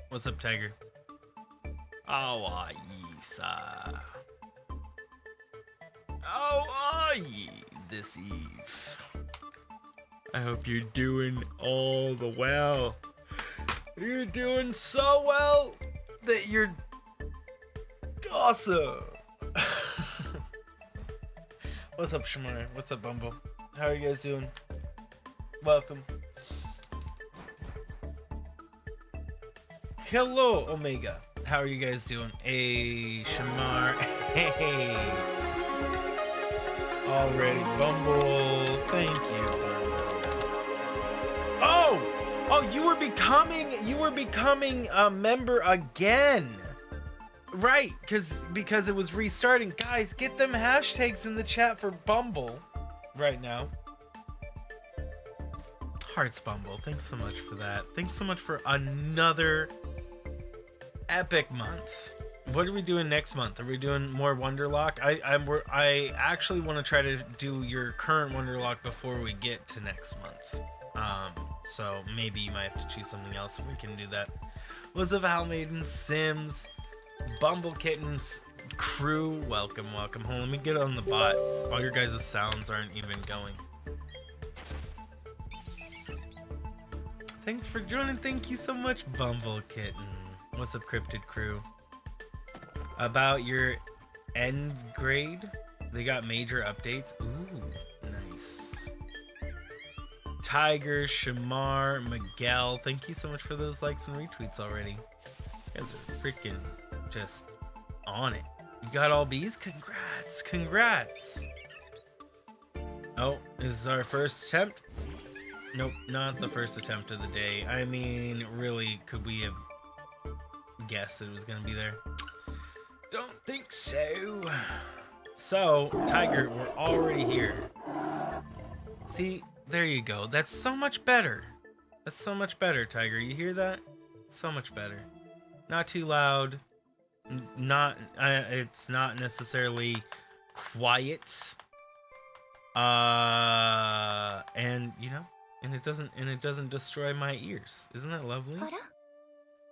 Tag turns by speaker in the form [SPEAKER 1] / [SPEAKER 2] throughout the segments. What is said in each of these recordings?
[SPEAKER 1] What's up, Tiger? Oh, Isa. Oh, this Eve. I hope you're doing all the well. You're doing so well that you're awesome. What's up, Shamar? What's up, Bumble? How are you guys doing? Welcome. Hello, Omega. How are you guys doing? Hey, Shamar. Hey. Already, Bumble. Thank you. Oh, you were becoming a member again. Right, because it was restarting. Guys, get them hashtags in the chat for Bumble right now. Hearts Bumble. Thanks so much for that. Thanks so much for another epic month. What are we doing next month? Are we doing more Wonderlock? I actually want to try to do your current Wonderlock before we get to next month. So maybe you might have to choose something else if we can do that. What's up, Maiden, Sims, BumbbleKitten's crew? Welcome. Hold on, let me get on the bot. All your guys' sounds aren't even going. Thanks for joining. Thank you so much, BumbbleKitten. What's up, Cryptid crew? About your end grade, they got major updates. Ooh, nice. Tiger, Shamar, Miguel, thank you so much for those likes and retweets already. You guys are freaking just on it. You got all B's? Congrats. Oh, this is our first attempt? Nope, not the first attempt of the day. I mean, really, could we have guessed it was gonna be there? Don't think so. So, Tiger, we're already here. See, there you go. That's so much better. That's so much better, Tiger. You hear that? So much better. Not too loud. It's not necessarily quiet. And you know, and it doesn't destroy my ears. Isn't that lovely?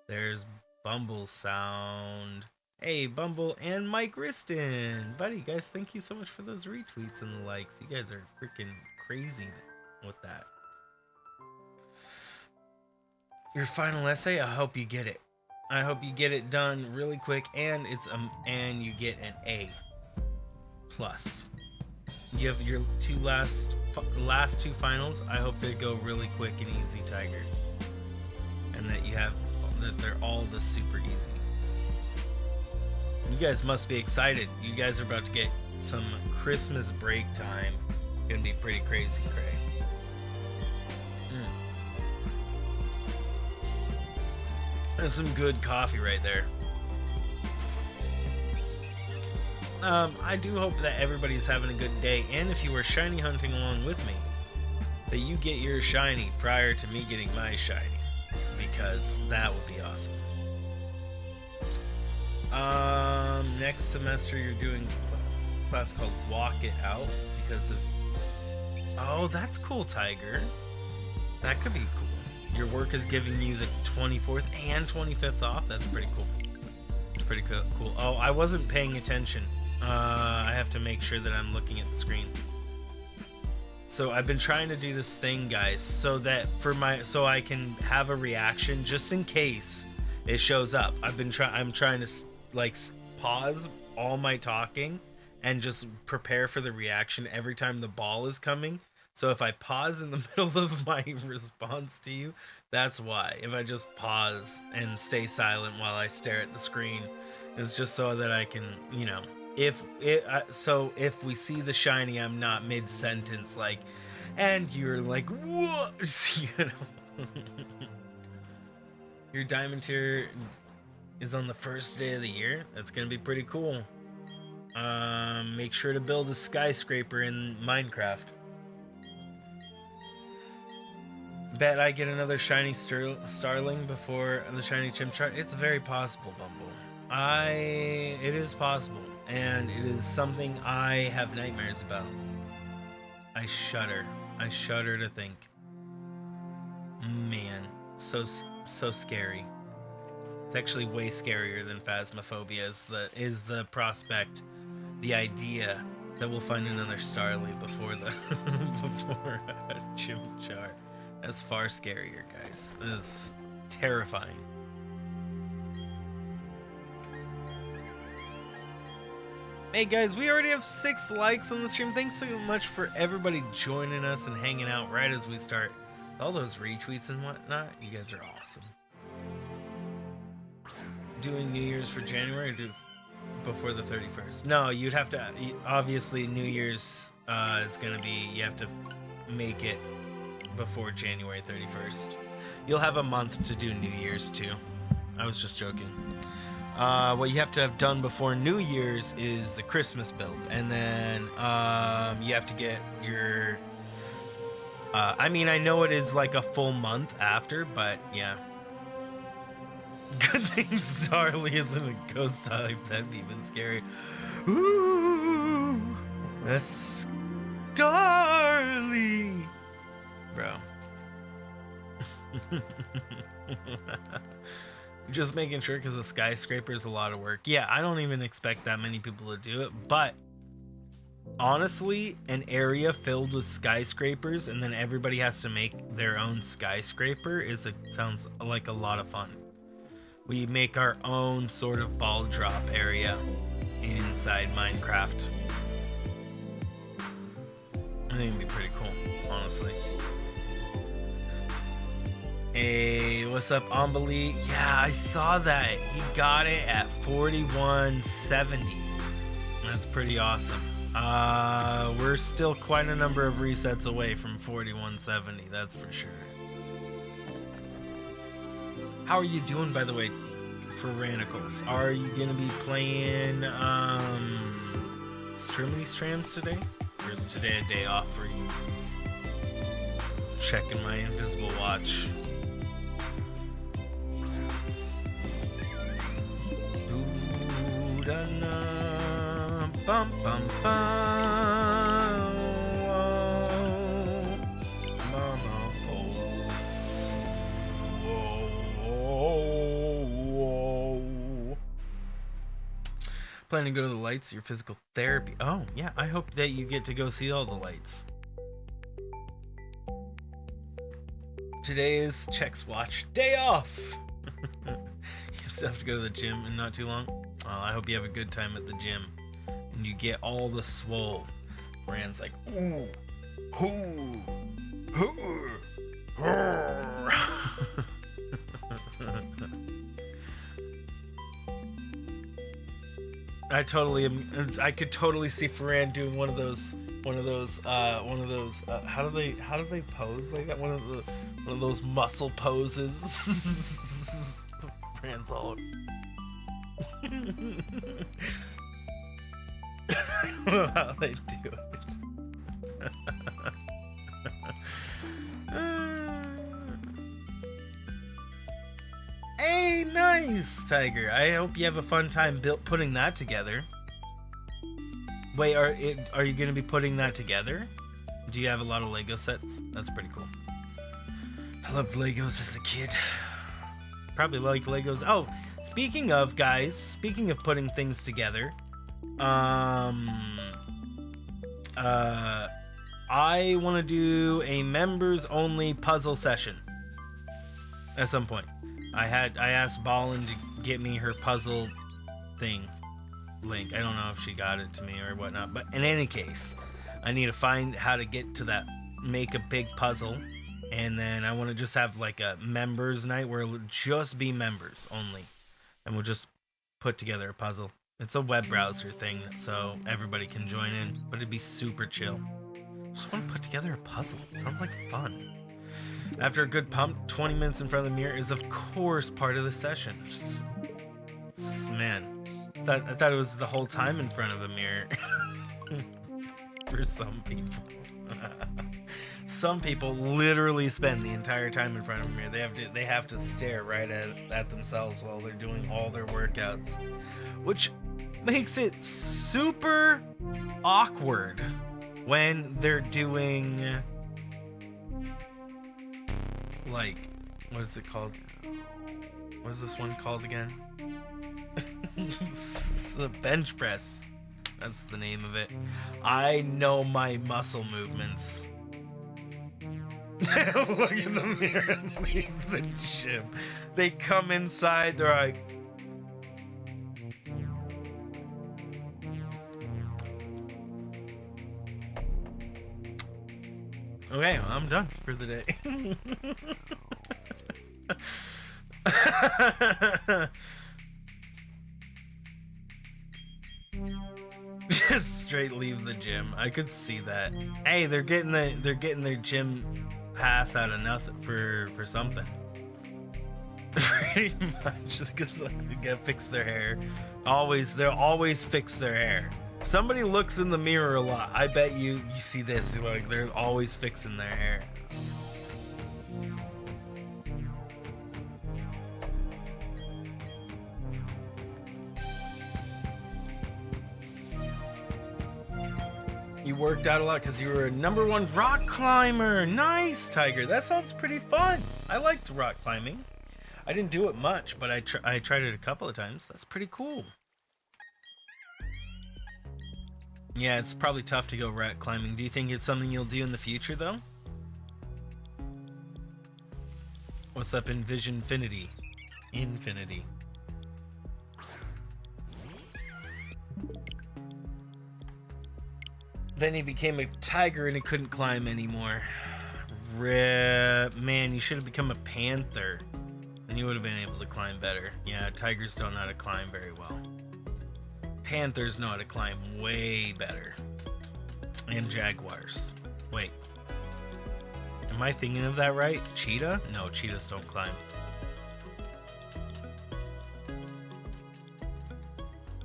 [SPEAKER 1] There's Bumble sound. Hey, Bumble and Mike Riston. Buddy, guys, thank you so much for those retweets and the likes. You guys are freaking crazy with that. Your final essay, I hope you get it. I hope you get it done really quick, and and you get an A+. You have your last two finals. I hope they go really quick and easy, Tiger, and that they're all just super easy. You guys must be excited. You guys are about to get some Christmas break time. Gonna be pretty crazy, Cray. That's some good coffee right there. I do hope that everybody's having a good day, and if you were shiny hunting along with me, that you get your shiny prior to me getting my shiny, because that would be awesome. Next semester you're doing a class called Walk It Out because of... Oh, that's cool, Tiger. That could be cool. Your work is giving you the 24th and 25th off. That's pretty cool. It's pretty cool. Oh, I wasn't paying attention. I have to make sure that I'm looking at the screen. So I've been trying to do this thing, guys, so that so I can have a reaction just in case it shows up. I'm trying to like pause all my talking and just prepare for the reaction every time the ball is coming. So if I pause in the middle of my response to you, that's why. If I just pause and stay silent while I stare at the screen, it's just so that I can, you know, if we see the shiny, I'm not mid-sentence like, and you're like, what? You know. Your diamond tier is on the first day of the year. That's gonna be pretty cool. Make sure to build a skyscraper in Minecraft. Bet I get another shiny starling before the shiny Chimchar. It's very possible, Bumble. It is possible, and it is something I have nightmares about. I shudder. I shudder to think. Man, so scary. It's actually way scarier than Phasmophobia is the prospect, the idea that we'll find another Starly before the before Chimchar. That's far scarier, guys. That's terrifying. Hey guys, we already have 6 likes on the stream. Thanks so much for everybody joining us and hanging out right as we start. All those retweets and whatnot, you guys are awesome. Doing New Year's for January or do before the 31st? No, you'd have to, obviously New Year's is gonna be, you have to make it before January 31st. You'll have a month to do New Year's too. I was just joking. What you have to have done before New Year's is the Christmas build, and then you have to get your I mean, I know it is like a full month after, but yeah. Good thing Starly isn't a ghost type. That'd be even scary. Ooh, that's Starly, bro. Just making sure, because the skyscraper is a lot of work. Yeah, I don't even expect that many people to do it, but honestly, an area filled with skyscrapers and then everybody has to make their own skyscraper sounds like a lot of fun. We make our own sort of ball drop area inside Minecraft. I think it'd be pretty cool, honestly. Hey, what's up, Ambali? Yeah, I saw that. He got it at 4170. That's pretty awesome. We're still quite a number of resets away from 4170, that's for sure. How are you doing, by the way, for Ranicles? Are you gonna be playing Streamity Strams today? Or is today a day off for you? Checking my invisible watch. Ooh, da, na. Bum, bum, bum. Mama, Planning to go to the lights, your physical therapy. Oh, yeah, I hope that you get to go see all the lights. Today is Check's watch day off. You still have to go to the gym in not too long. I hope you have a good time at the gym. And you get all the swole. Rand's like, ooh, hoo, hoo, hoo. I could totally see Ferran doing one of those how do they pose like that? One of those muscle poses. Ferran's all I don't know how they do it. Hey, nice, Tiger. I hope you have a fun time putting that together. Wait, are you going to be putting that together? Do you have a lot of Lego sets? That's pretty cool. I loved Legos as a kid. Probably like Legos. Oh, speaking of, guys, speaking of putting things together, I want to do a members only puzzle session at some point. I asked Ballin to get me her puzzle thing link. I don't know if she got it to me or whatnot, but in any case, I need to find how to get to that, make a big puzzle, and then I want to just have like a members night where it'll just be members only, and we'll just put together a puzzle. It's a web browser thing, so everybody can join in, but it'd be super chill. Just want to put together a puzzle. Sounds like fun. After a good pump, 20 minutes in front of the mirror is of course part of the session. Man, I thought it was the whole time in front of a mirror. For some people. Some people literally spend the entire time in front of a mirror. They have to stare right at themselves while they're doing all their workouts, which makes it super awkward when they're doing, like, what is it called? What is this one called again? The bench press. That's the name of it. I know my muscle movements. Look at the mirror, leave the gym. They come inside, they're like, okay, well, I'm done for the day. Just straight leave the gym. I could see that. Hey, they're getting their gym pass out of nothing for something. Pretty much, because they gotta fix their hair. They'll always fix their hair. If somebody looks in the mirror a lot, I bet you see this. Like, they're always fixing their hair. You worked out a lot because you were a #1 rock climber. Nice, Tiger. That sounds pretty fun. I liked rock climbing. I didn't do it much, but I tried it a couple of times. That's pretty cool. Yeah, it's probably tough to go rock climbing. Do you think it's something you'll do in the future, though? What's up, Infinity? Infinity. Then he became a tiger and he couldn't climb anymore. Rip. Man, you should have become a panther. And you would have been able to climb better. Yeah, tigers don't know how to climb very well. Panthers know how to climb way better. And jaguars. Wait. Am I thinking of that right? Cheetah? No, cheetahs don't climb.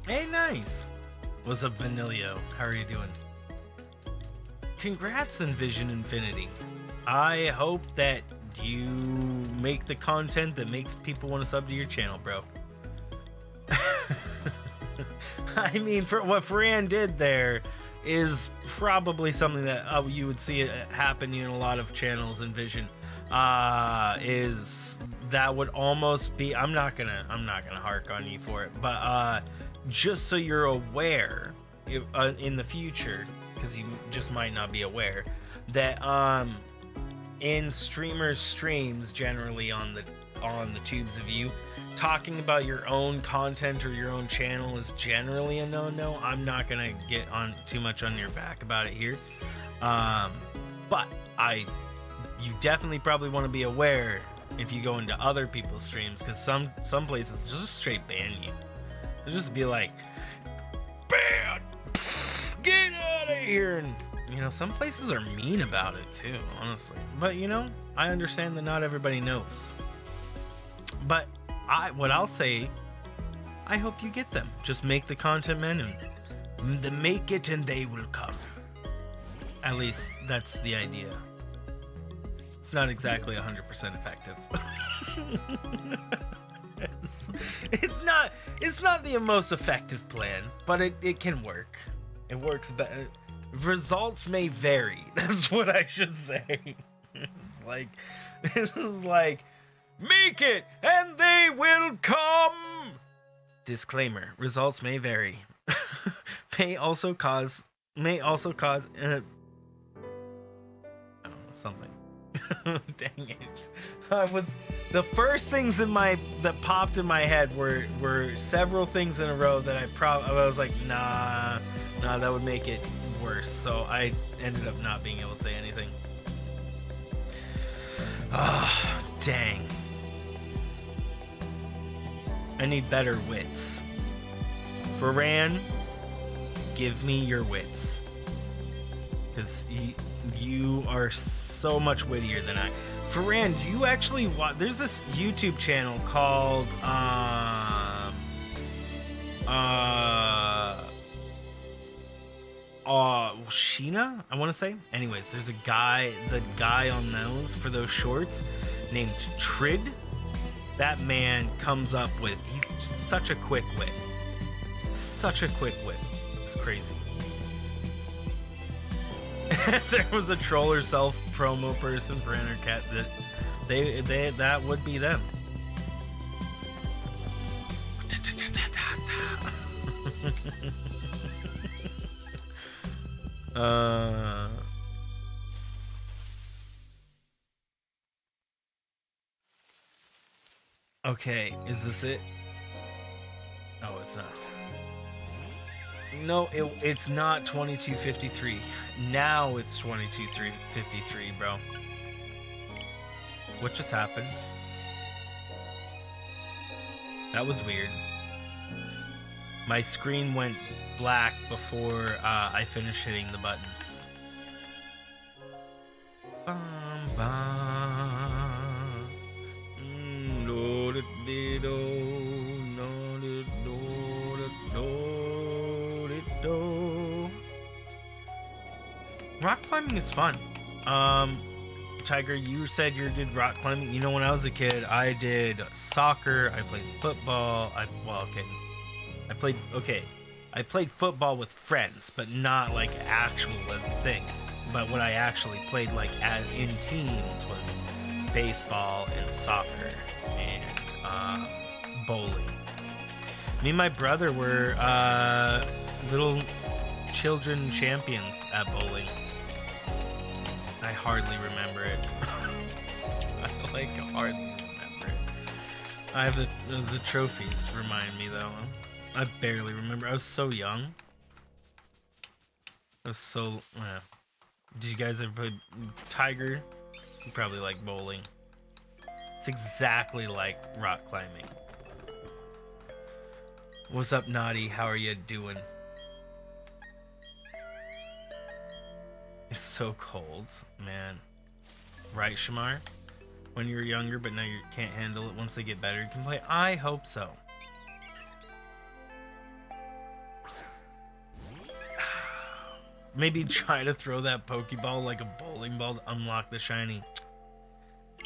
[SPEAKER 1] Hey, nice. What's up, Vanillio? How are you doing? Congrats, Envision Infinity. I hope that you make the content that makes people want to sub to your channel, bro. I mean, for what Fran did there is probably something that you would see it happening in a lot of channels. Envision is that would almost be. I'm not gonna hark on you for it, but just so you're aware, in the future, because you just might not be aware that in streamers' streams, generally on the tubes of you, talking about your own content or your own channel is generally a no-no. I'm not gonna get on too much on your back about it here, but you definitely probably want to be aware if you go into other people's streams, because some places just straight ban you. They'll just be like, ban, get out of here. And you know, some places are mean about it too, honestly. But you know, I understand that not everybody knows. But what I'll say, I hope you get them. Just make the content, man, and make it and they will come. At least that's the idea. It's not exactly 100% effective. It's not the most effective plan, but it can work. It works better. Results may vary. That's what I should say. This is like make it and they will come. Disclaimer: results may vary. may also cause I don't know, something. Dang it. The first things that popped in my head were several things in a row that I was like, nah, that would make it worse. So I ended up not being able to say anything. Ah, oh, dang. I need better wits. Ferran, give me your wits. Because you are so much wittier than I. Ferran, do you actually watch? There's this YouTube channel called Sheena, I want to say. Anyways, there's the guy on those for those shorts named Trid. That man comes up with, he's just such a quick wit. It's crazy. There was a troll or self promo person for Intercat that would be them. Okay, is this it? Oh, it's not. No, it's not 2253. Now it's 2253, bro. What just happened? That was weird. My screen went black before I finished hitting the buttons. Bum, bum. Do, do, do, do, do, do, do. Rock climbing is fun. Tiger, you said you did rock climbing. You know, when I was a kid, I did soccer. I played football. I played football with friends, but not like actual as a thing. But what I actually played like in teams was baseball and soccer and bowling. Me and my brother were little children champions at bowling. I hardly remember it. I hardly remember it. I have the trophies remind me though. I barely remember. I was so young. I was so. Did you guys ever play Tiger? You probably like bowling. It's exactly like rock climbing. What's up, Naughty? How are you doing? It's so cold, man. Right, Shamar? When you were younger, but now you can't handle it. Once they get better, you can play. I hope so. Maybe try to throw that Pokeball like a bowling ball to unlock the shiny.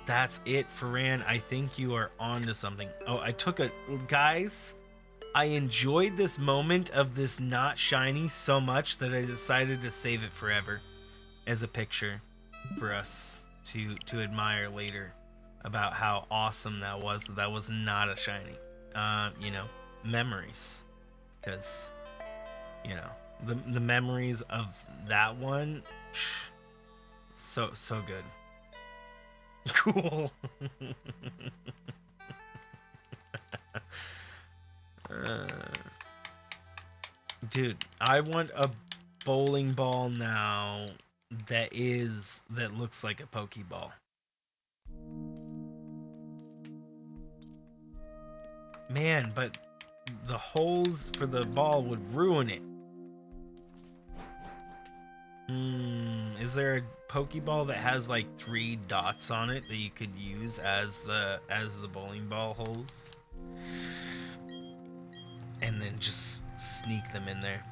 [SPEAKER 1] That's it, Ferran. I think you are onto something. Oh, I took a... Guys, I enjoyed this moment of this not shiny so much that I decided to save it forever as a picture for us to admire later about how awesome that was. That was not a shiny. You know, memories. Because, you know, the memories of that one, so good. Cool. Dude, I want a bowling ball now that looks like a Pokeball. Man, but the holes for the ball would ruin it. Is there a Pokeball that has like 3 dots on it that you could use as the bowling ball holes? And then just sneak them in there.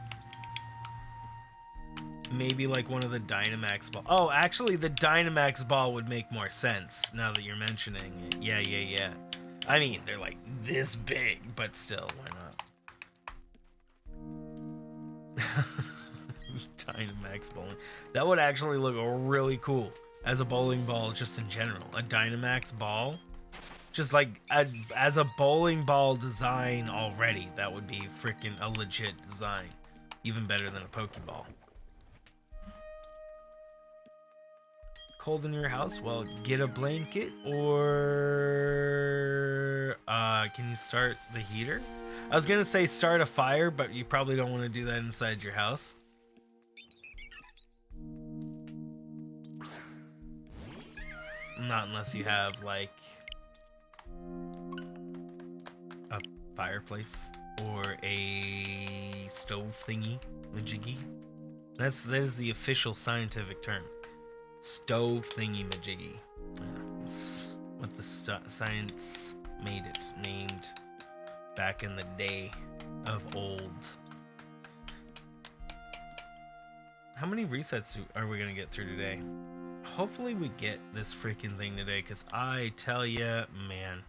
[SPEAKER 1] Maybe like one of the Dynamax ball. Oh, actually the Dynamax ball would make more sense now that you're mentioning it. Yeah. I mean, they're like this big, but still, why not? Dynamax bowling. That would actually look really cool as a bowling ball just in general. A Dynamax ball. Just like as a bowling ball design already, that would be freaking a legit design. Even better than a Pokeball. Cold in your house? Well, get a blanket or can you start the heater? I was gonna say start a fire, but you probably don't want to do that inside your house. Not unless you have like a fireplace or a stove thingy majiggy. That is the official scientific term. Stove thingy majiggy. That's what the science made it named back in the day of old. How many resets are we gonna get through today? Hopefully we get this freaking thing today, because I tell ya, man.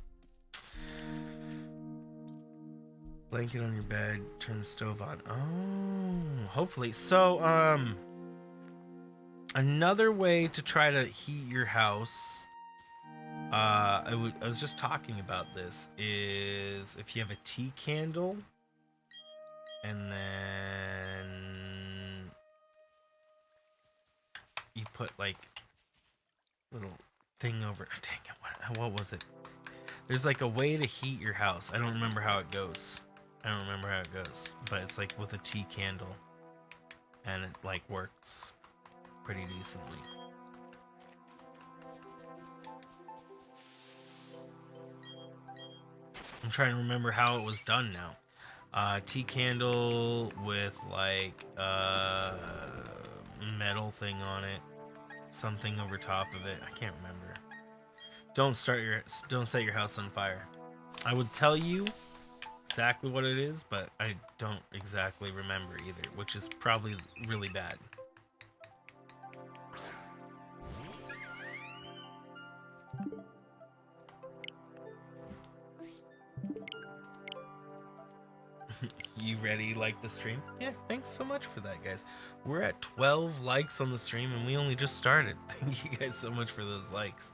[SPEAKER 1] Blanket on your bed, turn the stove on. Oh, hopefully. So, Another way to try to heat your house, I was just talking about this, is if you have a tea candle and then you put like little thing over. Dang it, what was it? There's like a way to heat your house. I don't remember how it goes. But it's like with a tea candle, and it like works pretty decently. I'm trying to remember how it was done now. Tea candle with like a metal thing on it, something over top of it. I can't remember. Don't set your house on fire. I would tell you exactly what it is, but I don't exactly remember either, which is probably really bad. You ready? Like the stream? Yeah, thanks so much for that, guys. We're at 12 likes on the stream and we only just started. Thank you guys so much for those likes.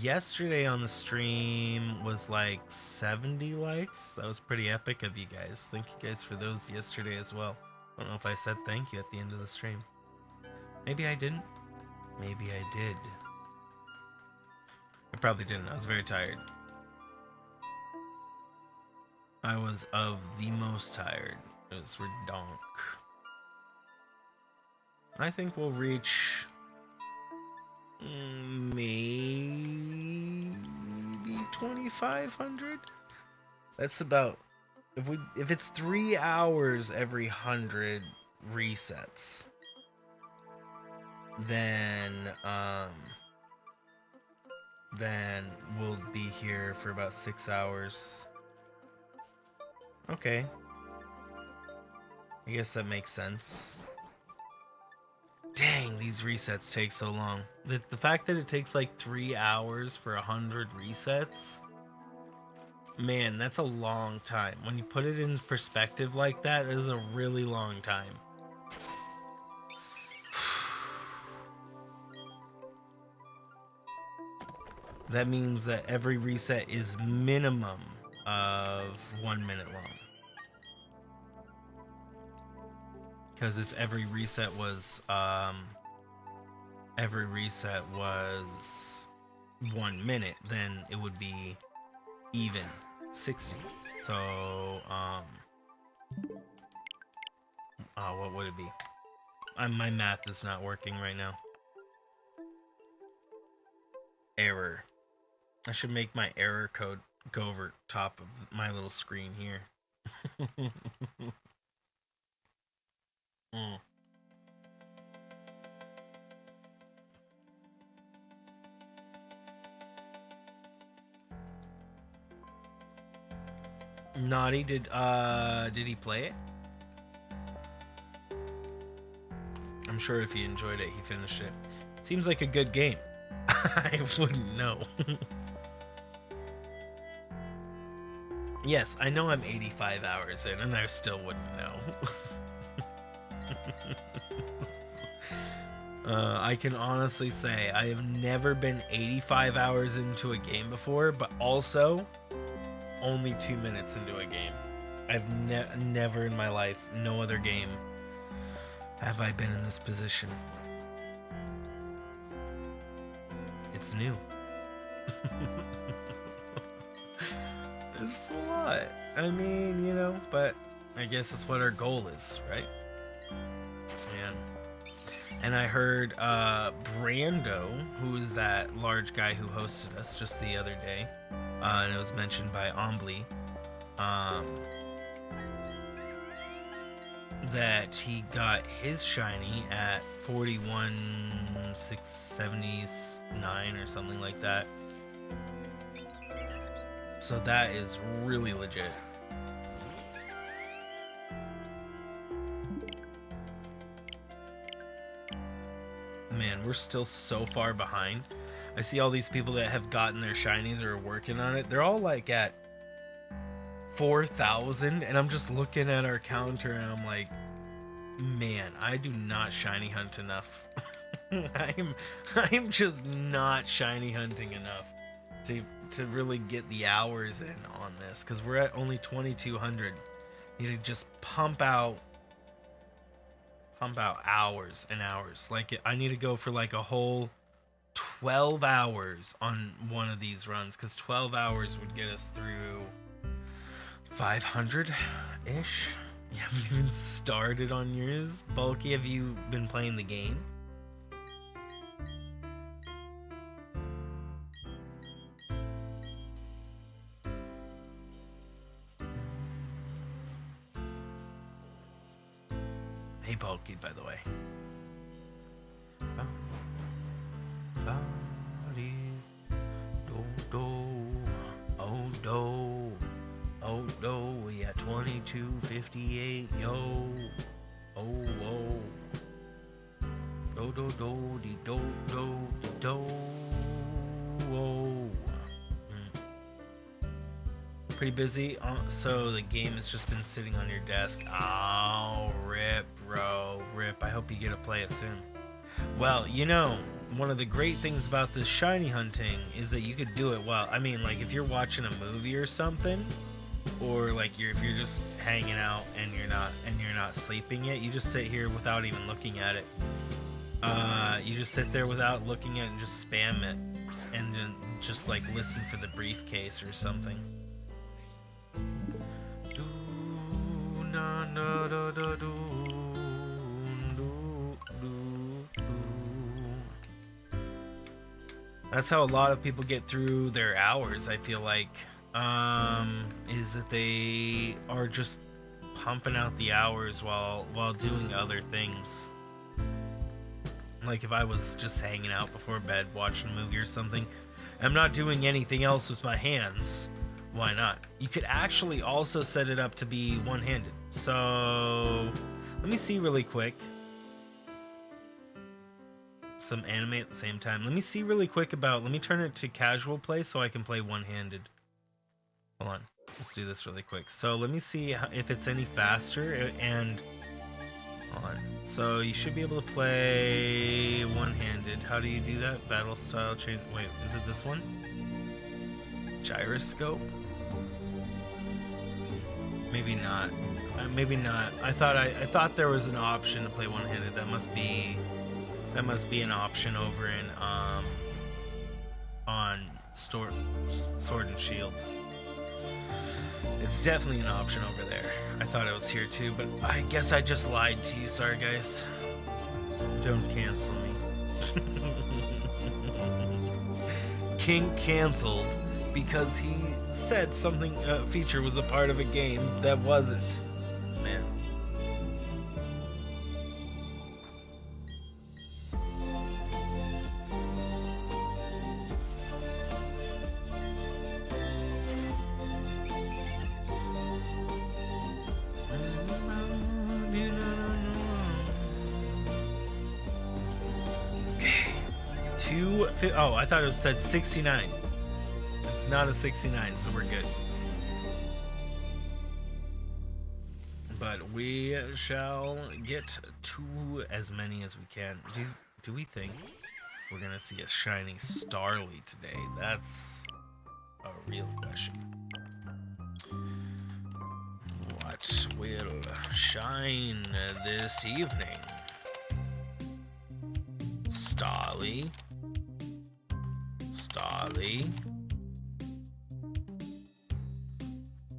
[SPEAKER 1] Yesterday on the stream was like 70 likes. That was pretty epic of you guys. Thank you guys for those yesterday as well. I don't know if I said thank you at the end of the stream. Maybe I didn't. Maybe I did. I probably didn't. I was very tired. I was of the most tired. It was redonk. I think we'll reach maybe 2,500. That's about, if it's 3 hours every 100 resets, then we'll be here for about 6 hours. Okay. I guess that makes sense. Dang, these resets take so long. The fact that it takes like 3 hours for 100 resets, man, that's a long time. When you put it in perspective like that, it is a really long time. That means that every reset is minimum of 1 minute long. Because if every reset was 1 minute, then it would be even 60. So what would it be? My math is not working right now. Error. I should make my error code go over top of my little screen here. Naughty, did he play it? I'm sure if he enjoyed it, he finished it. Seems like a good game. I wouldn't know. Yes, I know I'm 85 hours in, and I still wouldn't know. I can honestly say I have never been 85 hours into a game before, but also only 2 minutes into a game. I've never in my life, no other game, have I been in this position. It's new. It's a lot. I mean, you know, but I guess that's what our goal is, right? Man. And I heard Brando, who is that large guy who hosted us just the other day, and it was mentioned by Ombly, that he got his shiny at 41,679 or something like that. So that is really legit. Man, we're still so far behind. I see all these people that have gotten their shinies or are working on it. They're all like at 4,000, and I'm just looking at our counter and I'm like, man, I do not shiny hunt enough. I'm just not shiny hunting enough to really get the hours in on this, because we're at only 2,200. You need to just pump out hours and hours. Like I need to go for like a whole 12 hours on one of these runs, because 12 hours would get us through 500 ish. You haven't even started on yours. Bulky, have you been playing the game? Hey Bulky, by the way. Oh no, we at 2258, yo. Oh whoa. Do. Whoa. Pretty busy. So the game has just been sitting on your desk. Oh, rip, bro. Rip. I hope you get to play it soon. Well, you know, one of the great things about this shiny hunting is that you could do it while, I mean, like if you're watching a movie or something, or like if you're just hanging out and you're not sleeping yet, you just sit here without even looking at it. You just sit there without looking at it and just spam it, and then just like listen for the briefcase or something. That's how a lot of people get through their hours, I feel like, is that they are just pumping out the hours while doing other things. Like if I was just hanging out before bed watching a movie or something, I'm not doing anything else with my hands, why not? You could actually also set it up to be one-handed. So let me see really quick. Some anime at the same time. Let me see really quick about, let me turn it to casual play so I can play one-handed. Hold on, let's do this really quick. So let me see if it's any faster, and hold on. So you should be able to play one-handed. How do you do that? Battle style change. Wait, is it this one? Gyroscope? Maybe not. Maybe not. I thought there was an option to play one-handed. That must be an option over in on Sword and Shield. It's definitely an option over there. I thought it was here too, but I guess I just lied to you. Sorry guys. Don't cancel me. King canceled because he said something feature was a part of a game that wasn't. Man. Oh, I thought it said 69. It's not a 69, so we're good. But we shall get to as many as we can. Do we think we're gonna see a shiny Starly today? That's a real question. What will shine this evening? Starly.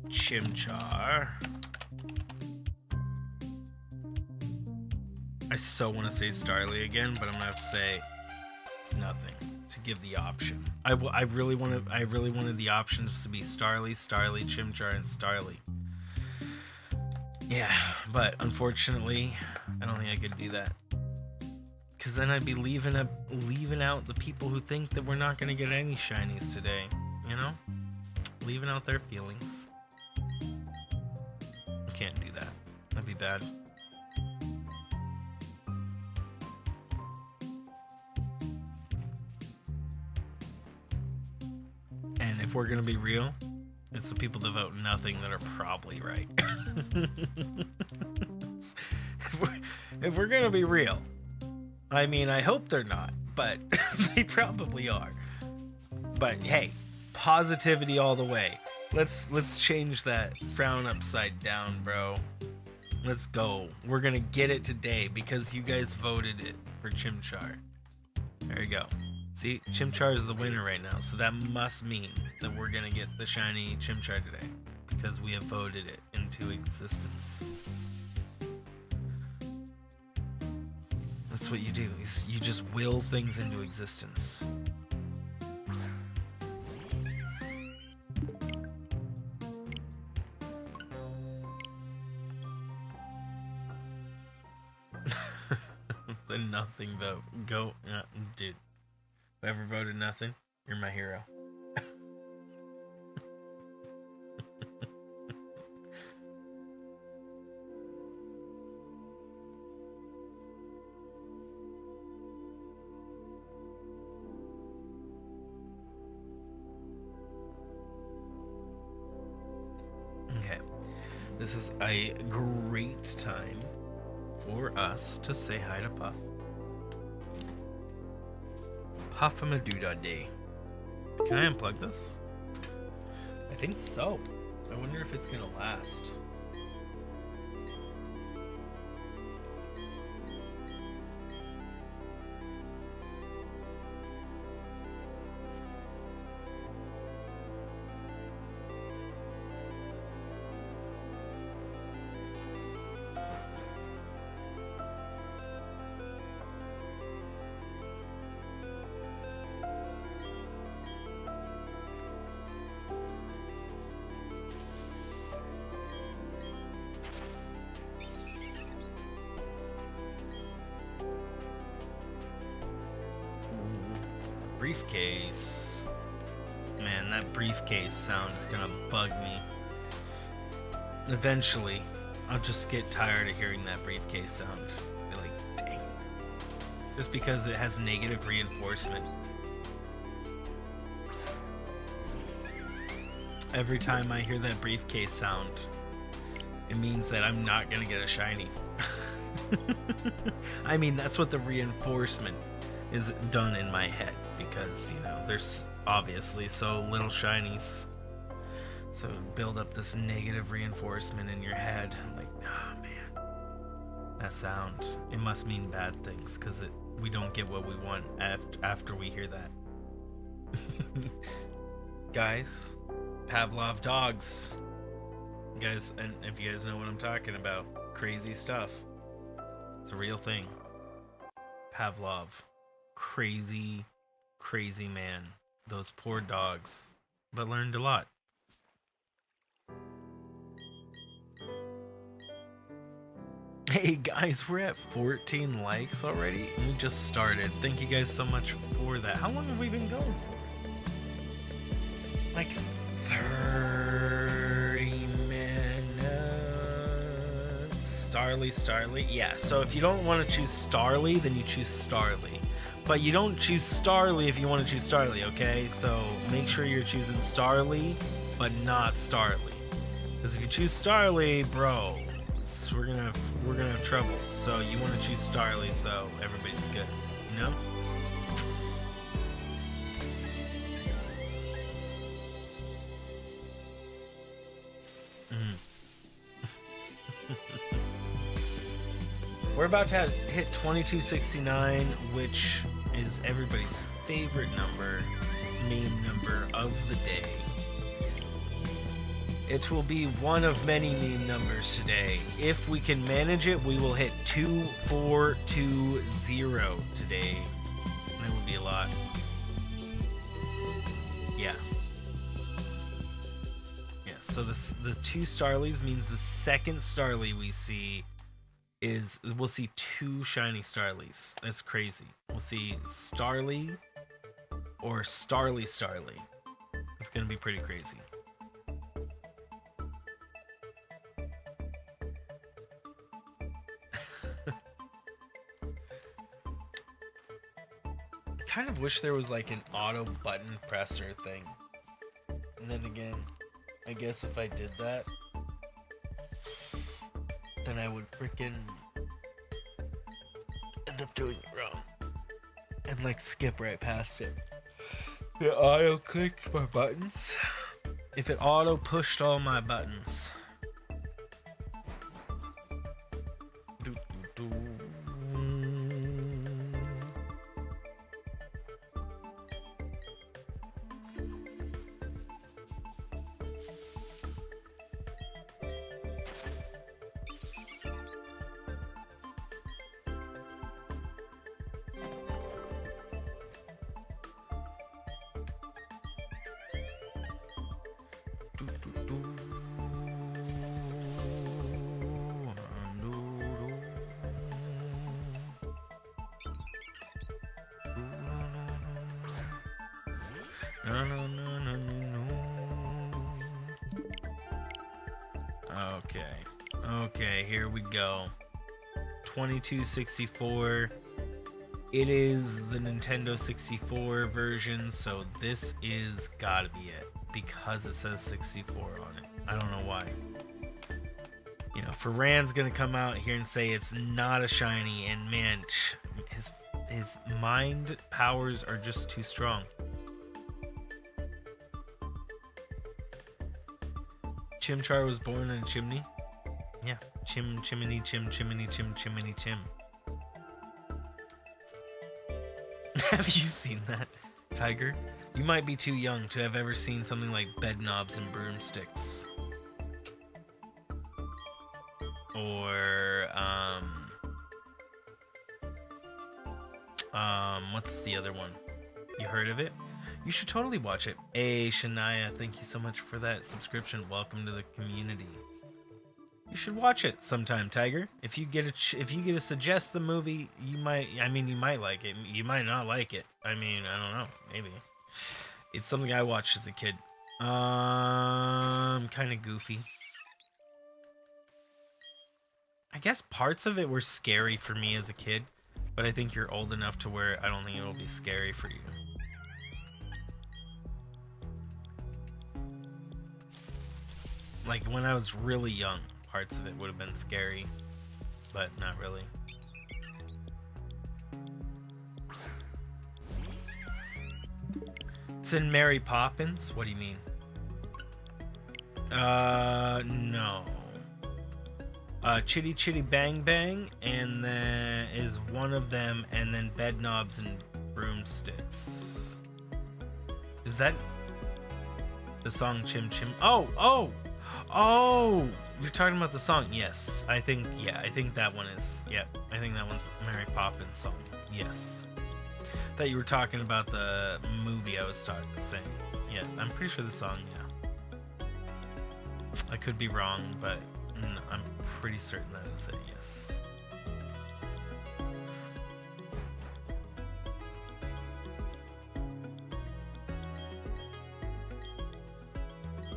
[SPEAKER 1] Chimchar. I so want to say Starly again, but I'm gonna have to say it's nothing to give the option. I really wanted the options to be Starly, Chimchar, and Starly. Yeah, but unfortunately, I don't think I could do that. Because then I'd be leaving out the people who think that we're not going to get any shinies today. You know? Leaving out their feelings. I can't do that. That'd be bad. And if we're going to be real, it's the people that vote nothing that are probably right. if we're going to be real, I mean, I hope they're not, but they probably are. But hey, positivity all the way. Let's change that frown upside down, bro. Let's go. We're gonna get it today because you guys voted it for Chimchar. There you go. See, Chimchar is the winner right now, so that must mean that we're gonna get the shiny Chimchar today because we have voted it into existence. That's what you do. You just will things into existence. The nothing vote. Go, dude. Whoever voted nothing, you're my hero. Okay, this is a great time for us to say hi to Puff. Puff-a-ma-doo-dah day. Can I unplug this? I think so. I wonder if it's gonna last. Briefcase. Man, that briefcase sound is gonna bug me. Eventually, I'll just get tired of hearing that briefcase sound. Be like, dang it. Just because it has negative reinforcement. Every time I hear that briefcase sound, it means that I'm not gonna get a shiny. I mean, that's what the reinforcement is done in my head, because you know there's obviously so little shinies, so build up this negative reinforcement in your head. Like, oh man, that sound, it must mean bad things, because we don't get what we want after we hear that. Guys, Pavlov dogs, guys, and if you guys know what I'm talking about, crazy stuff. It's a real thing. Pavlov. Crazy man. Those poor dogs. But learned a lot. Hey guys, we're at 14 likes already. And we just started. Thank you guys so much for that. How long have we been going for? Like 30 minutes. Starly. Yeah, so if you don't want to choose Starly, then you choose Starly. But you don't choose Starly if you want to choose Starly, okay? So make sure you're choosing Starly, but not Starly. Because if you choose Starly, bro, we're gonna have trouble. So you want to choose Starly, so everybody's good, you know? We're about to hit 2269, which is everybody's favorite number, meme number of the day. It will be one of many meme numbers today. If we can manage it, we will hit 2420 today. That would be a lot. Yeah. Yeah, so the 2 Starlies means the second Starly we see we'll see 2 shiny Starlies. That's crazy. We'll see Starly or Starly. It's gonna be pretty crazy. I kind of wish there was like an auto button presser thing. And then again, I guess if I did that, then I would freaking end up doing it wrong. and like skip right past it. It auto clicked my buttons. If it auto pushed all my buttons. Do, do, do. Okay, here we go. 2264. It is the Nintendo 64 version, so this is gotta be it because it says 64 on it. I don't know why. You know, Ferran's gonna come out here and say it's not a shiny, and man, his mind powers are just too strong. Chimchar was born in a chimney. Yeah, chimney, chimney, chim. Have you seen that, Tiger? You might be too young to have ever seen something like bed knobs and broomsticks. Or, what's the other one? You heard of it? You should totally watch it. Hey, Shania, thank you so much for that subscription. Welcome to the community. You should watch it sometime, Tiger. If you get to suggest the movie, you might like it. You might not like it. I mean, I don't know. Maybe. It's something I watched as a kid. Kind of goofy. I guess parts of it were scary for me as a kid, but I think you're old enough to where I don't think it'll be scary for you. Like when I was really young, parts of it would have been scary, but not really. It's in Mary Poppins? What do you mean? No. Chitty Chitty Bang Bang, and then is one of them, and then Bed Knobs and Broomsticks. Is that the song Chim Chim? Oh! You're talking about the song. Yes, I think that one is. Yep, I think that one's Mary Poppins song. Yes. Thought you were talking about the movie I was saying. Yeah, I'm pretty sure the song, yeah. I could be wrong, but I'm pretty certain that it's a yes.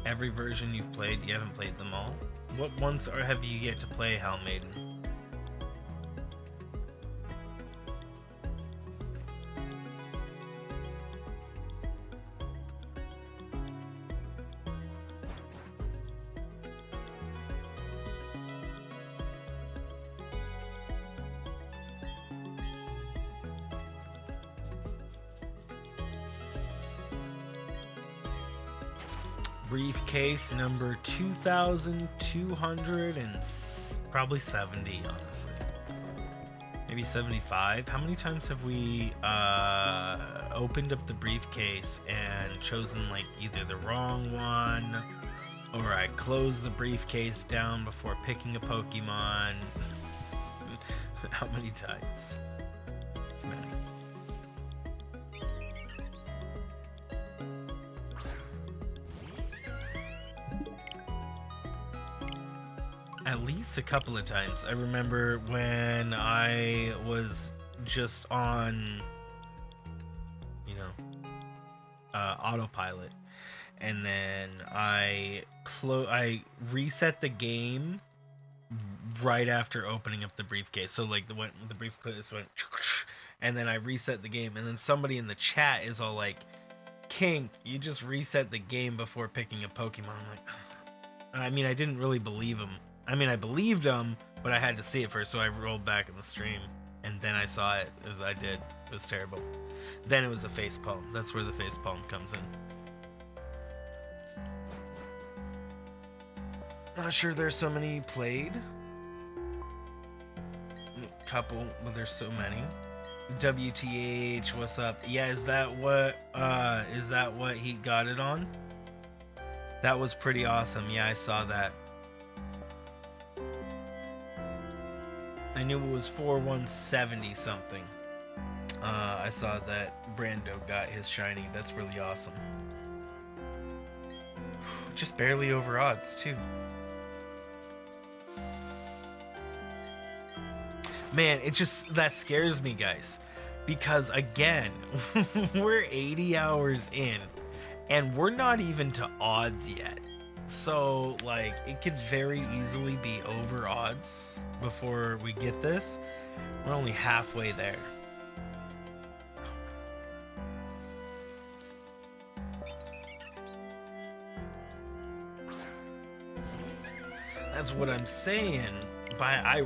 [SPEAKER 1] Every version you've played, you haven't played them all. What ones have you yet to play, Hal Maiden? Briefcase number 2,200 and probably 70, honestly. Maybe 75. How many times have we opened up the briefcase and chosen like either the wrong one, or I closed the briefcase down before picking a Pokemon? How many times? Too many. At least a couple of times. I remember when I was just on, autopilot, and then I reset the game right after opening up the briefcase. So like the briefcase went, and then I reset the game, and then somebody in the chat is all like, "King, you just reset the game before picking a Pokemon." I'm like, I mean, I didn't really believe him. I mean, I believed him, but I had to see it first, so I rolled back in the stream. and then I saw it as I did. It was terrible. Then it was a facepalm. That's where the facepalm comes in. Not sure there's so many played. A couple, but there's so many. WTH, what's up? Yeah, is that what he got it on? That was pretty awesome. Yeah, I saw that. I knew it was 4170 something. I saw that Brando got his shiny. That's really awesome. Just barely over odds too. Man, that scares me, guys, because again, we're 80 hours in and we're not even to odds yet. So like it could very easily be over odds before we get this. We're only halfway there. That's what I'm saying. I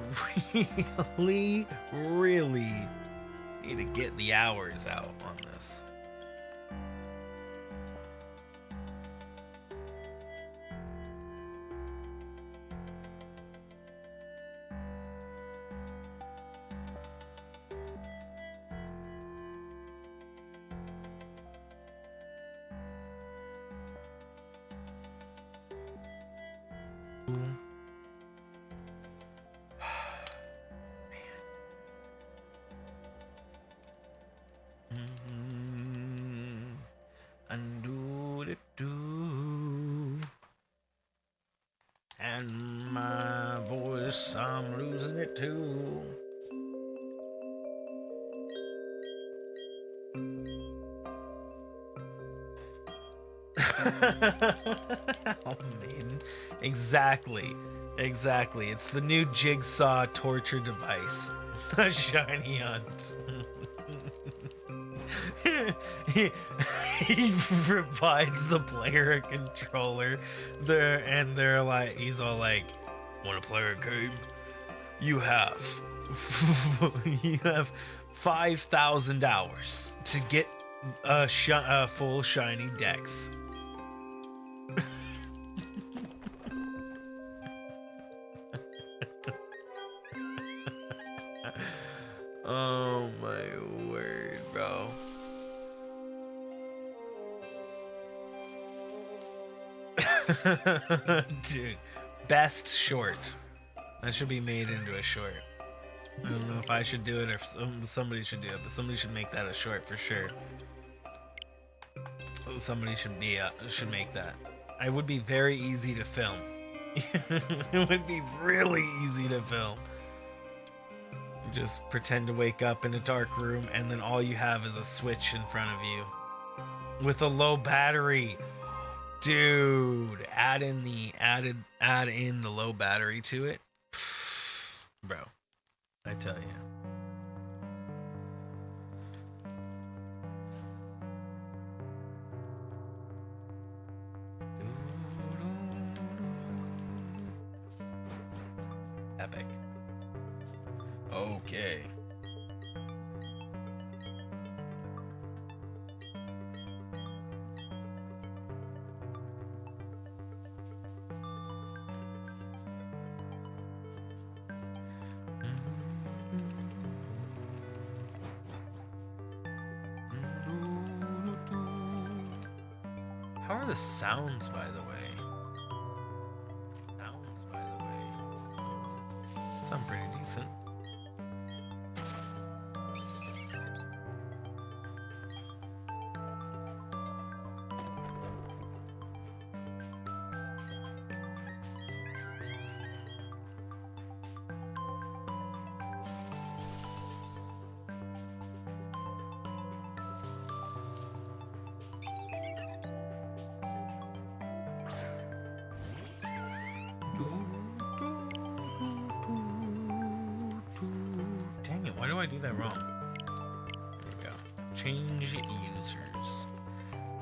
[SPEAKER 1] really need to get the hours out on this. And my voice, I'm losing it too. Oh, man. Exactly. It's the new jigsaw torture device. A shiny hunt. He provides the player a controller there, and he's all like, "Want to play a game? You have 5,000 hours to get a full shiny dex." Oh my word, bro. Dude, best short. That should be made into a short. I don't know if I should do it or if somebody should do it, but somebody should make that a short for sure. Somebody should make that. It would be very easy to film. It would be really easy to film. You just pretend to wake up in a dark room, and then all you have is a switch in front of you with a low battery. Dude, add in the low battery to it. Bro, I tell you. Epic. Okay. How are the sounds, by the way? Sound pretty decent. Dang it, why do I do that wrong? There we go. Change users.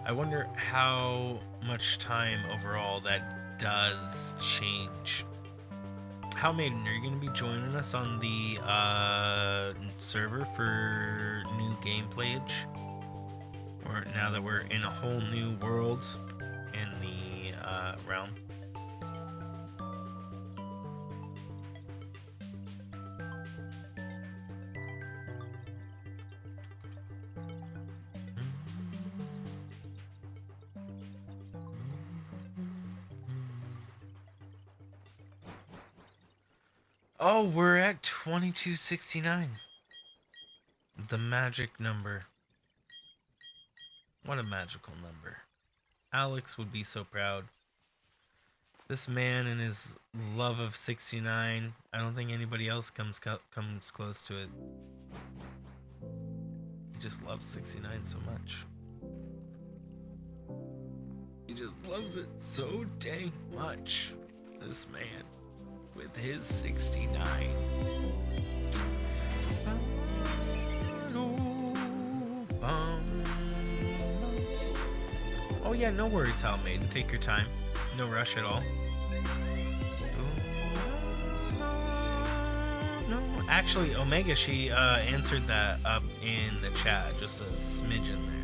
[SPEAKER 1] I wonder how much time overall that does change. How Maiden, are you going to be joining us on the server for new gameplay? Or now that we're in a whole new world in the realm? Oh, we're at 2269. The magic number. What a magical number. Alex would be so proud. This man and his love of 69. I don't think anybody else comes close to it. He just loves 69 so much. He just loves it so dang much. This man. With his 69. Oh yeah, no worries, Hal Maiden. Take your time. No rush at all. No, actually, Omega, she answered that up in the chat. Just a smidgen there.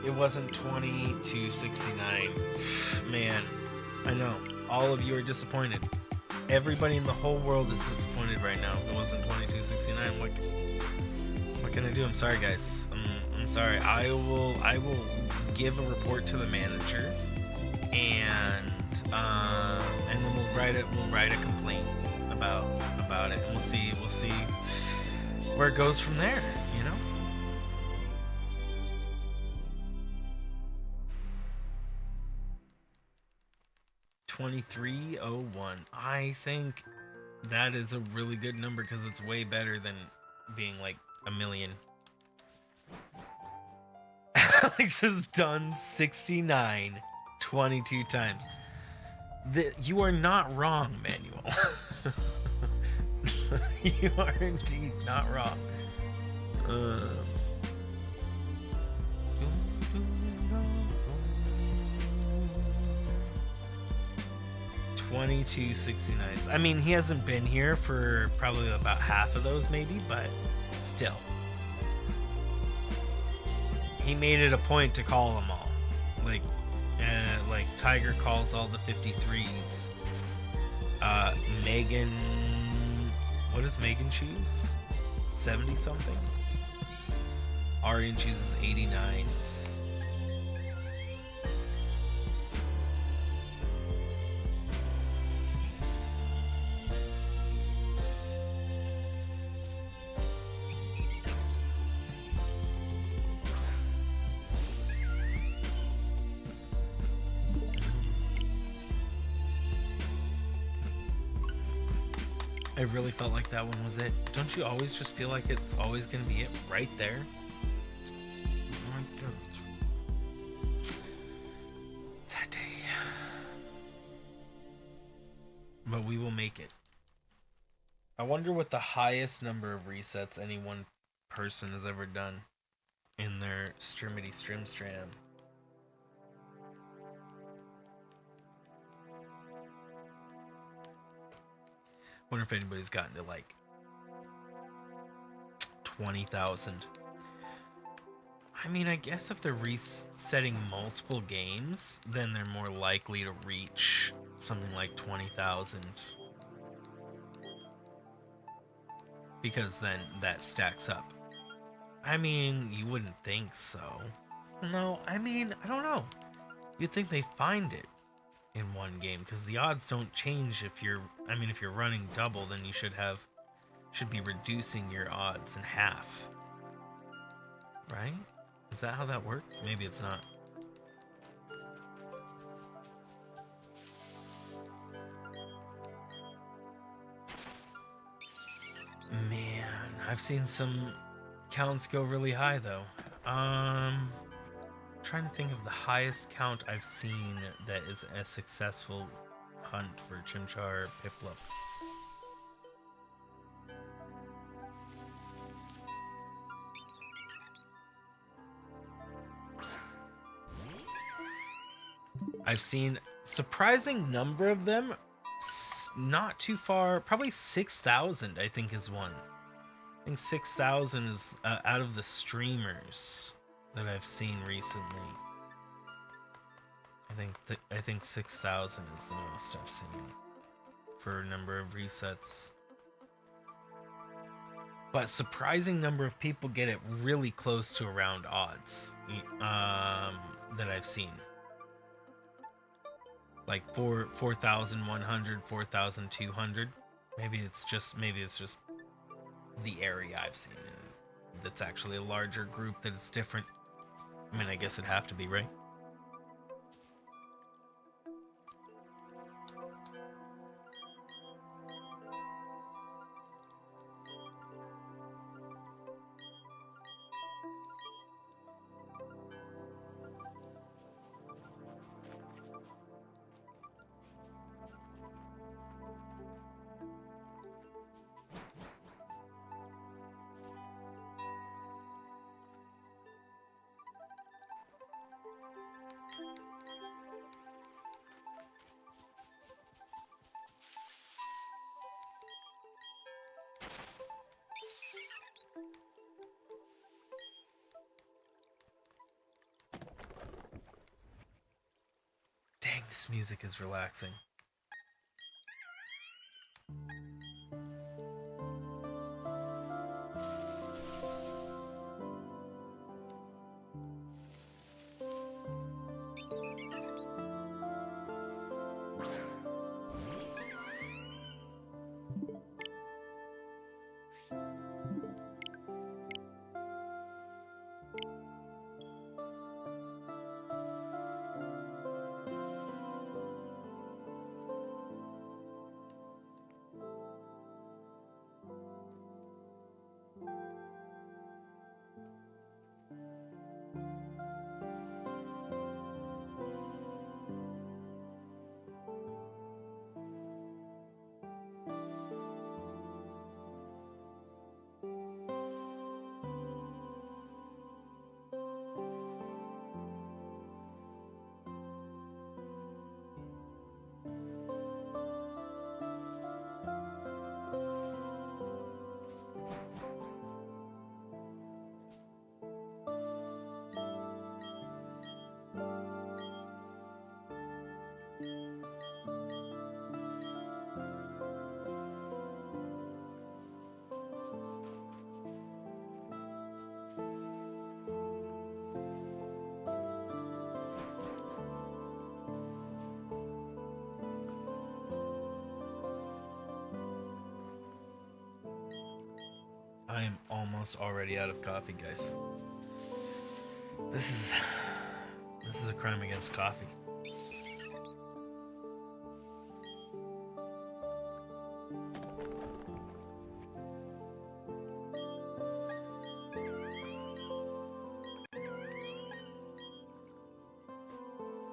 [SPEAKER 1] It wasn't 2269. Man, I know. All of you are disappointed. Everybody in the whole world is disappointed right now. It wasn't 2269. What can I do? I'm sorry, guys. I'm sorry. I will give a report to the manager, and then we'll write a complaint about it, and we'll see where it goes from there. You know. 2301. I think that is a really good number because it's way better than being like a million. Alex has done 69 22 times. You are not wrong, Manuel. You are indeed not wrong. 2269s. I mean, he hasn't been here for probably about half of those, maybe, but still. He made it a point to call them all. Like Tiger calls all the 53s. Megan... What does Megan choose? 70 something? Arian chooses 89s. I really felt like that one was it. Don't you always just feel like it's always going to be it right there? That day. But we will make it. I wonder what the highest number of resets any one person has ever done in their Strimity Strimstram. Wonder if anybody's gotten to like 20,000. I mean, I guess if they're resetting multiple games, then they're more likely to reach something like 20,000. Because then that stacks up. I mean, you wouldn't think so. No, I mean, I don't know. You'd think they find it in one game, because the odds don't change if you're running double, then you should be reducing your odds in half, right? Is that how that works? Maybe it's not. Man, I've seen some counts go really high though. Trying to think of the highest count I've seen that is a successful hunt for Chimchar Piplup. I've seen surprising number of them. Not too far, probably 6,000. I think is one. I think 6,000 is out of the streamers that I've seen recently. I think 6,000 is the most I've seen for a number of resets. But surprising number of people get it really close to around odds that I've seen. Like 4,100, 4,200. Maybe it's just the area I've seen. That's actually a larger group that is different. I mean, I guess it'd have to be, right? Dang, this music is relaxing. I am almost already out of coffee, guys. This is a crime against coffee.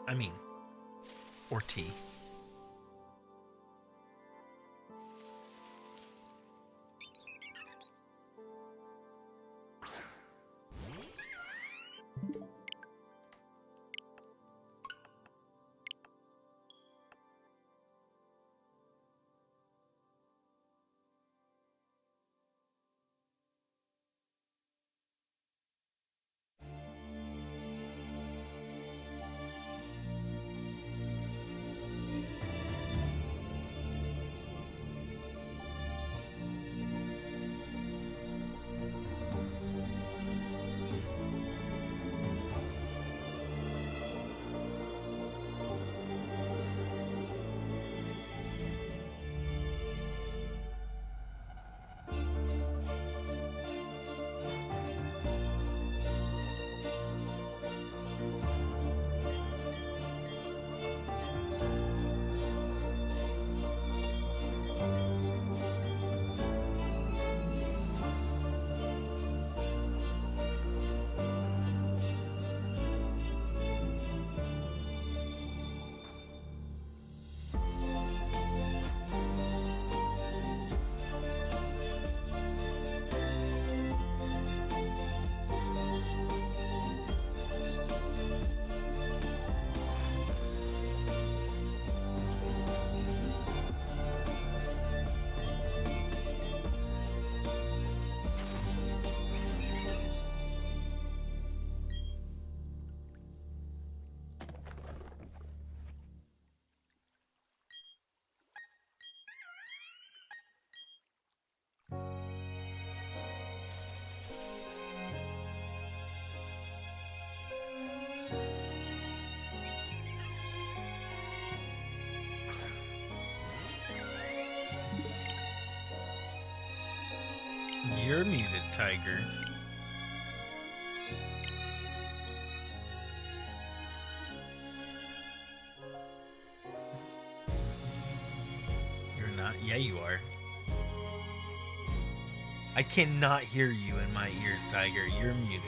[SPEAKER 1] I mean, or tea. You're muted, Tiger. You're not? Yeah, you are. I cannot hear you in my ears, Tiger. You're muted.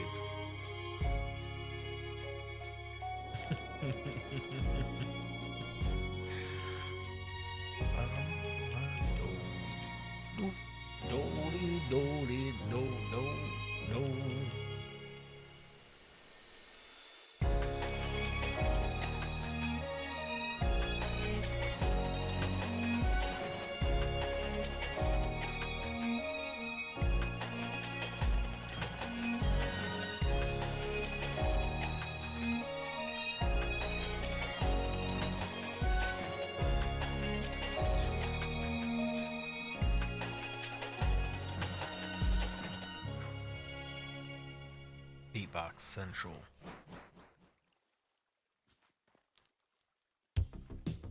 [SPEAKER 1] Beatbox Central.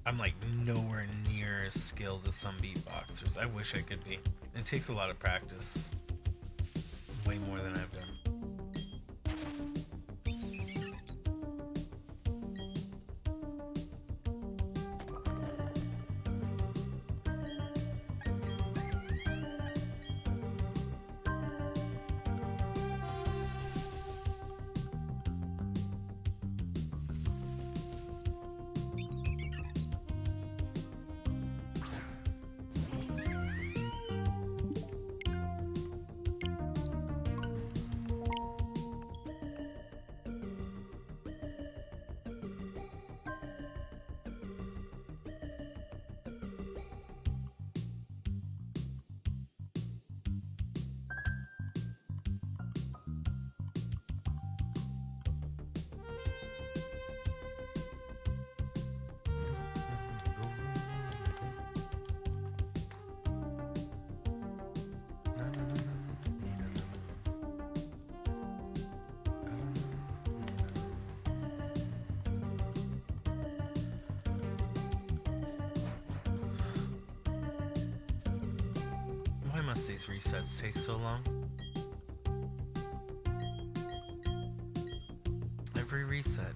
[SPEAKER 1] I'm like nowhere near as skilled as some beatboxers. I wish I could be. It takes a lot of practice. Way more than I've done. Why must these resets take so long? Every reset.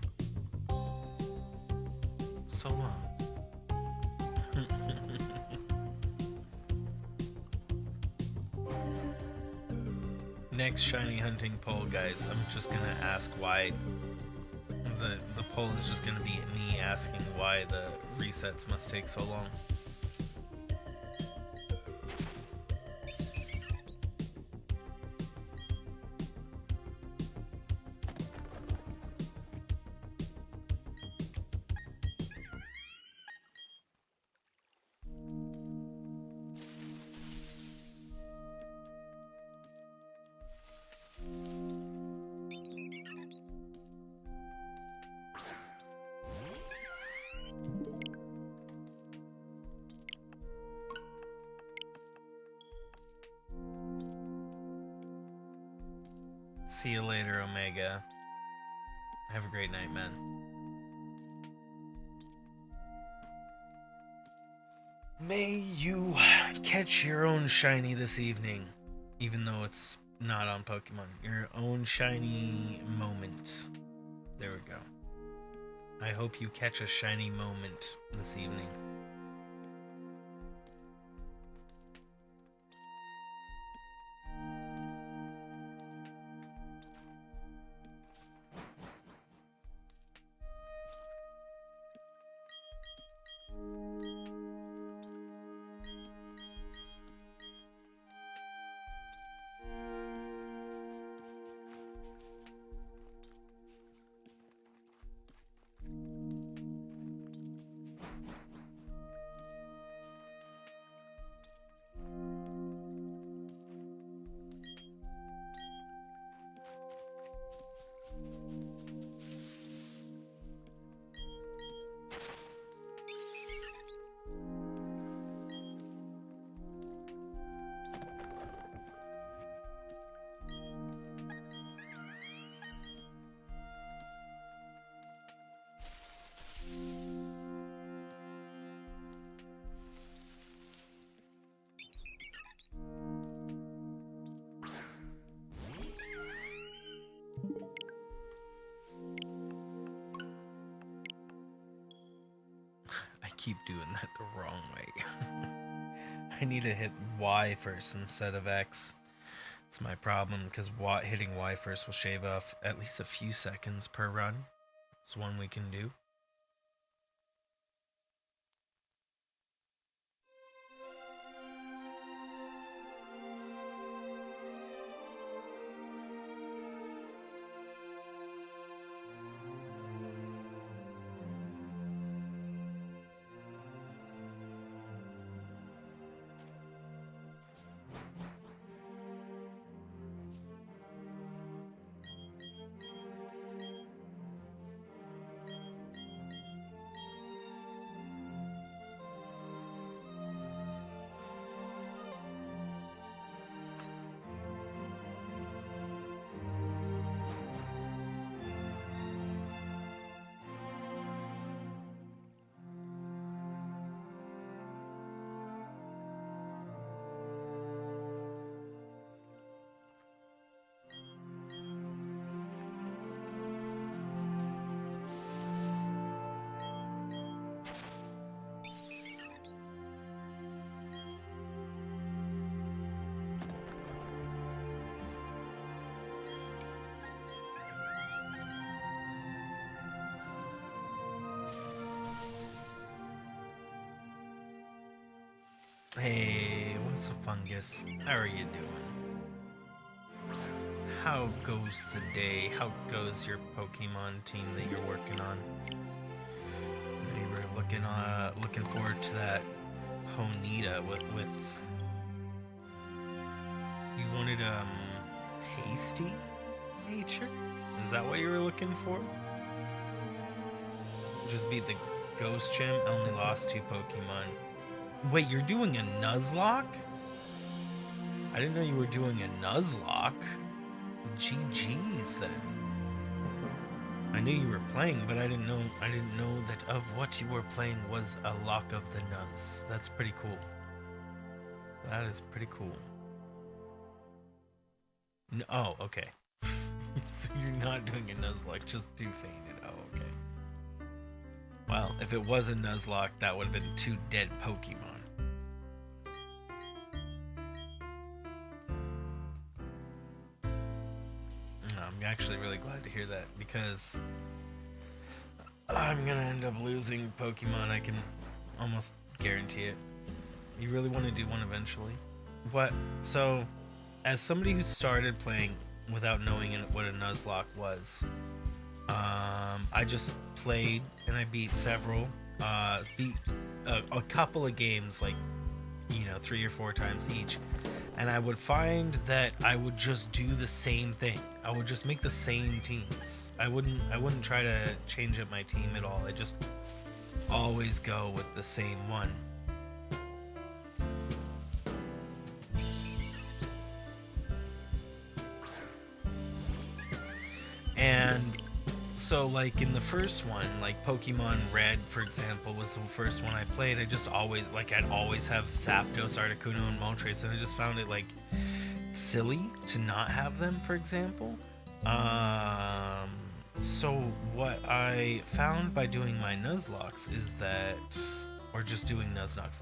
[SPEAKER 1] So long. Next shiny hunting poll, guys. I'm just gonna ask why. The poll is just gonna be me asking why the resets must take so long. See you later, Omega. Have a great night, man. May you catch your own shiny this evening, even though it's not on Pokemon. Your own shiny moment. There we go. I hope you catch a shiny moment this evening. keep doing that the wrong way. I need to hit Y first instead of X. It's my problem, because hitting Y first will shave off at least a few seconds per run. It's one we can do. Hey, what's up, Fungus? How are you doing? How goes the day? How goes your Pokemon team that you're working on? You were looking forward to that Ponyta with you wanted hasty nature? Is that what you were looking for? Just beat the Ghost Gym. I only lost 2 Pokemon. Wait, you're doing a Nuzlocke? I didn't know you were doing a Nuzlocke. GG's then. I knew you were playing, but I didn't know that of what you were playing was a lock of the Nuz. That's pretty cool. That is pretty cool. No, oh, okay. So you're not doing a Nuzlocke, just do Fainted. Oh, okay. Well, if it was a Nuzlocke, that would have been 2 dead Pokemon. I'm actually really glad to hear that, because I'm gonna end up losing Pokemon. I can almost guarantee it. You really want to do one eventually? What? So, as somebody who started playing without knowing what a Nuzlocke was, I just played and I beat several, beat a couple of games, like, 3 or 4 times each, and I would find that I would just do the same thing. I would just make the same teams. I wouldn't try to change up my team at all. I just always go with the same one. And so, like, in the first one, like Pokemon Red, for example, was the first one I played. I'd always have Zapdos, Articuno, and Moltres, and I just found it, like, silly to not have them, for example. So what I found by doing my Nuzlocks is that, or just doing Nuzlocks,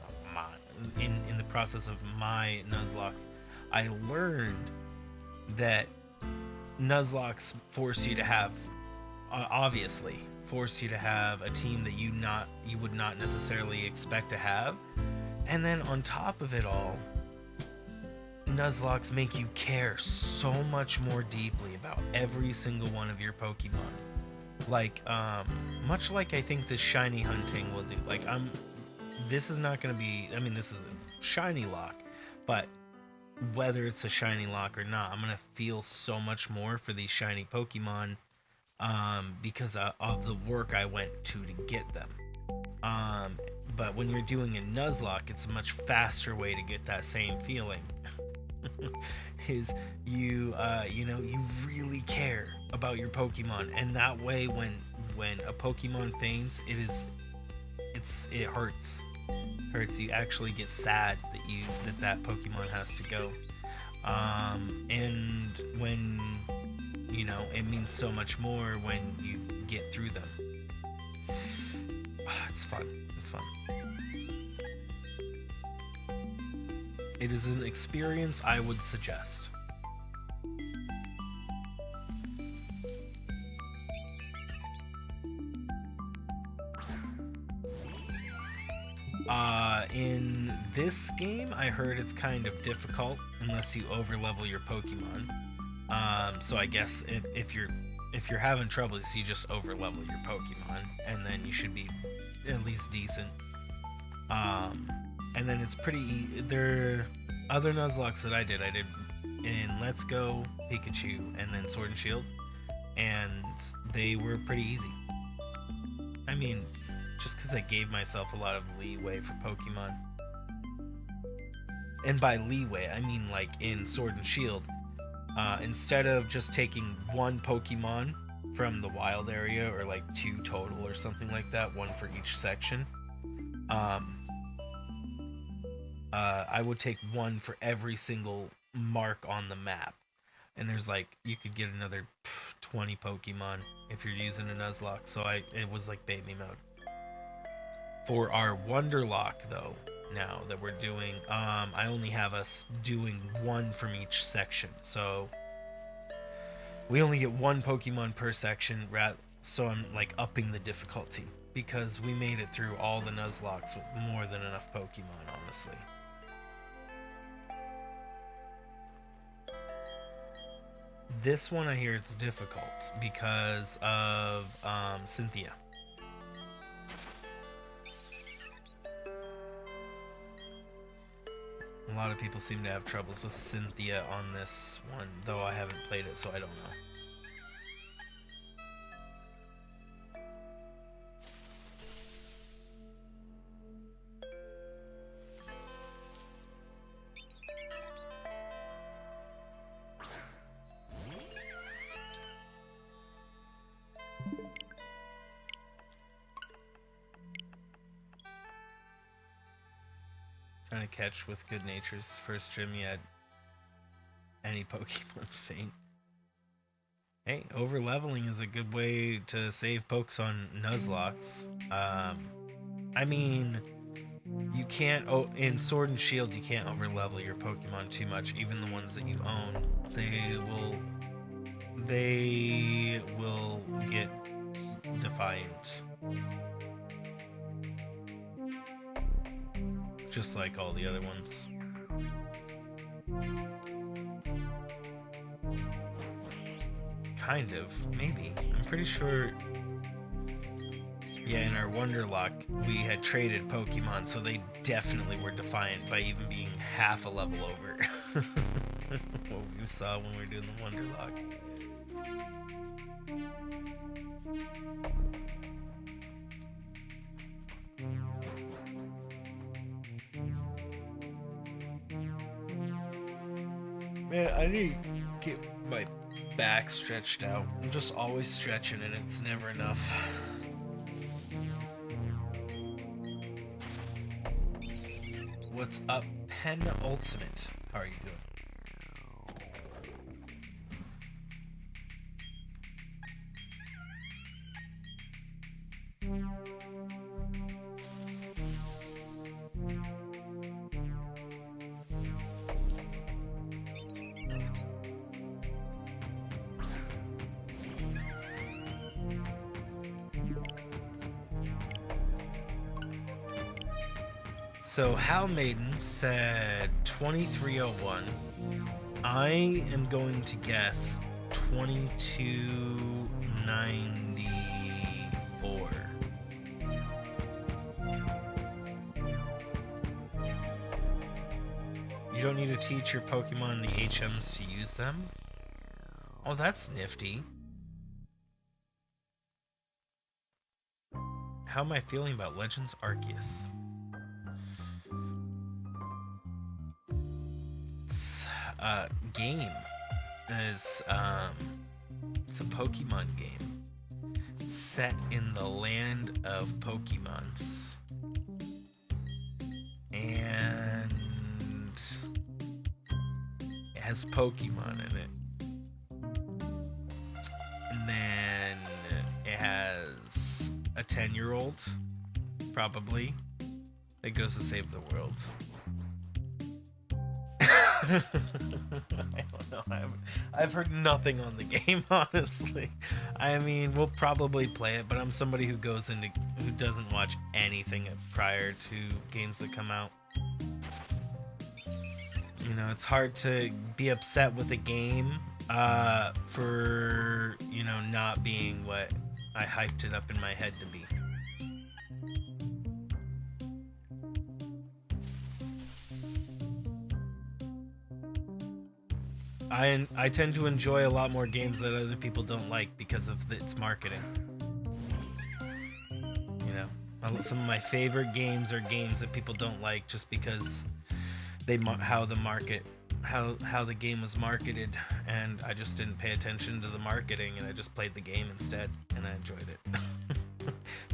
[SPEAKER 1] in the process of my Nuzlocks, I learned that Nuzlocks force you to have, obviously, force you to have a team that you would not necessarily expect to have. And then on top of it all, Nuzlocks make you care so much more deeply about every single one of your Pokemon. Like, much like I think the shiny hunting will do. Like, this is not going to be, this is a shiny lock, but whether it's a shiny lock or not, I'm going to feel so much more for these shiny Pokemon, because of the work I went to get them. But when you're doing a Nuzlocke, it's a much faster way to get that same feeling. Is you really care about your Pokemon, and that way when a Pokemon faints, it hurts. You actually get sad that Pokemon has to go. And when it means so much more when you get through them. It's It's fun. It's fun. It is an experience I would suggest. In this game, I heard it's kind of difficult unless you overlevel your Pokemon. So I guess if you're having troubles, you just overlevel your Pokemon, and then you should be at least decent. And then it's pretty. There are other Nuzlocke that I did in Let's Go, Pikachu, and then Sword and Shield, and they were pretty easy. I mean, just because I gave myself a lot of leeway for Pokemon. And by leeway, I mean like in Sword and Shield, instead of just taking one Pokemon from the wild area, or like 2 total or something like that, 1 for each section, I would take 1 for every single mark on the map. And there's like, you could get another 20 Pokemon if you're using a Nuzlocke, so it was like baby mode. For our Wonderlock, though, now that we're doing, I only have us doing 1 from each section, so we only get 1 Pokemon per section, so I'm like upping the difficulty, because we made it through all the Nuzlocks with more than enough Pokemon, honestly. This one I hear it's difficult because of Cynthia. A lot of people seem to have troubles with Cynthia on this one, though I haven't played it, so I don't know. Trying to catch with Good Nature's first gym yet. Any Pokemon's faint. Hey, over leveling is a good way to save pokes on Nuzlocks. I mean, you can't, in Sword and Shield, you can't over level your Pokemon too much. Even the ones that you own, they will get defiant. Just like all the other ones. Kind of, maybe. I'm pretty sure. Yeah, in our Wonderlock, we had traded Pokemon, so they definitely were defiant by even being half a level over what we saw when we were doing the Wonderlock. Man, I need to get my back stretched out. I'm just always stretching and it's never enough. What's up, Penultimate? How are you doing? So Hal Maiden said 2301. I am going to guess 2294. You don't need to teach your Pokemon the HMs to use them? Oh, that's nifty. How am I feeling about Legends Arceus? Game is it's a Pokemon game set in the land of Pokemons, and it has Pokemon in it, and then it has a 10-year-old Probably. It goes to save the world. I don't know. I've heard nothing on the game, honestly. I mean, we'll probably play it, but I'm somebody who doesn't watch anything prior to games that come out. You know, it's hard to be upset with a game for, you know, not being what I hyped it up in my head to be. I tend to enjoy a lot more games that other people don't like because of its marketing. You know, some of my favorite games are games that people don't like just because how the game was marketed, and I just didn't pay attention to the marketing, and I just played the game instead, and I enjoyed it.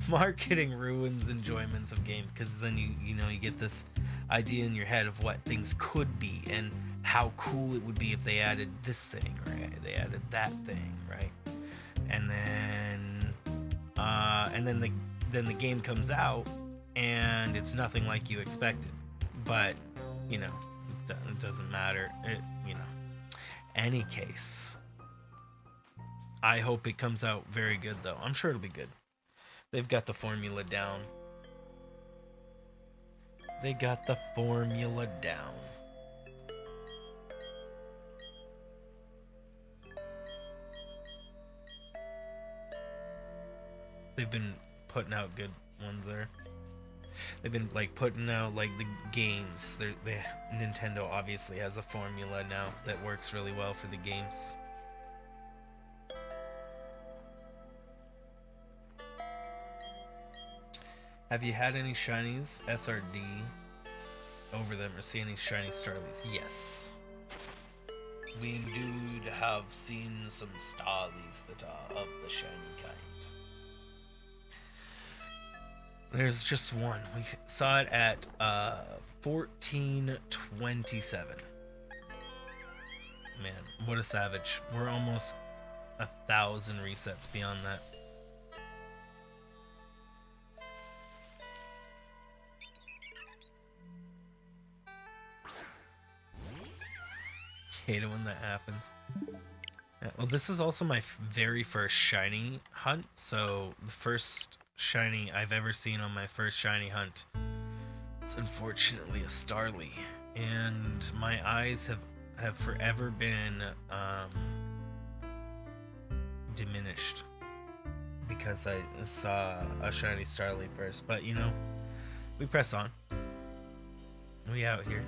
[SPEAKER 1] Marketing ruins enjoyments of game, because then you know, you get this idea in your head of what things could be and how cool it would be if they added this thing, right? They added that thing, right? And then the game comes out and it's nothing like you expected. But you know, it doesn't matter. You know, any case, I hope it comes out very good, though. I'm sure it'll be good. They've got the formula down. They got the formula down. They've been putting out good ones there. They've been like putting out like the games. Nintendo obviously has a formula now that works really well for the games. Have you had any shinies SRD over them or see any shiny Starlies? Yes. We indeed have seen some Starlies that are of the shiny kind. There's just one. We saw it at 1427. Man, what a savage. We're almost 1,000 resets beyond that. Hate it when that happens. Yeah, well, this is also my very first shiny hunt, so the first shiny I've ever seen on my first shiny hunt. It's unfortunately a Starly, and my eyes have forever been diminished because I saw a shiny Starly first. But you know, we press on. We out here.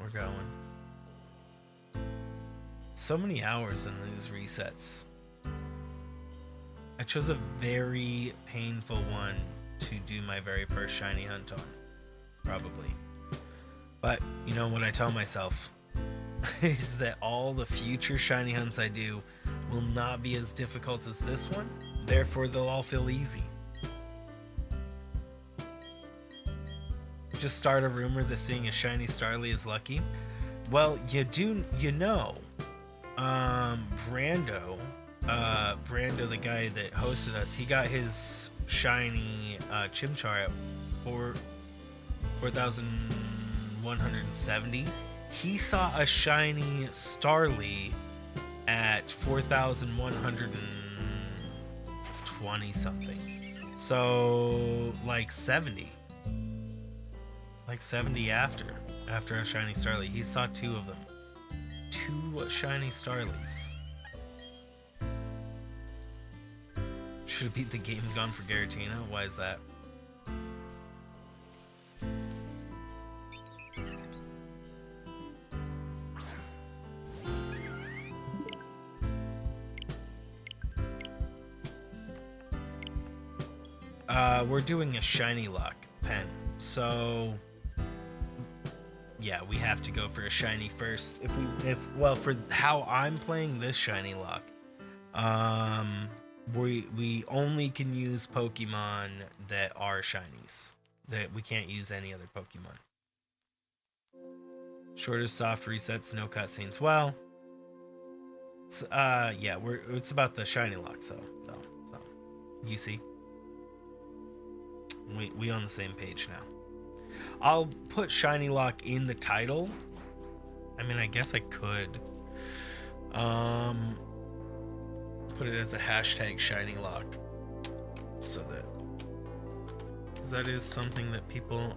[SPEAKER 1] We're going. So many hours in these resets. I chose a very painful one to do my very first shiny hunt on, probably. But you know what I tell myself is that all the future shiny hunts I do will not be as difficult as this one, therefore they'll all feel easy. Just start a rumor that seeing a shiny Starly is lucky. Well, you know, Brando, the guy that hosted us, he got his shiny Chimchar at 4,170. He saw a shiny Starly at 4,120 something. So like 70. Like 70 after a shiny Starly. He saw two of them. 2 shiny Starlies. Should have beat the game and gone for Giratina. Why is that? We're doing a shiny lock pen, so yeah, we have to go for a shiny first. Well, for how I'm playing this shiny lock, we only can use Pokemon that are shinies. That we can't use any other Pokemon. Shorter soft resets, no cutscenes. Well, yeah, it's about the shiny lock, so you see. We on the same page now. I'll put Shiny Lock in the title. I mean, I guess I could. Put it as a hashtag Shiny Lock. So that... because that is something that people...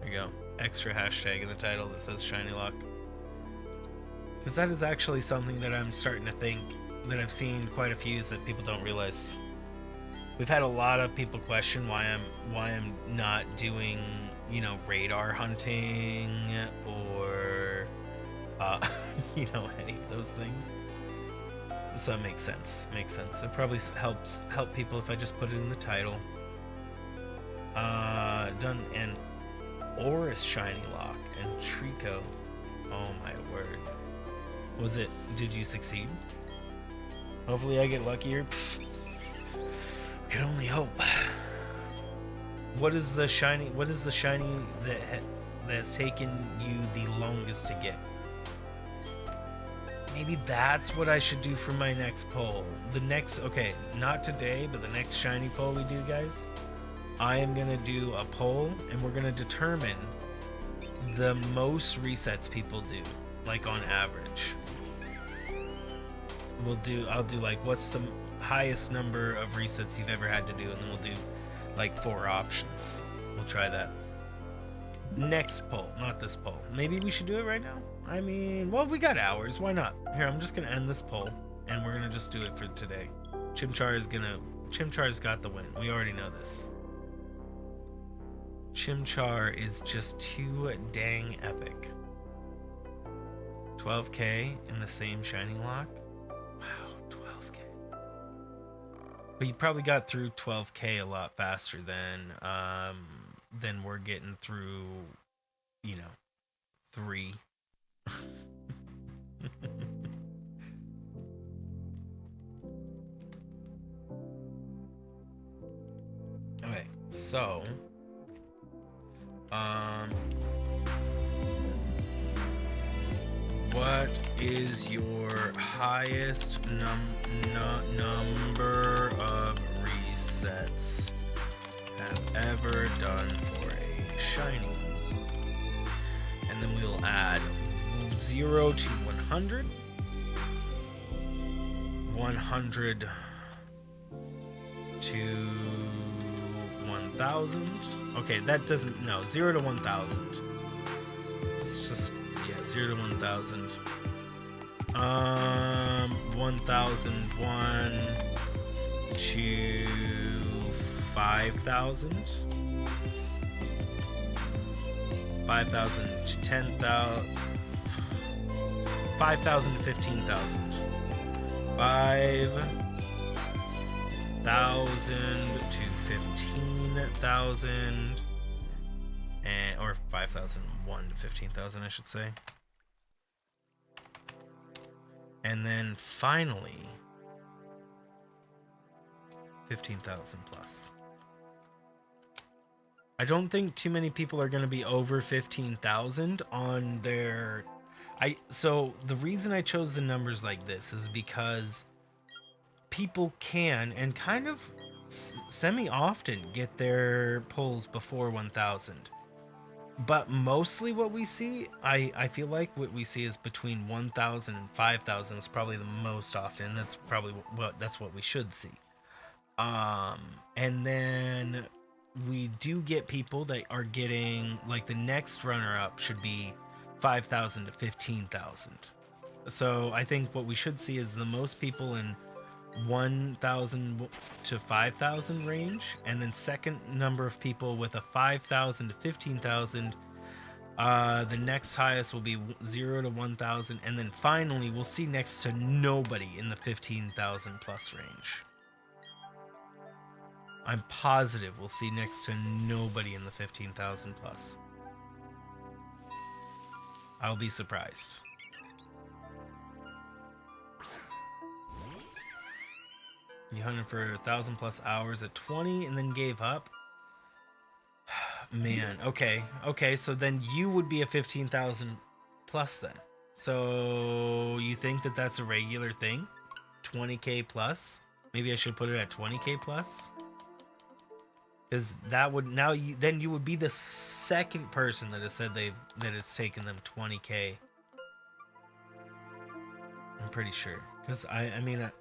[SPEAKER 1] there you go. Extra hashtag in the title that says Shiny Lock. Because that is actually something that I'm starting to think that I've seen quite a few that people don't realize. We've had a lot of people question why I'm not doing, you know, radar hunting or you know, any of those things. So it makes sense. It probably help people if I just put it in the title. Done. And Oris Shiny Lock and Trico. Oh my word. Was it? Did you succeed? Hopefully I get luckier. Pfft. Can only hope. What is the shiny that has taken you the longest to get? Maybe that's what I should do for my next poll. The next, okay, not today, but the next shiny poll we do, guys, I am gonna do a poll and we're gonna determine the most resets people do, like on average. I'll do like, what's the highest number of resets you've ever had to do, and then we'll do like 4 options. We'll try that next poll, not this poll. Maybe we should do it right now. I mean, well, we got hours, why not? Here, I'm just gonna end this poll and we're gonna just do it for today. Chimchar's got the win. We already know this. Chimchar is just too dang epic. 12k in the same Shiny Lock. But you probably got through 12k a lot faster than we're getting through, you know, 3. Okay, so what is your highest number of resets have ever done for a shiny? And then we'll add 0 to 100, 100 to 1000. Okay, that doesn't, no, 0 to 1000. It's just, yeah, 0 to 1000. 1001 to 5000. 5000 to 10,000. 5000 to 15,000. 5,000 to 15,000. And, or 5,001 to 15,000, I should say. And then finally, 15,000 plus. I don't think too many people are going to be over 15,000 on their... So the reason I chose the numbers like this is because people can, and kind of semi-often, get their pulls before 1,000. But mostly what we see, I feel like what we see is between 1,000 and 5,000 is probably the most often. That's probably what we should see. And then we do get people that are getting, like, the next runner-up should be 5,000 to 15,000. So I think what we should see is the most people in 1,000 to 5,000 range, and then second number of people with a 5,000 to 15,000. The next highest will be 0 to 1,000, and then finally we'll see next to nobody in the 15,000 plus range. I'm positive we'll see next to nobody in the 15,000 plus. I'll be surprised. You hunted for 1,000 plus hours at 20 and then gave up. Man, okay, so then you would be a 15,000 plus then. So you think that that's a regular thing? 20k plus? Maybe I should put it at 20k plus? Because that would now you would be the second person that has said that it's taken them 20K. I'm pretty sure. Because I mean,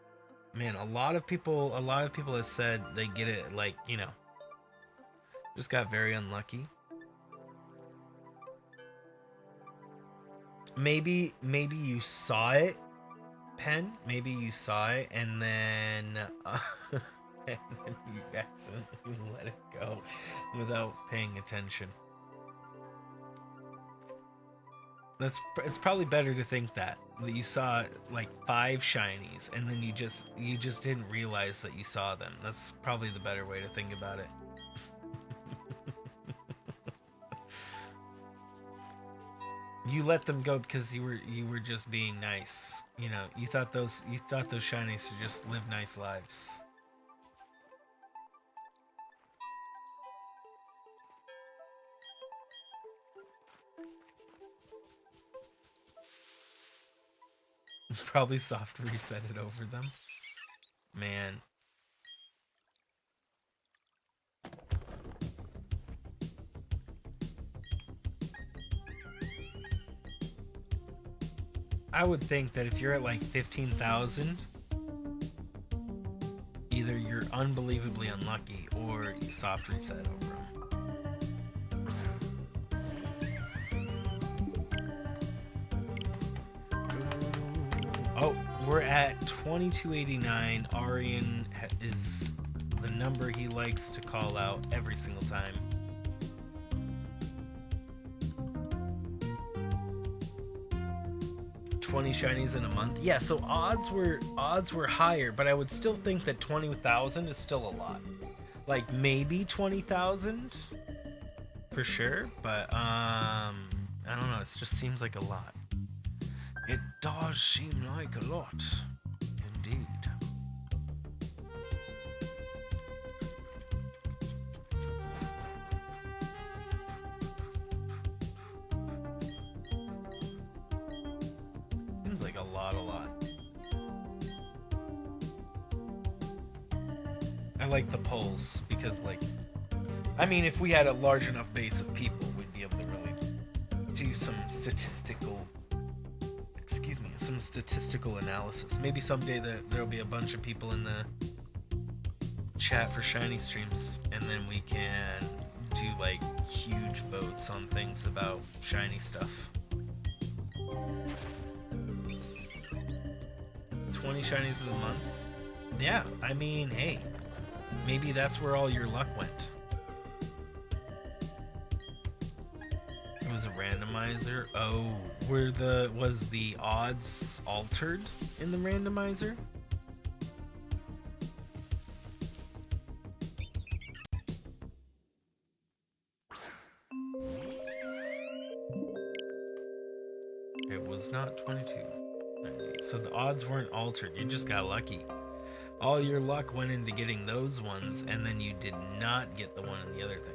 [SPEAKER 1] man, a lot of people have said they get it, like, you know, just got very unlucky. Maybe you saw it, Pen. Maybe you saw it, and then and then you accidentally let it go without paying attention. It's probably better to think that you saw like 5 shinies, and then you just didn't realize that you saw them. That's probably the better way to think about it. You let them go because you were just being nice. You know, you thought those shinies should just live nice lives. Probably soft reset it over them. Man. I would think that if you're at like 15,000, either you're unbelievably unlucky or you soft reset over them. Oh, we're at 2289. Arian is the number he likes to call out every single time. $20 shinies in a month. Yeah, so odds were higher, but I would still think that 20,000 is still a lot. Like maybe 20,000 for sure, but I don't know, it just seems like a lot. It does seem like a lot, indeed. Seems like a lot. I like the polls because, like, I mean, if we had a large enough base of people, we'd be able to really do some statistical analysis. Maybe someday there'll be a bunch of people in the chat for shiny streams, and then we can do like huge votes on things about shiny stuff. 20 shinies in a month? Yeah, I mean, hey, maybe that's where all your luck went. It was a randomizer. Oh, was the odds altered in the randomizer? It was not 22. So the odds weren't altered. You just got lucky. All your luck went into getting those ones, and then you did not get the one in the other thing.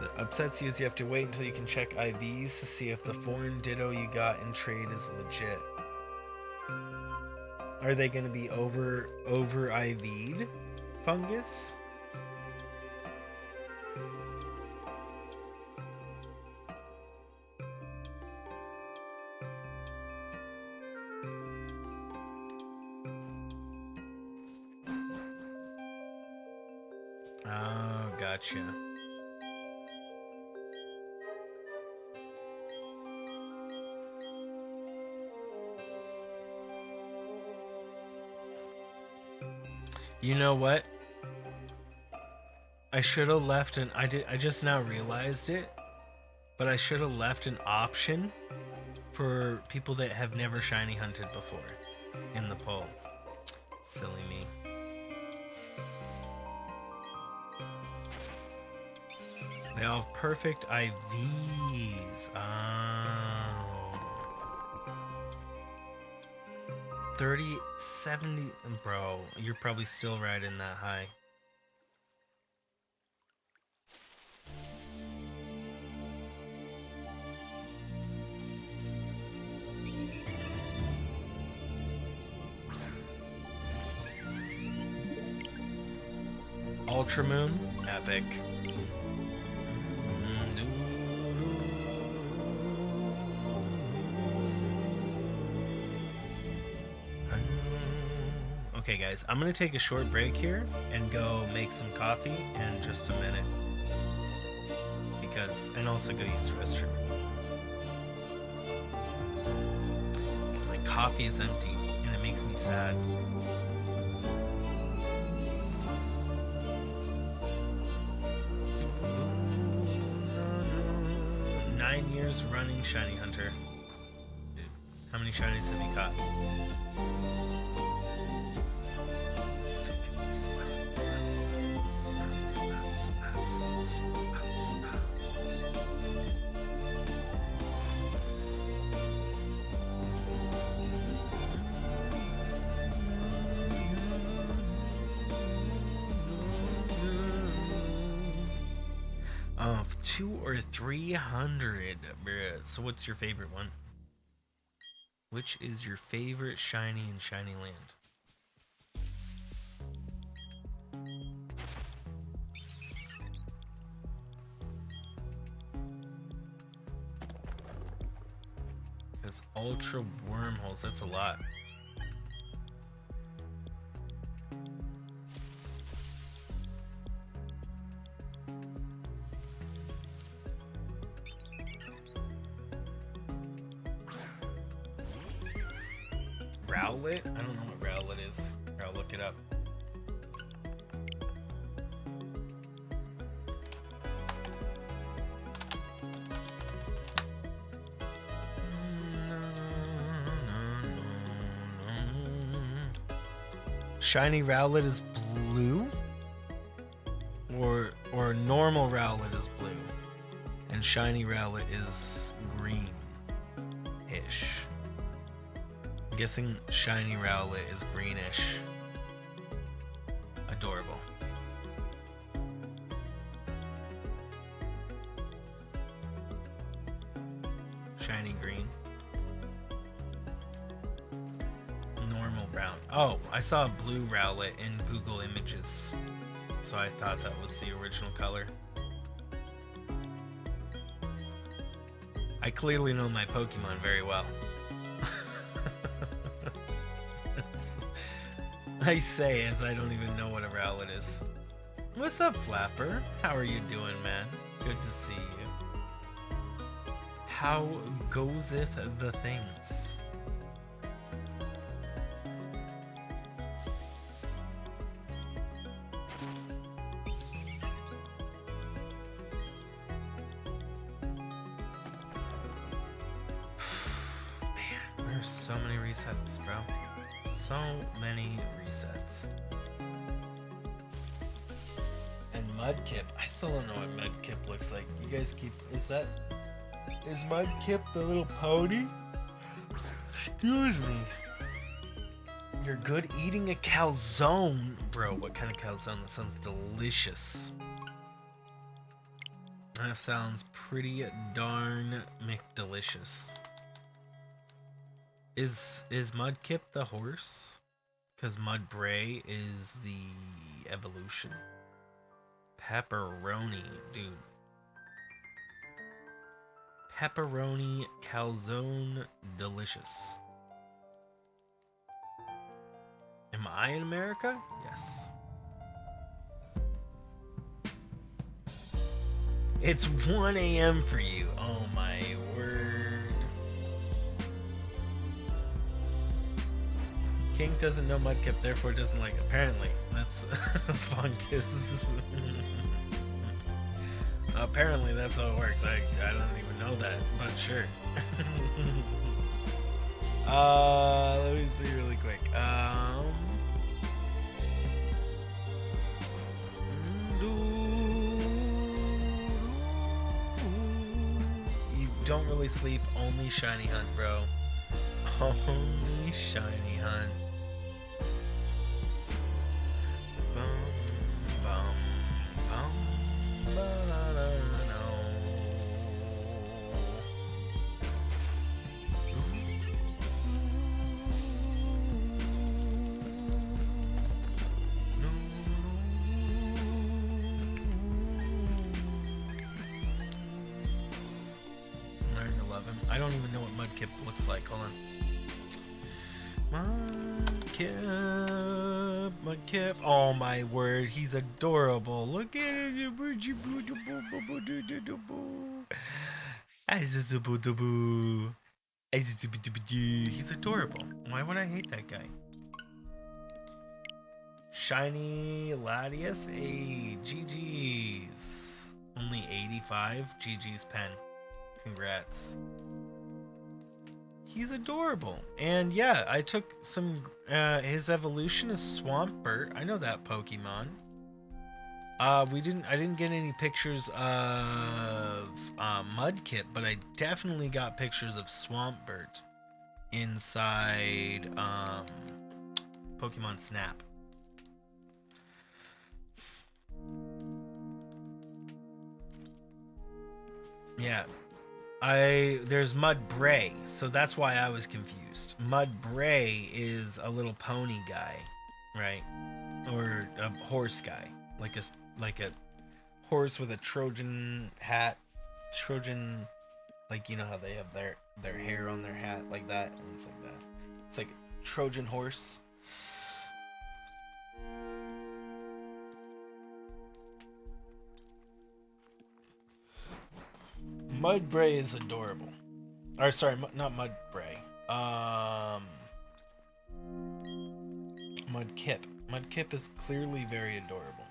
[SPEAKER 1] That upsets you is you have to wait until you can check IVs to see if the foreign ditto you got in trade is legit. Are they going to be over IV'd, Fungus? Oh, gotcha. You know what? I should have left I just now realized it, but I should have left an option for people that have never shiny hunted before in the poll. Silly me. They all have perfect IVs. Oh. 30, 70, bro, you're probably still riding that high. Ultra Moon, epic. Okay guys, I'm gonna take a short break here and go make some coffee in just a minute. And also go use the restroom. So my coffee is empty and it makes me sad. Nine years running shiny hunter. Dude, how many shinies have you caught? Of 200 or 300, bruh. So what's your favorite one? Which is your favorite shiny in Shiny Land? Because ultra wormholes, that's a lot. Rowlet? I don't know what Rowlet is. I'll look it up. Shiny Rowlet is blue? Or normal Rowlet is blue. And shiny Rowlet is green-ish. I'm guessing shiny Rowlet is greenish. Adorable. Shiny green. Normal brown. Oh, I saw a blue Rowlet in Google Images. So I thought that was the original color. I clearly know my Pokemon very well. I say as I don't even know what a Rowlet is. What's up, Flapper? How are you doing, man? Good to see you. How goeseth the things? Man, there's so many resets, bro. So many resets. And Mudkip. I still don't know what Mudkip looks like. You guys keep... Is Mudkip the little pony? Excuse me. You're good eating a calzone. Bro, what kind of calzone? That sounds delicious. That sounds pretty darn McDelicious. Is Mudkip the horse? Because Mudbray is the evolution. Pepperoni, dude. Pepperoni calzone delicious. Am I in America? Yes. It's 1 a.m. for you. Oh my word. King doesn't know Mudkip, therefore doesn't like it. Apparently. That's fungus. Apparently that's how it works. I don't even know that, but sure. Let me see really quick. You don't really sleep, only shiny hunt, bro. Only shiny hunt. I don't even know what Mudkip looks like. Hold on. Mudkip. Oh my word, he's adorable. Look at it. He's adorable. Why would I hate that guy? Shiny Latias. Hey, GG's. Only 85. GG's pen. Congrats. He's adorable. And yeah, I took some his evolution is Swampert. I know that Pokemon. I didn't get any pictures of Mudkip, but I definitely got pictures of Swampert inside Pokemon Snap. Yeah. There's Mudbray, so that's why I was confused. Mudbray is a little pony guy, right? Or a horse guy, like a horse with a Trojan hat. Trojan, like, you know how they have their hair on their hat like that, and it's like that. It's like a Trojan horse. Mudbray is adorable. Or sorry, not Mudbray. Mudkip. Mudkip is clearly very adorable.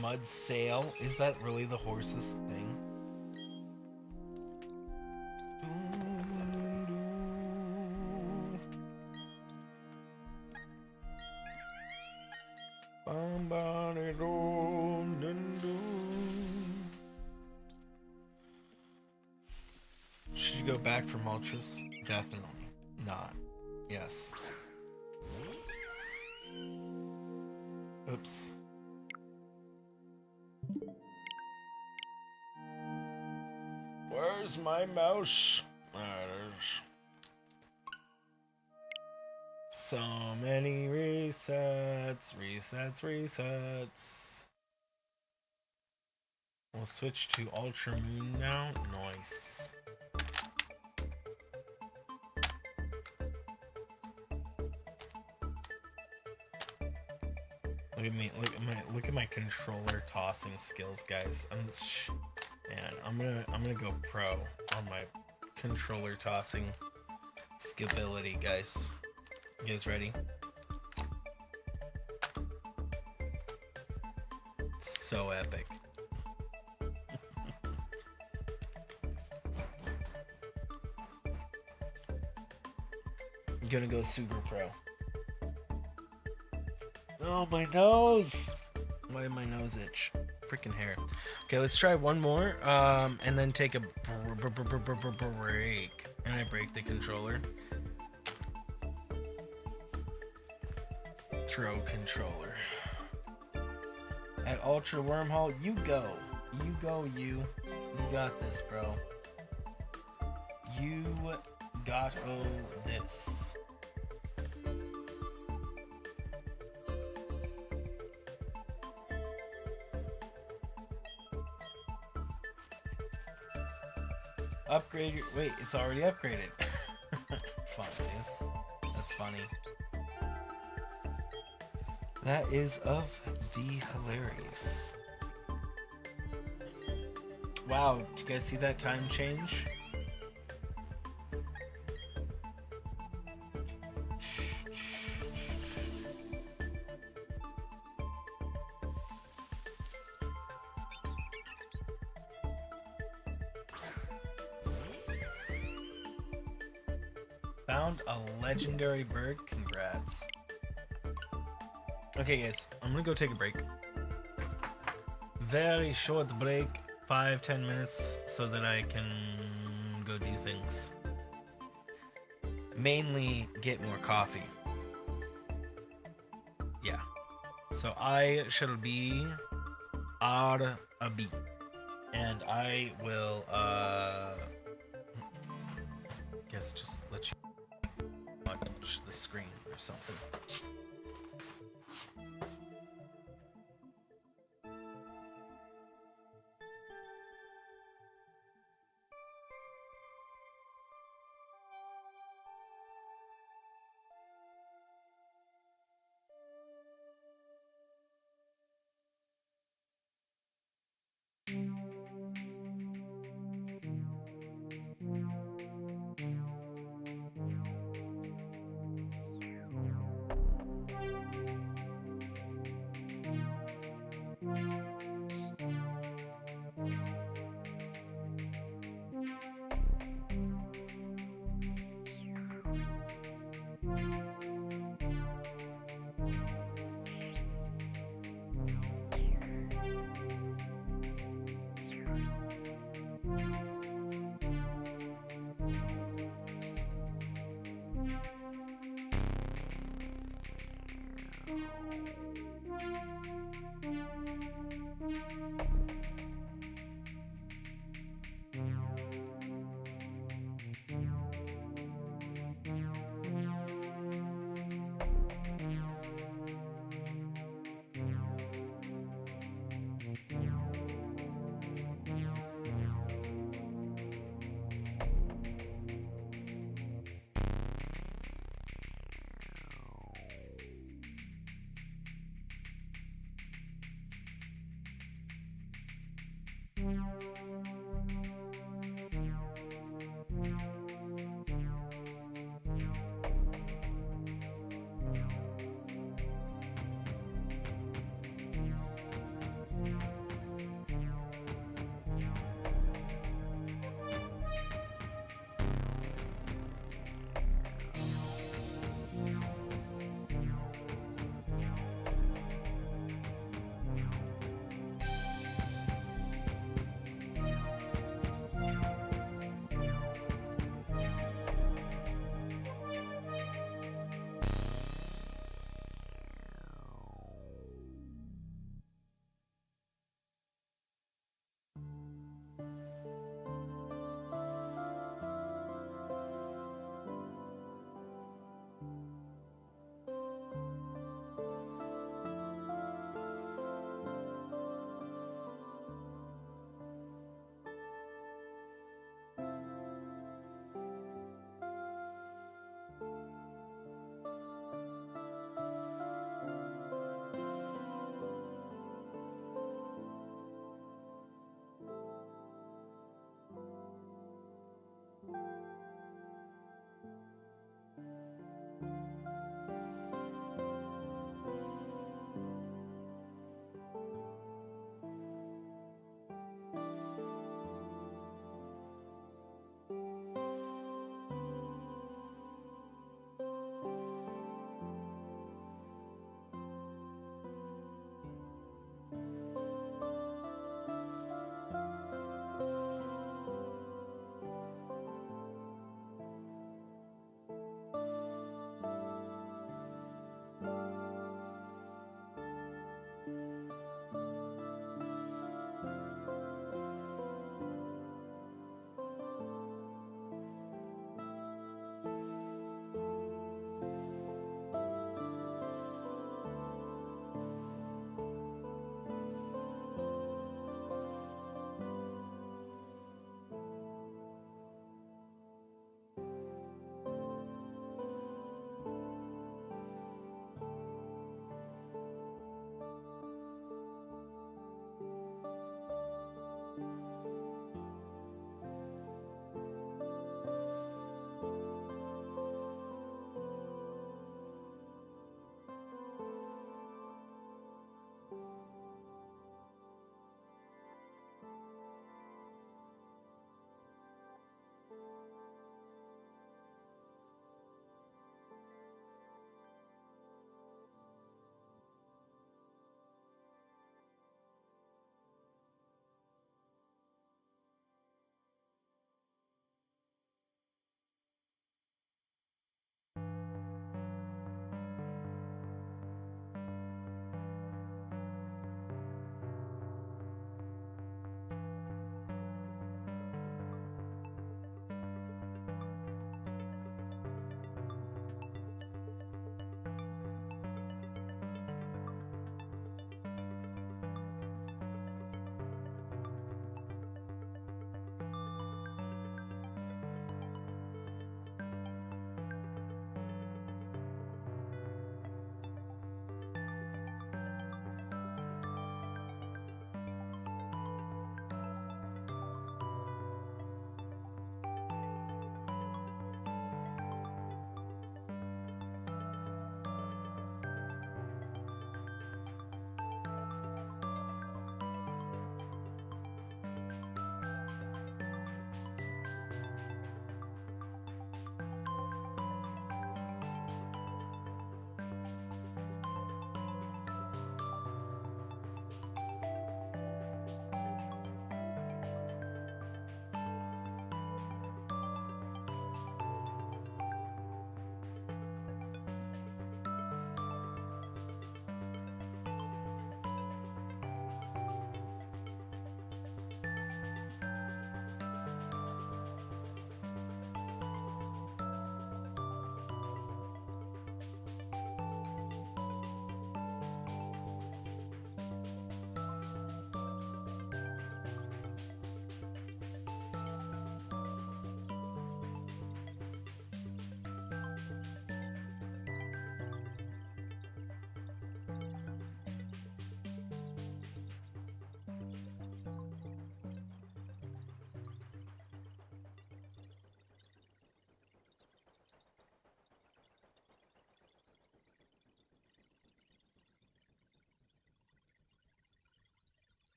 [SPEAKER 1] Mudsail. Is that really the horse's thing? Should you go back for Moltres? Definitely not. Yes. Oops. Where's my mouse? There it is. So many resets. We'll switch to Ultra Moon now. Nice. Look at me. Look at my controller tossing skills, guys. I'm gonna go pro on my controller tossing skillability, guys. You guys ready? It's so epic. I'm gonna go super pro. Oh, my nose! Why did my nose itch? Freaking hair. Okay, let's try one more, and then take a break. And I break the controller. Throw controller. At Ultra Wormhole, you go. You go, you. You got this, bro. You got this. Upgrade your... Wait, it's already upgraded. Funniest. That's funny. That is of the hilarious. Wow, did you guys see that time change? Found a legendary bird. Congrats. Okay, guys, I'm gonna go take a break. Very short break, 5-10 minutes, so that I can go do things. Mainly get more coffee. Yeah. So I shall be RB. And I will guess just let you watch the screen or something.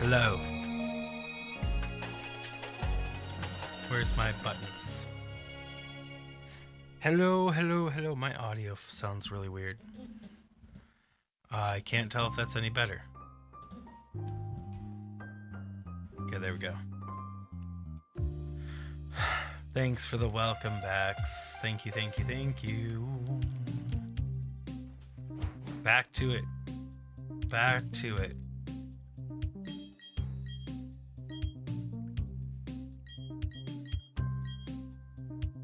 [SPEAKER 1] Hello. Where's my buttons? Hello, hello, hello. My audio sounds really weird. I can't tell if that's any better. Okay, there we go. Thanks for the welcome backs. Thank you, thank you, thank you. Back to it. Back to it.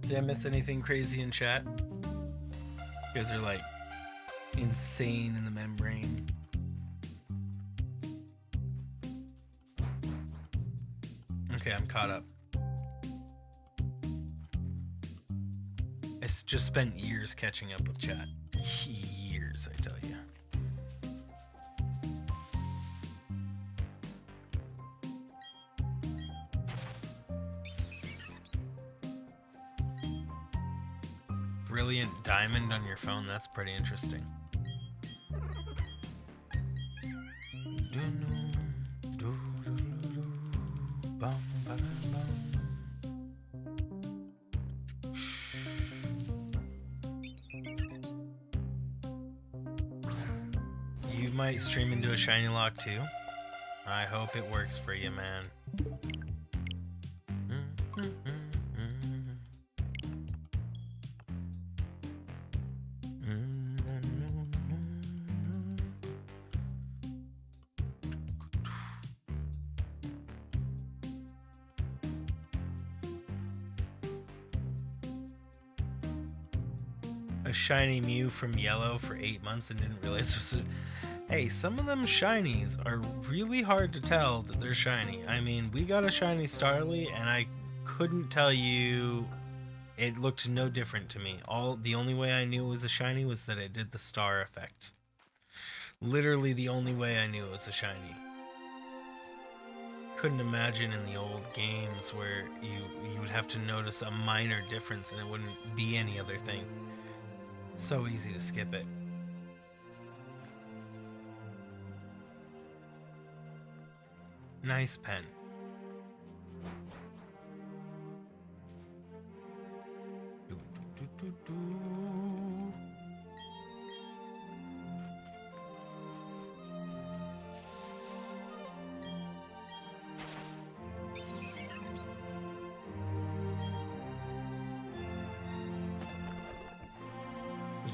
[SPEAKER 1] Did I miss anything crazy in chat? You guys are like insane in the membrane. Okay, I'm caught up. I just spent years catching up with chat. Years, I tell you. Brilliant diamond on your phone, that's pretty interesting. You might stream into a shiny lock too. I hope it works for you, man. Shiny Mew from Yellow for 8 months and didn't realize it was a... Hey, some of them shinies are really hard to tell that they're shiny. I mean, we got a shiny Starly and I couldn't tell you, it looked no different to me. The only way I knew it was a shiny was that it did the star effect. Literally the only way I knew it was a shiny. Couldn't imagine in the old games where you would have to notice a minor difference and it wouldn't be any other thing. So easy to skip it. Nice pen.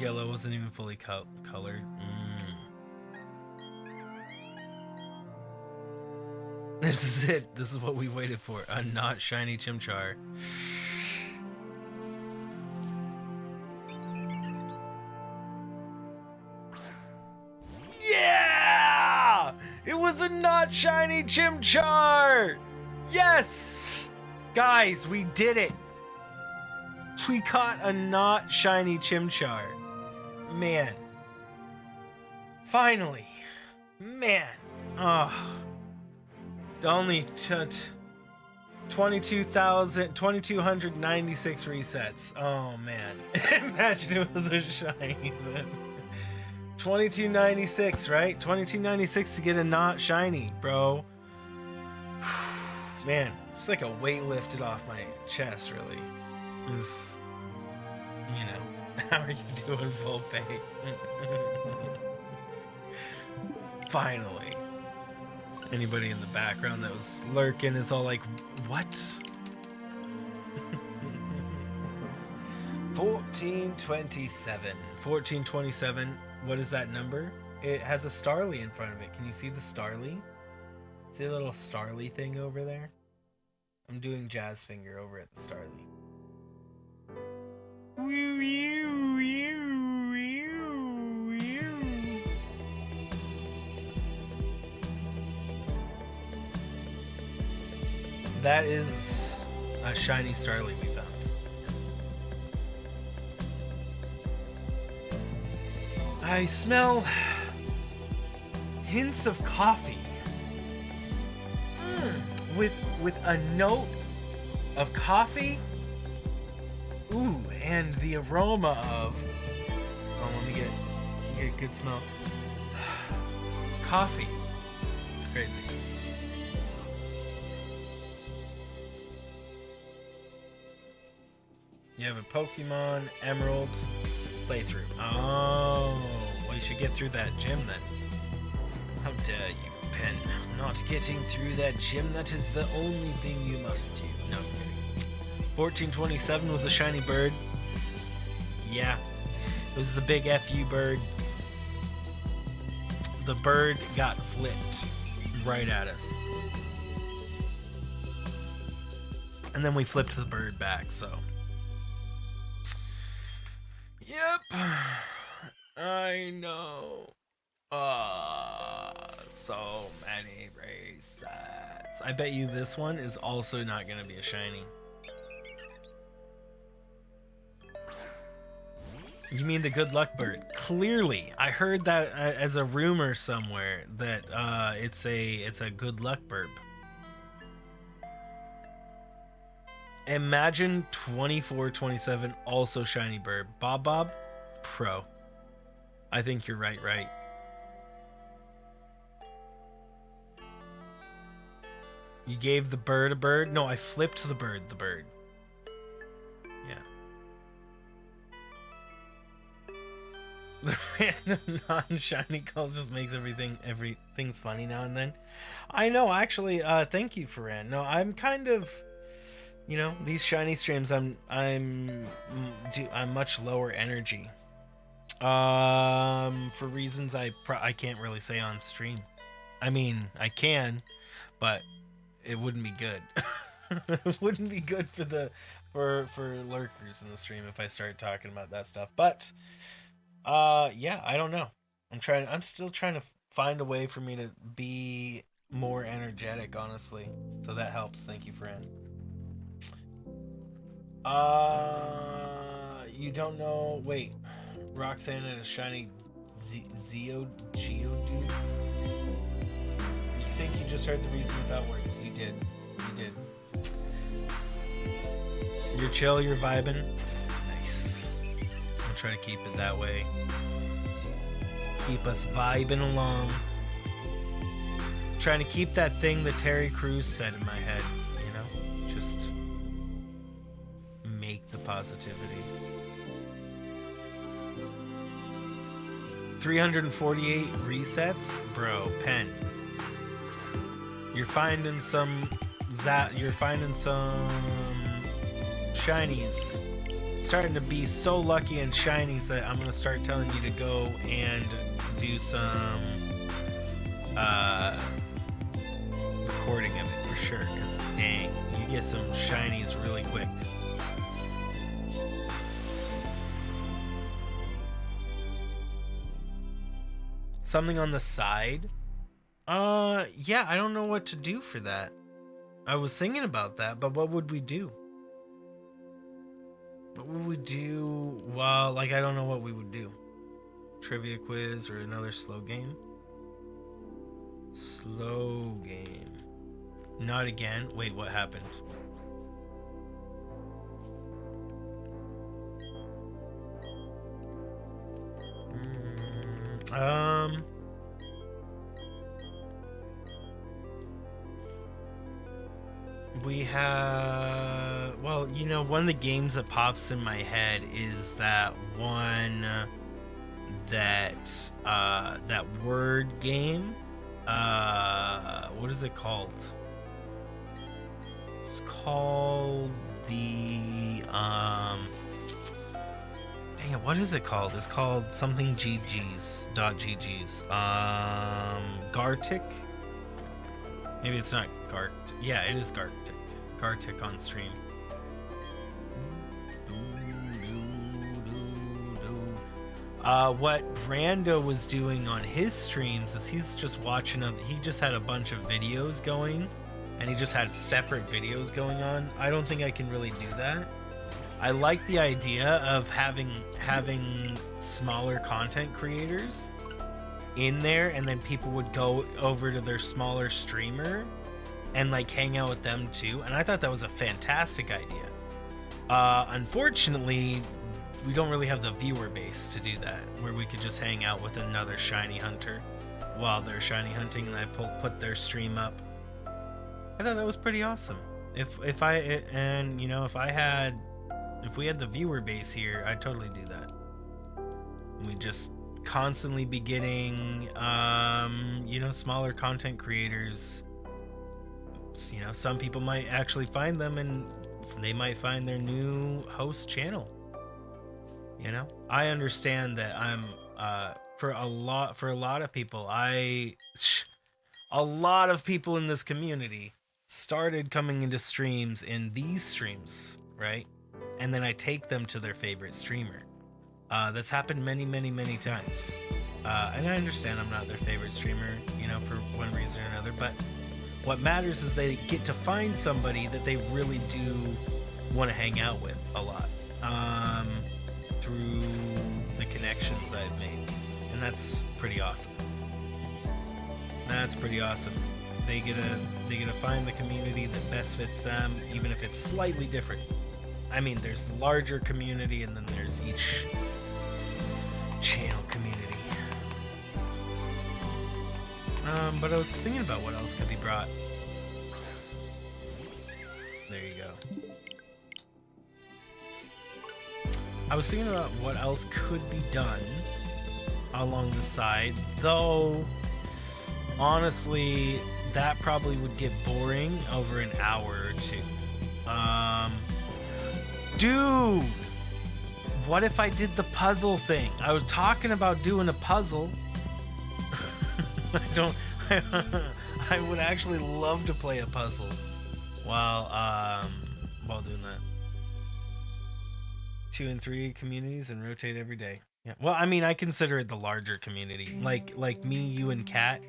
[SPEAKER 1] Yellow wasn't even fully colored. This is it. This is what we waited for. A not shiny Chimchar. Yeah! It was a not shiny Chimchar! Yes! Guys, we did it. We caught a not shiny Chimchar. Man. Finally. Man. Oh. Only 2,296 resets. Oh man. Imagine it was a shiny then. 2296, right? 2296 to get a not shiny, bro. Man, it's like a weight lifted off my chest, really. It's, you know, how are you doing, Volpe? Finally. Anybody in the background that was lurking is all like, what? 1427. 1427. What is that number? It has a Starly in front of it. Can you see the Starly? See the little Starly thing over there? I'm doing jazz finger over at the Starly. That is a shiny Starly we found. I smell hints of coffee. With a note of coffee. Ooh, and the aroma of... Oh, let me get a good smell. Coffee. It's crazy. You have a Pokemon Emerald playthrough. Oh, well, you should get through that gym then. How dare you, Pen? Not getting through that gym, that is the only thing you must do. No, I'm kidding. 1427 was a shiny bird. Yeah, it was the big FU bird. The bird got flipped right at us. And then we flipped the bird back, so... Yep, I know. So many resets. I bet you this one is also not going to be a shiny. You mean the good luck bird? Clearly, I heard that as a rumor somewhere that it's a good luck bird. Imagine 2427 also shiny bird. Bob pro. I think you're right. You gave the bird a bird? No, I flipped the bird Yeah. The random non-shiny calls just makes everything's funny now and then. I know, actually, thank you, Ferran. No, I'm kind of... You know, these shiny streams, I'm much lower energy, for reasons I can't really say on stream. I mean, I can, but it wouldn't be good. It wouldn't be good for lurkers in the stream if I start talking about that stuff. But yeah, I don't know. I'm still trying to find a way for me to be more energetic, honestly. So that helps. Thank you, friend. You don't know. Wait, Roxanne had a shiny Geodude. You think you just heard the reason without words? You did. You're chill. You're vibing. Nice. I'll try to keep it that way. Keep us vibing along. Trying to keep that thing that Terry Crews said in my head. You know, just. Make the positivity. 348 resets, bro. Pen. You're finding some shinies. starting to be so lucky and shinies that I'm gonna start telling you to go and do some recording of it for sure, because dang, you get some shinies really quick. Something on the side? Yeah, I don't know what to do for that. I was thinking about that, but what would we do? What would we do? Well, like, I don't know what we would do. Trivia quiz or another slow game? Slow game. Not again. Wait, what happened? We have, well, you know, one of the games that pops in my head is that one that that word game. What is it called? It's called the dang it, what is it called? It's called something GG's. Gartic? Maybe it's not Gartic. Yeah, it is Gartic. Gartic on stream. What Brando was doing on his streams is he's just watching he just had a bunch of videos going, and he just had separate videos going on. I don't think I can really do that. I like the idea of having smaller content creators in there, and then people would go over to their smaller streamer and like hang out with them too, and I thought that was a fantastic idea. Unfortunately, we don't really have the viewer base to do that, where we could just hang out with another shiny hunter while they're shiny hunting, and I put their stream up. I thought that was pretty awesome. If we had the viewer base here, I'd totally do that. We just constantly be getting smaller content creators. You know, some people might actually find them, and they might find their new host channel. You know, I understand that I'm for a lot of people, a lot of people in this community started coming into streams in these streams, right? And then I take them to their favorite streamer. That's happened many times. And I understand I'm not their favorite streamer, you know, for one reason or another, but what matters is they get to find somebody that they really do want to hang out with a lot, through the connections that I've made. And that's pretty awesome. That's pretty awesome. They get to find the community that best fits them, even if it's slightly different. I mean, there's the larger community, and then there's each channel community. But I was thinking about what else could be brought. There you go. I was thinking about what else could be done along the side, though honestly, that probably would get boring over an hour or two. Dude, what if I did the puzzle thing? I was talking about doing a puzzle. I would actually love to play a puzzle while doing that. 2 and 3 communities and rotate every day. Yeah. Well, I mean, I consider it the larger community. Like me, you, and Kat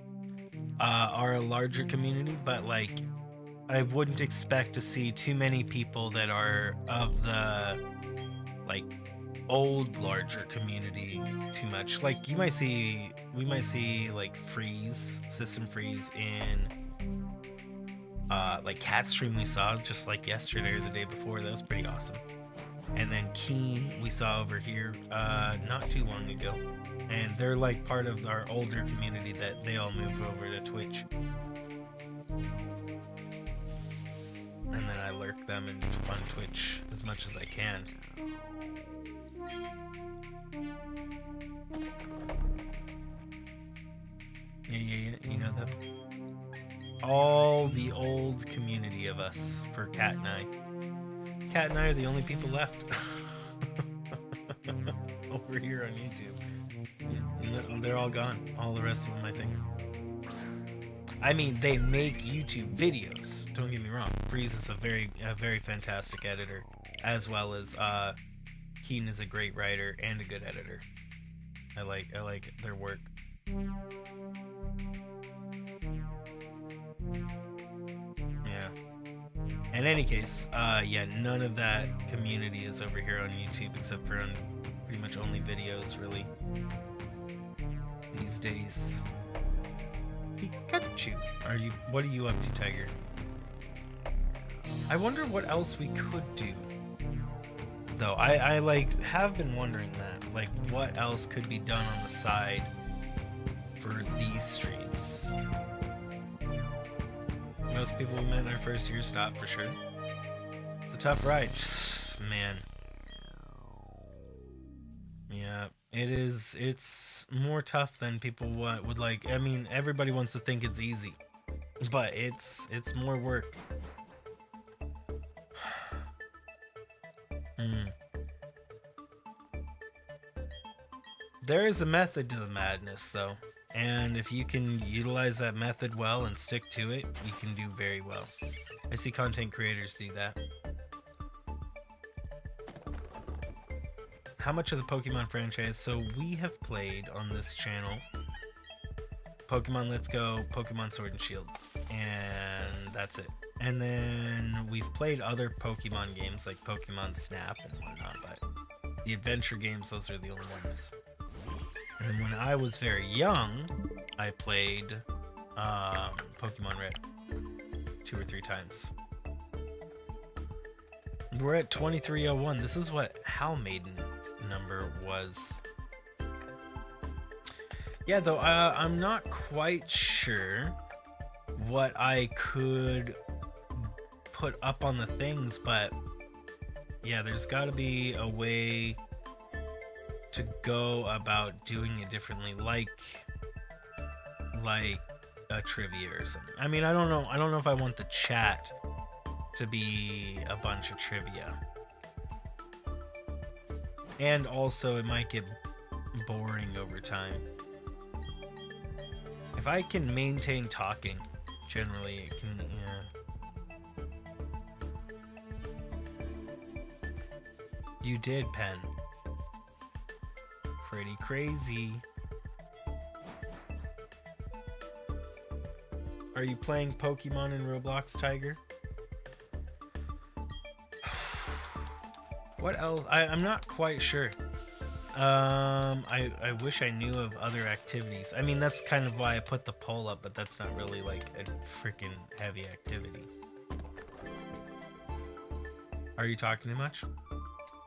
[SPEAKER 1] are a larger community, but like I wouldn't expect to see too many people that are of the like old larger community too much. Like we might see like system freeze in like Cat stream we saw just like yesterday or the day before. That was pretty awesome. And then Keen we saw over here not too long ago, and they're like part of our older community that they all moved over to Twitch. And then I lurk them on Twitch as much as I can. Yeah, you know that. All the old community of us for Kat and I. Kat and I are the only people left. here on YouTube. They're all gone. All the rest of them, I think. I mean, they make YouTube videos. Don't get me wrong. Freeze is a very fantastic editor, as well as Keen is a great writer and a good editor. I like their work. Yeah. In any case, yeah, none of that community is over here on YouTube except for on pretty much only videos, really. These days. Pikachu. What are you up to, Tiger? I wonder what else we could do. Though I like have been wondering that. Like what else could be done on the side for these streams? Most people we met in our first year stop for sure. It's a tough ride. Man. Yeah. It is. It's more tough than people would like. I mean, everybody wants to think it's easy, but it's more work. There is a method to the madness, though, and if you can utilize that method well and stick to it, you can do very well. I see content creators do that. How much of the Pokemon franchise? So we have played on this channel Pokemon Let's Go, Pokemon Sword and Shield, and that's it. And then we've played other Pokemon games like Pokemon Snap and whatnot, but the adventure games, those are the only ones. And when I was very young, I played Pokemon Red 2 or 3 times. We're at 2301. This is what Hal Maiden's number was. Yeah, though I'm not quite sure what I could put up on the things, but yeah, there's got to be a way to go about doing it differently, like a trivia or something. I mean, I don't know if I want the chat to be a bunch of trivia, and also it might get boring over time. If I can maintain talking, generally it can, yeah. You did, Pen. Pretty crazy. Are you playing Pokemon in Roblox, Tiger? What else? I'm not quite sure. I wish I knew of other activities. I mean, that's kind of why I put the poll up, but that's not really like a freaking heavy activity. Are you talking too much?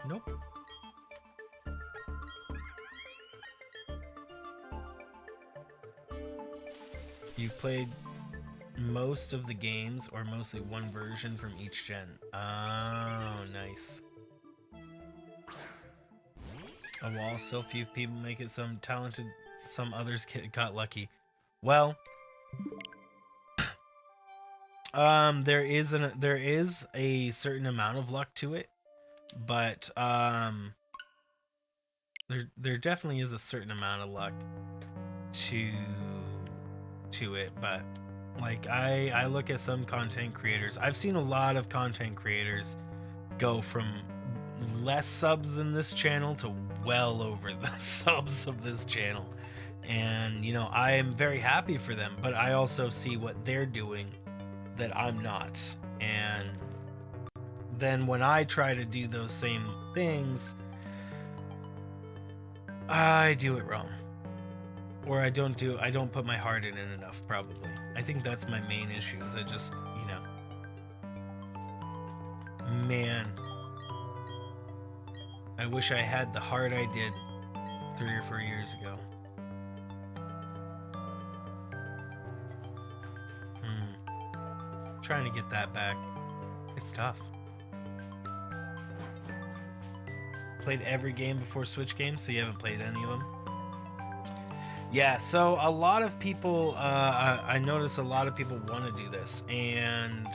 [SPEAKER 1] Nope. You've played most of the games or mostly one version from each gen. Oh, nice. A wall, so few people make it. Some talented, some others got lucky. Well, there is a certain amount of luck to it, but there definitely is a certain amount of luck to it, but like I look at some content creators. I've seen a lot of content creators go from less subs than this channel to well over the subs of this channel, and you know, I am very happy for them, but I also see what they're doing that I'm not, and then when I try to do those same things, I do it wrong, or I don't put my heart in it enough. Probably I think that's my main issue, is I just, you know, man, I wish I had the heart I did 3 or 4 years ago. Trying to get that back. It's tough. Played every game before Switch games, so you haven't played any of them? Yeah, so a lot of people, I notice a lot of people want to do this, and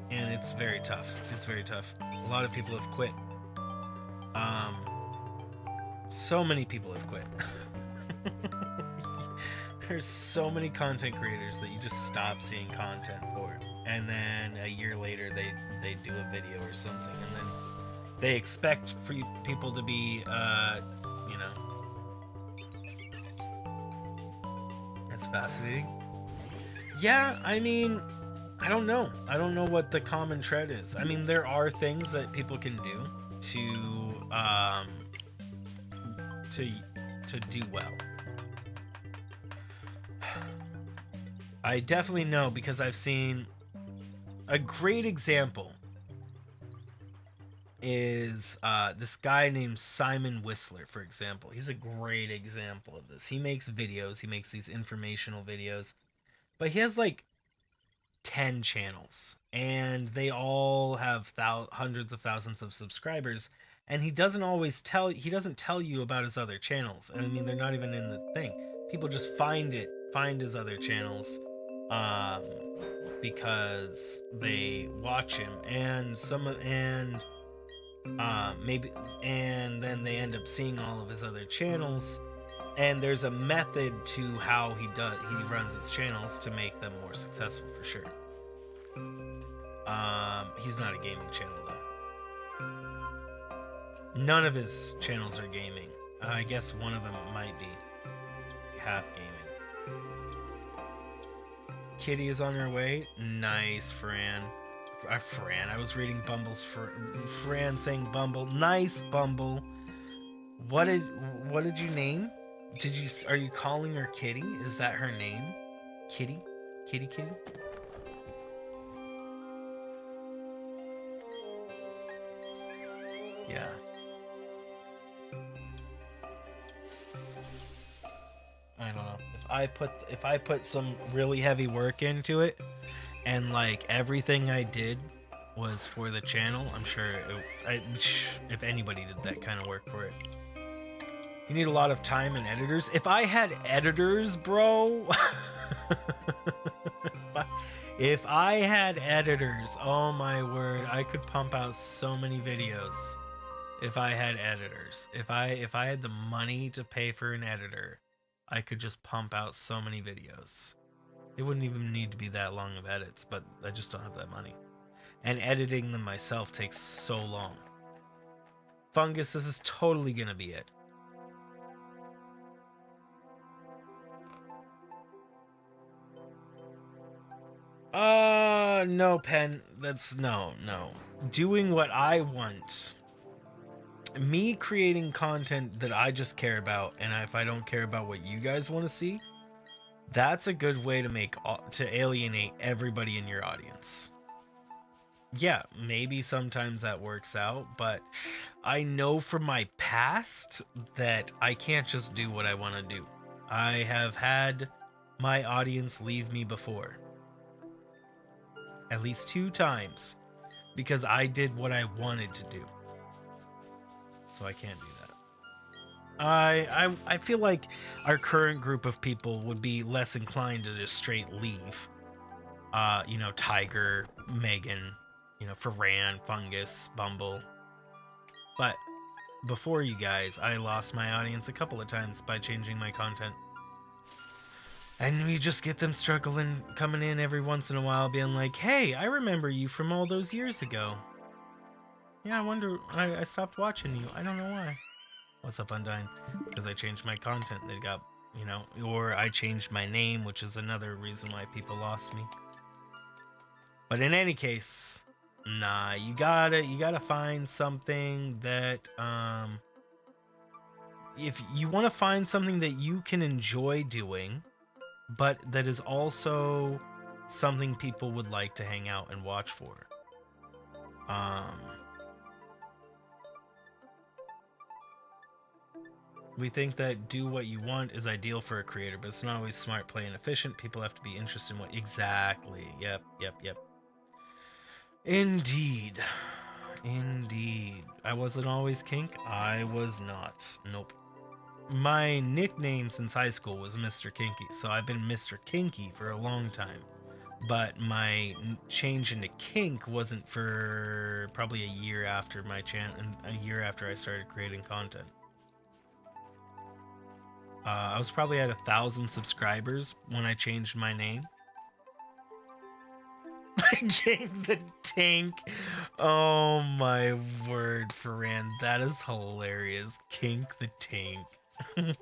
[SPEAKER 1] it's very tough. It's very tough. A lot of people have quit. So many people have quit. There's so many content creators that you just stop seeing content for, and then a year later they do a video or something, and then they expect for people to be you know. That's fascinating. Yeah, I mean, I don't know what the common thread is. I mean, there are things that people can do to do well. I definitely know, because I've seen a great example is this guy named Simon Whistler, for example. He's a great example of this. He makes videos, he makes these informational videos, but he has like 10 channels, and they all have hundreds of thousands of subscribers, and he doesn't tell you about his other channels. And I mean, they're not even in the thing. People just find his other channels because they watch him, and and then they end up seeing all of his other channels. And there's a method to how he runs his channels to make them more successful, for sure. He's not a gaming channel though. None of his channels are gaming. I guess one of them might be half gaming. Kitty is on her way. Nice, Fran. Fran. I was reading Bumble's Fran saying Bumble. Nice, Bumble. What did you name? Are you calling her Kitty? Is that her name? Kitty? Kitty? Yeah. I don't know. If I put some really heavy work into it, and like everything I did was for the channel, I'm sure if anybody did that kind of work for it. You need a lot of time and editors. If I had editors, bro. If I had editors, oh my word, I could pump out so many videos. If I had editors. If I had the money to pay for an editor, I could just pump out so many videos. It wouldn't even need to be that long of edits, but I just don't have that money. And editing them myself takes so long. Fungus, this is totally gonna be it. No, Pen. That's no. Doing what I want. Me creating content that I just care about, and if I don't care about what you guys want to see, that's a good way to alienate everybody in your audience. Yeah, maybe sometimes that works out, but I know from my past that I can't just do what I want to do. I have had my audience leave me before. At least 2 times, because I did what I wanted to do. So I can't do that. I feel like our current group of people would be less inclined to just straight leave. You know, Tiger, Megan, you know, Ferran, Fungus, Bumble. But before you guys, I lost my audience a couple of times by changing my content. And we just get them struggling, coming in every once in a while, being like, hey, I remember you from all those years ago. Yeah, I wonder, I stopped watching you. I don't know why. What's up, Undyne? Because I changed my content. They got, you know, or I changed my name, which is another reason why people lost me. But in any case, nah, you gotta find something that, if you want to find something that you can enjoy doing, but that is also something people would like to hang out and watch for. We think that do what you want is ideal for a creator, but it's not always smart, play, and efficient. People have to be interested in what... Exactly. Yep. Indeed. I wasn't always kink. I was not. Nope. My nickname since high school was Mr. Kinky, so I've been Mr. Kinky for a long time. But my change into kink wasn't for probably a year after I started creating content. I was probably at 1,000 subscribers when I changed my name. Kink the Tank. Oh my word, Ferran. That is hilarious. Kink the Tank. It's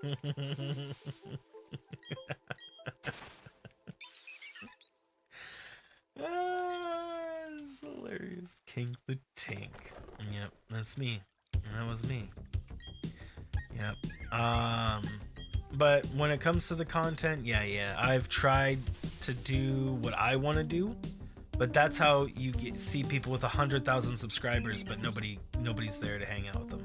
[SPEAKER 1] hilarious. Kink the Tank. Yep, that's me. That was me. Yep. But when it comes to the content, yeah, I've tried to do what I want to do, but that's how you see people with 100,000 subscribers, but nobody's there to hang out with them,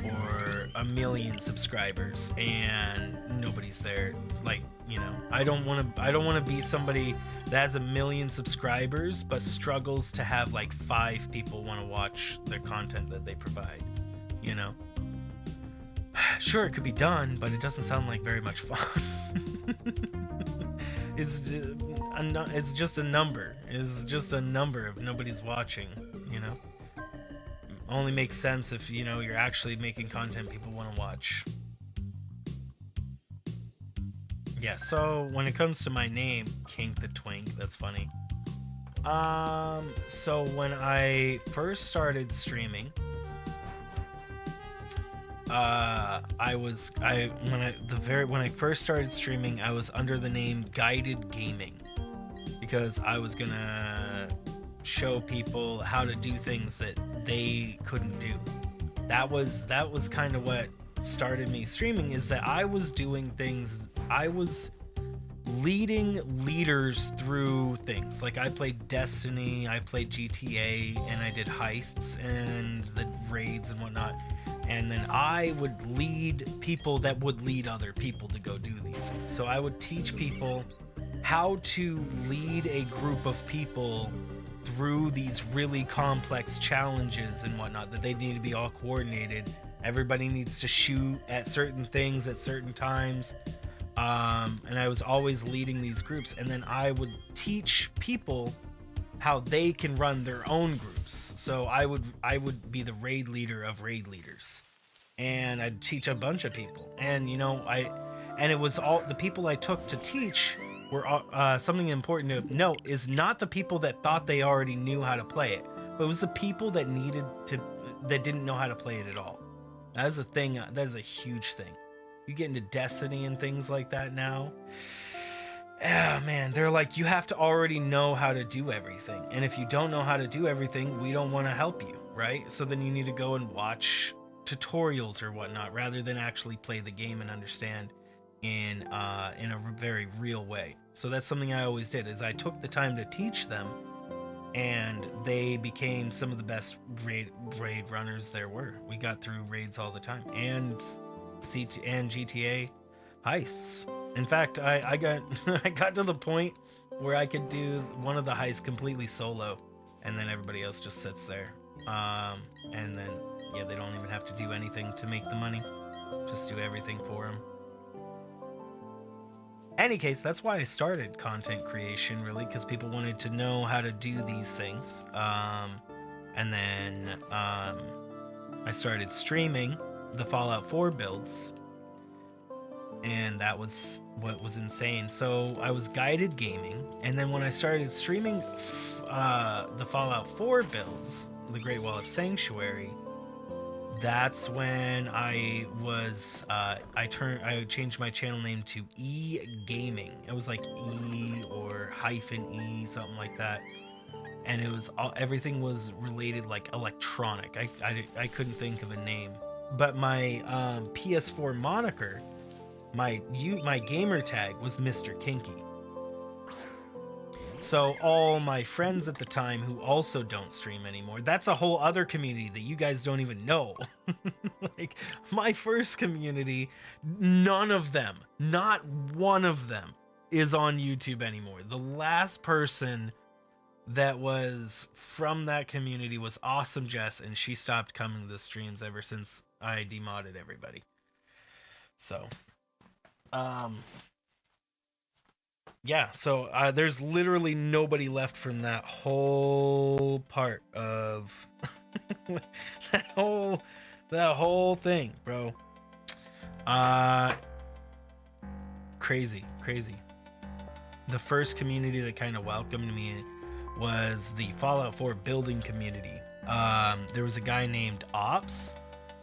[SPEAKER 1] or 1,000,000 subscribers and nobody's there. Like, you know, I don't want to be somebody that has 1,000,000 subscribers but struggles to have like 5 people want to watch their content that they provide. You know. Sure, it could be done, but it doesn't sound like very much fun. It's just a number. It's just a number if nobody's watching, you know? Only makes sense if, you know, you're actually making content people want to watch. Yeah, so when it comes to my name, Kink the Twink, that's funny. So when I first started streaming, when I first started streaming, I was under the name Guided Gaming, because I was gonna show people how to do things that they couldn't do. That was kind of what started me streaming, is that I was doing things. I was leading leaders through things. Like, I played Destiny, I played GTA, and I did heists and the raids and whatnot. And then I would lead people that would lead other people to go do these things. So I would teach people how to lead a group of people through these really complex challenges and whatnot, that they need to be all coordinated. Everybody needs to shoot at certain things at certain times. And I was always leading these groups. And then I would teach people how they can run their own groups. So I would be the raid leader of raid leaders, and I'd teach a bunch of people. And you know, it was all the people I took to teach were something important to note is not the people that thought they already knew how to play it, but it was the people that didn't know how to play it at all. That is a thing. That is a huge thing. You get into Destiny and things like that now. Yeah, man, they're like, you have to already know how to do everything. And if you don't know how to do everything, we don't want to help you, right? So then you need to go and watch tutorials or whatnot, rather than actually play the game and understand in a very real way. So that's something I always did, is I took the time to teach them, and they became some of the best raid runners there were. We got through raids all the time, and GTA heists. In fact, I got to the point where I could do one of the heists completely solo, and then everybody else just sits there. And then, yeah, they don't even have to do anything to make the money. Just do everything for them. Any case, that's why I started content creation, really, because people wanted to know how to do these things. And then I started streaming the Fallout 4 builds, and that was what was insane. So I was Guided Gaming, and then when I started streaming the Fallout 4 builds, the Great Wall of Sanctuary, that's when I was I changed my channel name to E Gaming. It was like E or -E, something like that. And it was everything was related, like electronic. I couldn't think of a name. But my PS4 moniker, my gamer tag was Mr. Kinky. So all my friends at the time who also don't stream anymore, that's a whole other community that you guys don't even know. Like, my first community, none of them, not one of them, is on YouTube anymore. The last person that was from that community was Awesome Jess, and she stopped coming to the streams ever since I demodded everybody. So, yeah, so there's literally nobody left from that whole part of that whole thing, bro. Uh, crazy. The first community that kind of welcomed me was the Fallout 4 building community. There was a guy named Ops,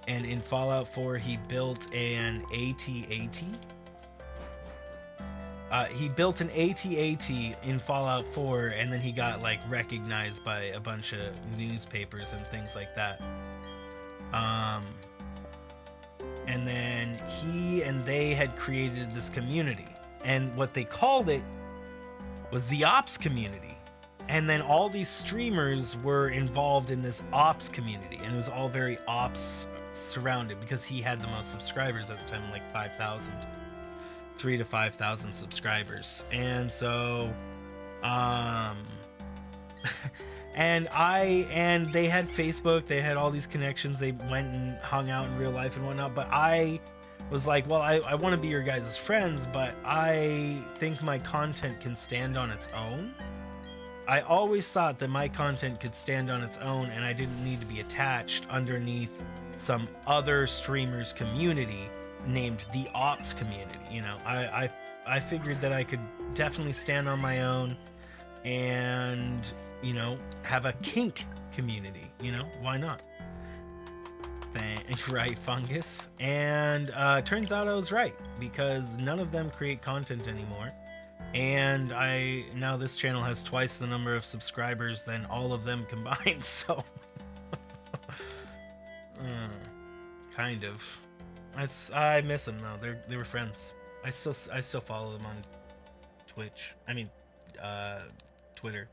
[SPEAKER 1] and in Fallout 4 he built an AT-AT. He built an AT-AT in Fallout 4, and then he got like recognized by a bunch of newspapers and things like that. And then he and they had created this community, and what they called it was the Ops community. And then all these streamers were involved in this Ops community, and it was all very Ops surrounded because he had the most subscribers at the time, like 5,000. 3,000 to 5,000 subscribers. And so and they had Facebook, they had all these connections, they went and hung out in real life and whatnot, but I was like, well, I want to be your guys' friends, but I think my content can stand on its own. I always thought that my content could stand on its own, and I didn't need to be attached underneath some other streamers community named the Ops community. You know, I figured that I could definitely stand on my own and, you know, have a kink community. You know, why not? Right, Fungus. And turns out I was right, because none of them create content anymore. And now this channel has twice the number of subscribers than all of them combined, so kind of. I miss them though. They were friends. I still follow them on Twitch. I mean, Twitter.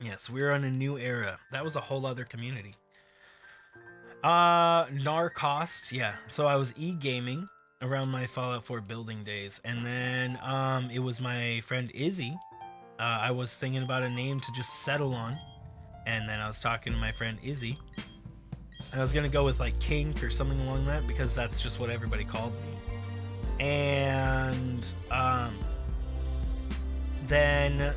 [SPEAKER 1] Yes, we're on a new era. That was a whole other community. Narcost, yeah. So I was e-gaming around my Fallout 4 building days, and then it was my friend Izzy. I was thinking about a name to just settle on, and then I was talking to my friend Izzy. I was gonna go with like Kink or something along that, because that's just what everybody called me. And then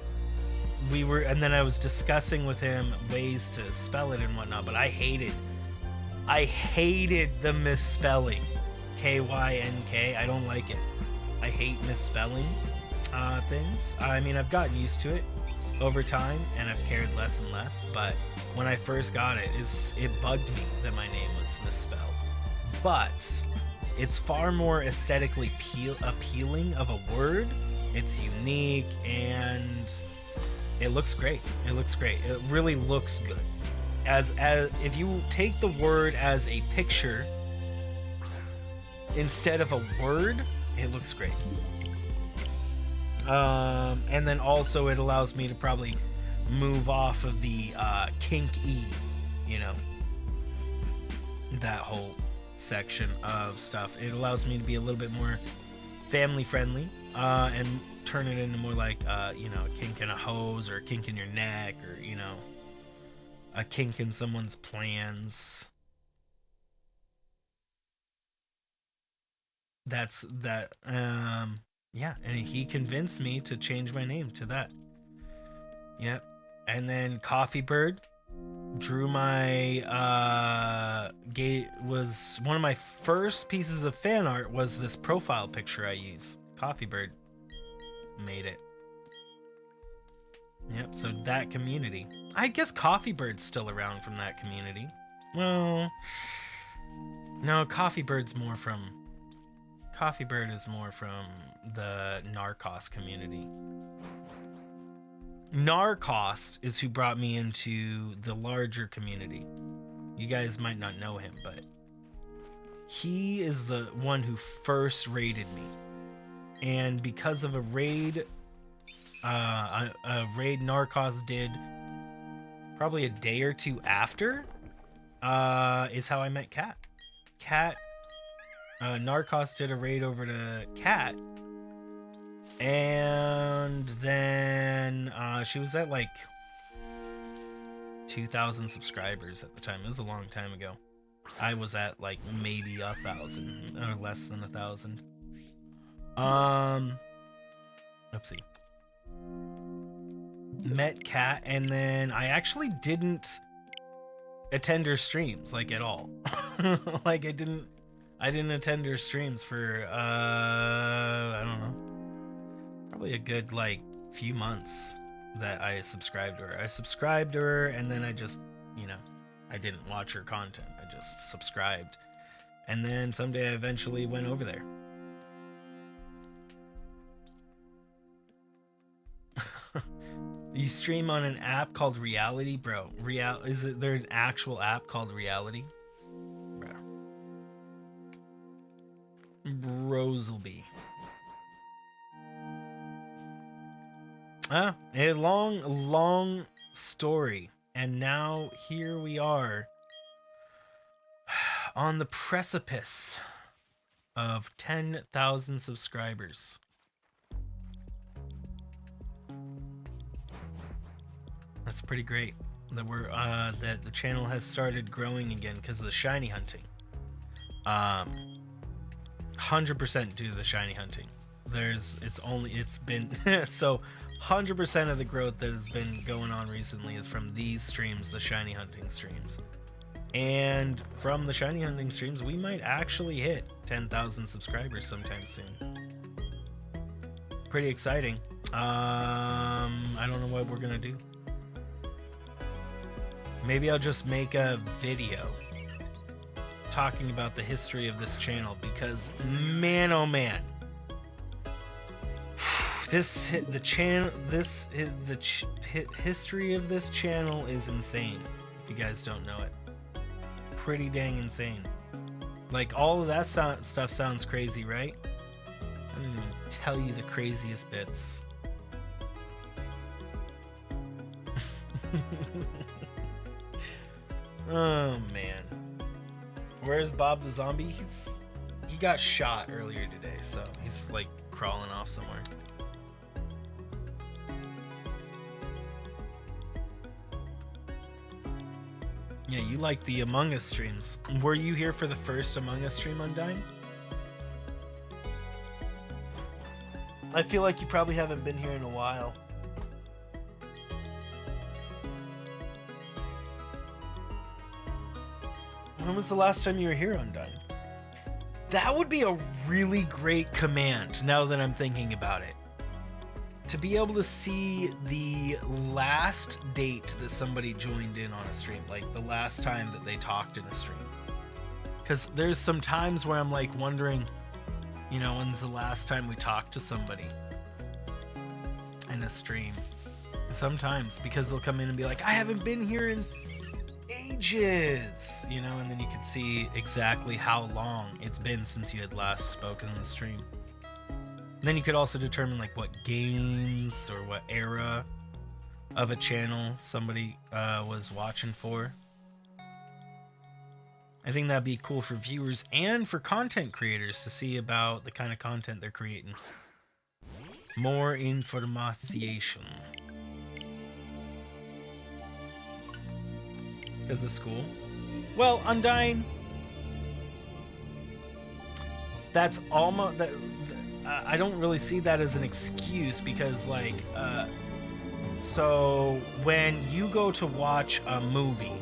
[SPEAKER 1] I was discussing with him ways to spell it and whatnot, but I hated the misspelling. K-Y-N-K. I don't like it. I hate misspelling things. I mean, I've gotten used to it over time, and I've cared less and less, but when I first got it, it bugged me that my name was misspelled. But it's far more aesthetically appealing of a word. It's unique, and it looks great. It looks great. It really looks good. As if you take the word as a picture instead of a word, it looks great. And then also it allows me to probably move off of the kink-y, you know, that whole section of stuff. It allows me to be a little bit more family friendly, and turn it into more like you know, a kink in a hose, or a kink in your neck, or, you know, a kink in someone's plans. Yeah, and he convinced me to change my name to that. Yep. And then Coffee Bird drew my was one of my first pieces of fan art, was this profile picture I use. Coffee Bird made it. Yep, so that community. I guess Coffee Bird's still around from that community. Well, no, Coffee Bird is more from the Narcost community. Narcost is who brought me into the larger community. You guys might not know him, but he is the one who first raided me. And because of a raid Narcost did probably a day or two after, is how I met Kat. Narcost did a raid over to Kat, and then she was at like 2,000 subscribers at the time. It was a long time ago. I was at like maybe 1,000 or less than 1,000. Oopsie. Met Kat, and then I actually didn't attend her streams like at all. Like I didn't attend her streams for I don't know, probably a good like few months that I subscribed to her. I subscribed to her and then I just, you know, I didn't watch her content. I just subscribed. And then someday I eventually went over there. You stream on an app called Reality, bro. Is it there an actual app called Reality? Bro. Rosalby. A long story. And now here we are on the precipice of 10,000 subscribers. That's pretty great that we're that the channel has started growing again because of the shiny hunting. 100% due to the shiny hunting. It's been so 100% of the growth that has been going on recently is from these streams, the shiny hunting streams. And from the shiny hunting streams, we might actually hit 10,000 subscribers sometime soon. Pretty exciting. I don't know what we're gonna do. Maybe I'll just make a video talking about the history of this channel because man, oh man, the history of this channel is insane. If you guys don't know it, pretty dang insane. Like all of that stuff sounds crazy, right? I didn't even tell you the craziest bits. Oh man, where's Bob the zombie? He got shot earlier today, so he's like crawling off somewhere. Yeah, you like the Among Us streams. Were you here for the first Among Us stream, Undyne? I feel like you probably haven't been here in a while. When was the last time you were here, Undyne? That would be a really great command, now that I'm thinking about it. To be able to see the last date that somebody joined in on a stream, like the last time that they talked in a stream. Because there's some times where I'm like wondering, you know, when's the last time we talked to somebody in a stream? Sometimes, because they'll come in and be like, I haven't been here in ages, you know, and then you can see exactly how long it's been since you had last spoken in the stream. And then you could also determine like what games or what era of a channel somebody was watching for. I think that'd be cool for viewers and for content creators to see about the kind of content they're creating. More information. Because of school. Well, Undyne, that's almost that. I don't really see that as an excuse because, like, so when you go to watch a movie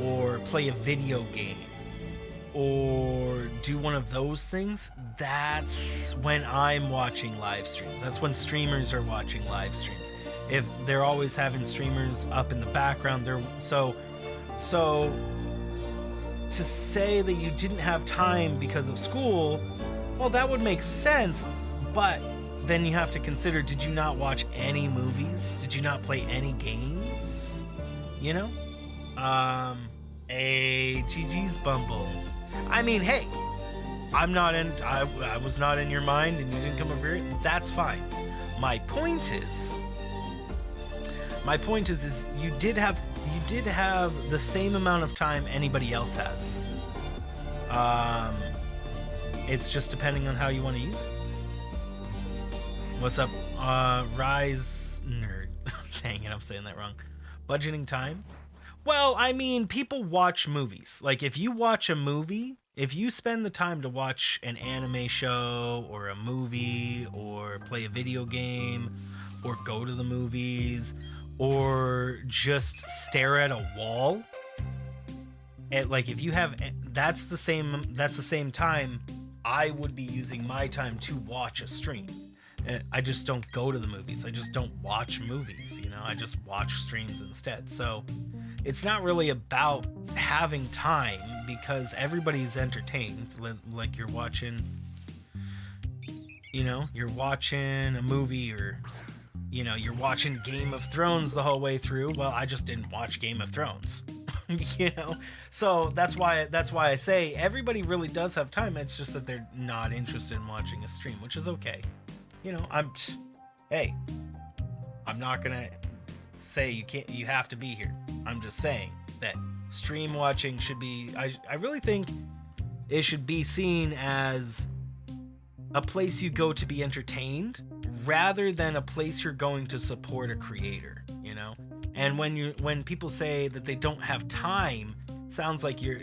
[SPEAKER 1] or play a video game or do one of those things, that's when I'm watching live streams. That's when streamers are watching live streams. If they're always having streamers up in the background, they're so to say that you didn't have time because of school, well, that would make sense, but then you have to consider, did you not watch any movies? Did you not play any games? You know? Hey, GG's Bumble. I mean, hey, I was not in your mind and you didn't come over here. That's fine. My point is you did have the same amount of time anybody else has. It's just depending on how you want to use it. What's up, Rise Nerd? Dang it, I'm saying that wrong. Budgeting time? Well, I mean, people watch movies. Like, if you watch a movie, if you spend the time to watch an anime show or a movie or play a video game or go to the movies or just stare at a wall, like if you have, that's the same time I would be using my time to watch a stream. I just don't go to the movies. I just don't watch movies, you know. I just watch streams instead. So it's not really about having time, because everybody's entertained. Like you're watching, you know, you're watching a movie, or, you know, you're watching Game of Thrones the whole way through. Well, I just didn't watch Game of Thrones. You know, so that's why I say everybody really does have time. It's just that they're not interested in watching a stream, which is okay. You know, I'm not gonna say you have to be here. I'm just saying that stream watching should be, I really think it should be seen as a place you go to be entertained, rather than a place you're going to support a creator, you know. And when people say that they don't have time, sounds like you're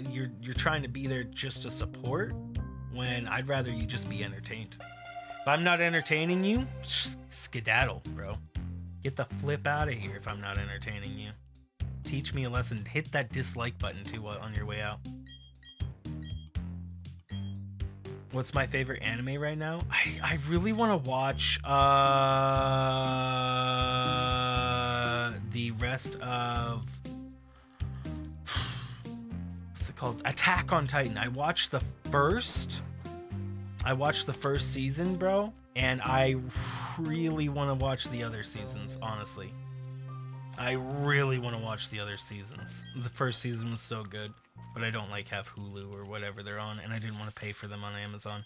[SPEAKER 1] trying to be there just to support, when I'd rather you just be entertained. If I'm not entertaining you, skedaddle, bro. Get the flip out of here if I'm not entertaining you. Teach me a lesson. Hit that dislike button too on your way out. What's my favorite anime right now? I really want to watch the rest of, what's it called? Attack on Titan. I watched the first season, bro, and I really want to watch the other seasons, honestly. I really want to watch the other seasons. The first season was so good, but I don't like have Hulu or whatever they're on, and I didn't want to pay for them on Amazon.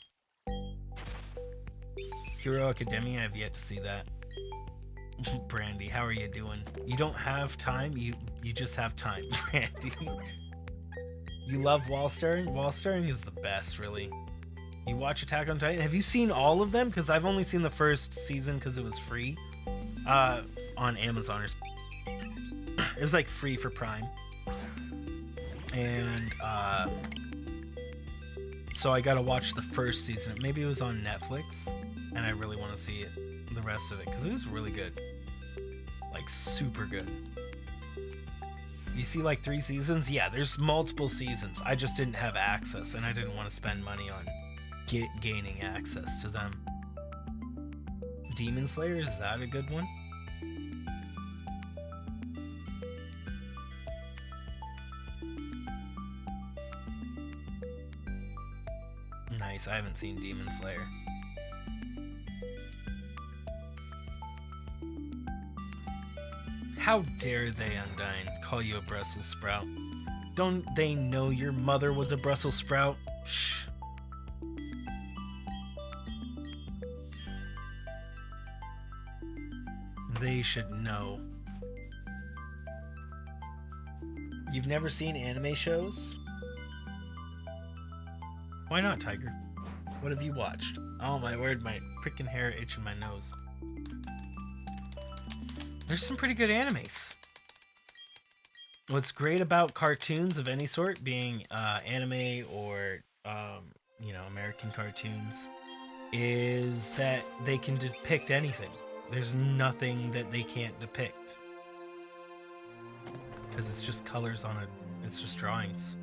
[SPEAKER 1] Hero Academia, I've yet to see that. Brandy, how are you doing? You don't have time, you just have time, Brandy. You love wall staring? Wall staring is the best, really. You watch Attack on Titan? Have you seen all of them? Because I've only seen the first season because it was free on Amazon. It was like free for Prime. And so I gotta watch the first season. Maybe it was on Netflix, and I really want to see it, the rest of it, because it was really good. Like, super good. You see like 3 seasons? Yeah, there's multiple seasons. I just didn't have access, and I didn't want to spend money on gaining access to them. Demon Slayer, is that a good one? Nice, I haven't seen Demon Slayer. How dare they, Undyne, call you a Brussels sprout? Don't they know your mother was a Brussels sprout? Shh. They should know. You've never seen anime shows? Why not, Tiger? What have you watched? Oh my word, my freaking hair itching my nose. There's some pretty good animes. What's great about cartoons of any sort, being anime or you know, American cartoons, is that they can depict anything. There's nothing that they can't depict, because it's just colors on it. It's just drawings.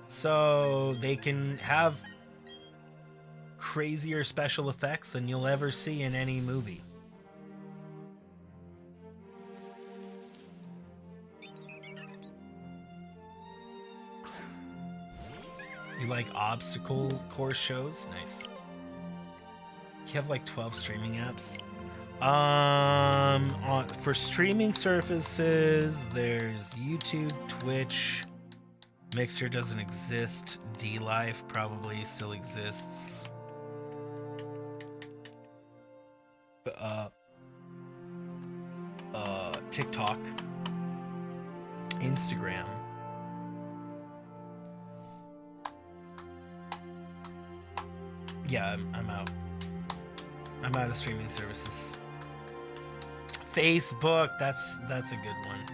[SPEAKER 1] So they can have crazier special effects than you'll ever see in any movie. You like obstacle course shows? Nice. You have like 12 streaming apps. For streaming services, there's YouTube, Twitch, Mixer doesn't exist, DLive probably still exists. TikTok, Instagram. Yeah, I'm out. I'm out of streaming services. Facebook, that's a good one.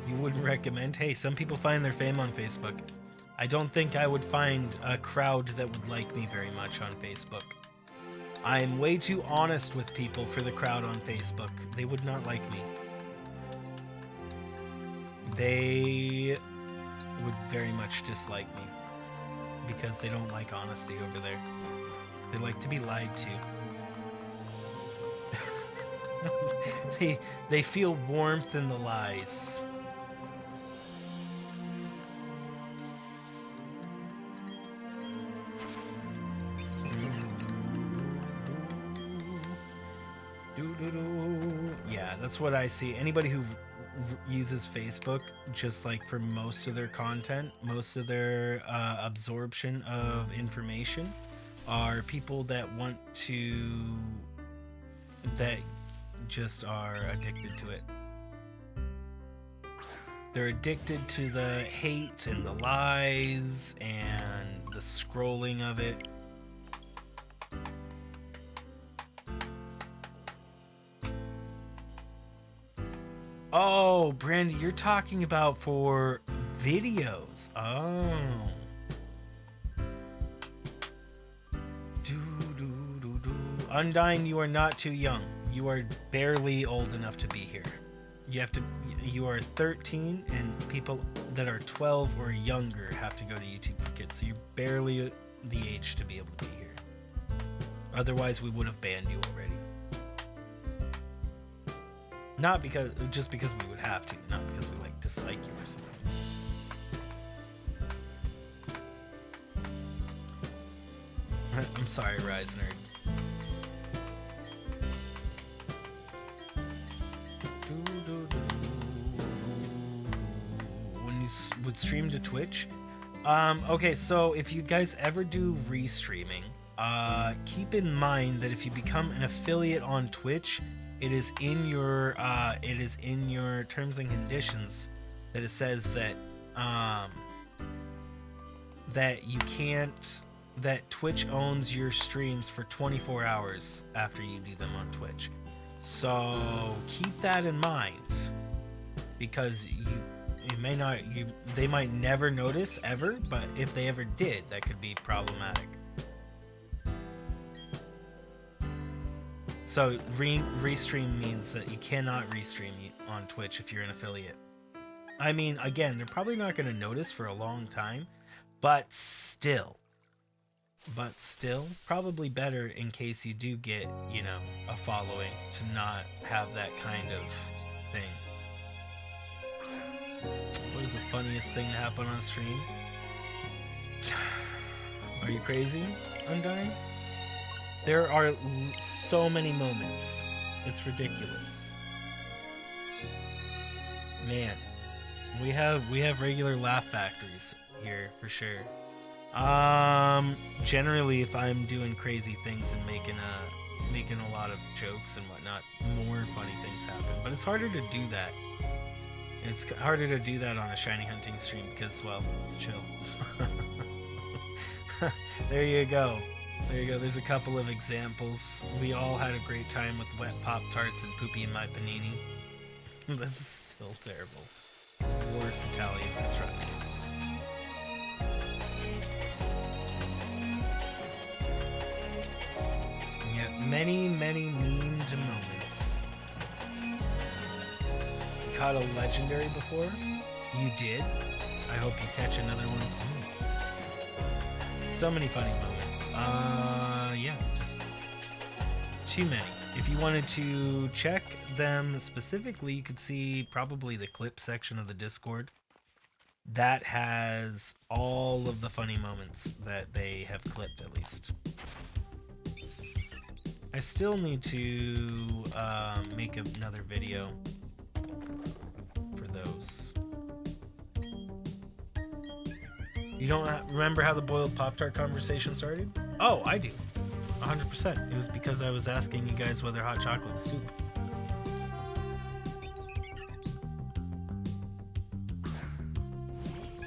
[SPEAKER 1] You wouldn't recommend? Hey, some people find their fame on Facebook. I don't think I would find a crowd that would like me very much on Facebook. I'm way too honest with people for the crowd on Facebook. They would not like me. They would very much dislike me because they don't like honesty over there. They like to be lied to. They feel warmth in the lies. Yeah, that's what I see. Anybody who uses Facebook just like for most of their content, most of their absorption of information are people that want to, that just are addicted to it. They're addicted to the hate and the lies and the scrolling of it. Oh, Brandy, you're talking about for videos. Oh. Undying, you are not too young. You are barely old enough to be here. You are 13, and people that are 12 or younger have to go to YouTube for Kids. So you're barely the age to be able to be here. Otherwise, we would have banned you already. Not because, just because we would have to, not because we like dislike you or something. I'm sorry, Rise Nerd. When you would stream to Twitch, okay, so if you guys ever do restreaming, keep in mind that if you become an affiliate on Twitch, it is in your terms and conditions that it says that that you can't, that Twitch owns your streams for 24 hours after you do them on Twitch. So keep that in mind, because they might never notice ever, but if they ever did, that could be problematic. So restream means that you cannot restream on Twitch if you're an affiliate. I mean, again, they're probably not going to notice for a long time, but still, probably better in case you do get, you know, a following, to not have that kind of thing. What is the funniest thing to happen on stream? Are you crazy, Undying? There are so many moments. It's ridiculous. Man, we have regular laugh factories here for sure. Generally, if I'm doing crazy things and making a lot of jokes and whatnot, more funny things happen. But it's harder to do that. It's harder to do that on a shiny hunting stream because, well, it's chill. There you go. There you go. There's a couple of examples. We all had a great time with wet Pop-Tarts and poopy in my panini. This is still terrible. Worst Italian restaurant. Yeah, many, many memed moments. You caught a legendary before? You did? I hope you catch another one soon. So many funny moments. Yeah, just too many. If you wanted to check them specifically, you could see probably the clip section of the Discord. That has all of the funny moments that they have clipped, at least. I still need to make another video for those. You don't remember how the boiled Pop-Tart conversation started? Oh, I do. 100%. It was because I was asking you guys whether hot chocolate was soup.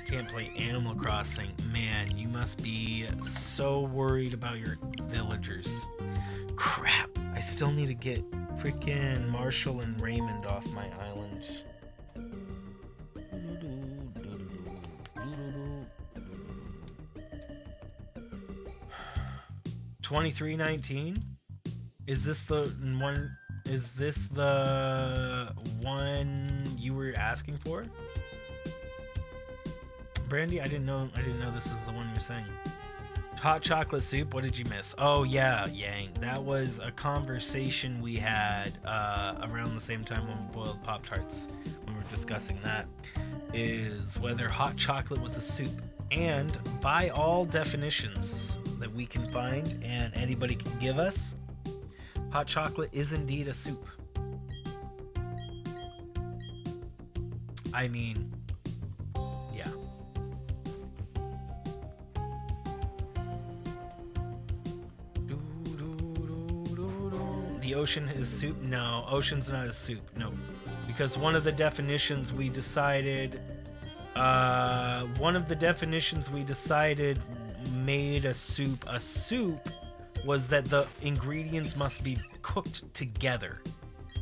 [SPEAKER 1] Can't play Animal Crossing. Man, you must be so worried about your villagers. Crap. I still need to get freaking Marshall and Raymond off my island. 2319? Is this the one? Is this the one you were asking for? Brandy, I didn't know this is the one you're saying. Hot chocolate soup, what did you miss? Oh yeah, Yang. That was a conversation we had around the same time when we boiled Pop-Tarts, when we were discussing that, is whether hot chocolate was a soup. And by all definitions that we can find and anybody can give us, hot chocolate is indeed a soup. I mean, yeah. The ocean is soup? No, ocean's not a soup. No, because one of the definitions we decided made a soup was that the ingredients must be cooked together.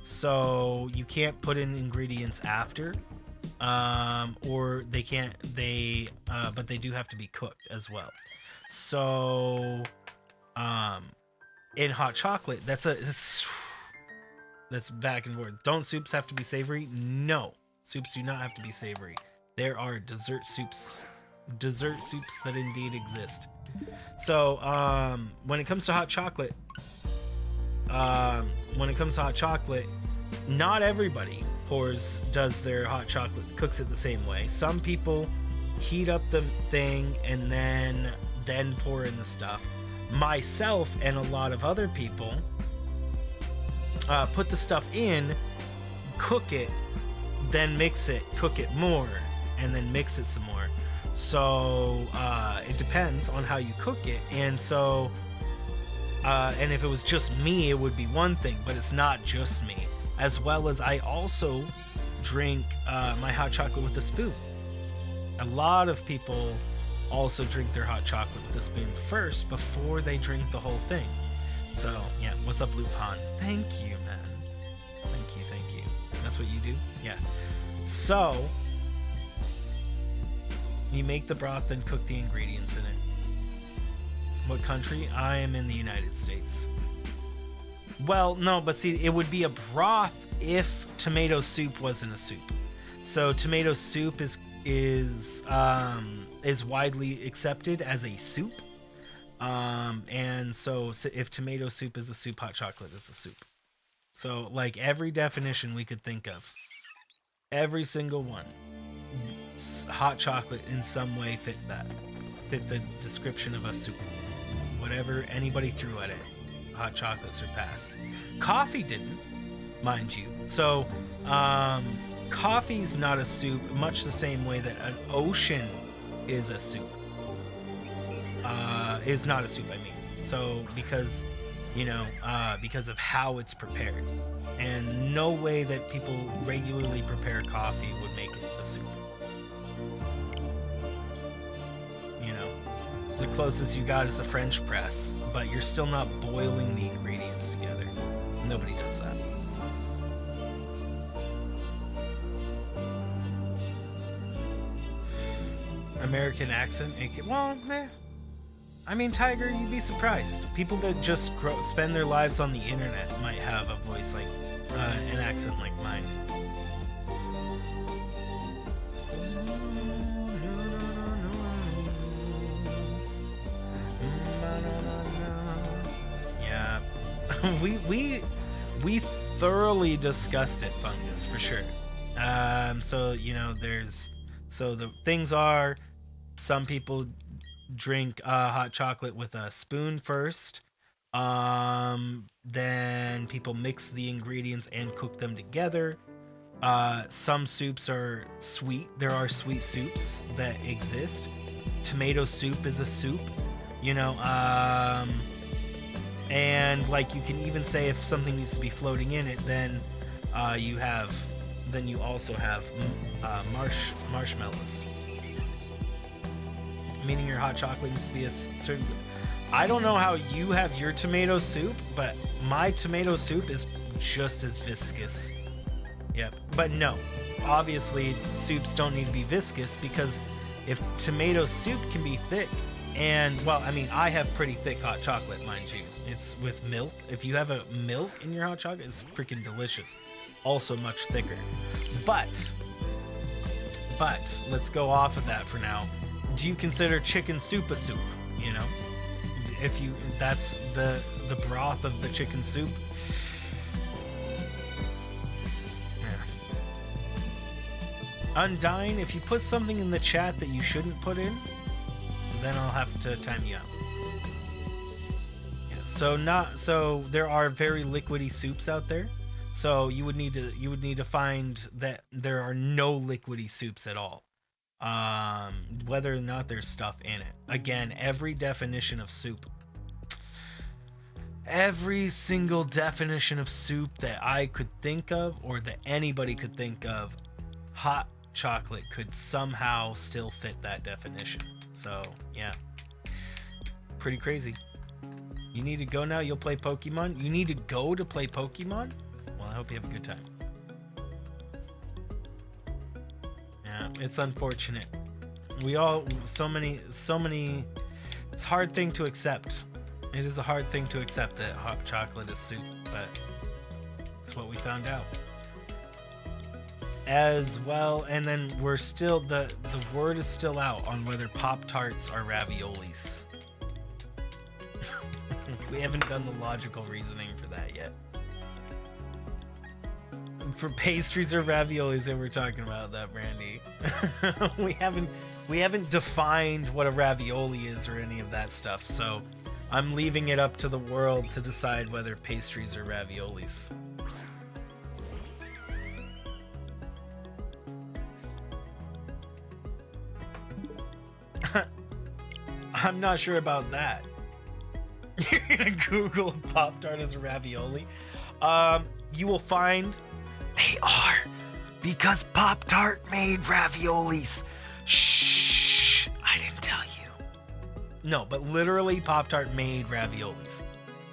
[SPEAKER 1] So you can't put in ingredients after, or they can't, but they do have to be cooked as well. So, in hot chocolate, that's back and forth. Don't soups have to be savory? No, soups do not have to be savory. There are dessert soups that indeed exist. So, when it comes to hot chocolate, not everybody does their hot chocolate, cooks it the same way. Some people heat up the thing and then pour in the stuff. Myself and a lot of other people put the stuff in, cook it, then mix it, cook it more, and then mix it some more. So it depends on how you cook it. And so and if it was just me, it would be one thing, but it's not just me. As well as I also drink my hot chocolate with a spoon. A lot of people also drink their hot chocolate with a spoon first before they drink the whole thing. So yeah, what's up, Lupin? Thank you, man. Thank you. That's what you do? Yeah. So you make the broth, then cook the ingredients in it. What country? I am in the United States. Well, no, but see, it would be a broth if tomato soup wasn't a soup. So tomato soup is widely accepted as a soup. And so if tomato soup is a soup, hot chocolate is a soup. So like every definition we could think of, every single one, hot chocolate in some way fit the description of a soup. Whatever anybody threw at it, hot chocolate surpassed. Coffee didn't, mind you. So coffee's not a soup, much the same way that an ocean is a soup. Is not a soup, I mean. So because because of how it's prepared, and no way that people regularly prepare coffee would make it a soup. The closest you got is a French press, but you're still not boiling the ingredients together. Nobody does that. American accent? Well, meh. I mean, Tiger, you'd be surprised. People that just spend their lives on the internet might have a voice like, an accent like mine. Yeah, we thoroughly discussed it, Fungus, for sure. So the things are, some people drink hot chocolate with a spoon first. Then people mix the ingredients and cook them together. Some soups are sweet. There are sweet soups that exist. Tomato soup is a soup, and like you can even say if something needs to be floating in it, then you also have marshmallows. Meaning your hot chocolate needs to be a certain... I don't know how you have your tomato soup, but my tomato soup is just as viscous. Yep. But no, obviously soups don't need to be viscous, because if tomato soup can be thick And, well, I mean, I have pretty thick hot chocolate, mind you. It's with milk. If you have a milk in your hot chocolate, it's freaking delicious. Also much thicker. But let's go off of that for now. Do you consider chicken soup a soup? You know, if you, that's the broth of the chicken soup. Yeah. Undyne, if you put something in the chat that you shouldn't put in, then I'll have to time you out. Yeah, so there are very liquidy soups out there. So you would need to find that there are no liquidy soups at all. Whether or not there's stuff in it. Again, every definition of soup. Every single definition of soup that I could think of, or that anybody could think of, hot chocolate could somehow still fit that definition. So, yeah. Pretty crazy. You need to go now? You'll play Pokemon? You need to go to play Pokemon? Well, I hope you have a good time. Yeah, it's unfortunate. We all, so many, it's a hard thing to accept. It is a hard thing to accept that hot chocolate is soup, but it's what we found out. As well, and then we're still, the word is still out on whether Pop-Tarts are raviolis. We haven't done the logical reasoning for that yet. For pastries or raviolis that we're talking about, that, Brandy. we haven't defined what a ravioli is or any of that stuff, so I'm leaving it up to the world to decide whether pastries are raviolis. I'm not sure about that. You're gonna Google Pop-Tart as a ravioli. You will find they are, because Pop-Tart made raviolis. Shh, I didn't tell you. No, but literally Pop-Tart made raviolis.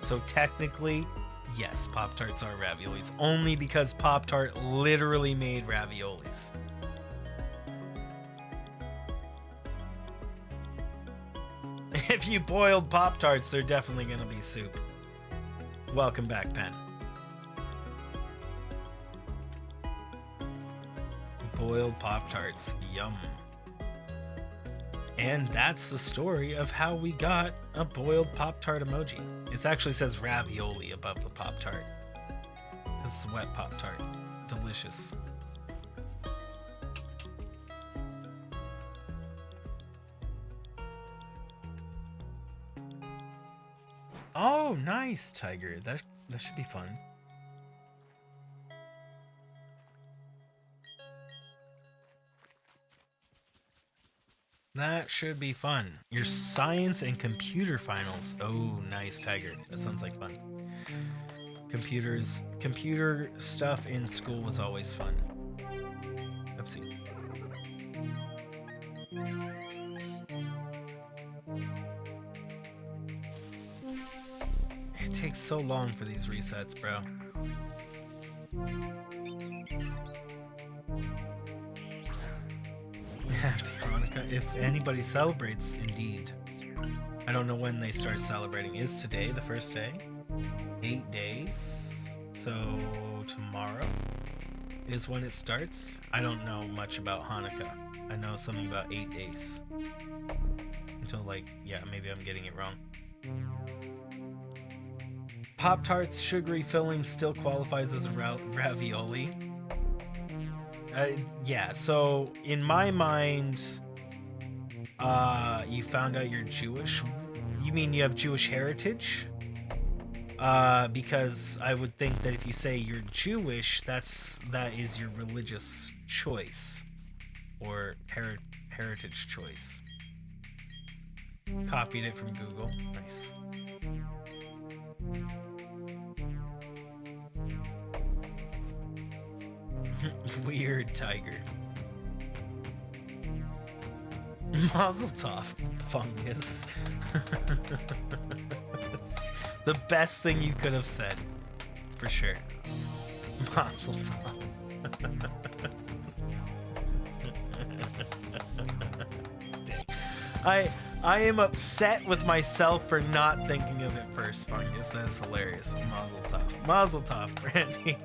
[SPEAKER 1] So technically, yes, Pop-Tarts are raviolis, only because Pop-Tart literally made raviolis. If you boiled Pop-Tarts, they're definitely gonna be soup. Welcome back, Pen. Boiled Pop-Tarts, yum. And that's the story of how we got a boiled Pop-Tart emoji. It actually says ravioli above the Pop-Tart. This is a wet Pop-Tart. Delicious. Oh, nice, Tiger. That should be fun. That should be fun. Your science and computer finals. Oh, nice, Tiger. That sounds like fun. Computer stuff in school was always fun. Oopsie. It takes so long for these resets, bro. Happy Hanukkah. If anybody celebrates, indeed. I don't know when they start celebrating. Is today the first day? 8 days? So tomorrow is when it starts? I don't know much about Hanukkah. I know something about 8 days. Until, like, yeah, maybe I'm getting it wrong. Pop-Tarts sugary filling still qualifies as a ravioli. Yeah, so in my mind, you found out you're Jewish. You mean you have Jewish heritage? Because I would think that if you say you're Jewish, that is your religious choice or heritage choice. Copied it from Google. Nice. Weird, Tiger. Mazel tov, fungus. The best thing you could have said, for sure. Mazel tov. Dang. I am upset with myself for not thinking of it first, Fungus. That's hilarious. Mazel tov. Mazel tov, Brandy.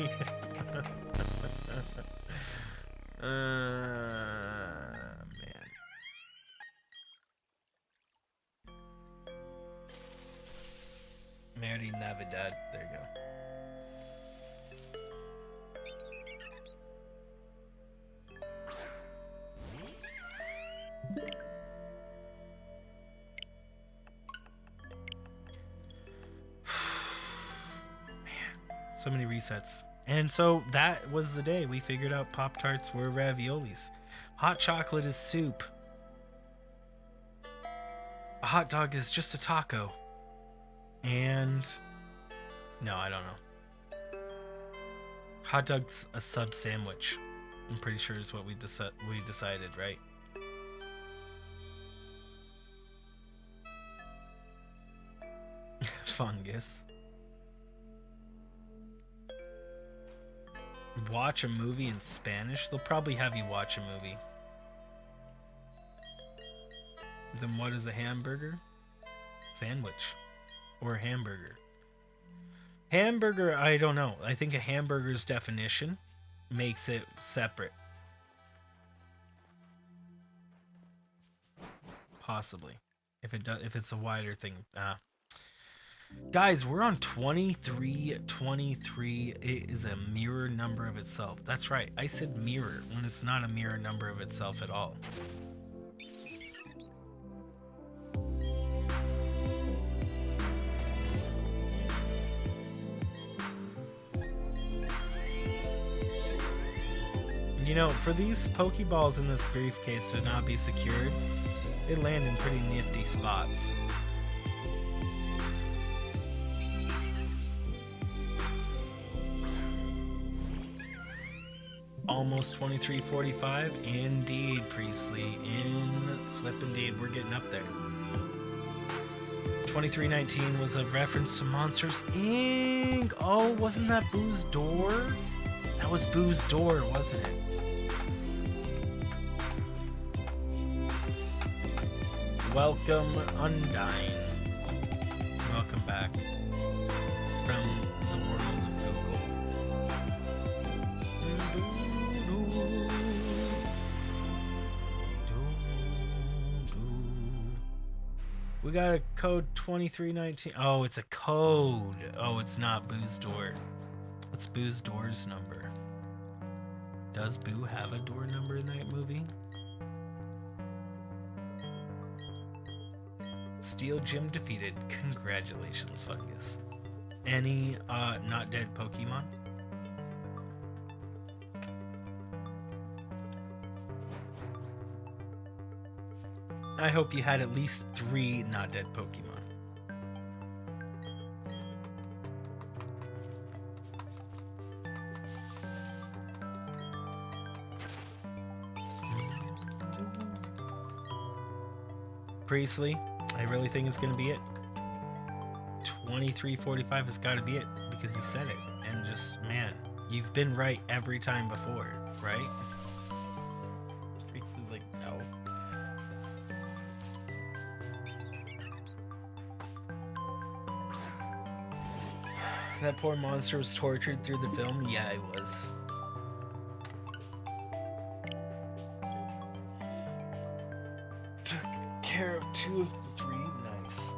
[SPEAKER 1] Man. Merry Navidad. There you go. So many resets. And so that was the day we figured out Pop-Tarts were raviolis. Hot chocolate is soup. A hot dog is just a taco. And no, I don't know. Hot dog's a sub sandwich. I'm pretty sure is what we decided, right? Fungus. Watch a movie in Spanish? They'll probably have you watch a movie. Then what is a hamburger? Sandwich. Or a hamburger. Hamburger, I don't know. I think a hamburger's definition makes it separate. Possibly. If it's a wider thing. Guys, we're on 23. It is a mirror number of itself. That's right. I said mirror when it's not a mirror number of itself at all. You know, for these Pokeballs in this briefcase to not be secured, they land in pretty nifty spots. Almost 23:45. Indeed, Priestley. Indeed. We're getting up there. 23:19 was a reference to Monsters Inc. Oh, wasn't that Boo's Door? That was Boo's Door, wasn't it? Welcome, Undyne. Welcome back from the world of Google. We got a code 2319. Oh, it's a code. Oh, it's not Boo's Door. What's Boo's Door's number? Does Boo have a door number in that movie? Steel Gym defeated. Congratulations, Fungus. Any not dead Pokemon? I hope you had at least 3 not dead Pokemon. Priestley, I really think it's going to be it. 23:45 has got to be it because he said it. And just, man, you've been right every time before, right? Priestley's like, no. That poor monster was tortured through the film? Yeah, he was. Took care of 2 of the 3. Nice.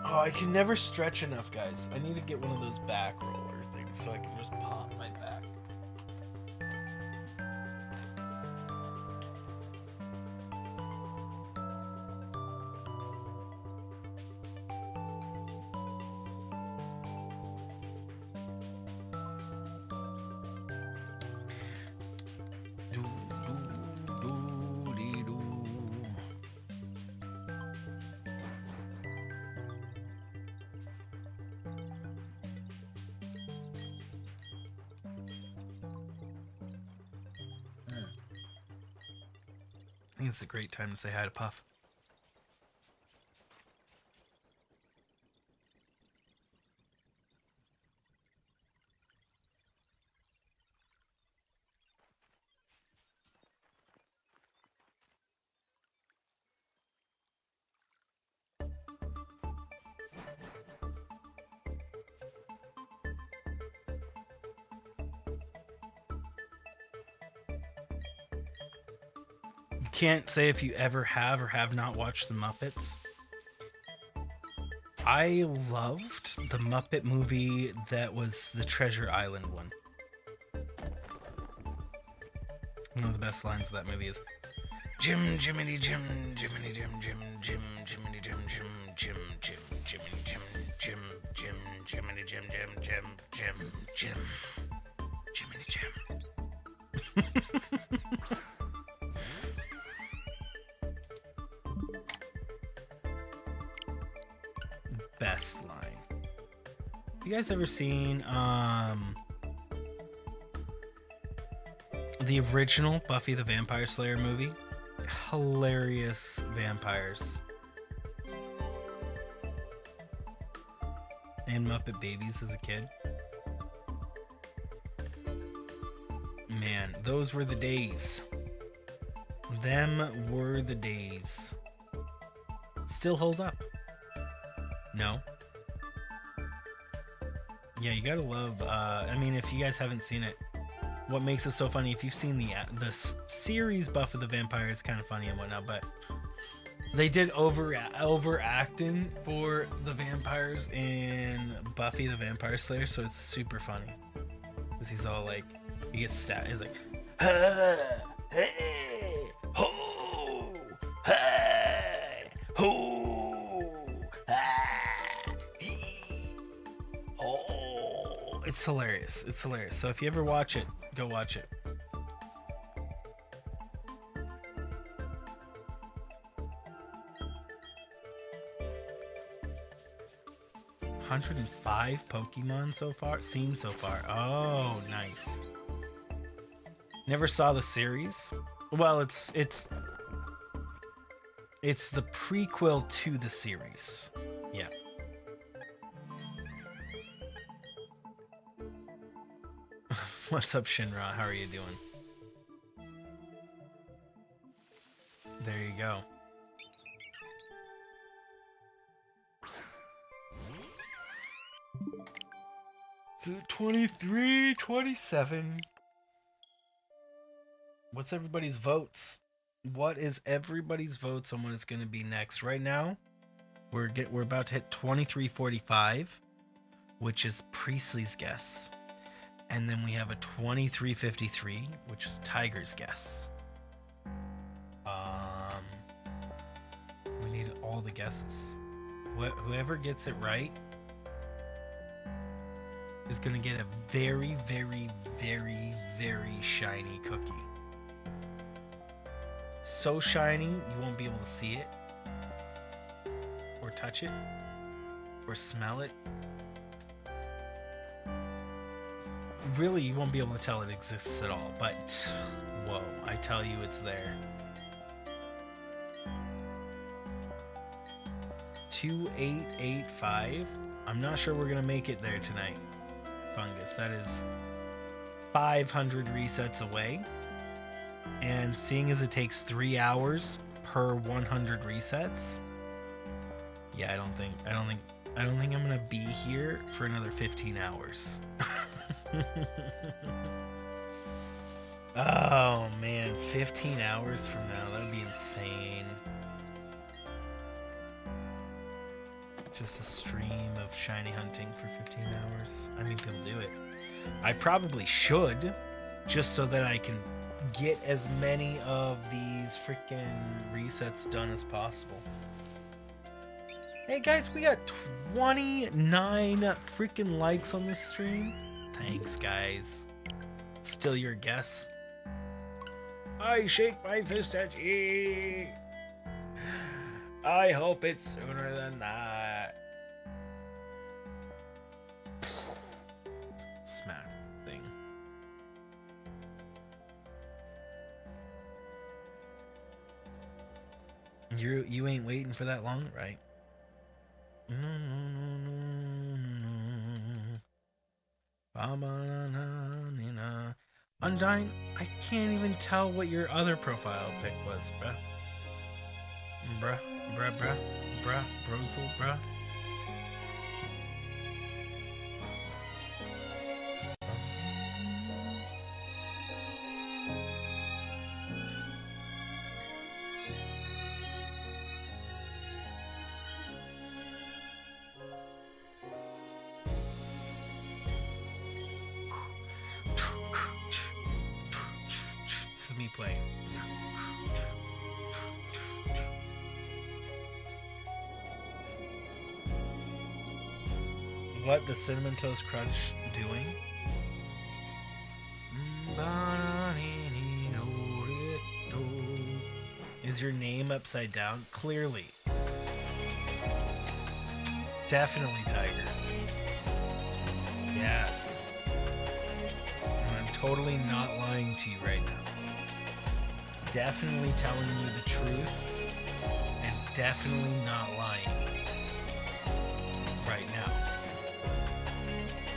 [SPEAKER 1] Oh, I can never stretch enough, guys. I need to get one of those back roller things so I can just pop my back. I think it's a great time to say hi to Puff. You can't say if you ever have or have not watched the Muppets. I loved the Muppet movie that was the Treasure Island one. One of the best lines of that movie is Jim, Jiminy, Jim, Jiminy, Jim, Jim, Jim, Jiminy, Jim, Jim, Jim, Jim, Jiminy, Jim, Jim, Jim, Jiminy, Jim, Jim, Jim, Jim, Jim, Jiminy, Jim. Best line. You guys ever seen the original Buffy the Vampire Slayer movie? Hilarious vampires. And Muppet Babies as a kid. Man, those were the days. Them were the days. Still hold up. No? Yeah, you gotta love, I mean, if you guys haven't seen it, what makes it so funny, if you've seen the series Buffy the Vampire, it's kind of funny and whatnot, but they did overacting for the vampires in Buffy the Vampire Slayer, so it's super funny. Because he's all like, he gets stabbed, he's like, ha, hey, ho, hey, ho, ha, hee, ho. It's hilarious. It's hilarious. So if you ever watch it, go watch it. $105 Pokemon so far, seen so far. Oh, nice. Never saw the series. Well, it's the prequel to the series. Yeah. What's up, Shinra? How are you doing? There you go. So 23, 27. What's everybody's votes? What is everybody's votes on what it's going to be next? Right now, we're about to hit 23:45, which is Priestley's guess. And then we have a 23:53, which is Tiger's guess. We need all the guesses. Whoever gets it right is going to get a very, very, very, very shiny cookie. So shiny, you won't be able to see it, or touch it, or smell it. Really, you won't be able to tell it exists at all, but whoa, I tell you, it's there. 2885. I'm not sure we're gonna make it there tonight, Fungus. That is 500 resets away, and seeing as it takes 3 hours per 100 resets, yeah, I don't think I'm gonna be here for another 15 hours. Oh man, 15 hours from now, that would be insane. Just a stream of shiny hunting for 15 hours. I mean, people do it. I probably should, just so that I can get as many of these freaking resets done as possible. Hey guys, we got 29 freaking likes on this stream. Thanks, guys. Still your guess? I shake my fist at ye. I hope it's sooner than that. Smack thing. You ain't waiting for that long, right? Undyne, I can't even tell what your other profile pic was, bruh. Brozel, bruh. me play. What the Cinnamon Toast Crunch doing? Is your name upside down? Clearly. Definitely Tiger. Yes. And I'm totally not lying to you right now. Definitely telling you the truth and definitely not lying right now.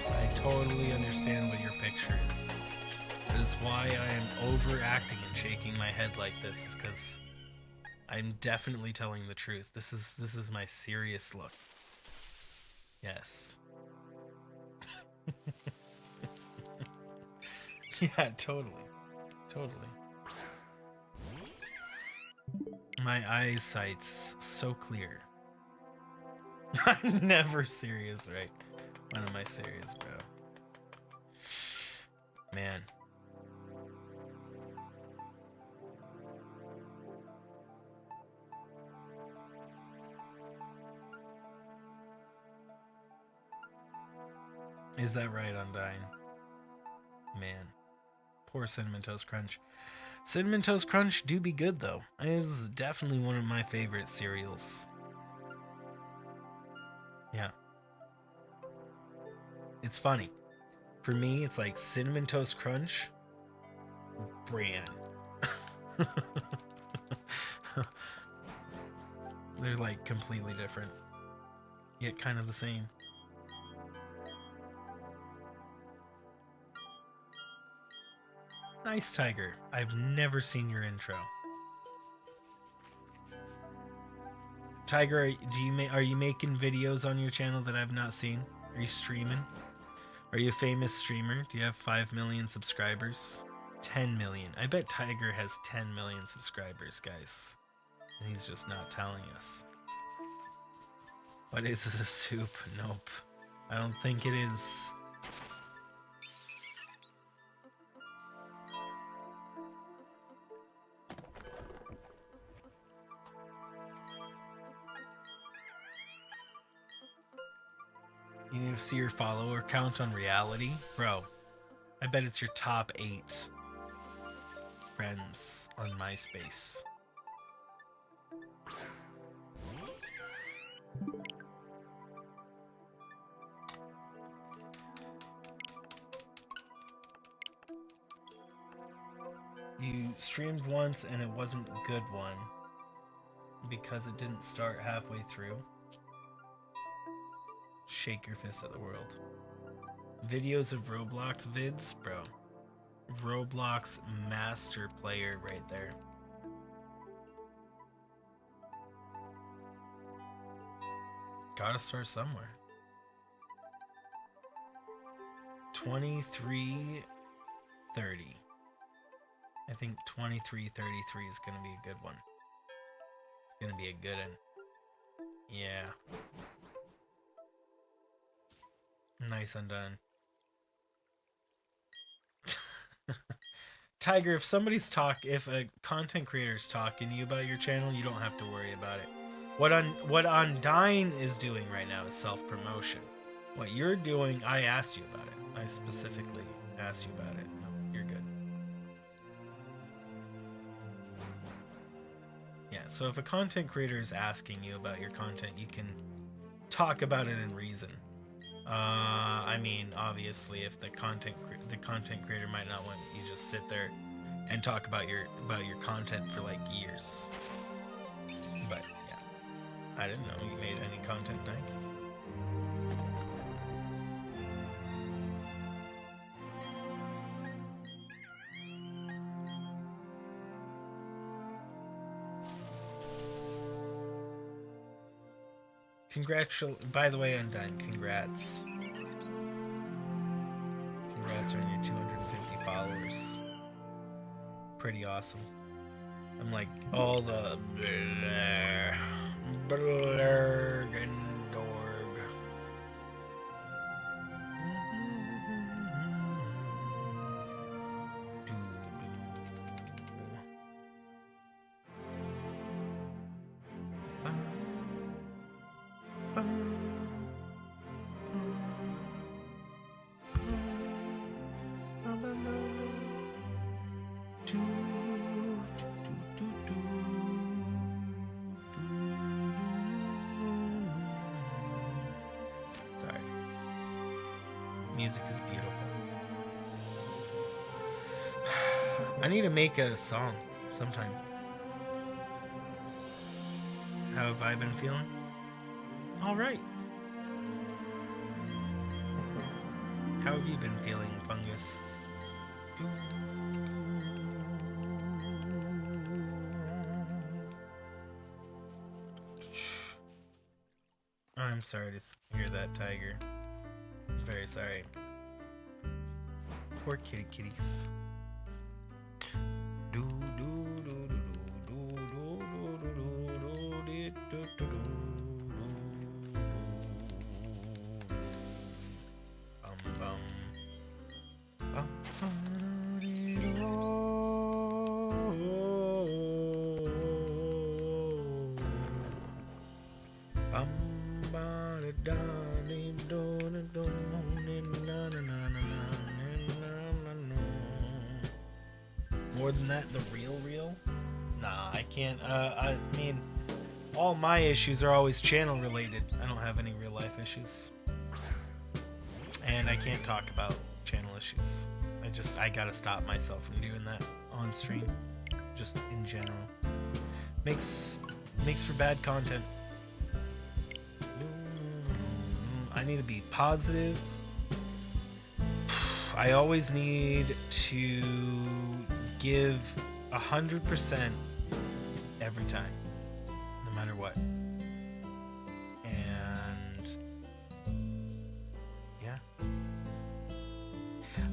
[SPEAKER 1] I totally understand what your picture is. That is why I am overacting and shaking my head like this, is because I'm definitely telling the truth. This is my serious look. Yes. Yeah, totally. Totally. My eyesight's so clear. I'm never serious, right? When am I serious, bro? Man. Is that right, Undyne? Man. Poor Cinnamon Toast Crunch. Cinnamon Toast Crunch do be good, though. It is definitely one of my favorite cereals. Yeah. It's funny. For me, it's like Cinnamon Toast Crunch, bran. They're like completely different, yet kind of the same. Nice, Tiger. I've never seen your intro. Tiger, are you making videos on your channel that I've not seen? Are you streaming? Are you a famous streamer? Do you have 5 million subscribers? 10 million. I bet Tiger has 10 million subscribers, guys. And he's just not telling us. What is the soup? Nope. I don't think it is. You need to see your follower count on reality? Bro, I bet it's your top 8 friends on MySpace. You streamed once and it wasn't a good one because it didn't start halfway through. Shake your fist at the world. Videos of Roblox vids, bro. Roblox master player right there. Gotta start somewhere. 2330. I think 2333 is gonna be a good one. It's gonna be a good one. Yeah. Nice, Undone. Tiger, if a content creator's talking to you about your channel, you don't have to worry about it. What Undyne is doing right now is self-promotion. What you're doing, I asked you about it. I specifically asked you about it. No, you're good. Yeah, so if a content creator is asking you about your content, you can talk about it in reason. I mean, obviously, if the content creator might not want you just sit there and talk about your content for like years. But yeah, I didn't know you made any content nice. By the way, Undyne, congrats. Congrats on your 250 followers. Pretty awesome. I'm like all the blurg and dorg. Music is beautiful. I need to make a song sometime. How have I been feeling? All right. How have you been feeling, Fungus? I'm sorry to hear that, Tiger. I'm very sorry. Poor kitties. More than that, the real? Nah, I can't. I mean, all my issues are always channel related. I don't have any real life issues. And I can't talk about channel issues. I gotta stop myself from doing that on stream. Just in general. Makes for bad content. I need to be positive. I always need to give 100% every time, no matter what. And yeah,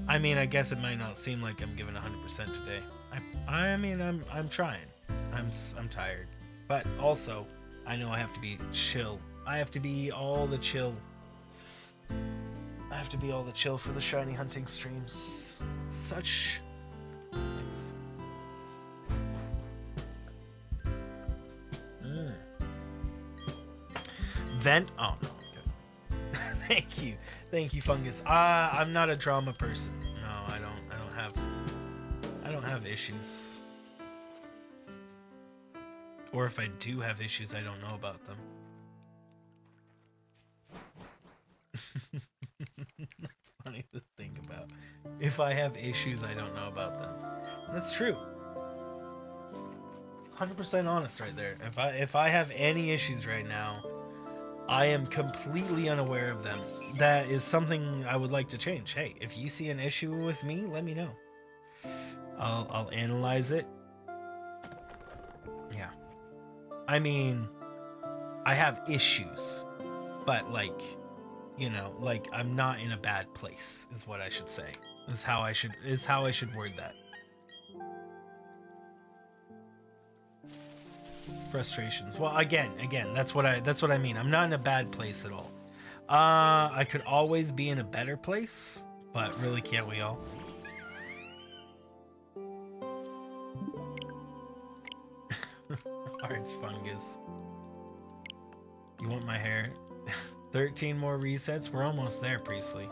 [SPEAKER 1] I mean, I guess it might not seem like I'm giving 100% today. I mean, I'm trying. I'm tired, but also I know I have to be chill. I have to be all the chill. I have to be all the chill for the shiny hunting streams. Such things. Vent. Oh no, good. Thank you, Fungus. I'm not a drama person. No, I don't have issues. Or if I do have issues, I don't know about them. That's funny to think about. If I have issues, I don't know about them. That's true. 100% honest right there. If I have any issues right now, I am completely unaware of them. That is something I would like to change. Hey, if you see an issue with me, let me know. I'll analyze it. Yeah. I mean, I have issues, but like, you know, like I'm not in a bad place is what I should say. Is how I should word that. Frustrations. Well, again, that's what I mean. I'm not in a bad place at all. I could always be in a better place, but really, can't we all? Arts Fungus. You want my hair? 13 more resets? We're almost there, Priestley.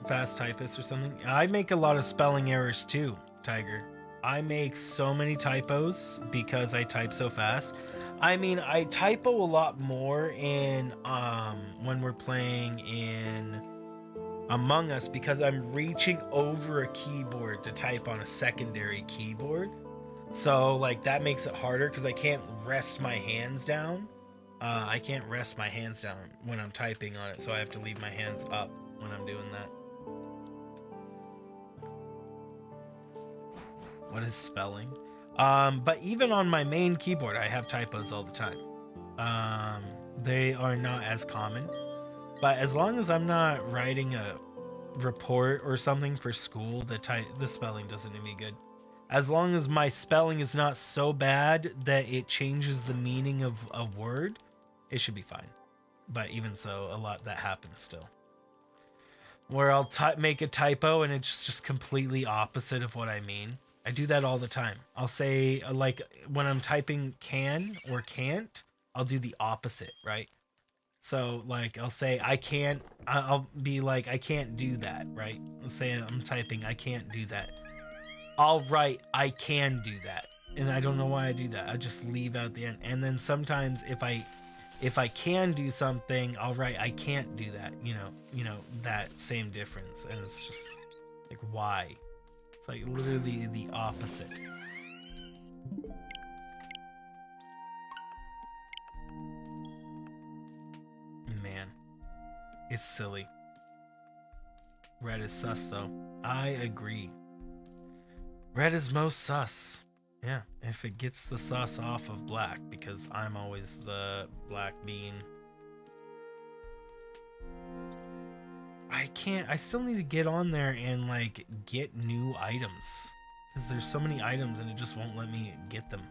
[SPEAKER 1] Fast typist or something? I make a lot of spelling errors too, Tiger. I make so many typos because I type so fast. I mean, I typo a lot more in when we're playing in Among Us because I'm reaching over a keyboard to type on a secondary keyboard. So like that makes it harder because I can't rest my hands down. I can't rest my hands down when I'm typing on it, so I have to leave my hands up when I'm doing that. What is spelling? But even on my main keyboard, I have typos all the time. They are not as common. But as long as I'm not writing a report or something for school, the spelling doesn't do me good. As long as my spelling is not so bad that it changes the meaning of a word, it should be fine. But even so, a lot that happens still. Where I'll make a typo and it's just completely opposite of what I mean. I do that all the time. I'll say, like, when I'm typing can or can't, I'll do the opposite, right? So, like, I'll say, I'll be like, I can't do that, right? Let's say I'm typing, I can't do that. I'll write, I can do that. And I don't know why I do that. I just leave out the end. And then sometimes if I can do something, I'll write I can't do that. You know that same difference. And it's just like, why? It's like literally the opposite. Man, it's silly. Red is sus though. I agree. Red is most sus. Yeah, if it gets the sus off of black, because I'm always the black bean. I still need to get on there and like get new items, because there's so many items and it just won't let me get them.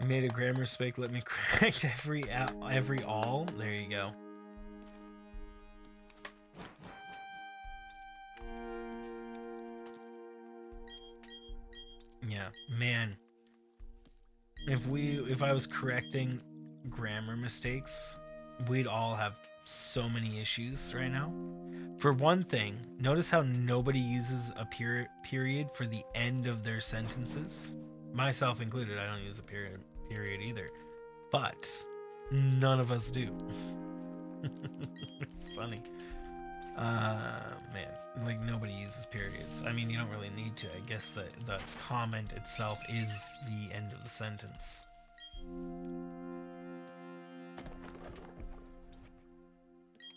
[SPEAKER 1] Made a grammar mistake, let me correct every all. There you go. Yeah, man. If I was correcting grammar mistakes, we'd all have so many issues right now. For one thing, notice how nobody uses a period for the end of their sentences. Myself included, I don't use a period either. But none of us do. It's funny. Man, like nobody uses periods. I mean, you don't really need to. I guess the comment itself is the end of the sentence.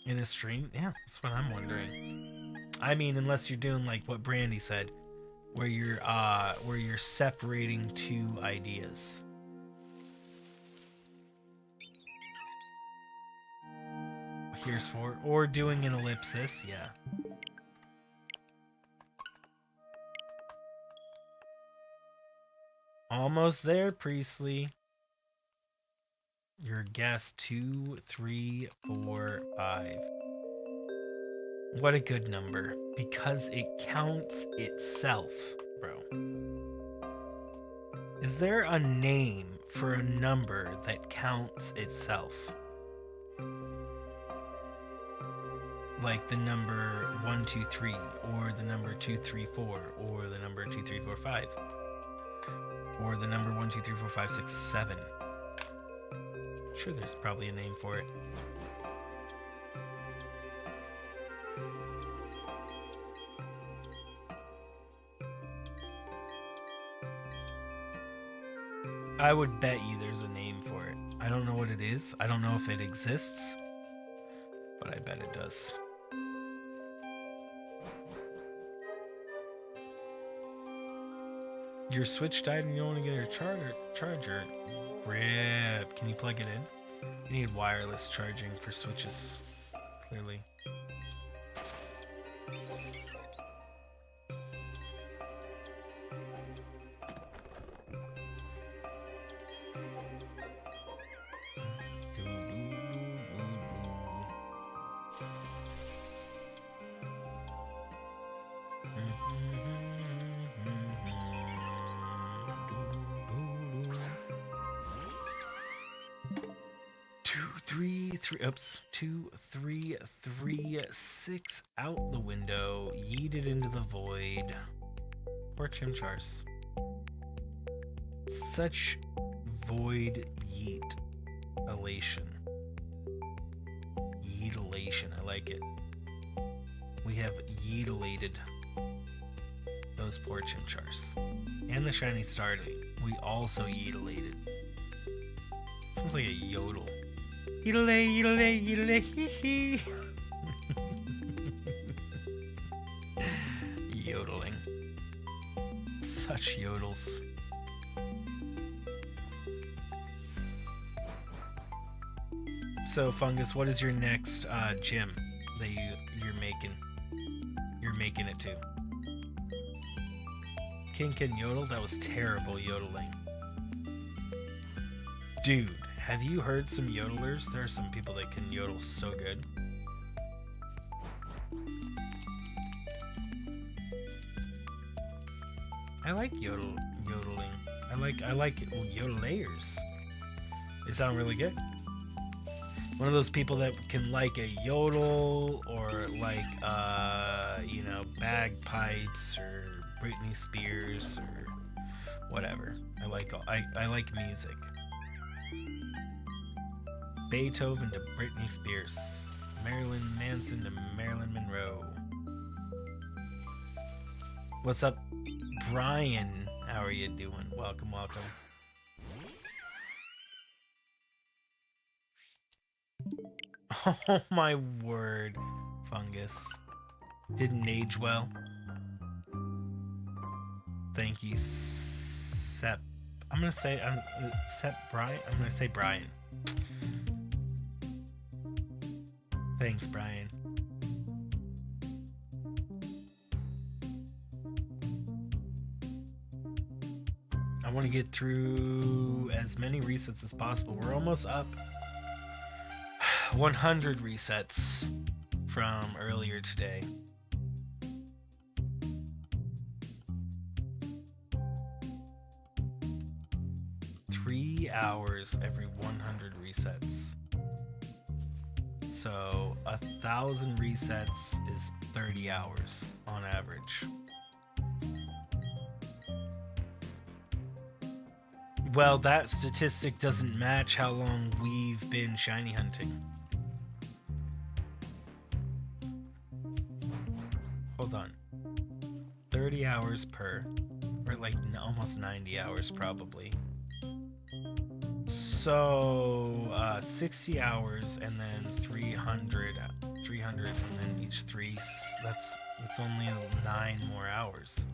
[SPEAKER 1] In a stream? Yeah, that's what I'm wondering. I mean, unless you're doing like what Brandy said, where you're separating two ideas. Here's for, or doing an ellipsis, yeah. Almost there, Priestley. Your guess, 2, 3, 4, 5. What a good number, because it counts itself, bro. Is there a name for a number that counts itself? Like the number 1, 2, 3, or the number 2, 3, 4, or the number 2, 3, 4, 5, or the number 1, 2, 3, 4, 5, 6, 7. I'm sure there's probably a name for it. I would bet you there's a name for it. I don't know what it is. I don't know if it exists, but I bet it does. Your Switch died and you want to get your charger. Rip. Can you plug it in? You need wireless charging for Switches, clearly. Oops, 2, 3, 3, 6 out the window, yeeted into the void. Poor Chimchars. Such void yeet elation. Yeetelation, I like it. We have yeetelated those poor Chimchars. And the shiny Starly, we also yeetelated. Sounds like a yodel. Yeetle, yeetle, yeetle, hee hee. Yodeling. Such yodels. So, Fungus, what is your next gym that you're making? You're making it to. King can yodel? That was terrible yodeling. Dude. Have you heard some yodelers? There are some people that can yodel so good. I like yodeling. I like yodelayers. They sound really good. One of those people that can like a yodel or like bagpipes or Britney Spears or whatever. I like music. Beethoven to Britney Spears, Marilyn Manson to Marilyn Monroe. What's up, Brian? How are you doing? Welcome, welcome. Oh my word, Fungus. Didn't age well. Thank you, Sep. I'm gonna say Sep Brian. I'm gonna say Brian. Thanks, Brian. I want to get through as many resets as possible. We're almost up 100 resets from earlier today. Three hours every 100 resets. So 1,000 resets is 30 hours on average. Well, that statistic doesn't match how long we've been shiny hunting. Hold on. 30 hours per, or like almost 90 hours probably. So 60 hours and then 300 and then each three. That's only 9 more hours.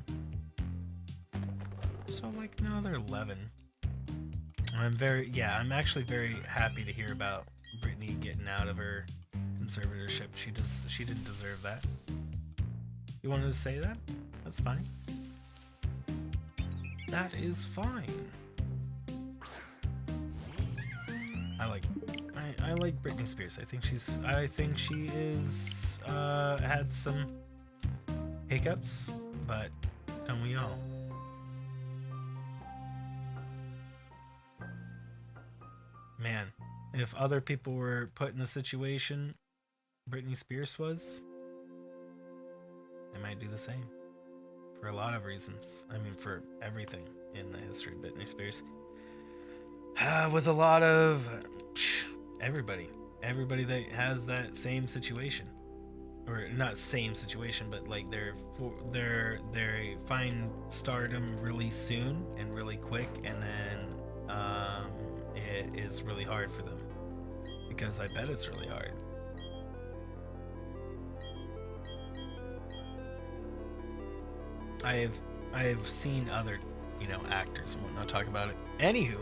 [SPEAKER 1] So like another 11. I'm actually very happy to hear about Brittany getting out of her conservatorship. She didn't deserve that. You wanted to say that? That's fine. That is fine. I like Britney Spears. I think she is had some hiccups, but don't we all? Man, if other people were put in the situation Britney Spears was, they might do the same. For a lot of reasons. I mean, for everything in the history of Britney Spears. With a lot of everybody that has that same situation, or not same situation, but like they find stardom really soon and really quick, and then it is really hard for them, because I bet it's really hard. I have seen other, actors and whatnot talk about it. Anywho,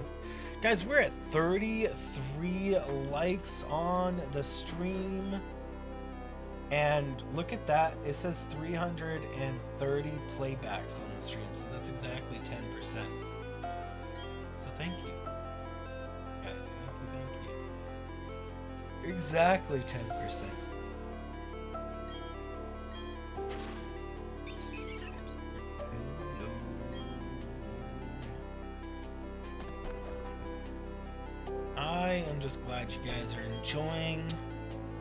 [SPEAKER 1] guys, we're at 33 likes on the stream. And look at that. It says 330 playbacks on the stream. So that's exactly 10%. So thank you. Guys, thank you. Exactly 10%. I am just glad you guys are enjoying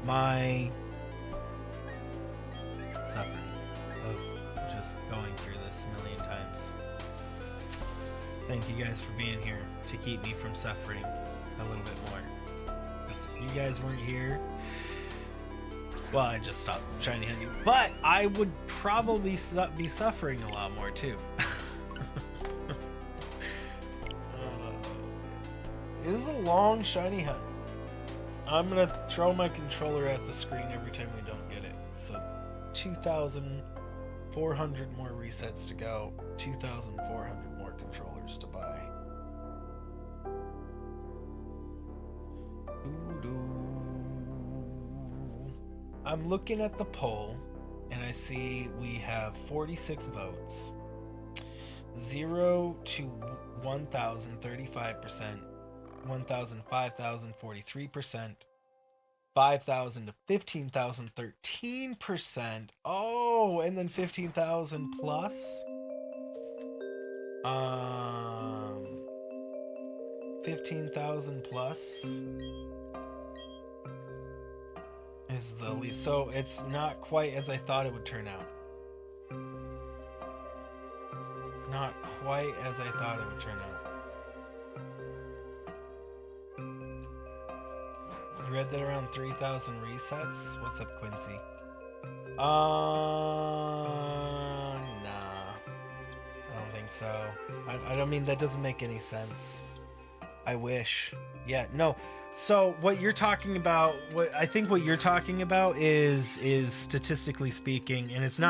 [SPEAKER 1] my suffering of just going through this a million times. Thank you guys for being here to keep me from suffering a little bit more. If you guys weren't here, well, I just stopped shiny hunting, but I would probably be suffering a lot more too. It is a long shiny hunt. I'm gonna throw my controller at the screen every time we don't get it. So 2,400 more resets to go, 2,400 more controllers to buy. I'm looking at the poll and I see we have 46 votes. 0 to 1,000, 35%. 1,000, 5,000, 43%, 5,000 to 15,000, 13%. Oh, and then 15,000 plus. 15,000 plus is the least. So it's not quite as I thought it would turn out. not quite as I thought it would turn out. You read that around 3,000 resets? What's up, Quincy? Nah. I don't think so. I don't mean, that doesn't make any sense. I wish. Yeah, no. So what you're talking about, what you're talking about is statistically speaking, and it's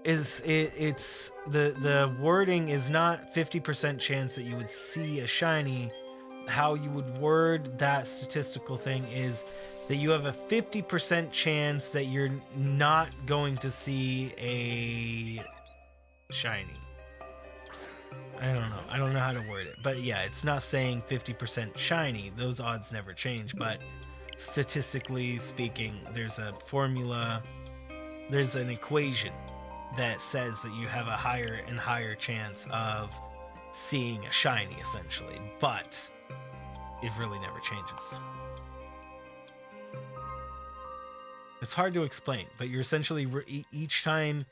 [SPEAKER 1] it's the wording is not 50% chance that you would see a shiny. How you would word that statistical thing is that you have a 50% chance that you're not going to see a shiny. I don't know how to word it, but yeah, it's not saying 50% shiny. Those odds never change, but statistically speaking, there's a formula, there's an equation that says that you have a higher and higher chance of seeing a shiny, essentially, but it really never changes. It's hard to explain, but you're essentially each time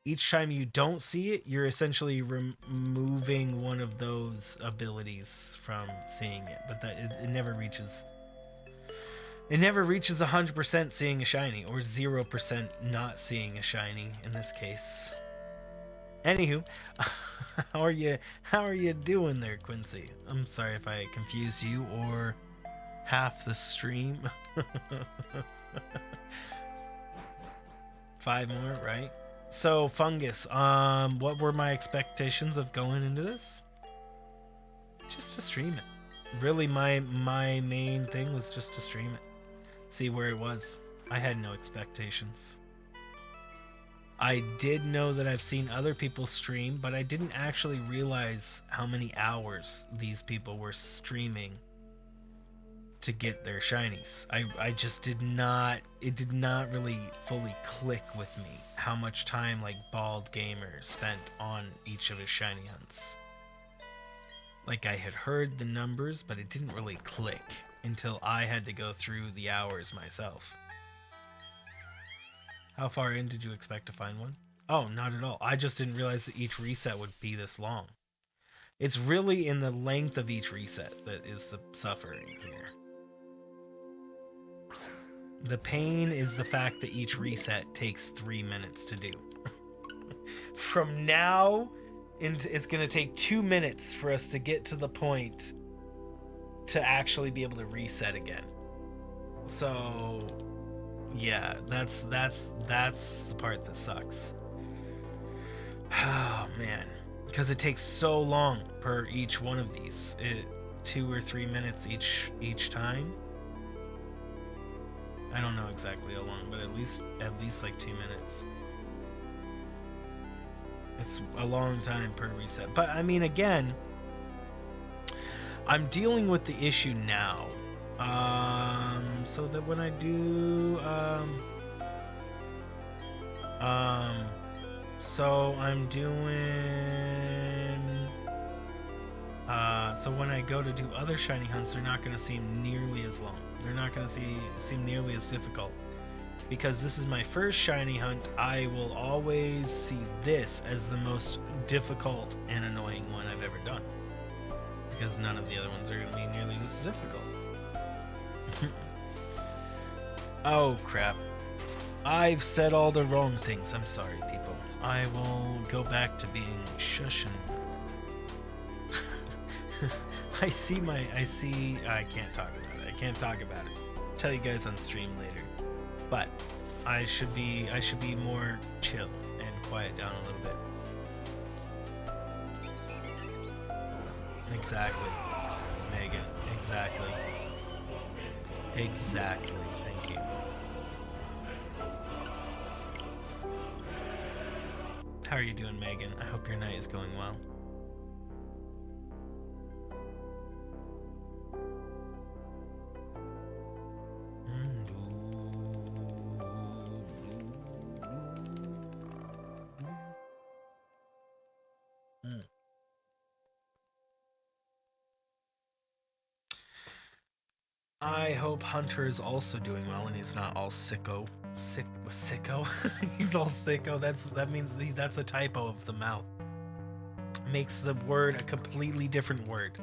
[SPEAKER 1] you don't see it, you're essentially removing one of those abilities from seeing it, but that it never reaches 100% seeing a shiny, or 0% not seeing a shiny in this case. Anywho, how are you doing there, Quincy? I'm sorry if I confused you or half the stream. 5 more, right? So, Fungus, what were my expectations of going into this? Just to stream it. Really, my main thing was just to stream it. See where it was. I had no expectations. I did know that I've seen other people stream, but I didn't actually realize how many hours these people were streaming to get their shinies. I just did not really fully click with me how much time like Bald Gamer spent on each of his shiny hunts. Like, I had heard the numbers, but it didn't really click until I had to go through the hours myself. How far in did you expect to find one? Oh, not at all. I just didn't realize that each reset would be this long. It's really in the length of each reset that is the suffering here. The pain is the fact that each reset takes 3 minutes to do. From now, it's going to take 2 minutes for us to get to the point to actually be able to reset again. So, yeah, that's the part that sucks. Oh man, because it takes so long per each one of these. 2 or 3 minutes each time. I don't know exactly how long, but at least like 2 minutes. It's a long time per reset. But I mean, again, I'm dealing with the issue now. So that when I do, so I'm doing, so when I go to do other shiny hunts, they're not going to seem nearly as long. They're not going to seem nearly as difficult. Because this is my first shiny hunt, I will always see this as the most difficult and annoying one I've ever done. Because none of the other ones are going to be nearly this difficult. Oh crap. I've said all the wrong things. I'm sorry, people. I will go back to being shushin'. I can't talk about it. I can't talk about it. I'll tell you guys on stream later. But I should be more chill and quiet down a little bit. Exactly, Megan. Exactly. Exactly. Thank you. How are you doing, Megan? I hope your night is going well. I hope Hunter is also doing well and he's not all sicko. Sicko? He's all sicko. That means that's a typo of the mouth. makes the word a completely different word.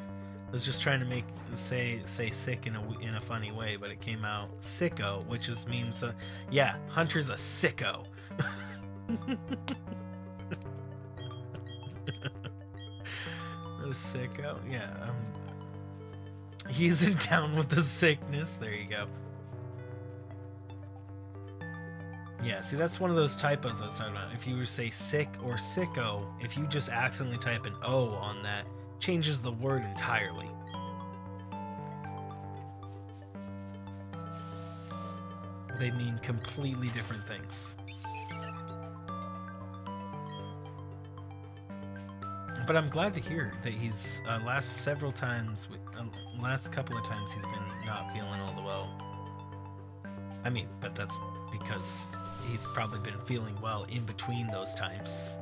[SPEAKER 1] I was just trying to say sick in a funny way, but it came out sicko, which just means yeah, Hunter's a sicko. A sicko, yeah. He isn't down with the sickness. There you go. Yeah, see, that's one of those typos I was talking about. If you were to say sick or sicko, if you just accidentally type an O on that, changes the word entirely. They mean completely different things. But I'm glad to hear that he's last couple of times he's been not feeling all the well. I mean, but that's because he's probably been feeling well in between those times.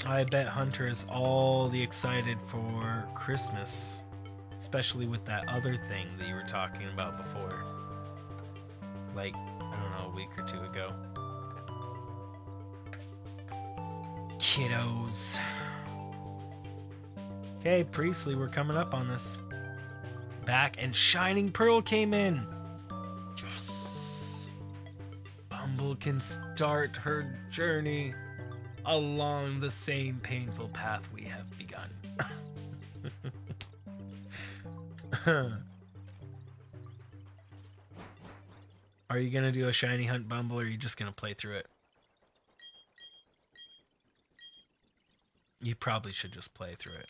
[SPEAKER 1] I bet Hunter is all the excited for Christmas, especially with that other thing that you were talking about before. Like, I don't know, a week or two ago. Kiddos. Okay, Priestley, we're coming up on this. Back, and Shining Pearl came in. Yes. Bumble can start her journey along the same painful path we have begun. Are you gonna do a shiny hunt, Bumble, or are you just gonna play through it? You probably should just play through it.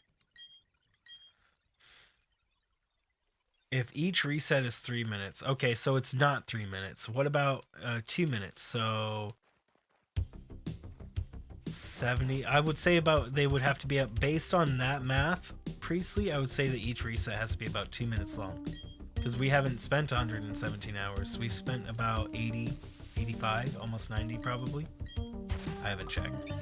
[SPEAKER 1] If each reset is 3 minutes, okay, so it's not 3 minutes. What about 2 minutes? So 70. I would say they would have to be up based on that math, Priestley. I would say that each reset has to be about 2 minutes long, because we haven't spent 117 hours. We've spent about 80, 85, almost 90 probably. I haven't checked.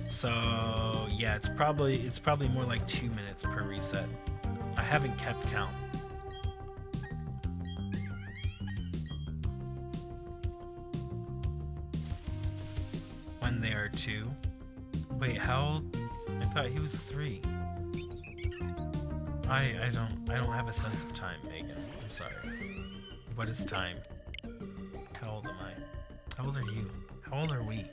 [SPEAKER 1] So yeah, it's probably more like 2 minutes per reset. I haven't kept count. When they are 2. Wait, how old? I thought he was 3. I don't have a sense of time, Megan. I'm sorry. What is time? How old am I? How old are you? How old are we?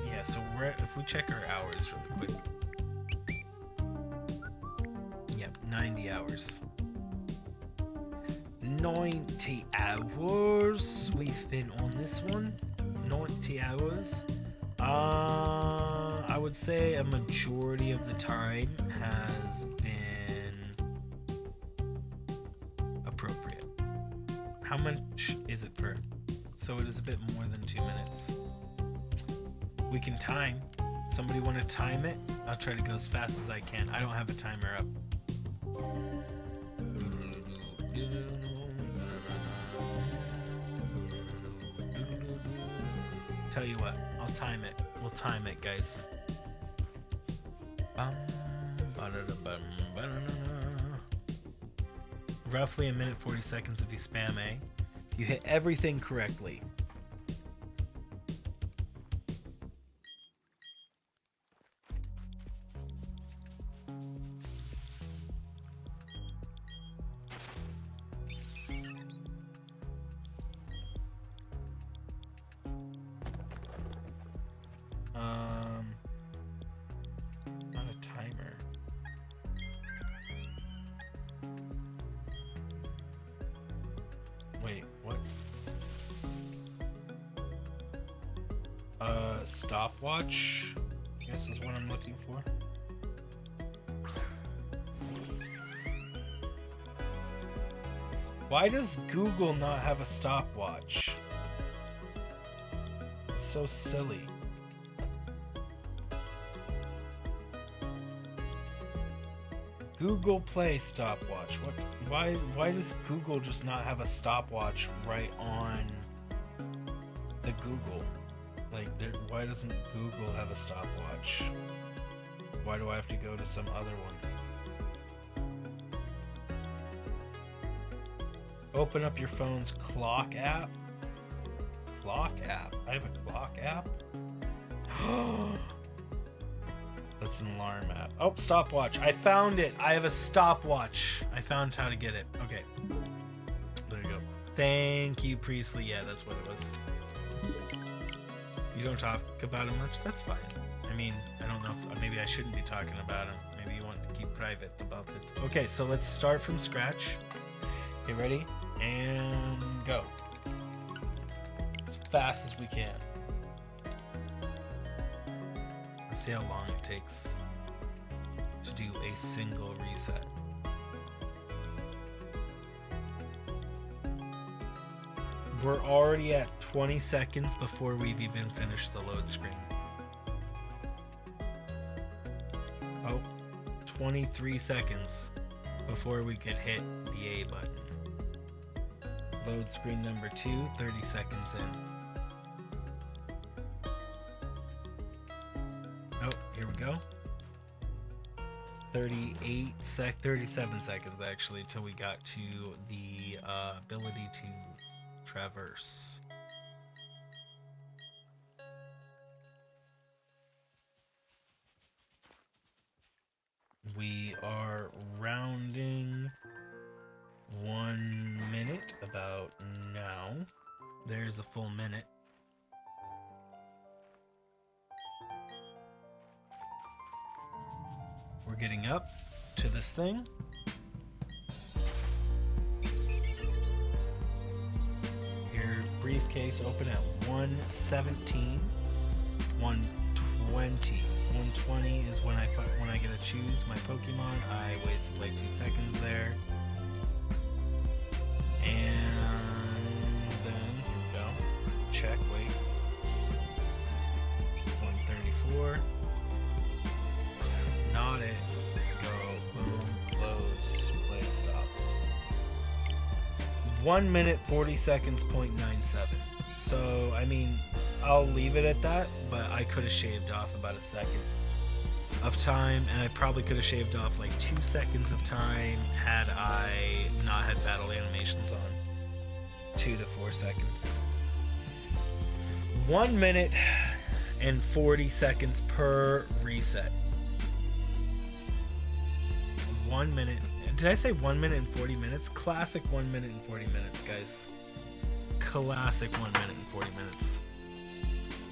[SPEAKER 1] Yeah, so if we check our hours really quick. Yep, 90 hours. 90 hours we've been on this one. 90 hours. I would say a majority of the time has been appropriate. How much is it per? So it is a bit more than 2 minutes. We can time. Somebody want to time it? I'll try to go as fast as I can. I don't have a timer up. Tell you what, I'll time it. We'll time it, guys. Roughly 1 minute 40 seconds if you spam A. If you hit everything correctly. Not a timer. Wait, what? Stopwatch, I guess is what I'm looking for. Why does Google not have a stopwatch? It's so silly. Google Play stopwatch. What? Why does Google just not have a stopwatch right on the Google? Like, why doesn't Google have a stopwatch? Why do I have to go to some other one? Open up your phone's clock app. Clock app. I have a clock app. That's an alarm app. Oh, stopwatch. I found it. I have a stopwatch. I found how to get it. Okay. There you go. Thank you, Priestley. Yeah, that's what it was. You don't talk about it much? That's fine. I mean, I don't know if maybe I shouldn't be talking about him. Maybe you want to keep private about it. Okay, so let's start from scratch. Okay, ready? And go. As fast as we can. Let's see how long it takes to do a single reset. We're already at 20 seconds before we've even finished the load screen. Oh, 23 seconds before we could hit the A button. Load screen number 2, 30 seconds in. Oh, here we go. 37 seconds actually till we got to the ability to traverse. We are rounding 1 minute about now. There's a full minute. We're getting up to this thing. Your briefcase open at 117, 120. 120 is when I get to choose my Pokemon. I wasted like 2 seconds there. And then here we go. Check, wait. 134. Not it. Go, boom, close, play, stop. 1 minute 40 seconds, 0.97. So, I mean, I'll leave it at that, but I could have shaved off about a second of time, and I probably could have shaved off like 2 seconds of time had I not had battle animations on. 2 to 4 seconds. 1 minute and 40 seconds per reset. 1 minute. Did I say 1 minute and 40 minutes? Classic 1 minute and 40 minutes, guys. Classic 1 minute and 40 minutes.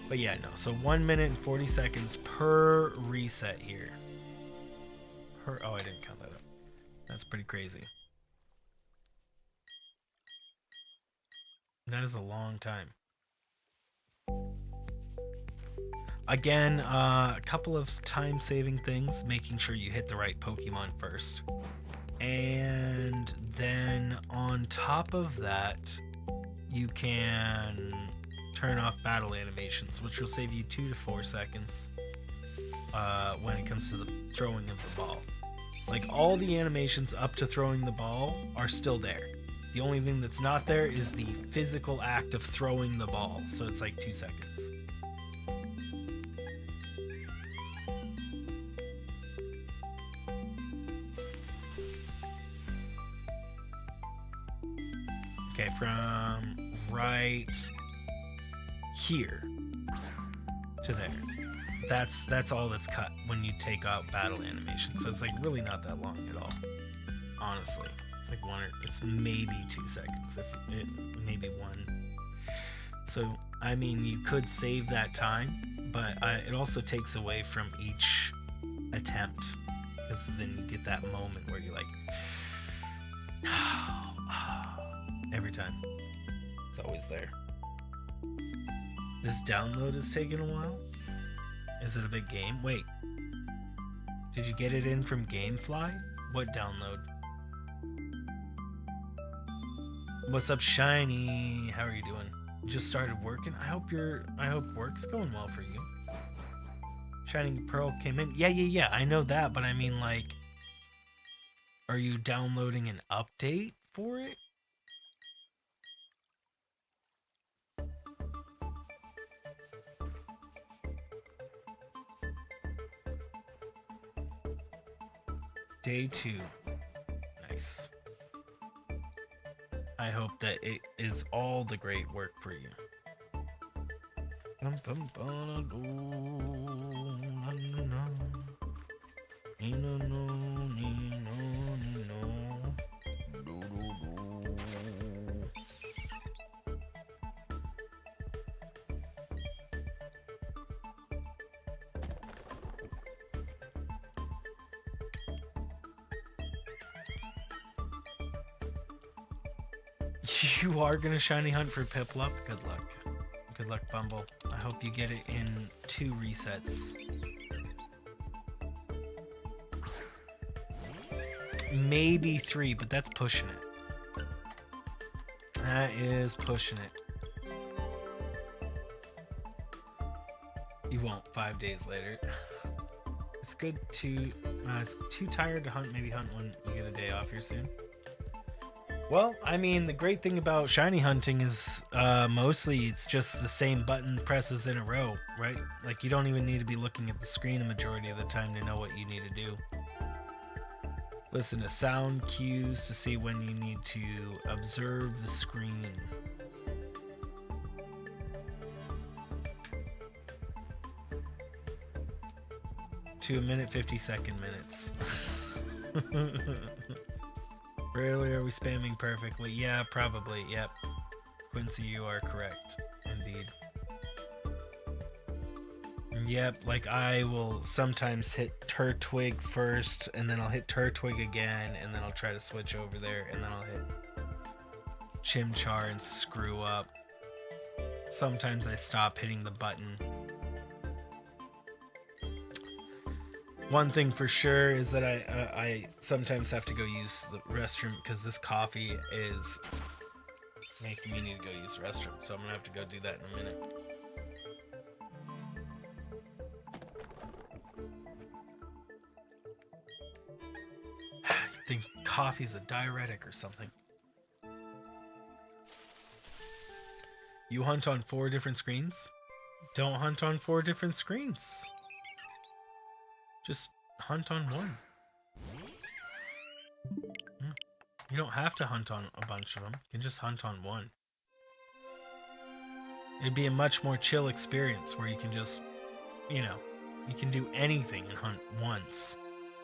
[SPEAKER 1] But yeah, no. So 1 minute and 40 seconds per reset here. Oh, I didn't count that up. That's pretty crazy. That is a long time. Again, a couple of time-saving things, making sure you hit the right Pokemon first. And then on top of that, you can turn off battle animations, which will save you 2 to 4 seconds when it comes to the throwing of the ball. Like, all the animations up to throwing the ball are still there. The only thing that's not there is the physical act of throwing the ball, so it's like 2 seconds. Okay, from right here to there. That's all that's cut when you take out battle animation. So it's like really not that long at all. Honestly, it's like it's maybe 2 seconds, if it maybe 1. So I mean, you could save that time, but it also takes away from each attempt, because then you get that moment where you're like, every time. It's always there. This download is taking a while. Is it a big game? Wait. Did you get it in from Gamefly? What download? What's up, Shiny? How are you doing? Just started working? I hope work's going well for you. Shining Pearl came in. Yeah. I know that, but I mean, like, Are you downloading an update for it? Day 2. Nice. I hope that it is all the great work for you. You are gonna shiny hunt for Piplup? Good luck. Good luck, Bumble. I hope you get it in 2 resets. Maybe 3, but that's pushing it. That is pushing it. You won't 5 days later. It's good to... it's too tired to hunt. Maybe hunt when you get a day off here soon. Well, I mean, the great thing about shiny hunting is mostly it's just the same button presses in a row, right? Like, you don't even need to be looking at the screen a majority of the time to know what you need to do. Listen to sound cues to see when you need to observe the screen. To a minute, 50-second minutes. Rarely are we spamming perfectly. Yeah, probably. Yep. Quincy, you are correct. Indeed. Yep, like I will sometimes hit Turtwig first, and then I'll hit Turtwig again, and then I'll try to switch over there, and then I'll hit Chimchar and screw up. Sometimes I stop hitting the button. One thing for sure is that I sometimes have to go use the restroom because this coffee is making me need to go use the restroom. So I'm gonna have to go do that in a minute. You think coffee's a diuretic or something? You hunt on 4 different screens? Don't hunt on 4 different screens. Just hunt on 1. You don't have to hunt on a bunch of them. You can just hunt on 1. It'd be a much more chill experience where you can just, you know, you can do anything and hunt once.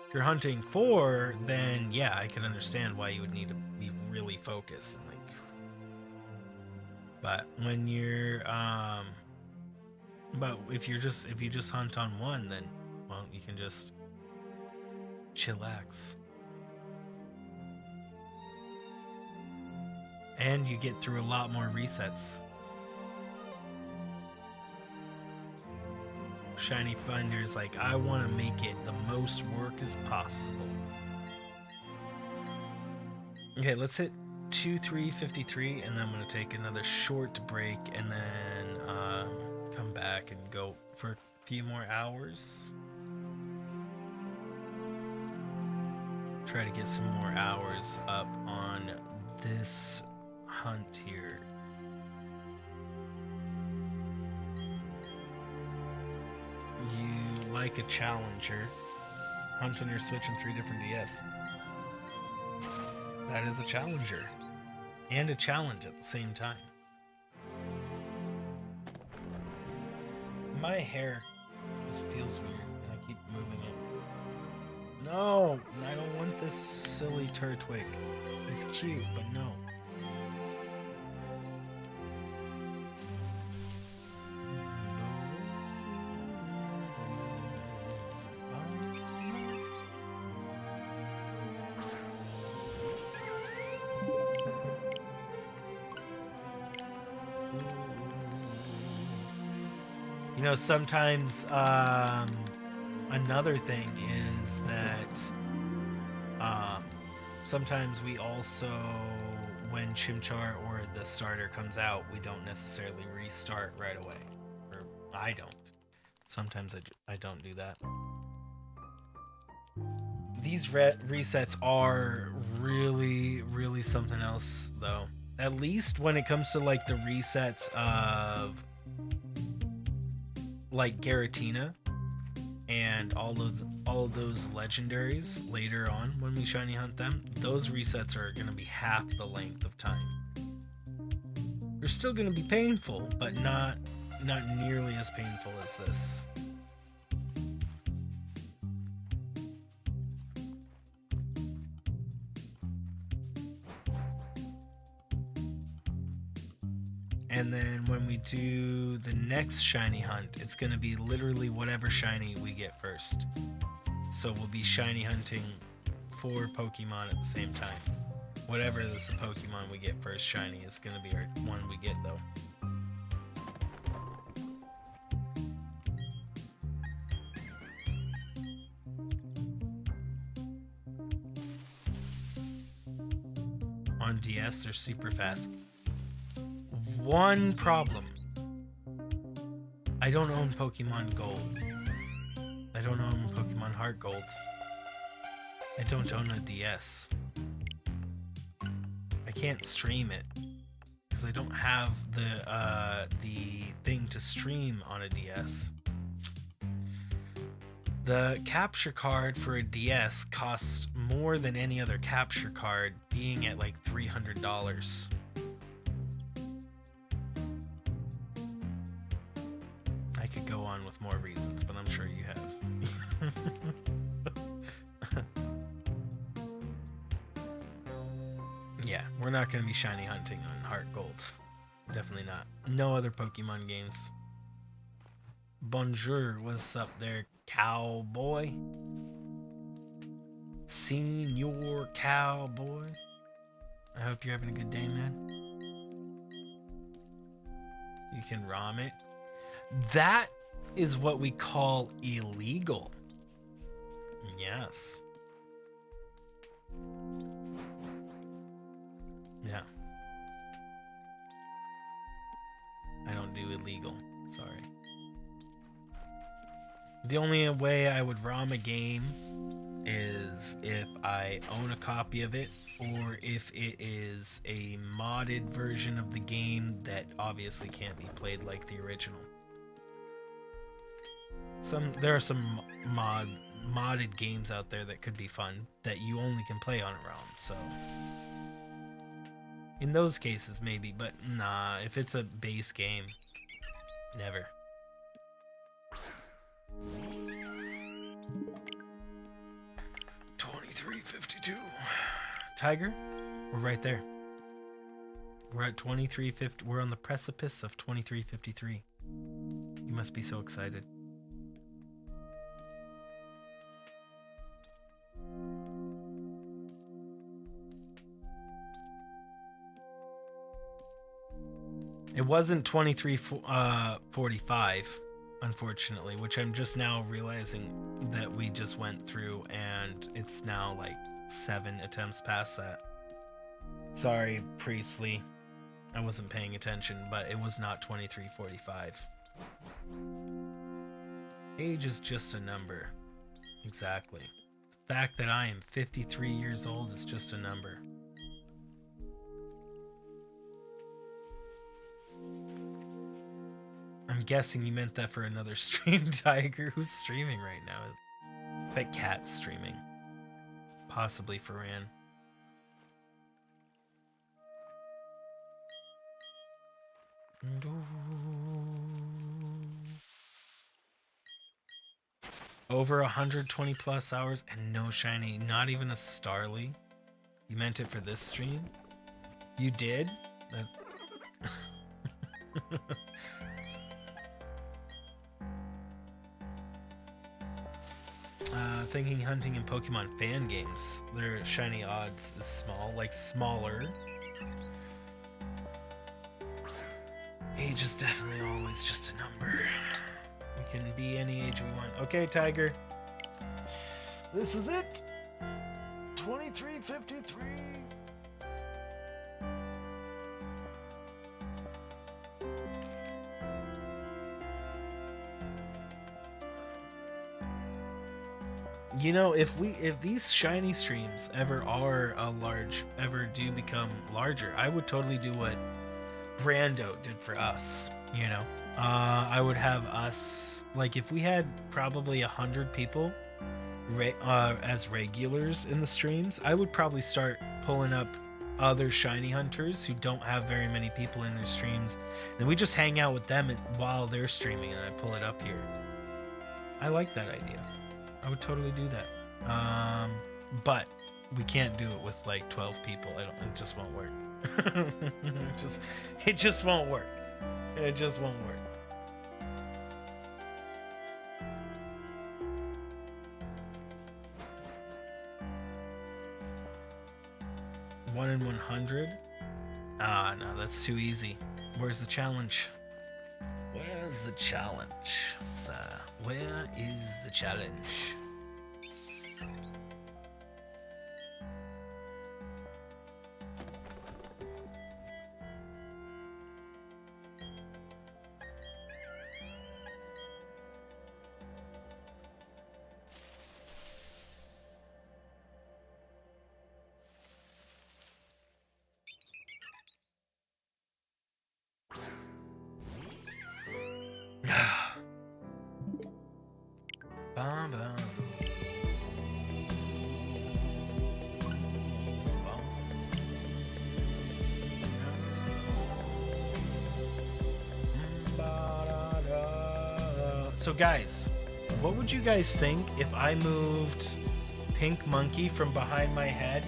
[SPEAKER 1] If you're hunting 4, then yeah, I can understand why you would need to be really focused and like. But when you're but if you just hunt on 1, then well, you can just chillax. And you get through a lot more resets. Shiny Finder's like, I want to make it the most work as possible. Okay, let's hit 2-3-53, and then I'm going to take another short break, and then come back and go for a few more hours. Try to get some more hours up on this hunt here. You like a challenger. Hunt on your Switch and 3 different DS. That is a challenger. And a challenge at the same time. My hair just feels weird and I keep moving it. No, I don't want this silly Turtwig. It's cute, but no. You know, sometimes another thing is that sometimes we also, when Chimchar or the starter comes out, we don't necessarily restart right away. Or I don't. Sometimes I don't do that. these resets are really, really something else, though. At least when it comes to like the resets of like Garatina and all of those legendaries later on when we shiny hunt them, those resets are going to be half the length of time. They're still going to be painful, but not nearly as painful as this. And then when we do the next shiny hunt, it's going to be literally whatever shiny we get first. So we'll be shiny hunting 4 Pokemon at the same time. Whatever is the Pokemon we get first shiny is going to be our one we get, though. On DS, they're super fast. One problem. I don't own Pokemon Gold. I don't own Pokemon Heart Gold. I don't own a DS. I can't stream it because I don't have the thing to stream on a DS. The capture card for a DS costs more than any other capture card, being at like $300. I could go on with more reasons, but I'm sure you have. Yeah, we're not going to be shiny hunting on Heart Gold. Definitely not. No other Pokemon games. Bonjour, what's up there, cowboy? Senior cowboy. I hope you're having a good day, man. You can ROM it. That is what we call illegal. Yes. Yeah. I don't do illegal. Sorry. The only way I would ROM a game is if I own a copy of it, or if it is a modded version of the game that obviously can't be played like the original. There are some modded games out there that could be fun that you only can play on a ROM, so in those cases maybe, but nah, if it's a base game, never. $23.52. Tiger, we're right there. We're at $23.50. We're on the precipice of $23.53. You must be so excited. It wasn't $23.45, unfortunately, which I'm just now realizing that we just went through, and it's now like 7 attempts past that. Sorry, Priestley. I wasn't paying attention, but it was not $23.45. Age is just a number. Exactly. The fact that I am 53 years old is just a number. I'm guessing you meant that for another stream, Tiger. Who's streaming right now? I bet Cat's streaming. Possibly Ferran. Over 120 plus hours and no shiny, not even a Starly. You meant it for this stream? You did? Thinking hunting in Pokemon fan games, their shiny odds is small, like smaller. Age is definitely always just a number. We can be any age we want. Okay, Tiger. This is it. 23.53. You know, if these shiny streams ever do become larger, I would totally do what Brando did for us. You know, I would have us, like, if we had probably 100 people as regulars in the streams, I would probably start pulling up other shiny hunters who don't have very many people in their streams, and we just hang out with them while they're streaming, and I pull it up here. I like that idea. I would totally do that. But we can't do it with like 12 people. It just won't work. it just won't work. It just won't work. One in 100? Ah, no, that's too easy. Where's the challenge? Where's the challenge, sir? Where is the challenge? So guys, what would you guys think if I moved Pink Monkey from behind my head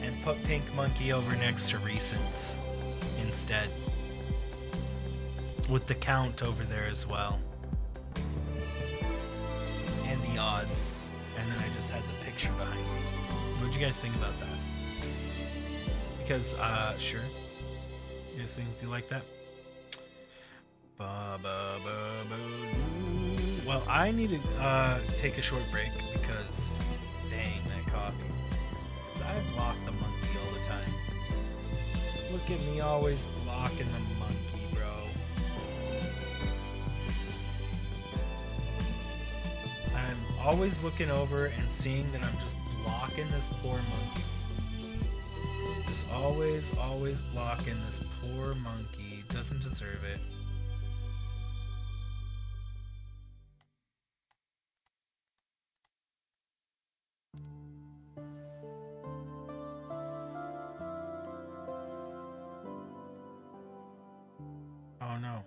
[SPEAKER 1] and put Pink Monkey over next to Recents instead? With the count over there as well. And the odds. And then I just had the picture behind me. What'd you guys think about that? Because, sure. You guys think you like that? Well, I need to take a short break because, dang, that coffee. I block the monkey all the time. Look at me always blocking the monkey, bro. I'm always looking over and seeing that I'm just blocking this poor monkey. Just always blocking this poor monkey. Doesn't deserve it. Oh no.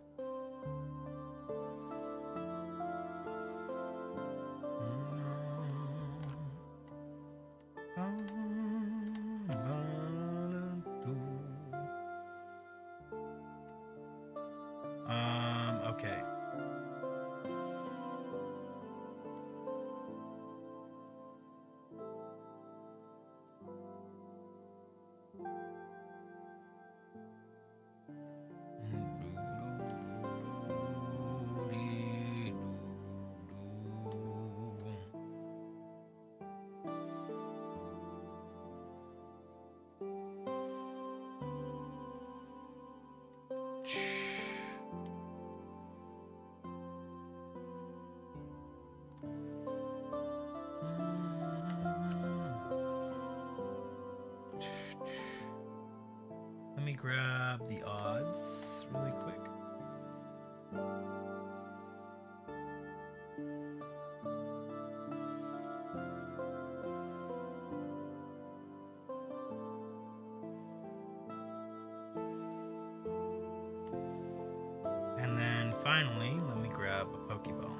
[SPEAKER 1] Okay. Let me grab the odds really quick. And then finally, let me grab a Pokeball.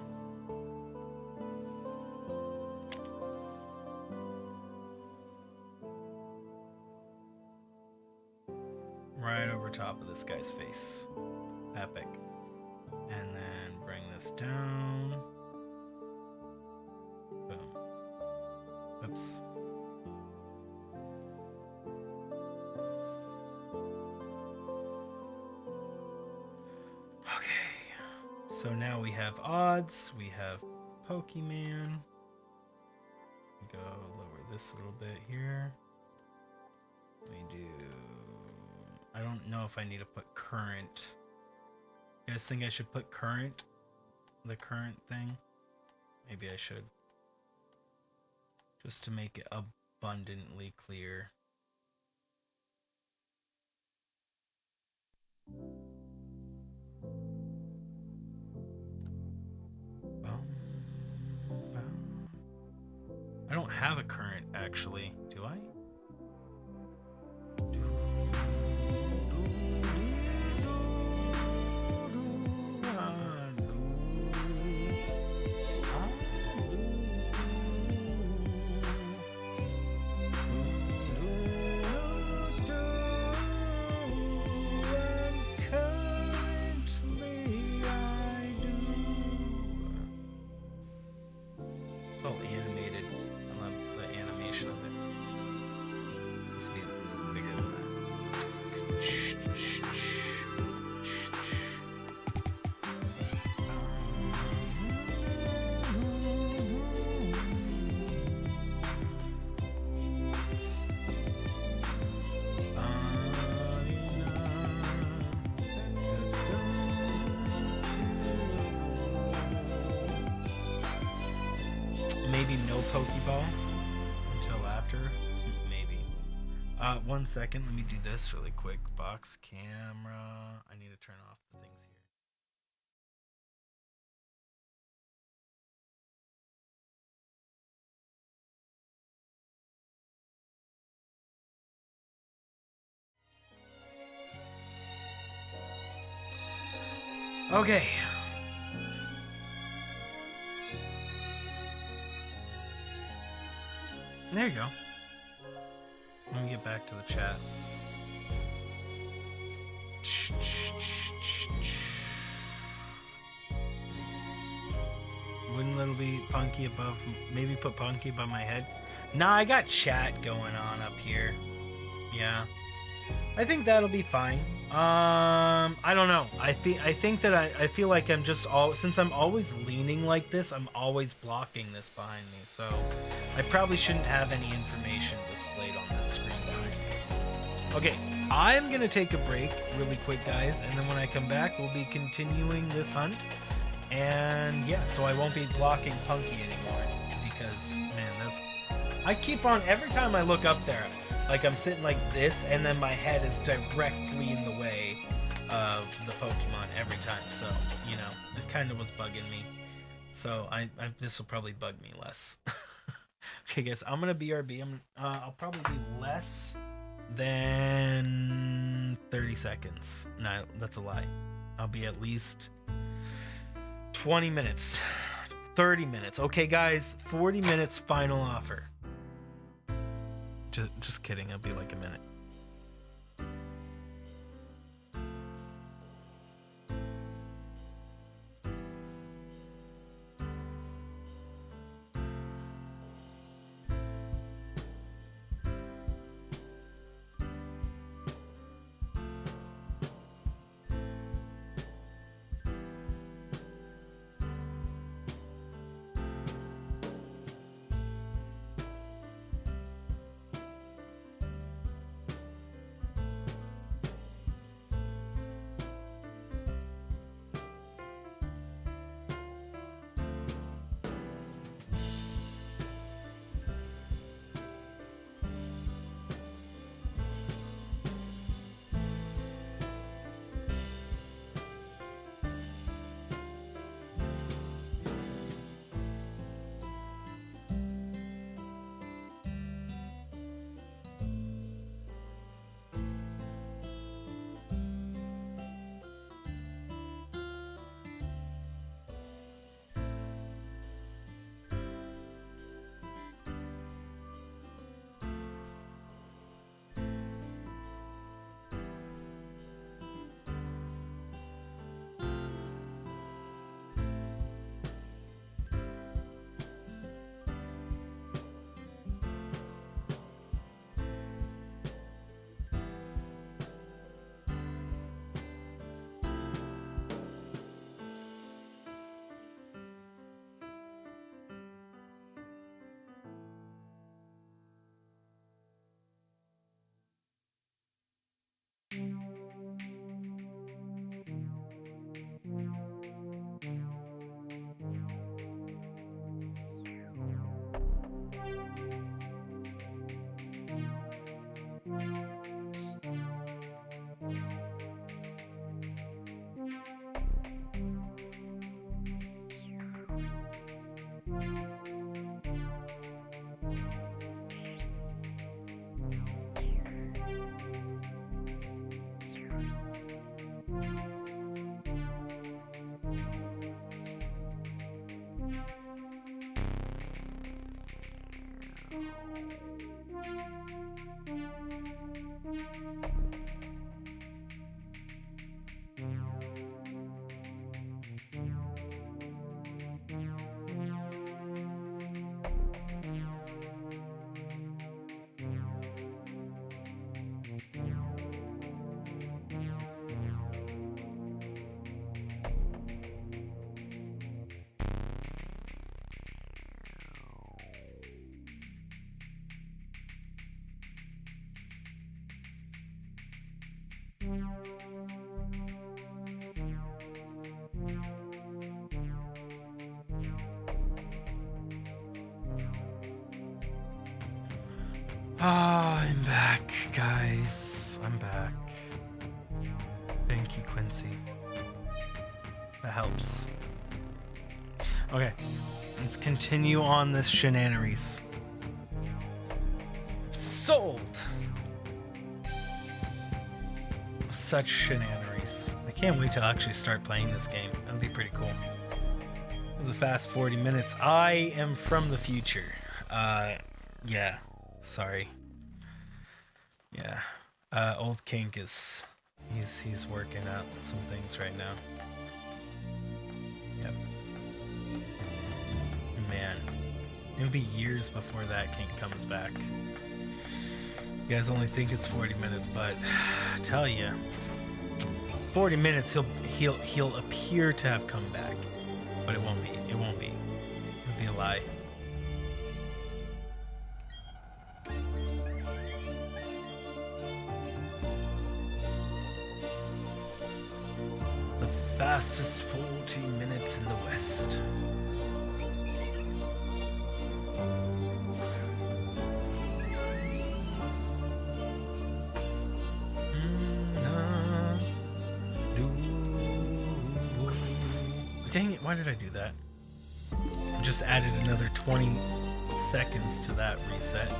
[SPEAKER 1] Right over top of this guy's face. Epic. And then bring this down. Boom. Oops. Okay. So now we have odds. We have Pokemon. Go lower this a little bit here. We do... I don't know if I need to put current. You guys think I should put current? The current thing? Maybe I should. just to make it abundantly clear. I don't have a current, actually. Do I? Maybe no Pokeball until after. Maybe. 1 second. Let me do this really quick. Box camera. I need to turn off the things here. Okay. There you go. Let me get back to the chat. Wouldn't little be Punky above? Maybe put Punky above my head. Nah, I got chat going on up here. Yeah, I think that'll be fine. I don't know. I think that I feel like I'm just since I'm always leaning like this, I'm always blocking this behind me. So I probably shouldn't have any information displayed on this screen behind me. Okay, I'm gonna take a break really quick, guys, and then when I come back, we'll be continuing this hunt. And yeah, so I won't be blocking Punky anymore because man, I keep on every time I look up there. Like I'm sitting like this, and then my head is directly in the way of the Pokemon every time. So, you know, it kind of was bugging me. So this will probably bug me less. Okay, guys, I'm gonna BRB. I'll probably be less than 30 seconds. No, that's a lie. I'll be at least 20 minutes, 30 minutes. Okay, guys, 40 minutes final offer. Just kidding, it'll be like a minute. I'm back, guys. I'm back. Thank you, Quincy. That helps. Okay, let's continue on this shenanigans. Sold! Such shenanigans. I can't wait to actually start playing this game. That'll be pretty cool. It was a fast 40 minutes. I am from the future. Yeah. Sorry. Yeah. Old Kink is... He's working out some things right now. Yep. Man. It'll be years before that Kink comes back. You guys only think it's 40 minutes, but I tell you, 40 minutes he'll appear to have come back, but it won't be. It won't be. It'll be a lie. The fastest 40 minutes in the West. Dang it, why did I do that? I just added another 20 seconds to that reset.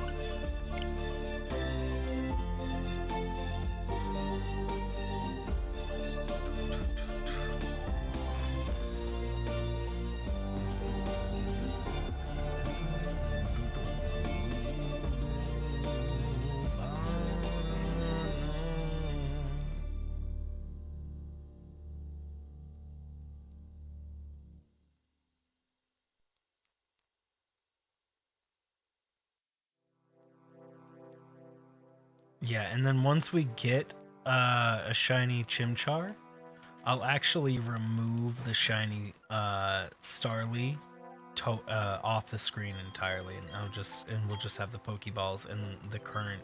[SPEAKER 1] Yeah, and then once we get a shiny Chimchar, I'll actually remove the shiny Starly off the screen entirely, and we'll just have the Pokeballs and the current.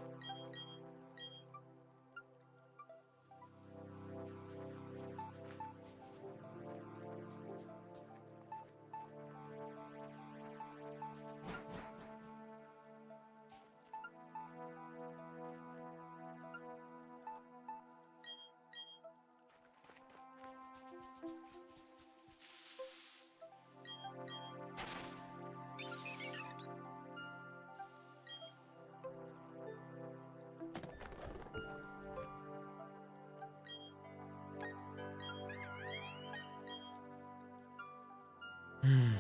[SPEAKER 1] Hmm.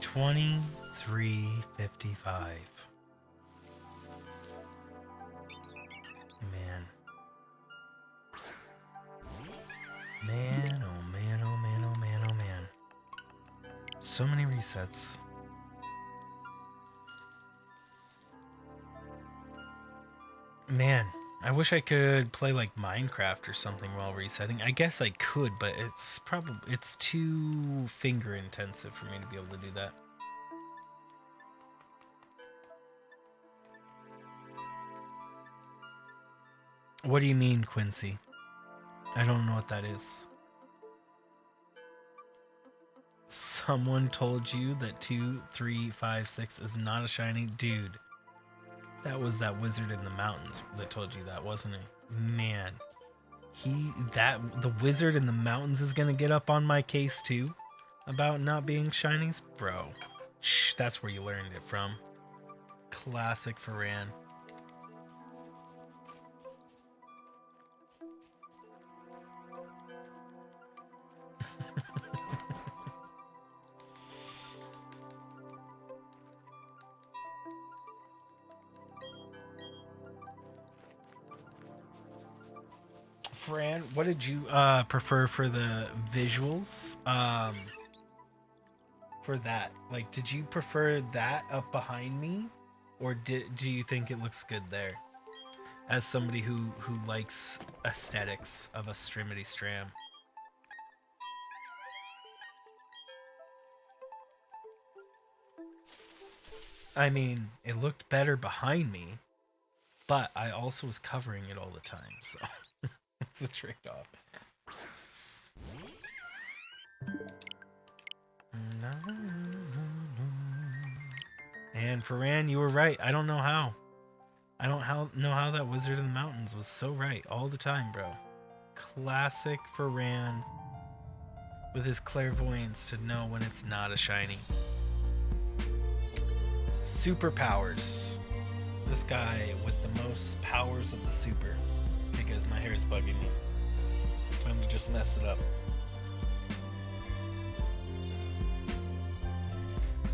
[SPEAKER 1] 23:55. Man. Man, oh man, oh man, oh man, oh man. So many resets. Man, I wish I could play like Minecraft or something while resetting. I guess I could, but it's too finger intensive for me to be able to do that. What do you mean, Quincy? I don't know what that is. Someone told you that 2, 3, 5, 6 is not a shiny? Dude, that was that wizard in the mountains that told you that, wasn't it? Man, the wizard in the mountains is gonna get up on my case too about not being shinies? Bro, that's where you learned it from. Classic Ferran. Fran, what did you prefer for the visuals? For that, like, did you prefer that up behind me, or do you think it looks good there? As somebody who likes aesthetics of a Strimity Stram. I mean, it looked better behind me, but I also was covering it all the time, so It's a trade-off. And Ferran, you were right. I don't know how. I don't know how that Wizard of the Mountains was so right all the time, bro. Classic Ferran with his clairvoyance to know when it's not a shiny. Superpowers. This guy with the most powers of the super. Okay guys, my hair is bugging me. Time to just mess it up.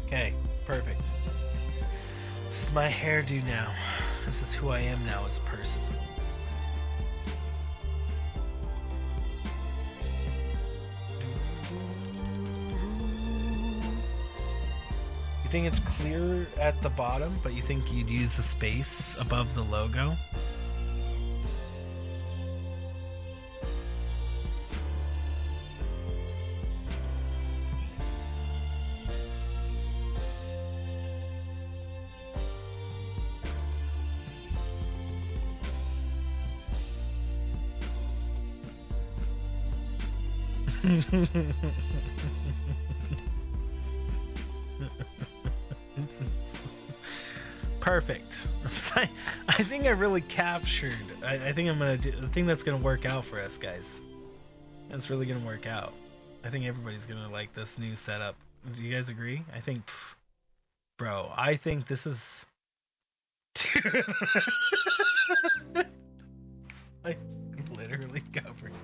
[SPEAKER 1] Okay, perfect. This is my hairdo now. This is who I am now as a person. You think it's clear at the bottom, but you think you'd use the space above the logo? Perfect. I think I really captured. I think I'm gonna do the thing that's gonna work out for us, guys. That's really gonna work out. I think everybody's gonna like this new setup. Do you guys agree? I think, bro. I think this is. Like literally covering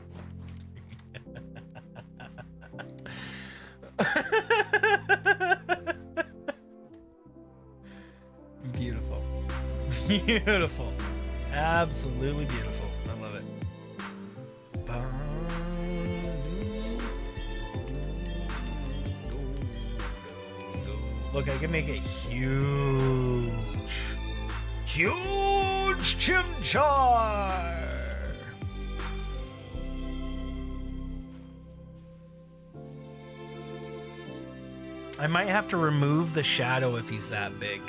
[SPEAKER 1] the screen. Beautiful. Beautiful. Absolutely beautiful. I love it. Look, I can make a huge chimchar. I might have to remove the shadow if he's that big.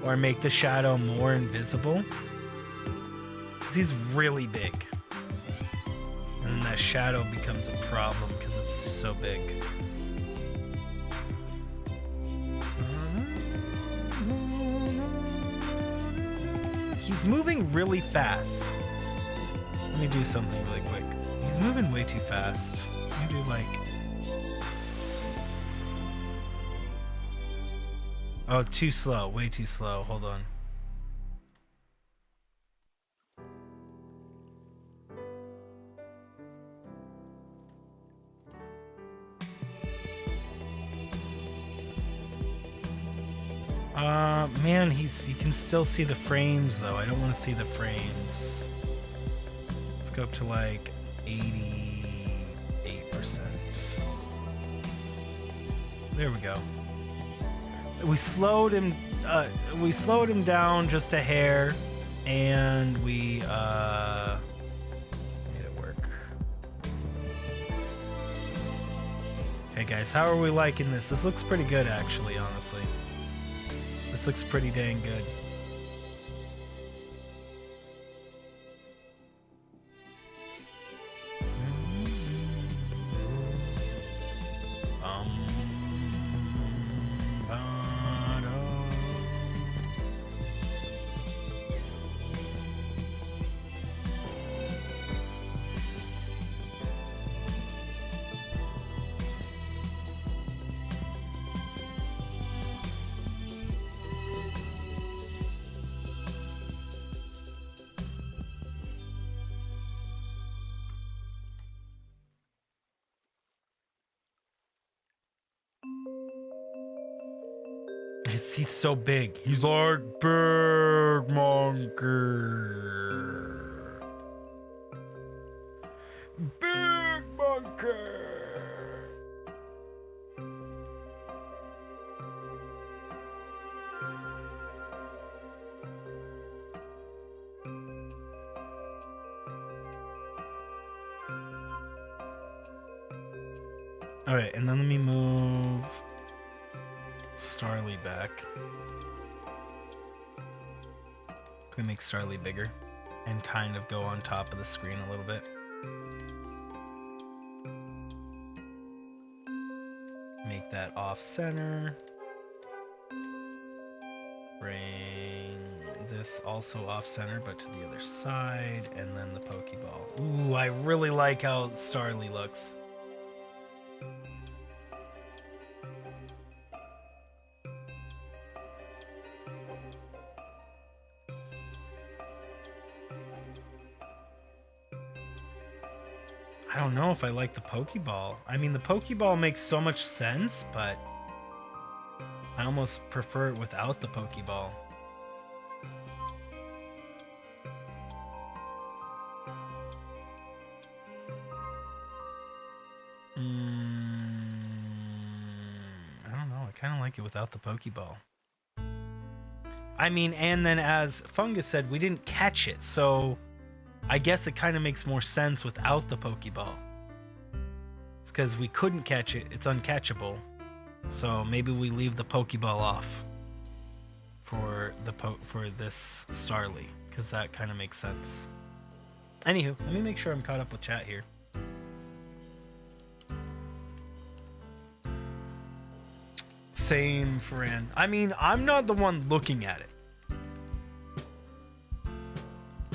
[SPEAKER 1] Or make the shadow more invisible. Because he's really big. And then that shadow becomes a problem because it's so big. He's moving really fast. Let me do something really quick. He's moving way too fast. Let me do like... Oh, too slow. Way too slow. Hold on. Man, you can still see the frames though. I don't want to see the frames. Let's go up to like 88%. There we go. We slowed him down just a hair, and we made it work. Okay guys, how are we liking this? This looks pretty good actually, honestly. This looks pretty dang good. He's so big. He's like big monkey. Big monkey. All right, and then let me move Starly back. Can we make Starly bigger? and kind of go on top of the screen a little bit. Make that off center. Bring this also off center, but to the other side, and then the Pokeball. Ooh, I really like how Starly looks. I don't know if I like the Pokeball. I mean, the Pokeball makes so much sense, but I almost prefer it without the Pokeball. I don't know. I kind of like it without the Pokeball. I mean, and then as Fungus said, we didn't catch it, so I guess it kind of makes more sense without the Pokeball. It's because we couldn't catch it. It's uncatchable. So maybe we leave the Pokeball off for this Starly, because that kind of makes sense. Anywho, let me make sure I'm caught up with chat here. Same, Fran. I mean, I'm not the one looking at it.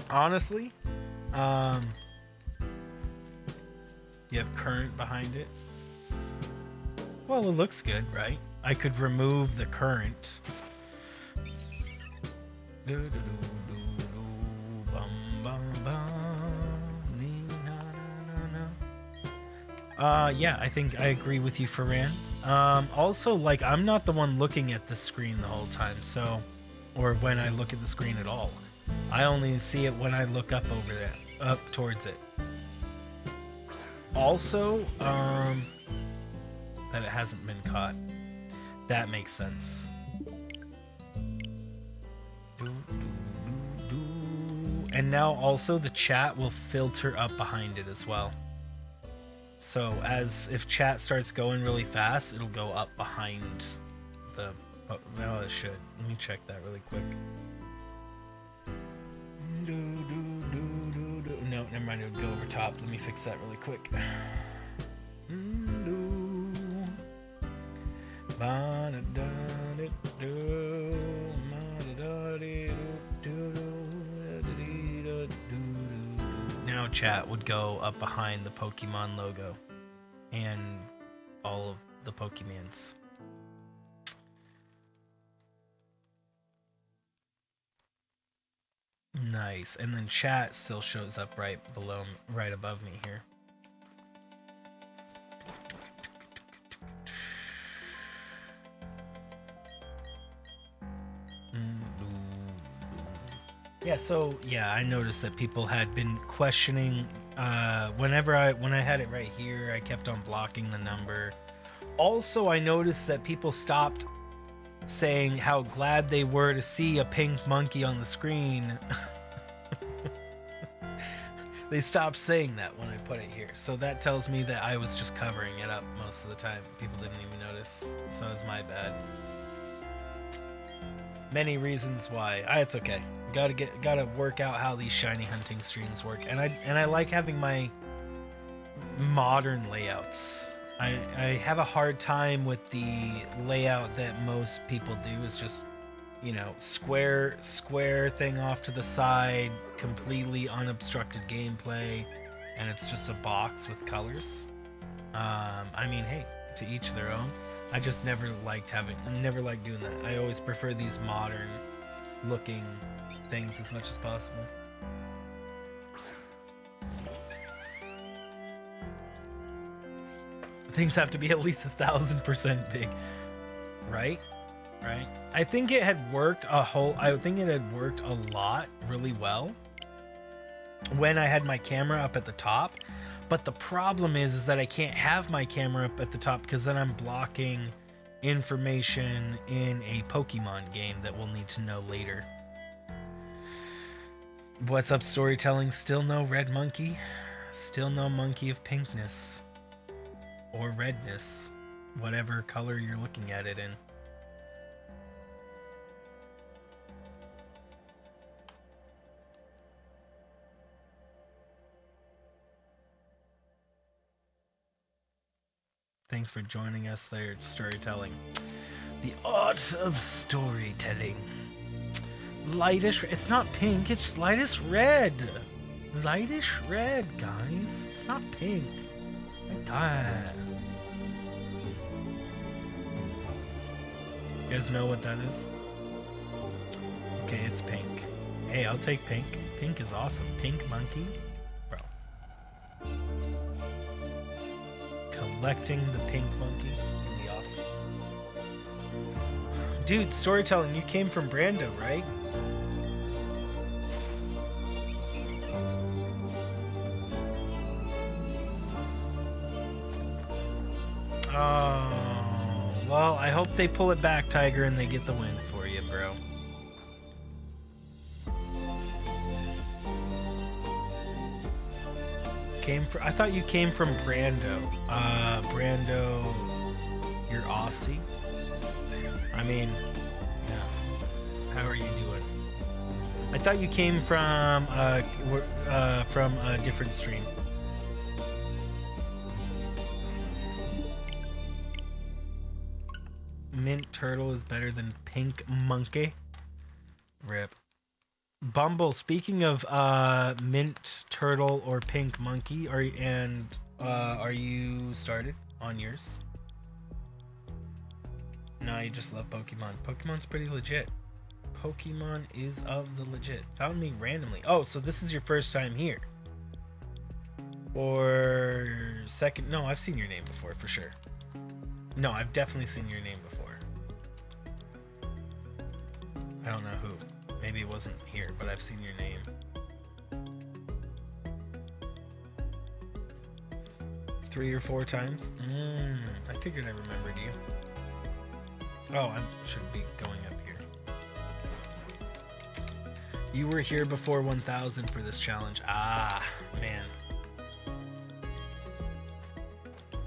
[SPEAKER 1] Honestly. You have current behind it. Well, it looks good, right? I could remove the current. Yeah, I think I agree with you, Ferran. Also, like, I'm not the one looking at the screen the whole time, so, or when I look at the screen at all. I only see it when I look up over there, up towards it. Also, that it hasn't been caught. That makes sense. And now also the chat will filter up behind it as well. So as if chat starts going really fast, it'll go up behind the... Well, it should. Let me check that really quick. No, never mind. It would go over top. Let me fix that really quick. Now chat would go up behind the Pokemon logo and all of the Pokemons. Nice. And then chat still shows up right below, right above me here. Yeah, so yeah, I noticed that people had been questioning when I had it right here, I kept on blocking the number. Also, I noticed that people stopped saying how glad they were to see a pink monkey on the screen. They stopped saying that when I put it here. So that tells me that I was just covering it up most of the time. People didn't even notice. So it was my bad. Many reasons why. It's okay. Gotta work out how these shiny hunting streams work. And I like having my modern layouts. I have a hard time with the layout that most people do, is just, you know, square thing off to the side, completely unobstructed gameplay, and it's just a box with colors. I mean, hey, to each their own. I just never liked doing that. I always prefer these modern looking things as much as possible. Things have to be at least 1,000% big, right? I think it had worked a lot really well when I had my camera up at the top. But the problem is that I can't have my camera up at the top, because then I'm blocking information in a Pokemon game that we'll need to know later. What's up, storytelling? Still no red monkey? Still no monkey of pinkness. Or redness. Whatever color you're looking at it in. Thanks for joining us there at Storytelling. The art of storytelling. Lightish, it's not pink, it's lightest red. Lightish red, guys. It's not pink. My God. You guys know what that is? Okay, it's pink. Hey, I'll take pink. Pink is awesome. Pink monkey. Bro. Collecting the pink monkey would be awesome. Dude, Storytelling, you came from Brando, right? Oh, well, I hope they pull it back, Tiger, and they get the win for you, bro. I thought you came from Brando. Brando, you're Aussie. I mean, yeah. How are you doing? I thought you came from a different stream. Mint turtle is better than pink monkey. Rip. Bumble, speaking of mint turtle or pink monkey, are you started on yours? No, you just love Pokemon. Pokemon's pretty legit. Pokemon is of the legit. Found me randomly. Oh, so this is your first time here. Or second? No, I've seen your name before for sure. No, I've definitely seen your name before. I don't know who. Maybe it wasn't here, but I've seen your name. 3 or 4 times? I figured I remembered you. Oh, I should be going up here. You were here before 1,000 for this challenge. Ah, man.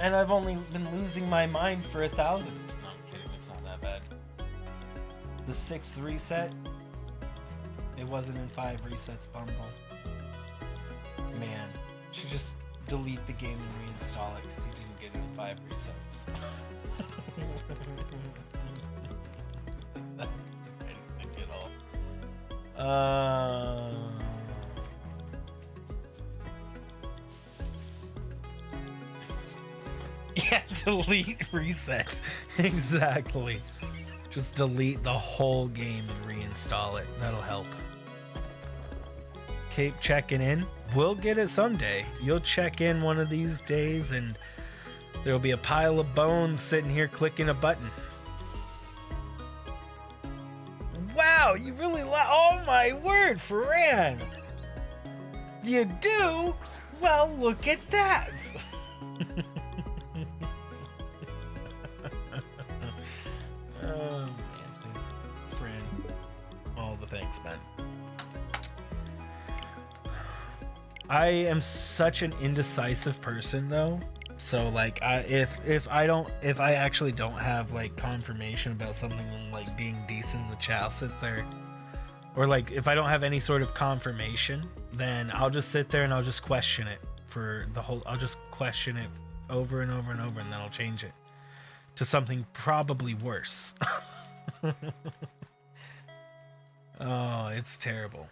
[SPEAKER 1] And I've only been losing my mind for 1,000. No, I'm kidding. It's not that bad. The 6th reset. It wasn't in 5 resets, Bumble. Man, should just delete the game and reinstall it because you didn't get it in 5 resets. I get all. Yeah, delete reset. Exactly. Just delete the whole game and reinstall it. That'll help. Keep checking in. We'll get it someday. You'll check in one of these days and there'll be a pile of bones sitting here clicking a button. Wow, you really oh my word, Ferran. You do? Well, look at that. Oh, man. Friend. All the thanks, man. I am such an indecisive person, though. So, like, if I actually don't have like confirmation about something like being decent in the chat, I'll sit there. Or like, if I don't have any sort of confirmation, then I'll just sit there and I'll just question it for the whole. I'll just question it over and over and over, and then I'll change it to something probably worse. Oh, it's terrible.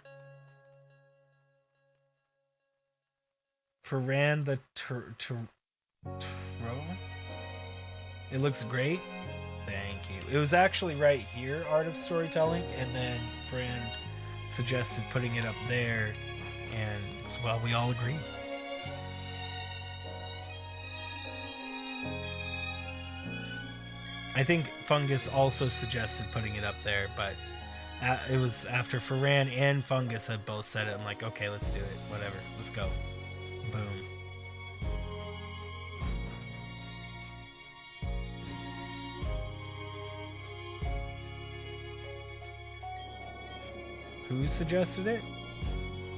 [SPEAKER 1] Ferran the Tro? It looks great. Thank you. It was actually right here, Art of Storytelling, and then Fran suggested putting it up there, and well, we all agreed. I think Fungus also suggested putting it up there, but it was after Ferran and Fungus had both said it. I'm like, okay, let's do it. Whatever. Let's go. Boom. Who suggested it?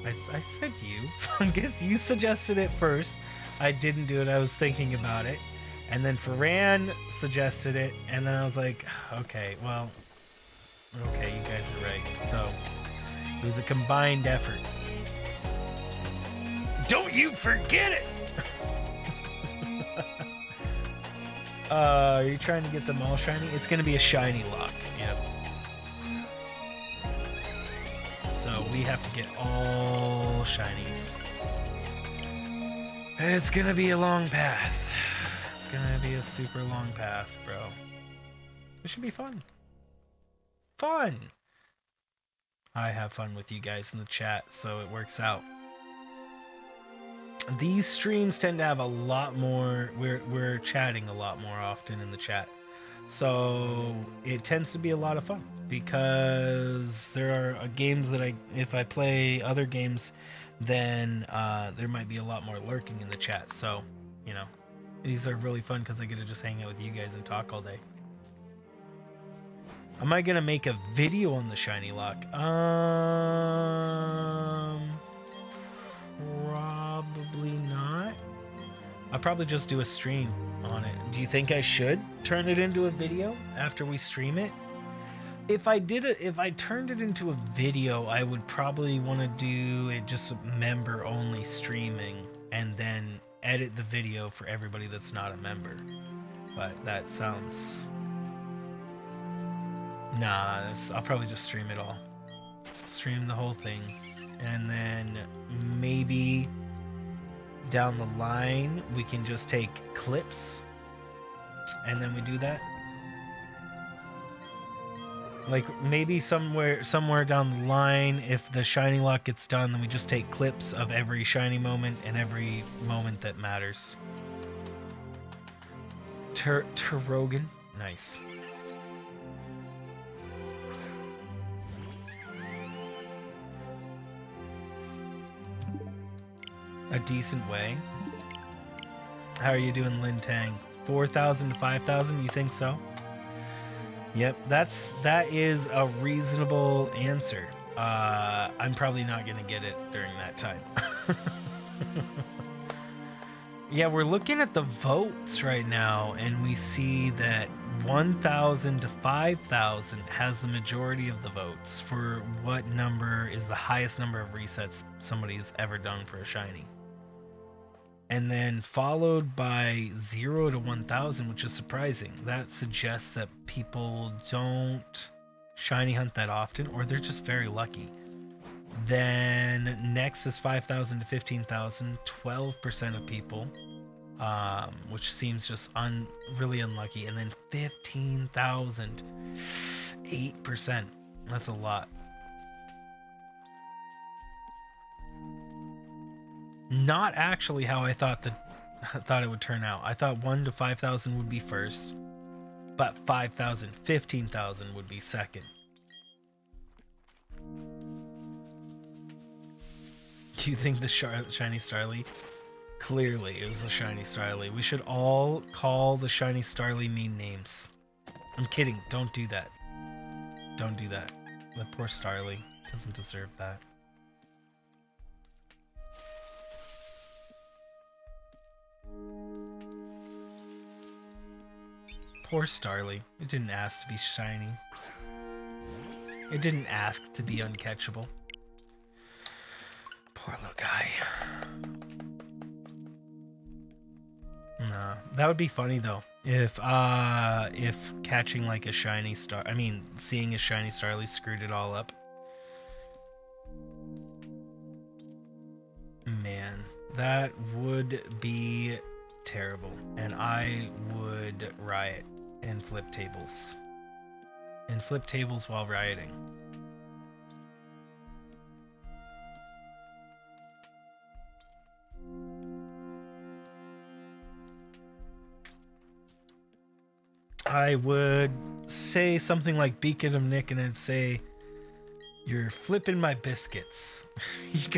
[SPEAKER 1] I said you. Fungus, you suggested it first. I didn't do it. I was thinking about it. And then Ferran suggested it. And then I was like, okay, well, okay, you guys are right. So it was a combined effort. Don't you forget it! Are you trying to get them all shiny? It's gonna be a shiny lock. Yep. So we have to get all shinies. It's gonna be a long path. It's gonna be a super long path, bro. It should be fun. Fun! I have fun with you guys in the chat, so it works out. These streams tend to have a lot more, we're chatting a lot more often in the chat. So it tends to be a lot of fun because there are games that if I play other games, then there might be a lot more lurking in the chat. So, you know, these are really fun because I get to just hang out with you guys and talk all day. Am I gonna make a video on the shiny lock? Probably not. I'll probably just do a stream on it. Do you think I should turn it into a video after we stream it? If I turned it into a video, I would probably want to do it just member only streaming and then edit the video for everybody that's not a member. But that sounds... Nah, I'll probably just stream it all. Stream the whole thing. And then maybe down the line we can just take clips and then we do that. Like maybe somewhere down the line, if the shiny lock gets done, then we just take clips of every shiny moment and every moment that matters. Turogan, nice. A decent way. How are you doing, Lin Tang? 4,000 to 5,000? You think so? Yep, that is a reasonable answer. I'm probably not gonna get it during that time. Yeah, we're looking at the votes right now, and we see that 1,000 to 5,000 has the majority of the votes for what number is the highest number of resets somebody's ever done for a shiny. And then followed by 0 to 1,000, which is surprising. That suggests that people don't shiny hunt that often, or they're just very lucky. Then next is 5,000 to 15,000, 12% of people, which seems just really unlucky. And then 15,000, 8%. That's a lot. Not actually how I thought it would turn out. I thought 1 to 5,000 would be first, but 5,000, 15,000 would be second. Do you think the shiny Starly? Clearly, it was the shiny Starly. We should all call the shiny Starly mean names. I'm kidding. Don't do that. Don't do that. The poor Starly doesn't deserve that. Poor Starly. It didn't ask to be shiny. It didn't ask to be uncatchable. Poor little guy. Nah, that would be funny though. If catching like a shiny seeing a shiny Starly screwed it all up. Man, that would be terrible, and I would riot and flip tables. And flip tables while rioting. I would say something like Beacon of Nick, and I'd say, "You're flipping my biscuits." you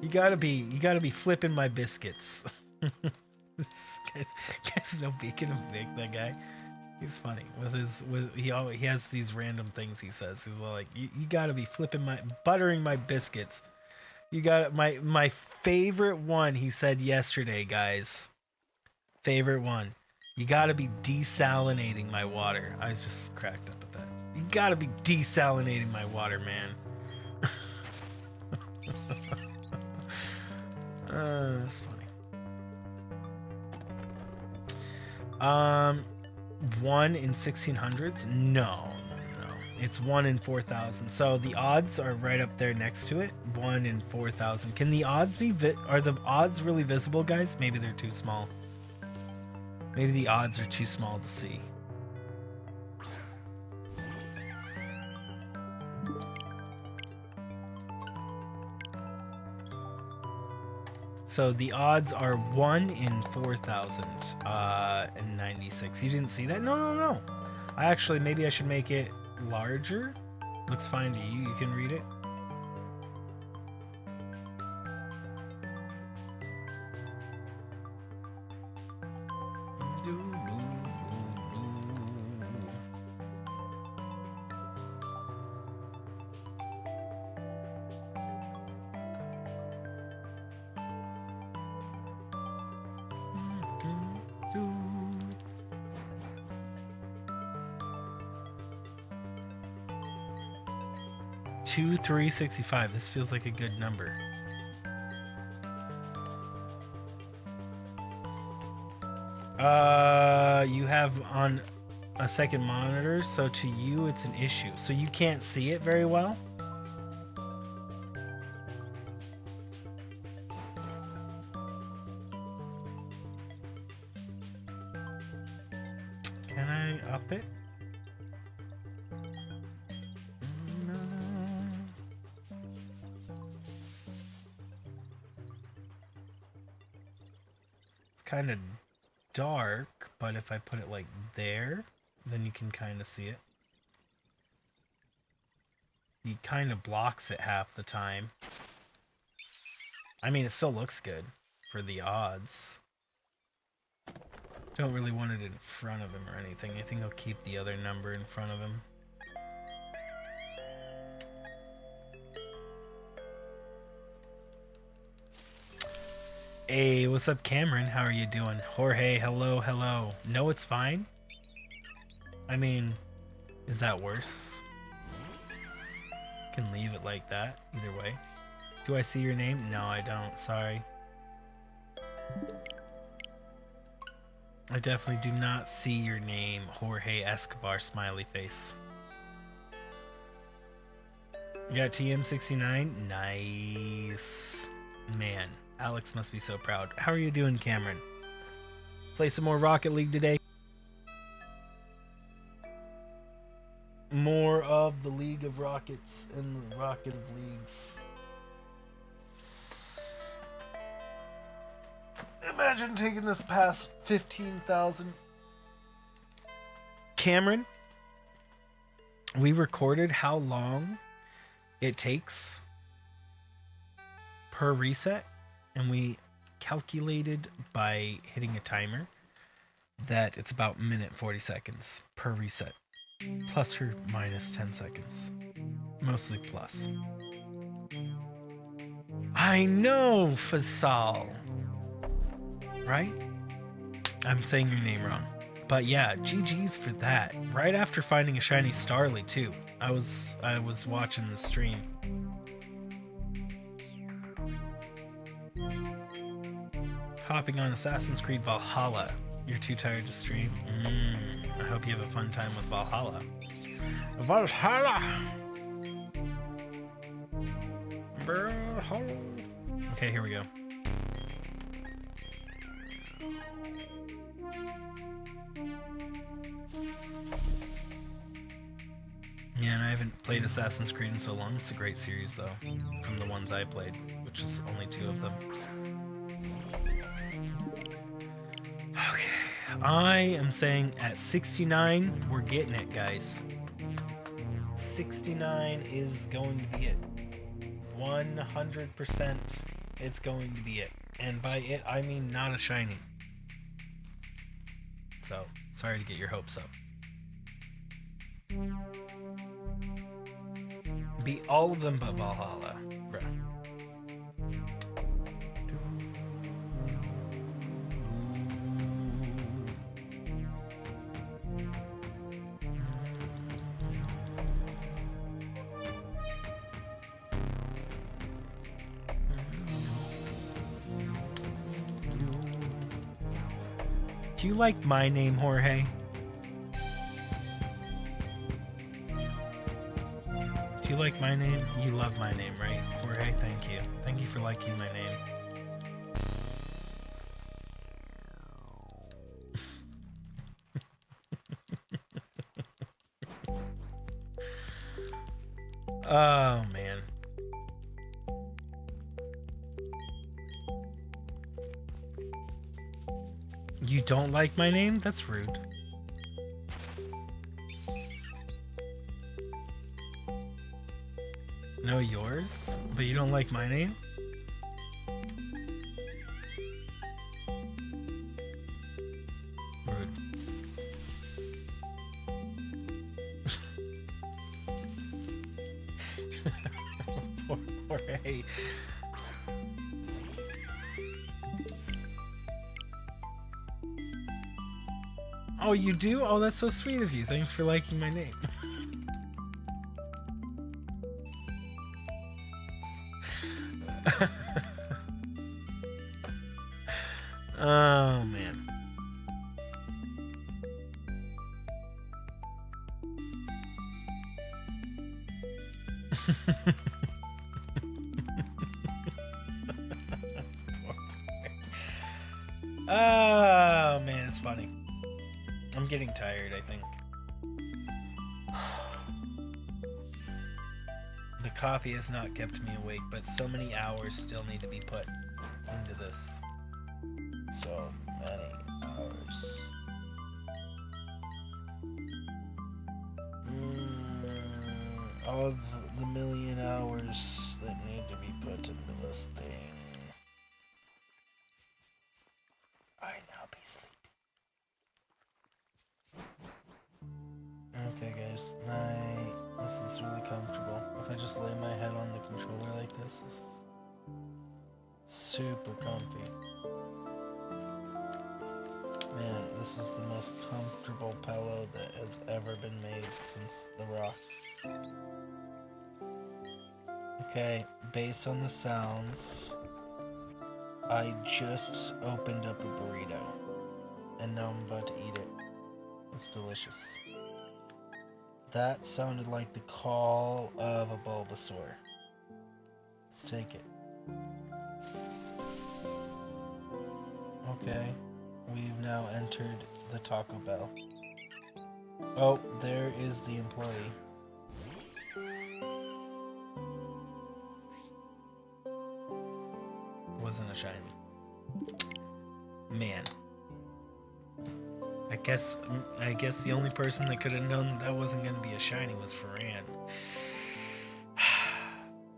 [SPEAKER 1] gotta be flipping my biscuits. This guy's no Beacon of Nick. That guy, he's funny he has these random things he says. He's like, you gotta be buttering my biscuits. You got my favorite one he said yesterday, guys. Favorite one. You gotta be desalinating my water. I was just cracked up at that. You gotta be desalinating my water, man. That's funny. 1 in 1600s? No. It's 1 in 4,000. So the odds are right up there next to it. 1 in 4,000. Can the odds be are the odds really visible, guys? Maybe they're too small. Maybe the odds are too small to see. So the odds are 1 in 4,096. You didn't see that? No. Maybe I should make it larger. Looks fine to you. You can read it. Two 365. This feels like a good number. You have on a second monitor, so to you it's an issue. So you can't see it very well. Can I up it? Kind of dark, but if I put it like there, then you can kind of see it. He kind of blocks it half the time. I mean, it still looks good for the odds. Don't really want it in front of him or anything. I think I'll keep the other number in front of him. Hey, what's up, Cameron? How are you doing? Jorge, hello. No, it's fine. I mean, is that worse? Can leave it like that, either way. Do I see your name? No, I don't. Sorry. I definitely do not see your name, Jorge Escobar, smiley face. You got TM69? Nice. Man. Alex must be so proud. How are you doing, Cameron? Play some more Rocket League today? More of the League of Rockets and the Rocket of Leagues. Imagine taking this past 15,000. Cameron, we recorded how long it takes per reset. And we calculated by hitting a timer that it's about minute 40 seconds per reset. Plus or minus 10 seconds. Mostly plus. I know, Fasal. Right? I'm saying your name wrong. But yeah, GG's for that. Right after finding a shiny Starly too. I was watching the stream. Hopping on Assassin's Creed Valhalla. You're too tired to stream? I hope you have a fun time with Valhalla. Valhalla! Okay, here we go. Yeah, and I haven't played Assassin's Creed in so long. It's a great series, though, from the ones I played, which is only 2 of them. Okay, I am saying at 69, we're getting it, guys. 69 is going to be it. 100% it's going to be it. And by it, I mean not a shiny. So, sorry to get your hopes up. Be all of them but Valhalla, bro. Do you like my name, Jorge? Do you like my name? You love my name, right? Jorge, thank you. Thank you for liking my name. Oh, man. You don't like my name? That's rude. No, yours? But you don't like my name? Rude. Poor Jorge. Oh, you do? Oh, that's so sweet of you. Thanks for liking my name. Oh, man. Oh, man, it's funny. I'm getting tired, I think. The coffee has not kept me awake, but so many hours still need to be put into this. So many hours. Of the million hours that need to be put into this thing. I now be sleepy. Okay, guys. Night. This is really comfortable. If I just lay my head on the controller like this is super comfy. Man, this is the most comfortable pillow that has ever been made since The Rock. Okay, based on the sounds, I just opened up a burrito, and now I'm about to eat it. It's delicious. That sounded like the call of a Bulbasaur. Let's take it. Okay, we've now entered the Taco Bell. Oh, there is the employee. Wasn't a shiny. Man. I guess the only person that could have known that wasn't going to be a shiny was Ferran.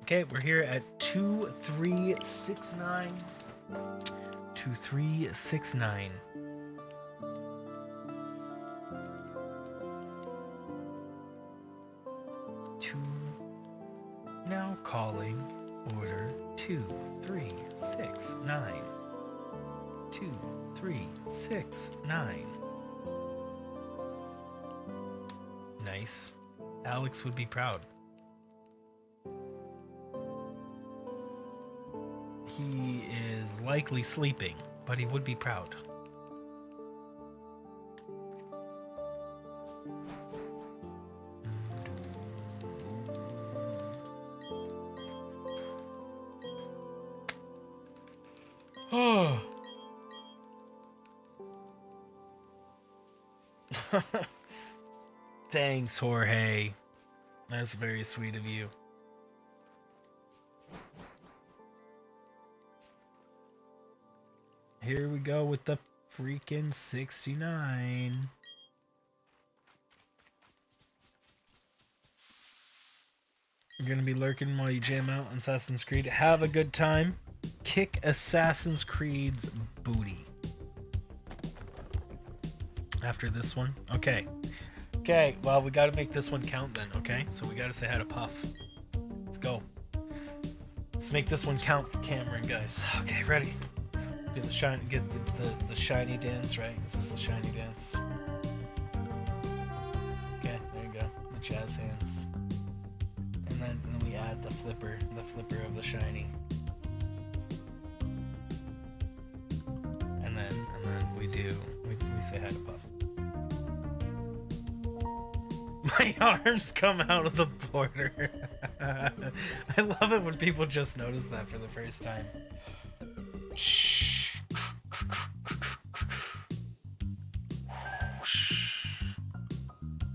[SPEAKER 1] Okay, we're here at 2369. 2369. Now calling order 2369. 2369. Nice. Alex would be proud. He is likely sleeping, but he would be proud. Oh. Thanks, Jorge. That's very sweet of you. Here we go with the freaking 69. You're gonna be lurking while you jam out on Assassin's Creed. Have a good time. Kick Assassin's Creed's booty. After this one. Okay. Okay, well, we gotta make this one count then, okay? So we gotta say hi to Puff. Let's go. Let's make this one count for Cameron, guys. Okay, ready? Do the shiny, get the shiny dance, right? Is this the shiny dance? Okay, there you go. The jazz hands. And then we add the flipper of the shiny. And then we say hi to Puff. My arms come out of the border. I love it when people just notice that for the first time. Shh.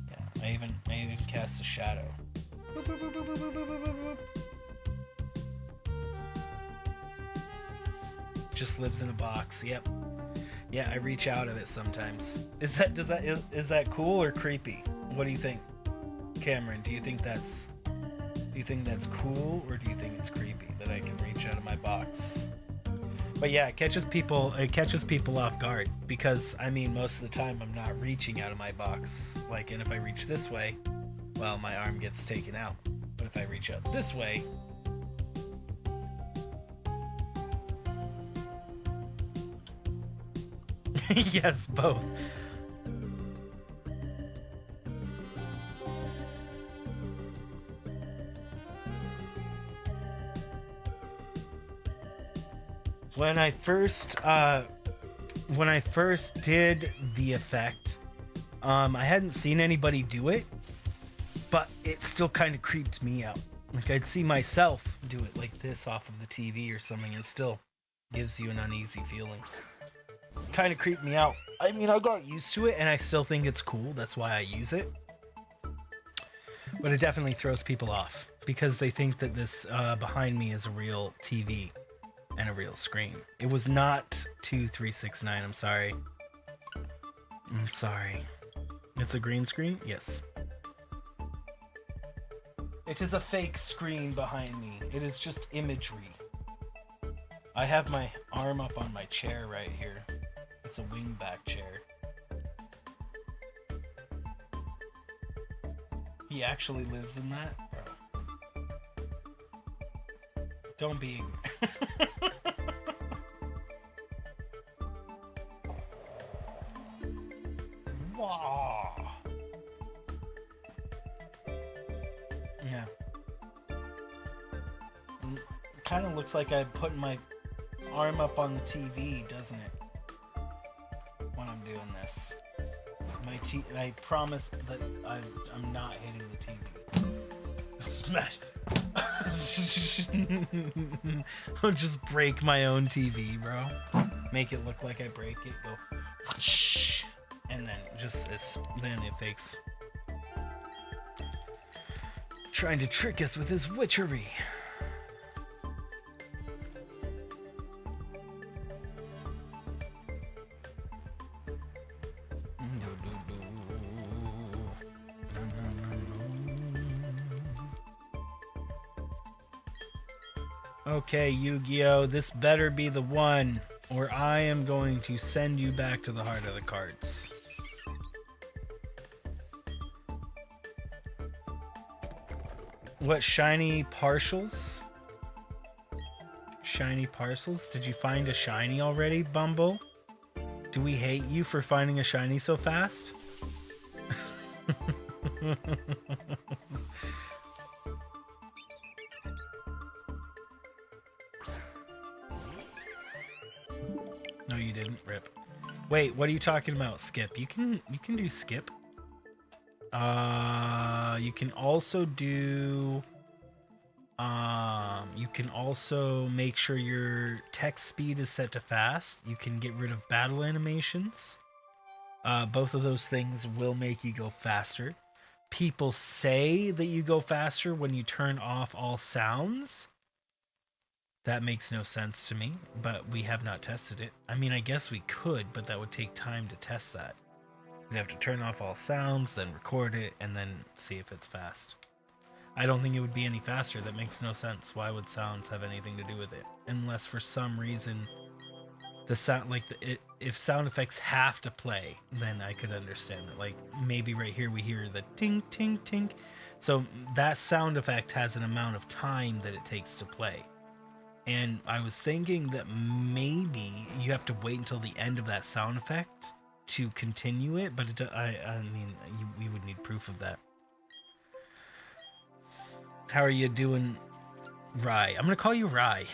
[SPEAKER 1] Yeah, I even cast a shadow. Boop, boop, boop, boop, boop, boop, boop, boop. Just lives in a box. Yep. Yeah, I reach out of it sometimes. Is that cool or creepy? What do you think, Cameron? Do you think that's cool, or do you think it's creepy that I can reach out of my box? But yeah, it catches people off guard, because I mean, most of the time I'm not reaching out of my box. Like, and if I reach this way, well, my arm gets taken out. But if I reach out this way, yes, both. When I first did the effect, I hadn't seen anybody do it, but it still kind of creeped me out. Like, I'd see myself do it like this off of the TV or something, and still gives you an uneasy feeling. Kind of creeped me out. I mean, I got used to it, and I still think it's cool. That's why I use it. But it definitely throws people off, because they think that this behind me is a real TV and a real screen. It was not 2369. I'm sorry. It's a green screen? Yes. It is a fake screen behind me. It is just imagery. I have my arm up on my chair right here. It's a wingback chair. He actually lives in that? Bro. Don't be ignorant. Wow. Yeah. Kind of looks like I'm putting my arm up on the TV, doesn't it? When I'm doing this. I promise that I'm not hitting the TV. Smash. I'll just break my own TV, bro. Make it look like I break it. Go. And then then it fakes. Trying to trick us with his witchery. Okay, Yu-Gi-Oh! This better be the one, or I am going to send you back to the heart of the cards. What, shiny partials? Shiny parcels? Did you find a shiny already, Bumble? Do we hate you for finding a shiny so fast? No, you didn't. Rip. Wait, what are you talking about? Skip. You can do skip. You can also do. You can also make sure your text speed is set to fast. You can get rid of battle animations. Both of those things will make you go faster. People say that you go faster when you turn off all sounds. That makes no sense to me, but we have not tested it. I mean, I guess we could, but that would take time to test that. We'd have to turn off all sounds, then record it, and then see if it's fast. I don't think it would be any faster. That makes no sense. Why would sounds have anything to do with it? Unless for some reason the sound, like if sound effects have to play, then I could understand it. Like maybe right here we hear the tink, tink, tink. So that sound effect has an amount of time that it takes to play. And I was thinking that maybe you have to wait until the end of that sound effect to continue it, but I mean, we would need proof of that. How are you doing, Rye? I'm gonna call you Rye.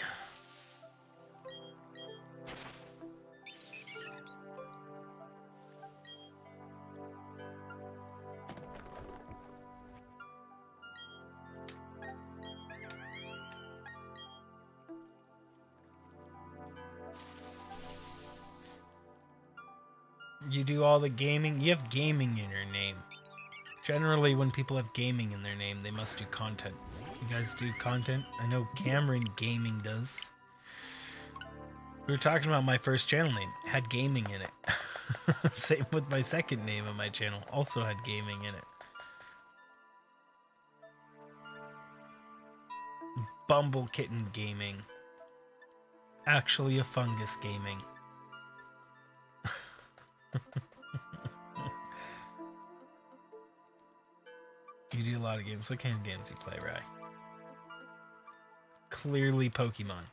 [SPEAKER 1] You do all the gaming? You have gaming in your name. Generally, when people have gaming in their name, they must do content. You guys do content? I know Cameron Gaming does. We were talking about my first channel name. It had gaming in it. Same with my second name of my channel. Also had gaming in it. BumbbleKitten Gaming. Actually a fungus gaming. You do a lot of games. What kind of games do you play, Rai? Clearly Pokemon.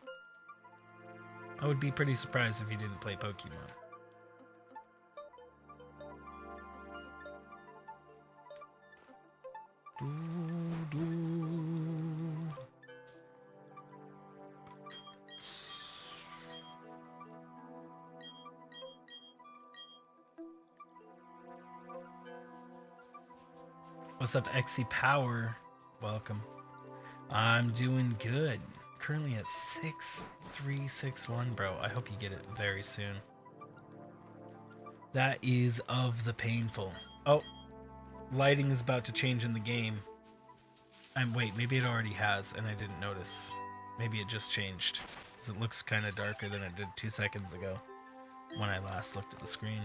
[SPEAKER 1] I would be pretty surprised if you didn't play Pokemon. What's up, XE Power? Welcome. I'm doing good. Currently at 6361, bro. I hope you get it very soon. That is of the painful. Oh, lighting is about to change in the game. Wait, maybe it already has and I didn't notice. Maybe it just changed, because it looks kind of darker than it did 2 seconds ago when I last looked at the screen.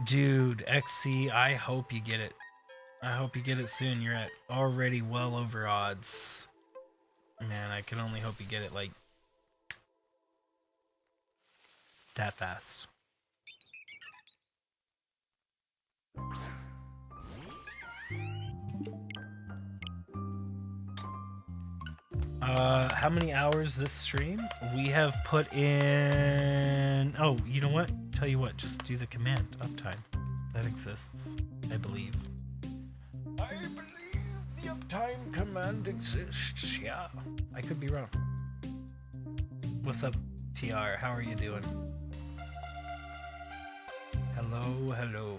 [SPEAKER 1] Dude, XC, I hope you get it. I hope you get it soon. You're at already well over odds. Man, I can only hope you get it like that fast. How many hours this stream? We have put in... Oh, you know what? Tell you what, just do the command, uptime. That exists, I believe. I believe the uptime command exists, yeah. I could be wrong. What's up, TR? How are you doing? Hello, hello.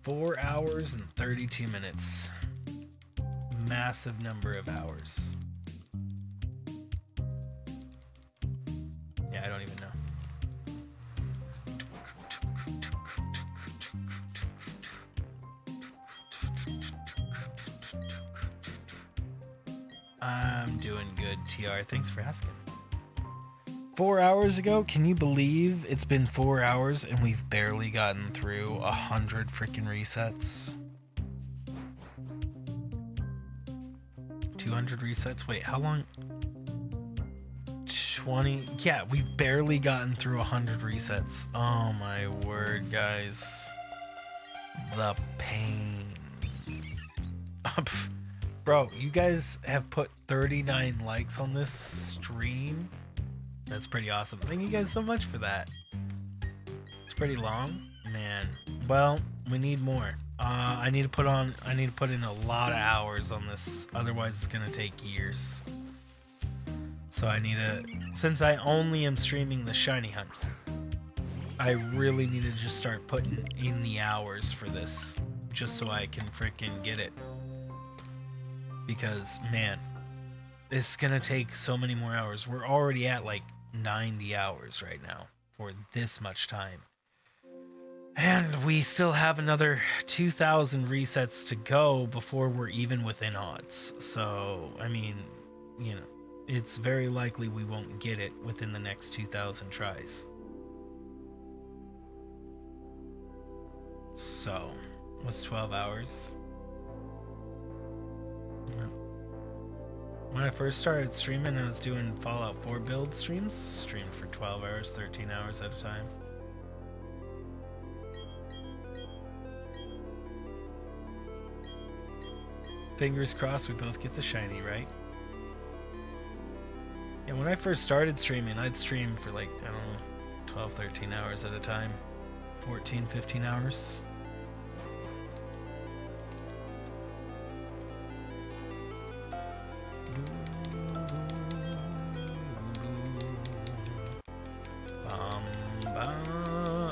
[SPEAKER 1] 4 hours and 32 minutes. Massive number of hours. Yeah, I don't even know. I'm doing good, TR. Thanks for asking. 4 hours ago? Can you believe it's been 4 hours and we've barely gotten through 100 freaking resets? 200 resets? Wait, how long? 20? Yeah, we've barely gotten through 100 resets. Oh my word, guys. The pain. Bro, you guys have put 39 likes on this stream. That's pretty awesome. Thank you guys so much for that. It's pretty long, man. Well, we need more. I need to put in a lot of hours on this. Otherwise, it's gonna take years. So I need to, since I only am streaming the shiny hunt, I really need to just start putting in the hours for this, just so I can freaking get it. Because, man, it's gonna take so many more hours. We're already at like 90 hours right now for this much time. And we still have another 2,000 resets to go before we're even within odds. So, I mean, you know, it's very likely we won't get it within the next 2,000 tries. So, what's 12 hours? When I first started streaming, I was doing Fallout 4 build streams. Streamed for 12 hours, 13 hours at a time. Fingers crossed we both get the shiny, right? Yeah, when I first started streaming, I'd stream for like, I don't know, 12, 13 hours at a time. 14, 15 hours.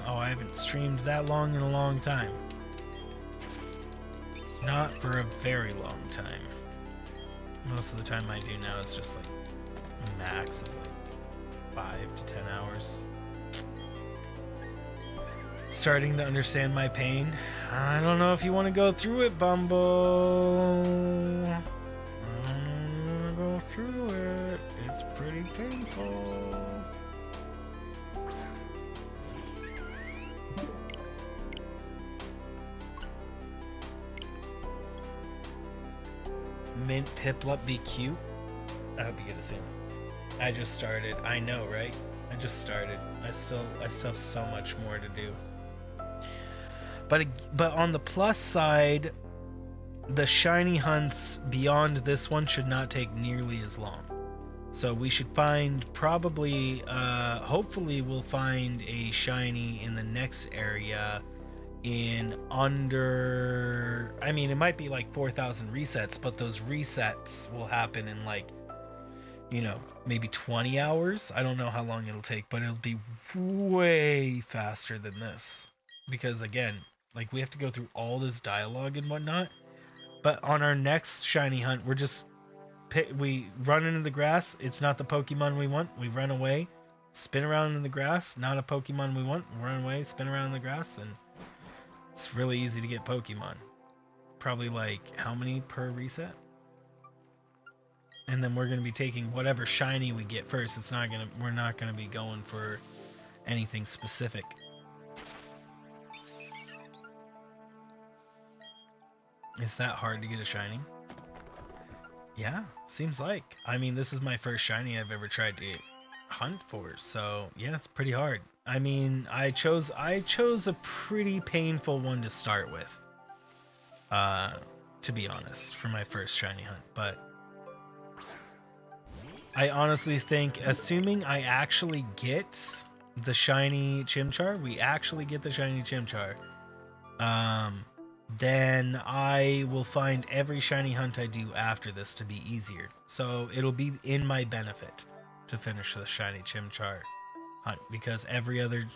[SPEAKER 1] Oh, I haven't streamed that long in a long time. Not for a very long time. Most of the time I do now is just like max of like 5 to 10 hours. Starting to understand my pain. I don't know if you want to go through it, Bumble. I don't want to go through it. It's pretty painful. Mint Piplup be cute. I hope you get the same. I just started. I know, right? I just started. I still have so much more to do. But on the plus side, the shiny hunts beyond this one should not take nearly as long. So we should find probably, hopefully we'll find a shiny in the next area in under, I mean, it might be like 4,000 resets, but those resets will happen in like, you know, maybe 20 hours. I don't know how long it'll take, but it'll be way faster than this. Because again, like we have to go through all this dialogue and whatnot. But on our next shiny hunt, we run into the grass. It's not the Pokemon we want. We run away, spin around in the grass. Not a Pokemon we want. Run away, spin around in the grass, and it's really easy to get Pokemon. Probably like how many per reset? And then we're going to be taking whatever shiny we get first. We're not going to be going for anything specific. Is that hard to get a shiny? Yeah, seems like. I mean, this is my first shiny I've ever tried to hunt for, so yeah, it's pretty hard. I mean, I chose a pretty painful one to start with, to be honest, for my first shiny hunt. But I honestly think, assuming I actually get the shiny Chimchar, then I will find every shiny hunt I do after this to be easier. So it'll be in my benefit to finish the shiny Chimchar hunt, because every other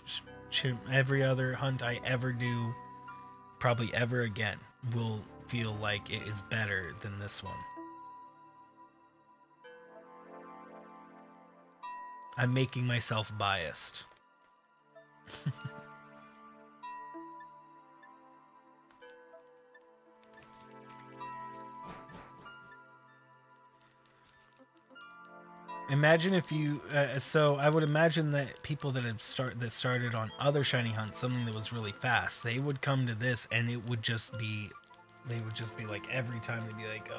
[SPEAKER 1] hunt I ever do, probably ever again, will feel like it is better than this one. I'm making myself biased. Imagine if you, so I would imagine that people that started on other shiny hunts, something that was really fast, they would come to this and it would just be, they would just be like, every time they'd be like,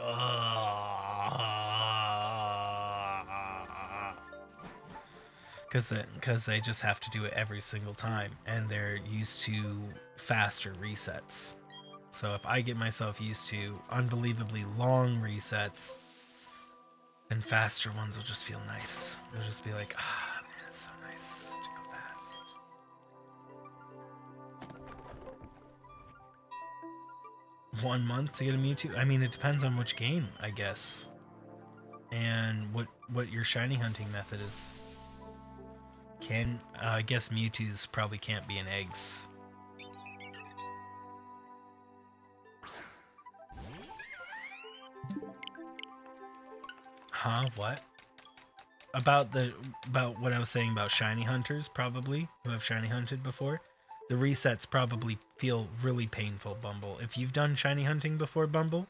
[SPEAKER 1] because they just have to do it every single time and they're used to faster resets. So if I get myself used to unbelievably long resets, and faster ones will just feel nice. It'll just be like, man, it's so nice to go fast. 1 month to get a Mewtwo? I mean, it depends on which game, I guess. And what your shiny hunting method is. I guess Mewtwo's probably can't be in eggs. Huh? What? About what I was saying about shiny hunters, probably, who have shiny hunted before. The resets probably feel really painful, Bumble. If you've done shiny hunting before, Bumble,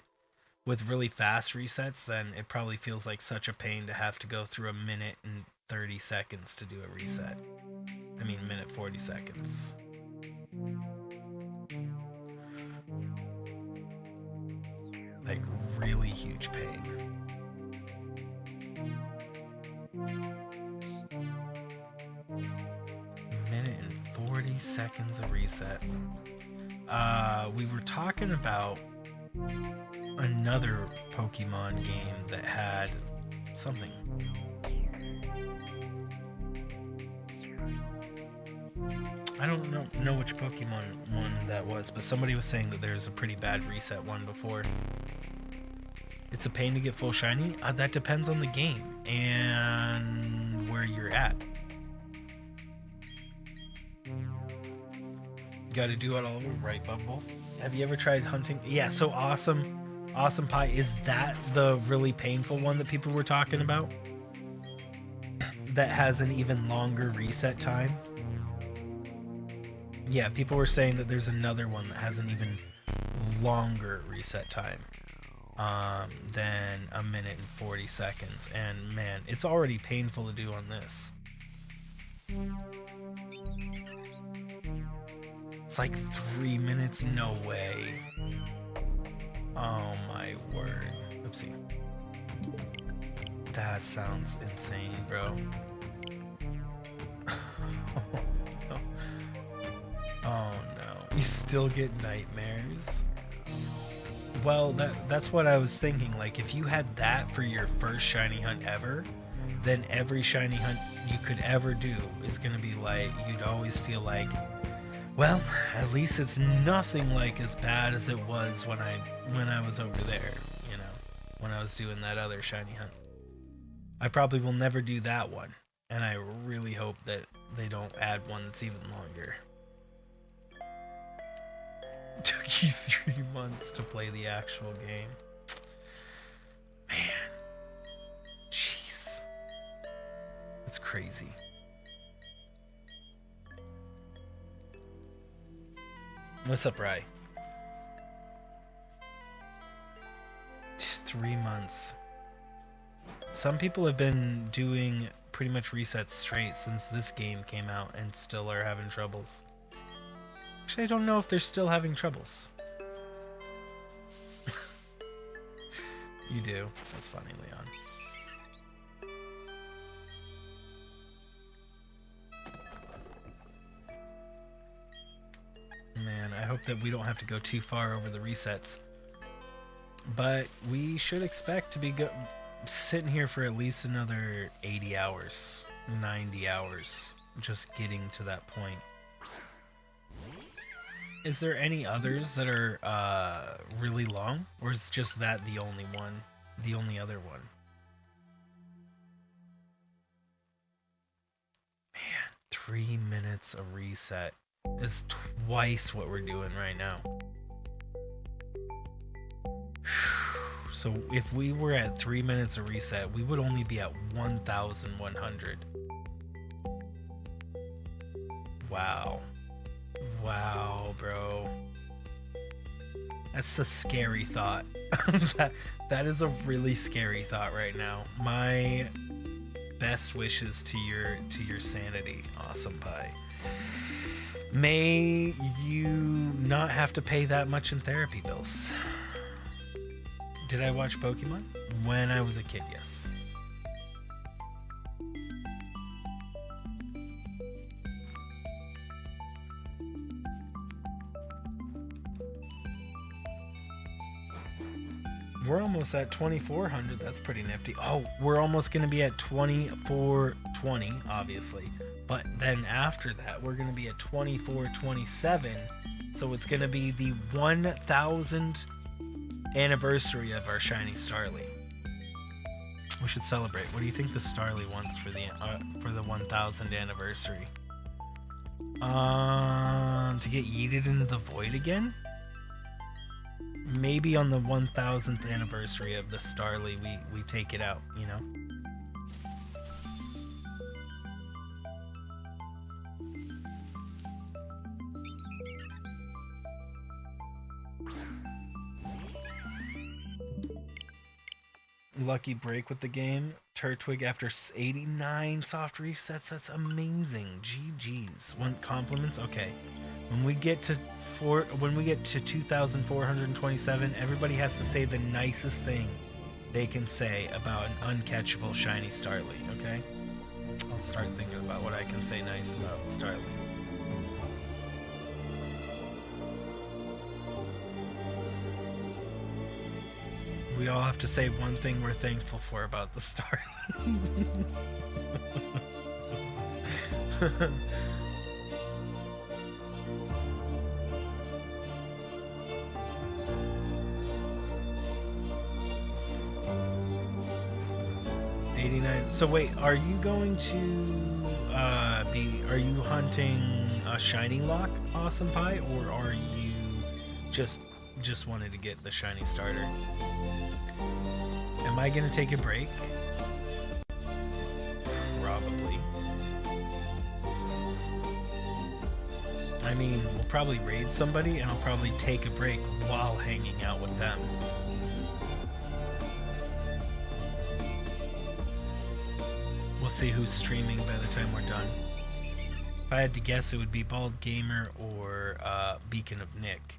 [SPEAKER 1] with really fast resets, then it probably feels like such a pain to have to go through a minute and 30 seconds to do a reset. I mean, minute 40 seconds. Like, really huge pain. Minute and 40 seconds of reset. We were talking about another Pokemon game that had something. I don't know which Pokemon one that was, but somebody was saying that there's a pretty bad reset one before. It's a pain to get full shiny. That depends on the game and where you're at. You got to do it all over, right, Bumble? Have you ever tried hunting? Yeah, so Awesome Pie, is that the really painful one that people were talking about? that has an even longer reset time. Yeah, people were saying that there's another one that has an even longer reset time than 1 minute and 40 seconds. And man, it's already painful to do on this. It's like 3 minutes, no way. Oh my word. Oopsie. That sounds insane, bro. Oh no. You still get nightmares? Well, that's what I was thinking. Like, if you had that for your first shiny hunt ever, then every shiny hunt you could ever do is gonna be like, you'd always feel like, well, at least it's nothing like as bad as it was when I was over there, you know, when I was doing that other shiny hunt. I probably will never do that one, and I really hope that they don't add one that's even longer. Took you 3 months to play the actual game. Man. Jeez. That's crazy. What's up, Rye? 3 months. Some people have been doing pretty much resets straight since this game came out and still are having troubles. Actually, I don't know if they're still having troubles. You do. That's funny, Leon. Man, I hope that we don't have to go too far over the resets. But we should expect to be sitting here for at least another 80 hours, 90 hours, just getting to that point. Is there any others that are really long, or is just that the only one, the only other one? Man, 3 minutes of reset is twice what we're doing right now. So if we were at 3 minutes of reset, we would only be at 1,100. Wow. Wow, bro. That's a scary thought. that is a really scary thought right now. My best wishes to your sanity, Awesome Pie. May you not have to pay that much in therapy bills. Did I watch Pokemon? When I was a kid, yes. We're almost at 2,400. That's pretty nifty. Oh, we're almost going to be at 2,420, obviously. But then after that, we're going to be at 2,427. So it's going to be the 1,000th anniversary of our shiny Starly. We should celebrate. What do you think the Starly wants for the 1,000th anniversary? To get yeeted into the void again? Maybe on the 1,000th anniversary of the Starly, we take it out, you know? Lucky break with the game. Turtwig after 89 soft resets. That's amazing. GG's. Want compliments? Okay. When we get to 2,427, everybody has to say the nicest thing they can say about an uncatchable shiny Starly, okay? I'll start thinking about what I can say nice about Starly. We all have to say one thing we're thankful for about the Starly. So wait, are you going to are you hunting a shiny lock, Awesome Pie, or are you just wanted to get the shiny starter? Am I gonna take a break? Probably. I mean, we'll probably raid somebody and I'll probably take a break while hanging out with them. We'll see who's streaming by the time we're done. If I had to guess, it would be Bald Gamer or Beacon of Nick.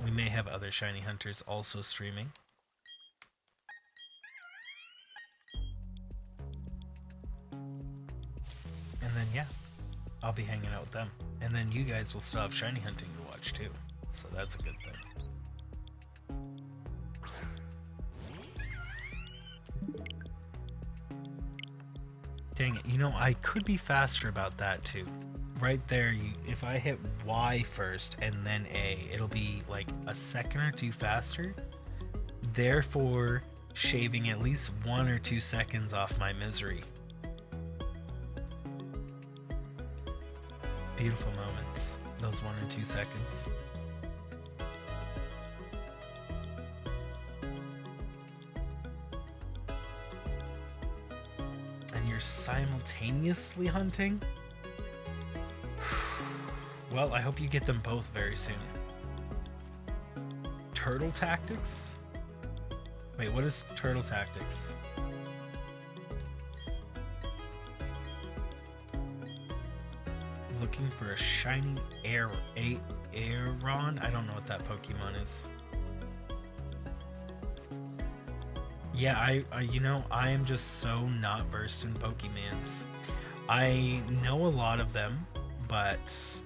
[SPEAKER 1] We may have other shiny hunters also streaming. And then, yeah, I'll be hanging out with them. And then you guys will still have shiny hunting to watch too. So that's a good thing. Dang it, you know, I could be faster about that too. Right there, if I hit Y first and then A, it'll be like a second or two faster. Therefore, shaving at least 1 or 2 seconds off my misery. Beautiful moments, those 1 or 2 seconds. And you're simultaneously hunting? Well, I hope you get them both very soon. Turtle Tactics? Wait, what is Turtle Tactics? Looking for a shiny Aeron? I don't know what that Pokemon is. Yeah, I am just so not versed in Pokemons. I know a lot of them, but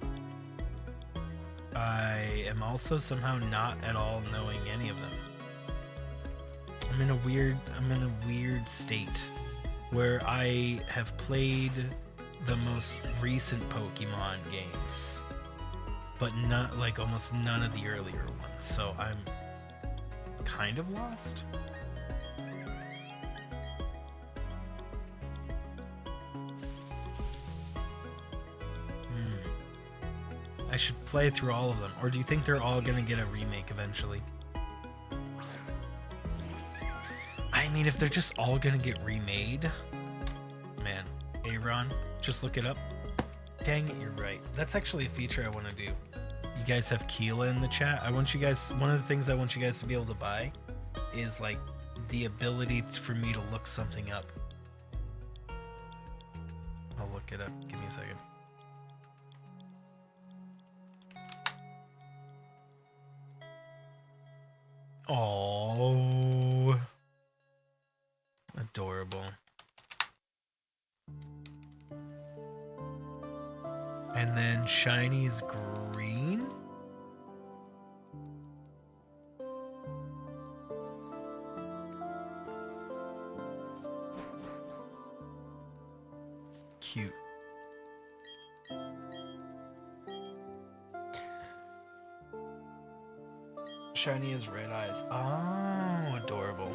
[SPEAKER 1] I am also somehow not at all knowing any of them. I'm in a weird state where I have played the most recent Pokemon games, but not like almost none of the earlier ones. So I'm kind of lost. I should play through all of them, or do you think they're all gonna get a remake eventually? I mean, if they're just all gonna get remade, man, Aeron, just look it up. Dang it, you're right. That's actually a feature I want to do. You guys have Keela in the chat. One of the things I want you guys to be able to buy is like the ability for me to look something up. I'll look it up. Give me a second. Oh, adorable. And then Shiny's green. Cute. Shiny has red eyes. Oh, adorable.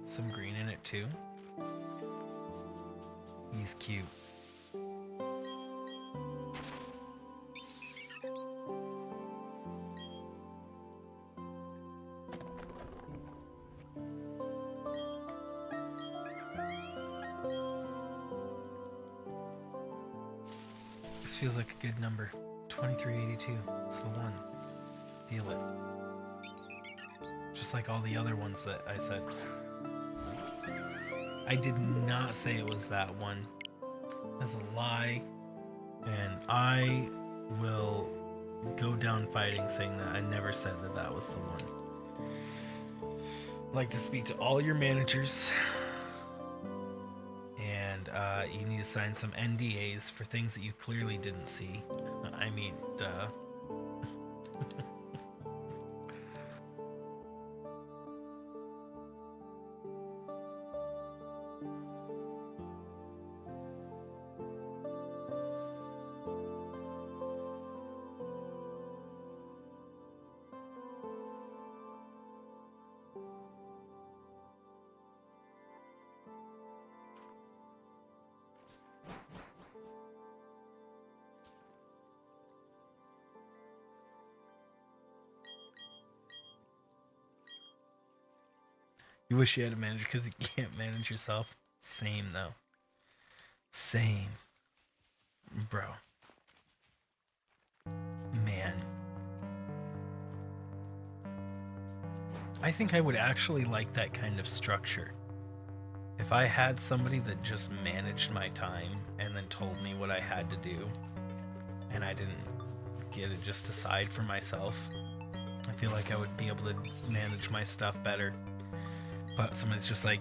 [SPEAKER 1] Some green in it too. He's cute. This feels like a good number. 2382. It's the one. Feel it. Just like all the other ones that I said. I did not say it was that one. That's a lie. And I will go down fighting saying that I never said that that was the one. I'd like to speak to all your managers. And you need to sign some NDAs for things that you clearly didn't see. I mean, duh. You wish you had a manager because you can't manage yourself. Same though. Same. Bro. Man. I think I would actually like that kind of structure. If I had somebody that just managed my time and then told me what I had to do, and I didn't get to just decide for myself, I feel like I would be able to manage my stuff better. But someone's just like,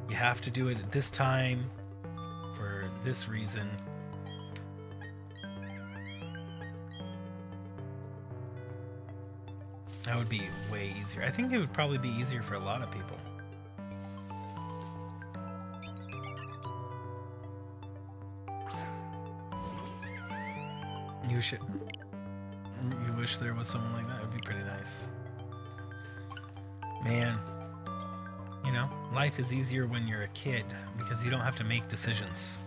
[SPEAKER 1] you have to do it at this time for this reason. That would be way easier. I think it would probably be easier for a lot of people. You wish there was someone like that? It would be pretty nice. Man, you know, life is easier when you're a kid because you don't have to make decisions.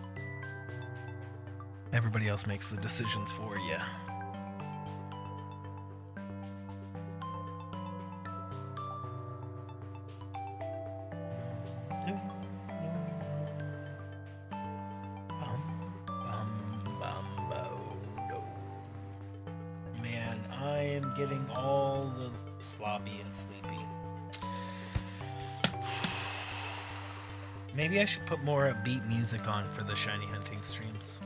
[SPEAKER 1] Everybody else makes the decisions for you. Man, I am getting all the sloppy and sleepy. Maybe I should put more upbeat music on for the shiny hunting streams.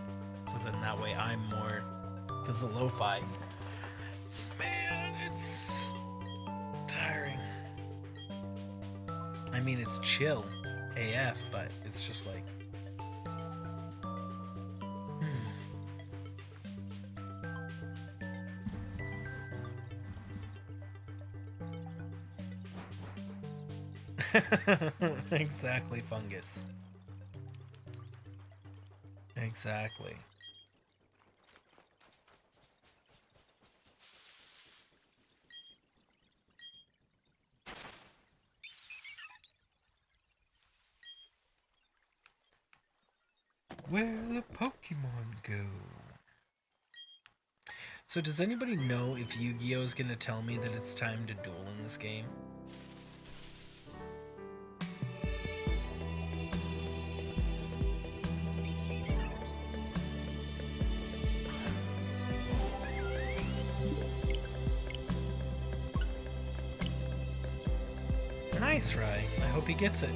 [SPEAKER 1] So then that way I'm more... Because the lo-fi... Man, it's... tiring. I mean, it's chill AF, but it's just like... Exactly, fungus. Exactly. Where the Pokemon go? So does anybody know if Yu-Gi-Oh is gonna tell me that it's time to duel in this game? Nice, Rye. I hope he gets it.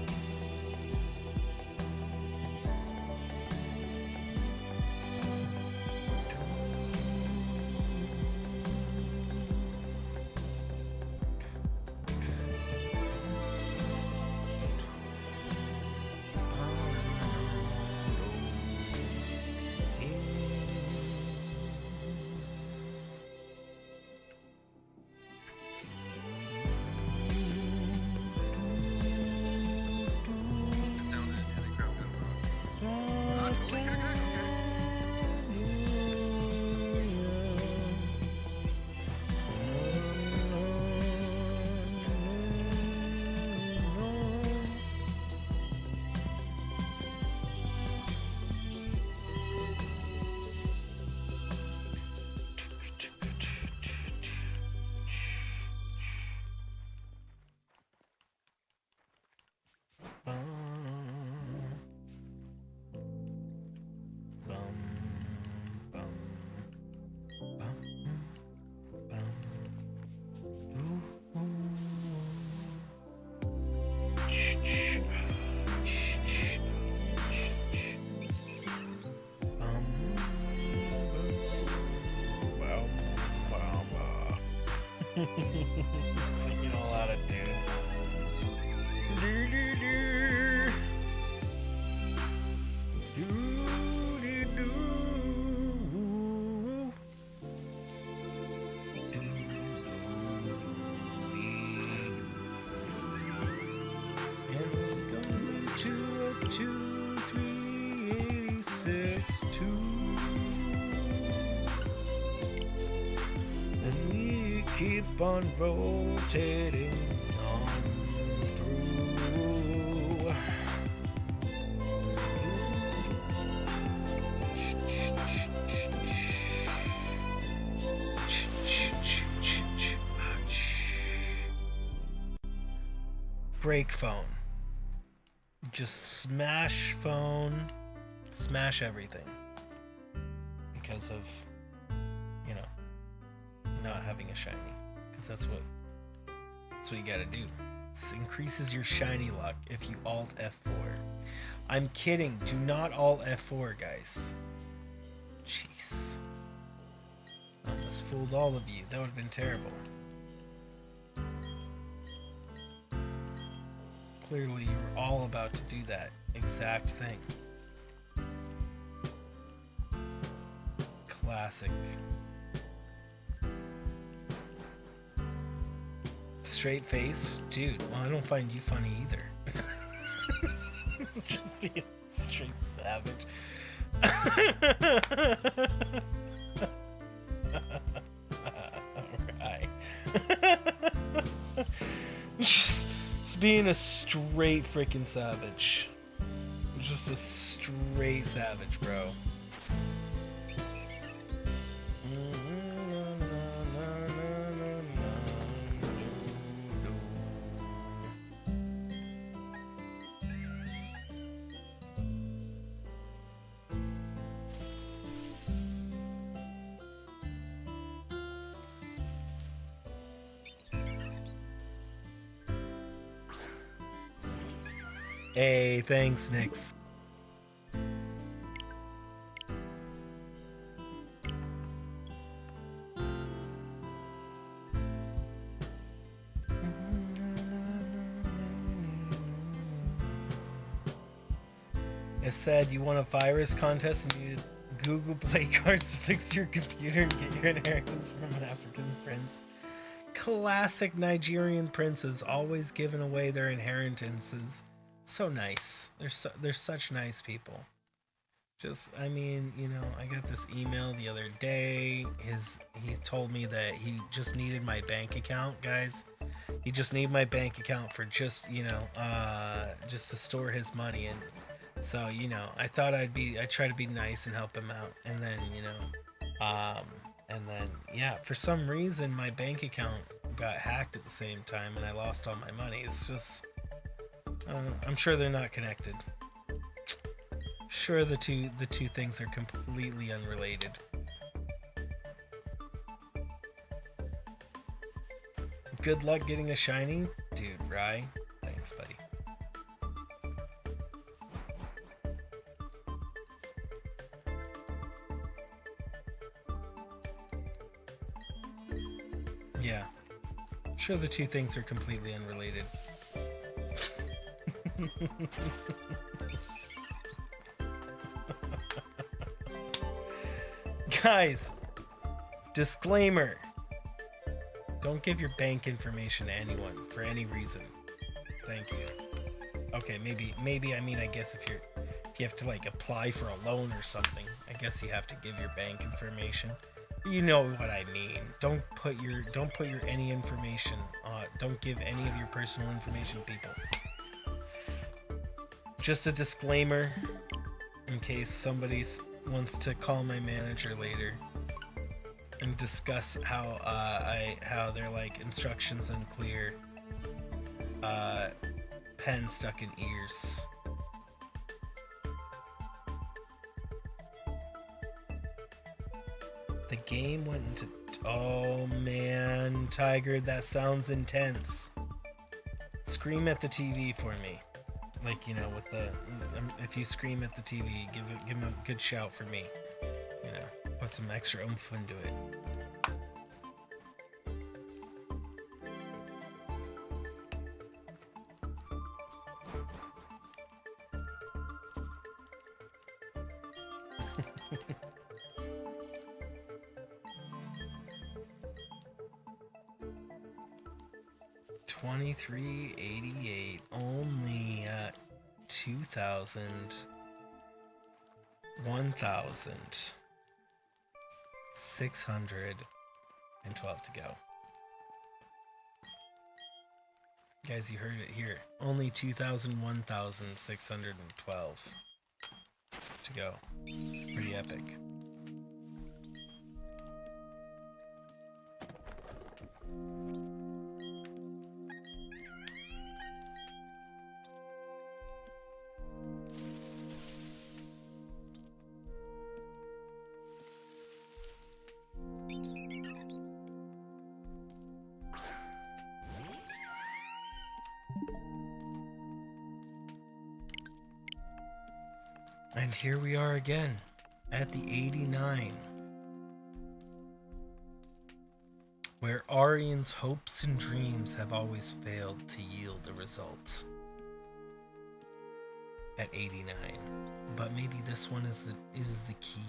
[SPEAKER 1] Singing all out of tune. And we're going to a 2, 3, 86, 2. And we keep on rotating on through. break phone. Just smash phone, smash everything. Because of, you know, not having a shiny. Because that's what you gotta do. This increases your shiny luck if you alt F4. I'm kidding. Do not alt F4, guys. Jeez. I almost fooled all of you. That would have been terrible. Clearly, you were all about to do that exact thing. Classic. Straight face? Dude, well, I don't find you funny either. Just being straight savage. Alright. Just being a straight freaking savage. Just a straight savage, bro. Hey, thanks, Nix. It said you won a virus contest and you Google Play cards to fix your computer and get your inheritance from an African prince. Classic Nigerian princes, always giving away their inheritances. So nice. They're such nice people. Just, I mean, you know, I got this email the other day. He told me that he just needed my bank account, guys. He just needed my bank account for just, you know, just to store his money. And so, you know, I thought I'd try to be nice and help him out. And then, you know, yeah, for some reason my bank account got hacked at the same time and I lost all my money. It's just, I'm sure they're not connected. Sure, the two things are completely unrelated. Good luck getting a shiny, dude. Rye, thanks, buddy. Yeah, sure, the two things are completely unrelated. Guys, disclaimer. Don't give your bank information to anyone for any reason. Thank you. Okay, maybe I mean, I guess if you have to like apply for a loan or something, I guess you have to give your bank information. You know what I mean. Don't put your any information on. Don't give any of your personal information, people. Just a disclaimer in case somebody wants to call my manager later and discuss how they're like instructions unclear, pen stuck in ears. The game went into, oh man, Tiger, that sounds intense. Scream at the TV for me. Like, you know, with the, if you scream at the TV, give him a good shout for me. You know, put some extra oomph into it. $23.88 only at 2,000, 1,612 to go. Guys, you heard it here. Only 2,000, 1,612 to go. Pretty epic. And here we are again at the 89, where Arian's hopes and dreams have always failed to yield a result. At 89, but maybe this one is the key.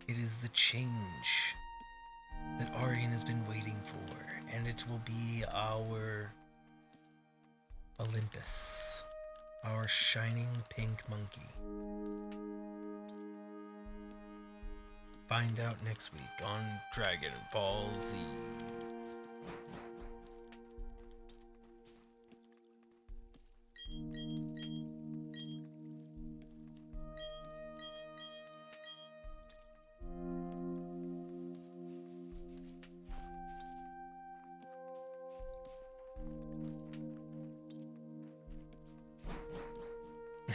[SPEAKER 1] It is the change that Arian has been waiting for, and it will be our Olympus, our shining pink monkey. Find out next week on Dragon Ball Z.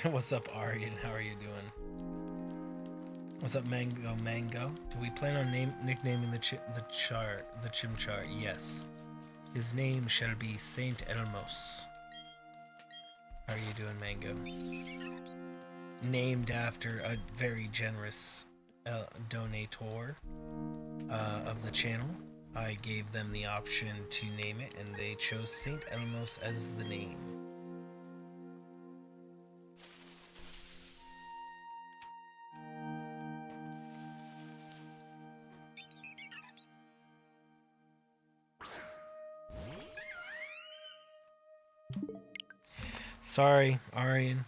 [SPEAKER 1] What's up, Arian? How are you doing? What's up, Mango? Do we plan on nicknaming the Chimchar? Yes. His name shall be Saint Elmos. How are you doing, Mango? Named after a very generous donator of the channel. I gave them the option to name it, and they chose Saint Elmos as the name. Sorry, Arian.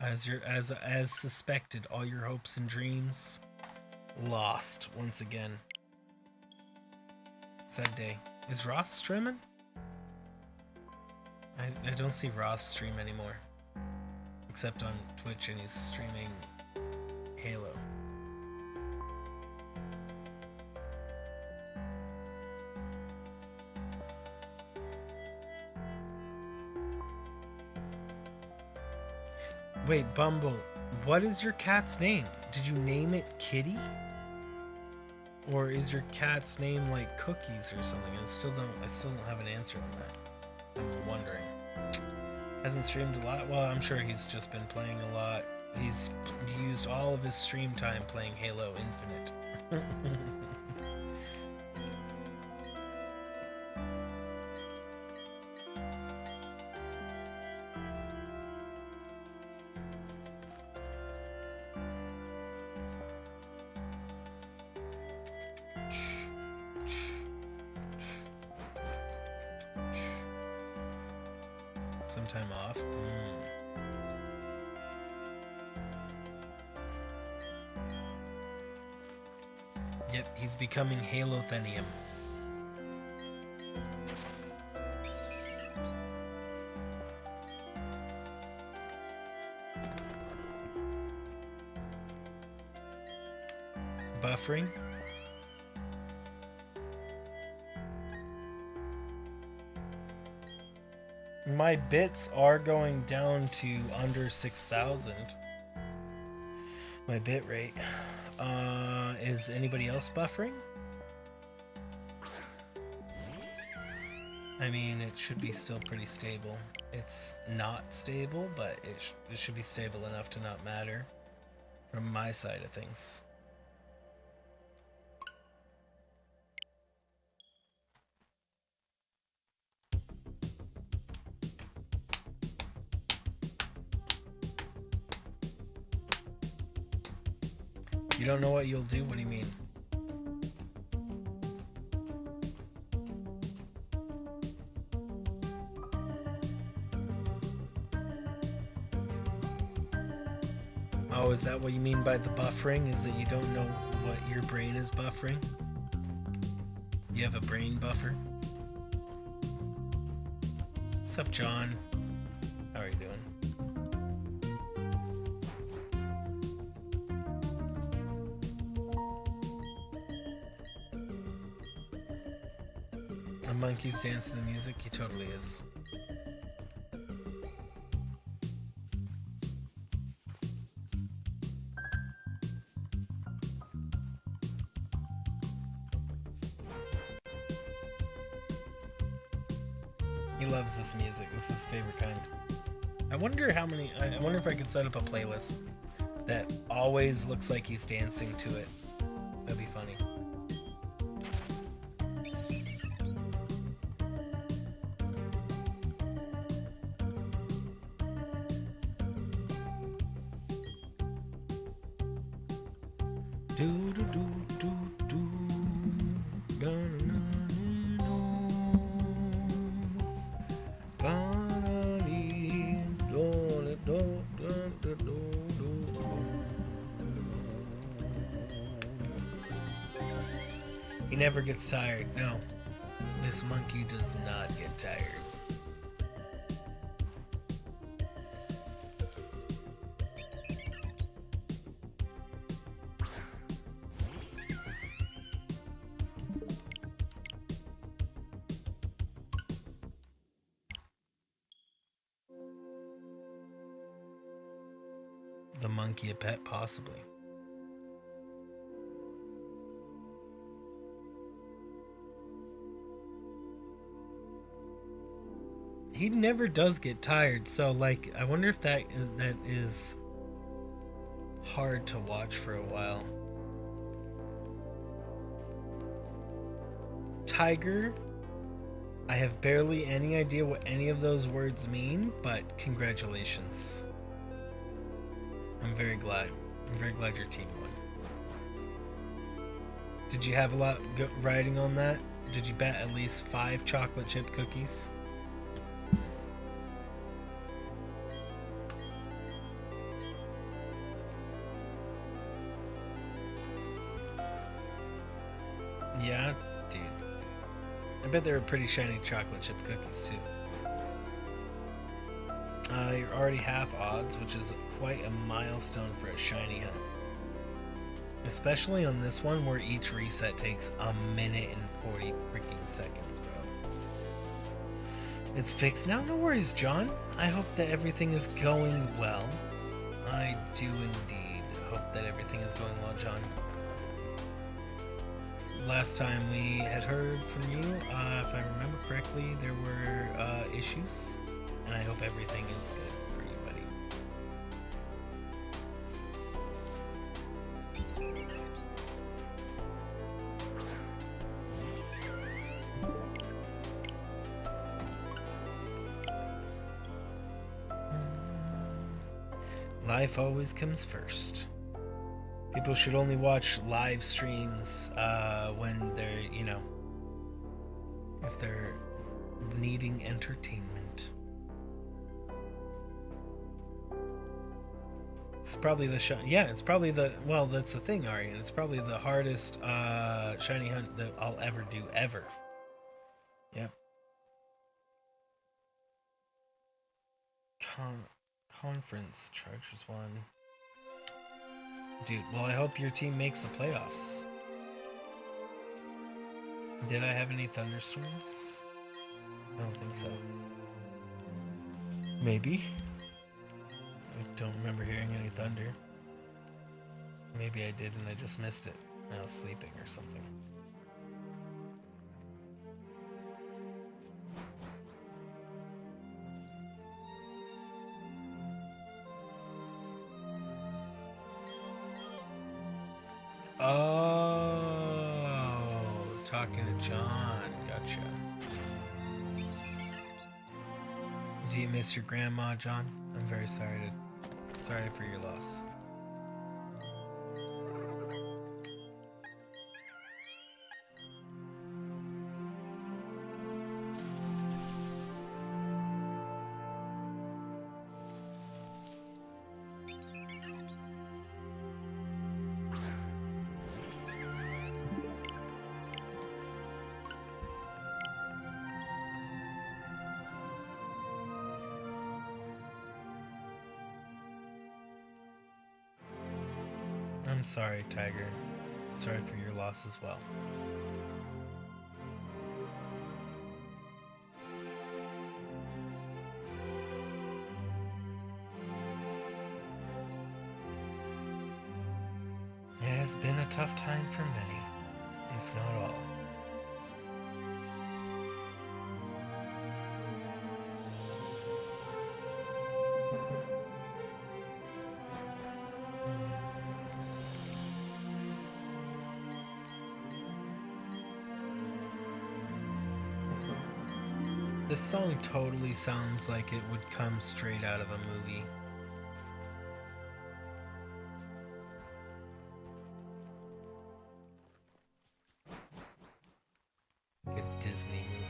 [SPEAKER 1] As suspected, all your hopes and dreams lost once again. Sad day. Is Ross streaming? I don't see Ross stream anymore, except on Twitch, and he's streaming Halo. Wait, Bumble, what is your cat's name? Did you name it Kitty? Or is your cat's name like Cookies or something? I still don't have an answer on that. I'm wondering. Hasn't streamed a lot? Well, I'm sure he's just been playing a lot. He's used all of his stream time playing Halo Infinite. Some time off. Yep, he's becoming Halothenium. Buffering. My bits are going down to under 6,000. My bit rate. Is anybody else buffering? I mean, it should be still pretty stable. It's not stable, but it should be stable enough to not matter from my side of things. You don't know what you'll do? What do you mean? Oh, is that what you mean by the buffering? Is that you don't know what your brain is buffering? You have a brain buffer? What's up, John? How are you doing? A monkey's dance to the music? He totally is. He loves this music. This is his favorite kind. I wonder how many. I wonder if I could set up a playlist that always looks like he's dancing to it. That'd be funny. Do do do do do. Da, na, na, no. Ba-da-dee, do, do, do, do, do, do. He never gets tired. No, this monkey does not get tired. The monkey a pet, possibly. He never does get tired, so like I wonder if that is hard to watch for a while. Tiger, I have barely any idea what any of those words mean, but congratulations. I'm very glad. I'm very glad your team won. Did you have a lot riding on that? Did you bet at least 5 chocolate chip cookies? Yeah, dude. I bet they were pretty shiny chocolate chip cookies too. You're already half odds, which is quite a milestone for a shiny hunt. Especially on this one where each reset takes a minute and 40 freaking seconds, bro. It's fixed now? No worries, John. I hope that everything is going well. I do indeed hope that everything is going well, John. Last time we had heard from you, if I remember correctly, there were issues. And I hope everything is good for you, buddy. Life always comes first. People should only watch live streams when they're, you know, if they're needing entertainment. It's probably the it's probably the, well, that's the thing, Arian. It's probably the hardest shiny hunt that I'll ever do, ever. Yep. Conference Chargers won. Dude, well, I hope your team makes the playoffs. Did I have any thunderstorms? I don't think so. Maybe. I don't remember hearing any thunder. Maybe I did and I just missed it. I was sleeping or something. Oh, talking to John. Gotcha. Do you miss your grandma, John? I'm very sorry for your loss. I'm sorry, Tiger. Sorry for your loss as well. It has been a tough time for many, if not all. This song totally sounds like it would come straight out of a movie. Like a Disney movie.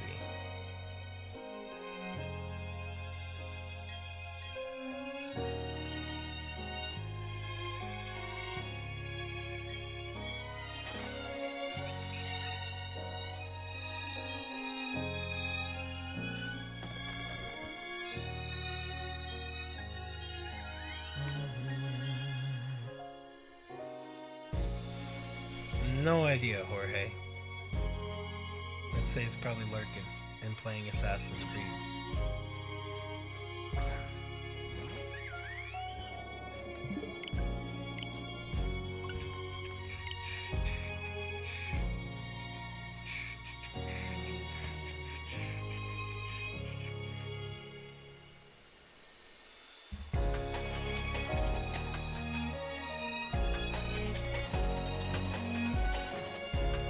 [SPEAKER 1] No idea, Jorge. I'd say it's probably lurking and playing Assassin's Creed.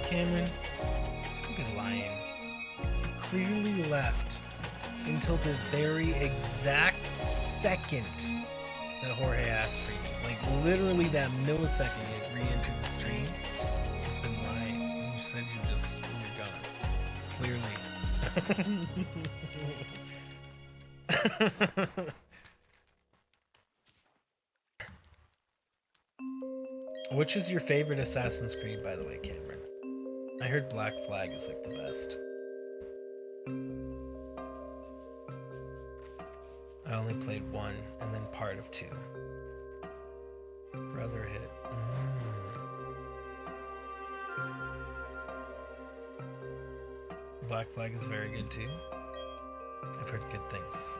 [SPEAKER 1] Cameron, you've been lying. You clearly left until the very exact second that Jorge asked for you. Like literally that millisecond you had re-entered the stream. You've just been lying. You said you were gone. It's clearly. Which is your favorite Assassin's Creed, by the way, Cameron? I heard Black Flag is like the best. I only played 1 and then part of 2. Brotherhood. Black Flag is very good too. I've heard good things.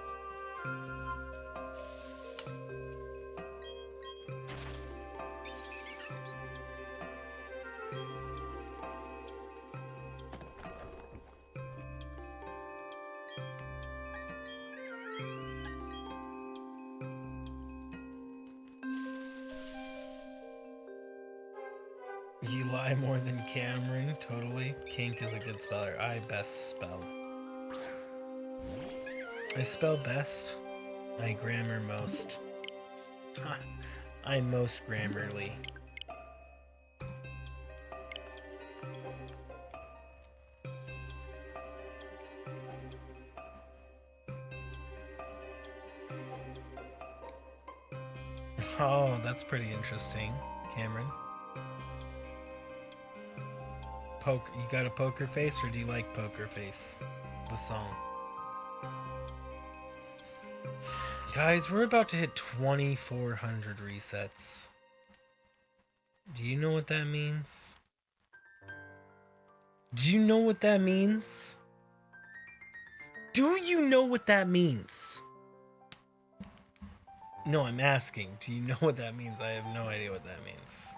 [SPEAKER 1] You lie more than Cameron, totally. Kink is a good speller. I best spell. I spell best. I grammar most. I'm most grammarly. Oh, that's pretty interesting, Cameron. You got a poker face, or do you like Poker Face, the song? Guys, we're about to hit 2,400 resets. Do you know what that means? Do you know what that means? Do you know what that means? No, I'm asking. Do you know what that means? I have no idea what that means.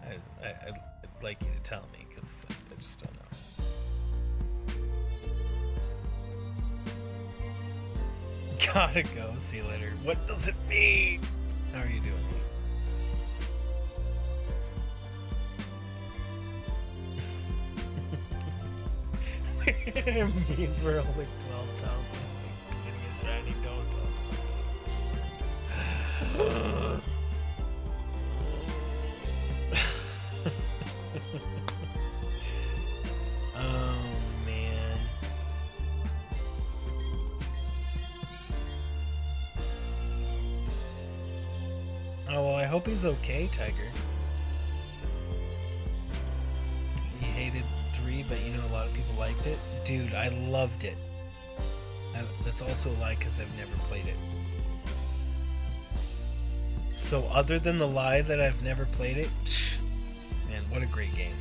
[SPEAKER 1] I'd like you to tell me, because I just don't know. Gotta go. See you later. What does it mean? How are you doing? It means we're only 12,000. Getting a shiny donut. Oh man. Oh well, I hope he's okay, Tiger. He hated 3, but you know a lot of people liked it. Dude, I loved it. That's also a lie because I've never played it. So other than the lie that I've never played it, man, what a great game.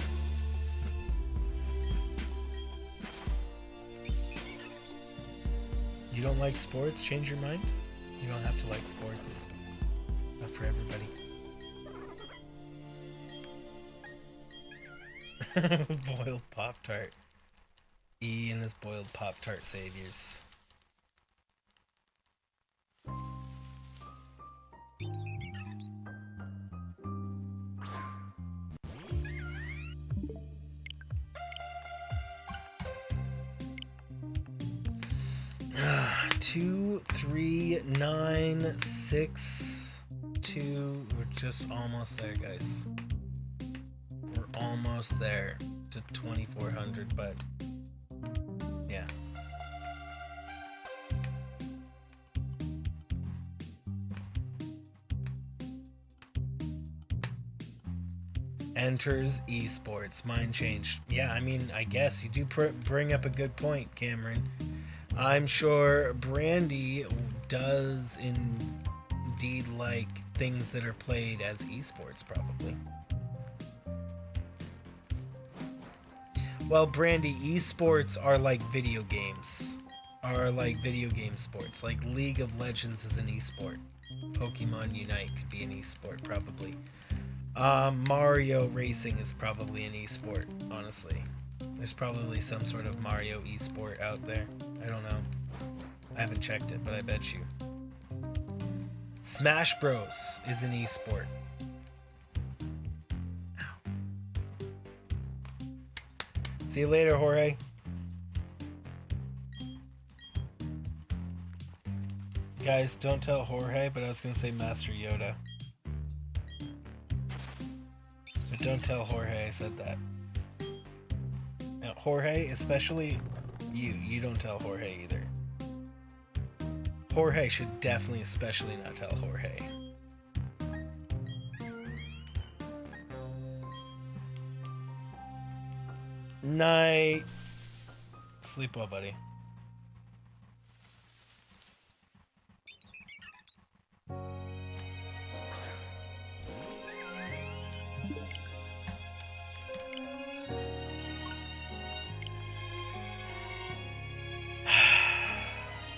[SPEAKER 1] You don't like sports? Change your mind? You don't have to like sports. Not for everybody. Boiled Pop-Tart. E and his boiled Pop-Tart saviors. 2, 3, 9, 6, 2. We're just almost there, guys. We're almost there to 2,400, but yeah. Enters esports. Mind changed. Yeah, I mean, I guess you do bring up a good point, Cameron. I'm sure Brandy does indeed like things that are played as esports, probably. Well, Brandy, esports are like video games. Are like video game sports. Like League of Legends is an esport. Pokemon Unite could be an esport, probably. Mario Racing is probably an esport, honestly. There's probably some sort of Mario esport out there. I don't know. I haven't checked it, but I bet you. Smash Bros is an esport. Ow. See you later, Jorge. Guys, don't tell Jorge, but I was going to say Master Yoda. But don't tell Jorge I said that. Now, Jorge, especially you don't tell Jorge either. Jorge should definitely especially not tell Jorge. Night. Sleep well, buddy.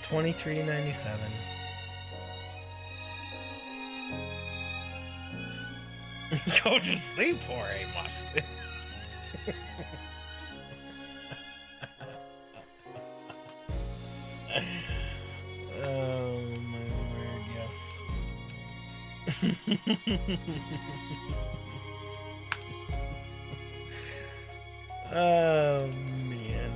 [SPEAKER 1] $23.97. Go to sleep, Jorge must. Oh my word, yes. Oh man.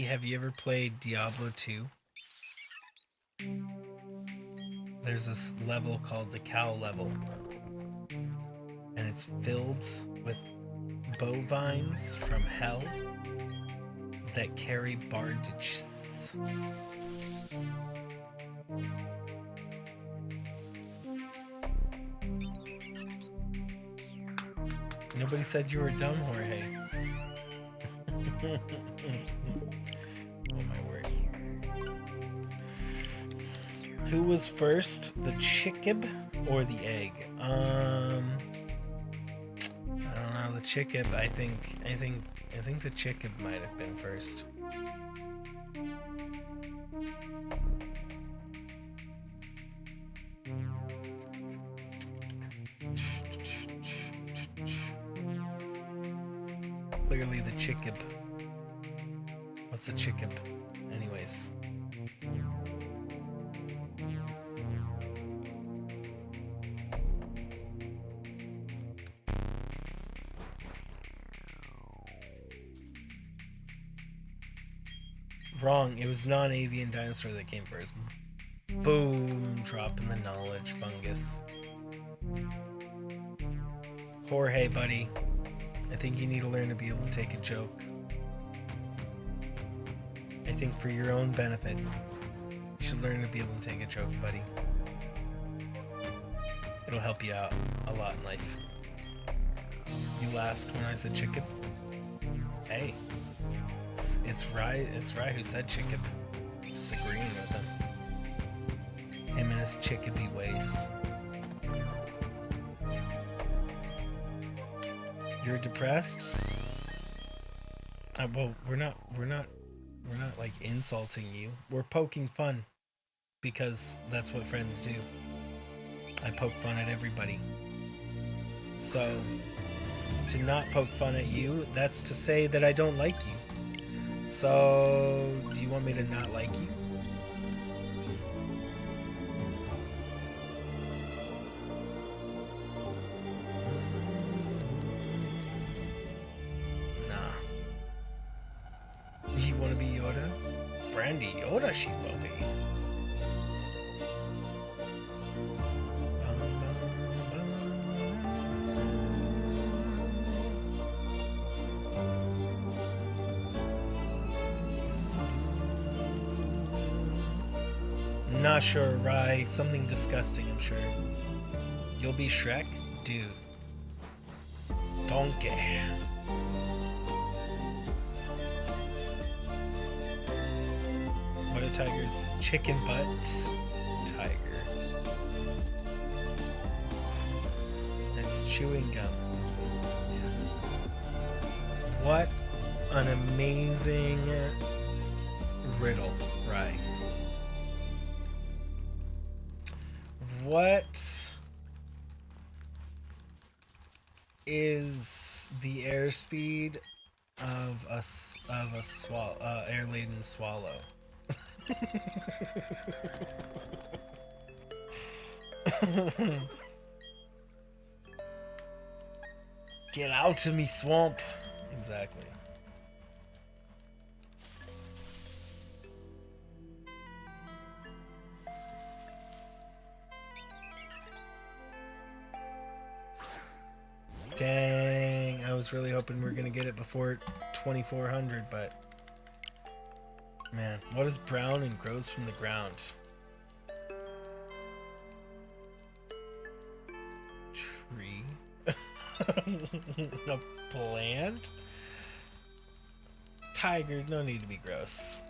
[SPEAKER 1] Have you ever played Diablo 2? There's this level called the cow level, and it's filled with bovines from hell that carry bardages. Nobody said you were dumb, Jorge. Oh my word. Who was first, the chickib or the egg? I don't know, the chickib. I think the chickib might have been first. Clearly the chickib. What's a chickib? Anyways. Wrong. It was non-avian dinosaur that came first. Boom. Dropping the knowledge, fungus. Jorge, buddy. I think you need to learn to be able to take a joke. I think for your own benefit, you should learn to be able to take a joke, buddy. It'll help you out a lot in life. You laughed when I said chickip? Hey, it's Rye who said chickip. Just agreeing with him. Him and his chickabee ways. You're depressed? Well, we're not like insulting you. We're poking fun because that's what friends do. I poke fun at everybody. So to not poke fun at you, that's to say that I don't like you. So do you want me to not like you? You want to be Yoda? Brandy Yoda she will be. Not sure, Rye. Something disgusting, I'm sure. You'll be Shrek? Dude. Donkey. What are tigers? Chicken butts. Tiger. It's chewing gum. What an amazing riddle, right? What is the airspeed of a swallow, air-laden swallow? Get out of me, swamp. Exactly. Dang, I was really hoping we were gonna get it before 2400, but man, what is brown and grows from the ground? Tree? A plant? Tiger, no need to be gross.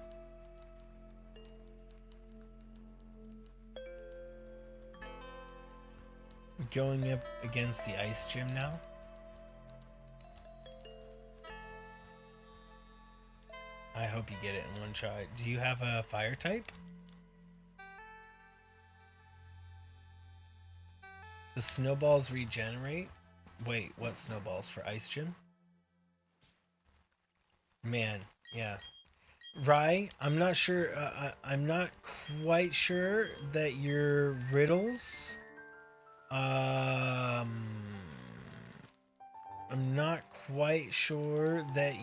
[SPEAKER 1] Going up against the ice gym now? I hope you get it in one try. Do you have a fire type? The snowballs regenerate? Wait, what snowballs? For ice gym? Man, yeah. Rye, I'm not sure. I'm not quite sure that your riddles. I'm not quite sure that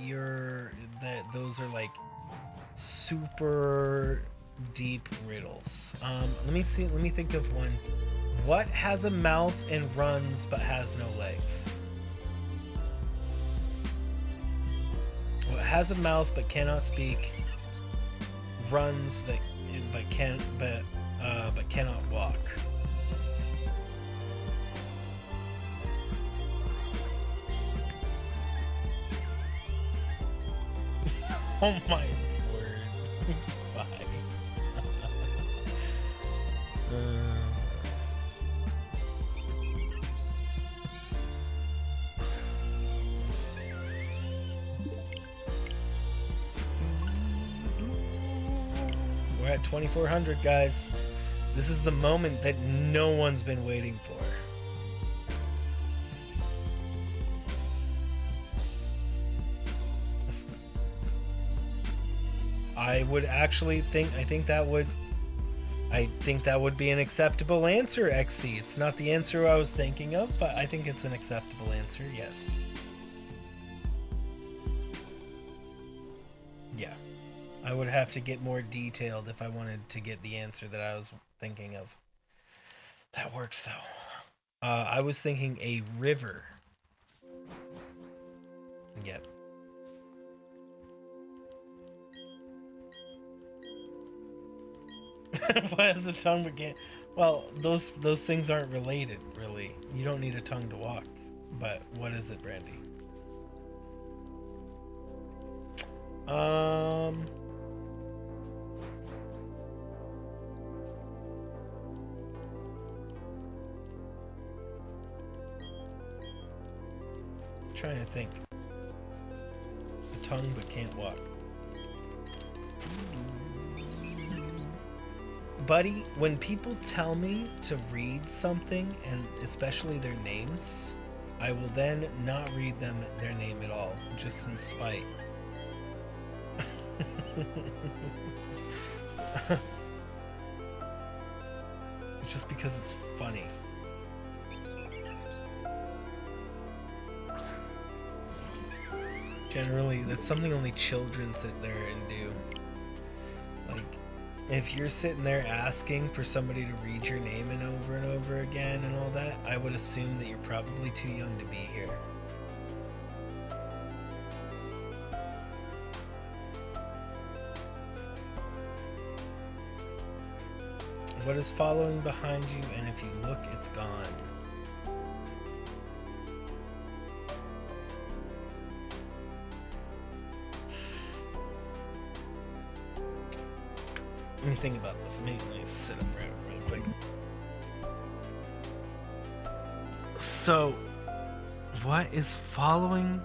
[SPEAKER 1] those are like super deep riddles. Let me see. Let me think of one. What has a mouth and runs but has no legs? What has a mouth but cannot speak? Runs but cannot walk. Oh my word. Bye. We're at 2400, guys. This is the moment that no one's been waiting for. I would actually think I think that would be an acceptable answer, XC. It's not the answer I was thinking of, but I think it's an acceptable answer, yes. Yeah. I would have to get more detailed if I wanted to get the answer that I was thinking of. That works though. I was thinking a river. Yep. What has a tongue but can't? Well, those things aren't related, really. You don't need a tongue to walk. But what is it, Brandy? trying to think. A tongue but can't walk. Buddy, when people tell me to read something, and especially their names, I will then not read them their name at all, just in spite. Just because it's funny. Generally, that's something only children sit there and do. Like, if you're sitting there asking for somebody to read your name and over again and all that, I would assume that you're probably too young to be here. What is following behind you? And if you look, it's gone. Let me think about this. Let me sit up real quick. So, what is following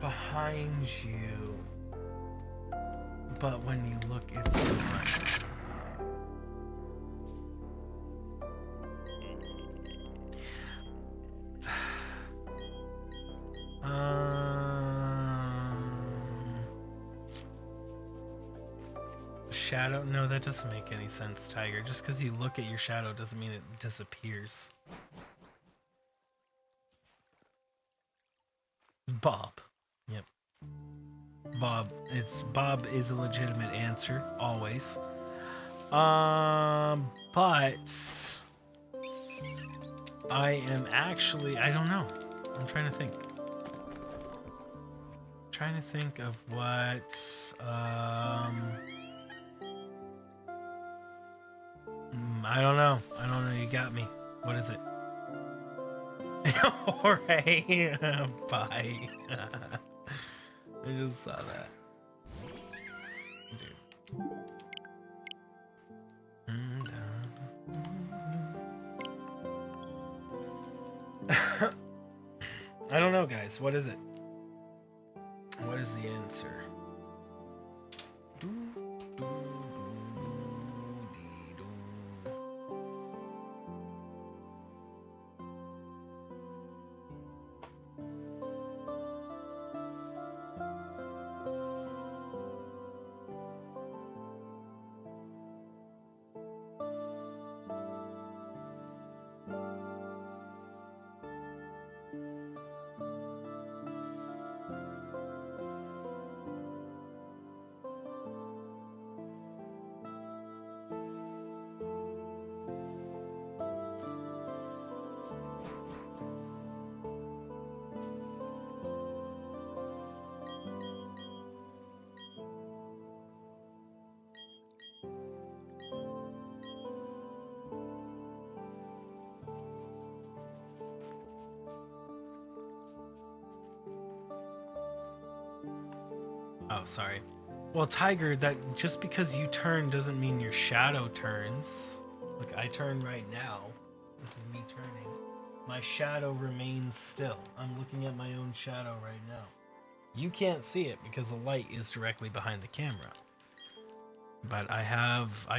[SPEAKER 1] behind you? But when you look, it's gone. Shadow? No, that doesn't make any sense, Tiger. Just because you look at your shadow doesn't mean it disappears. Bob. Yep. Bob. Bob is a legitimate answer, always. But I am actually, I don't know. I'm trying to think. Trying to think of what I don't know. You got me. What is it? Alright. Bye. I just saw that. Dude. I don't know, guys. What is it? What is the answer? Oh, sorry. Well, Tiger, that just because you turn doesn't mean your shadow turns. Look, I turn right now. This is me turning. My shadow remains still. I'm looking at my own shadow right now. You can't see it because the light is directly behind the camera. But I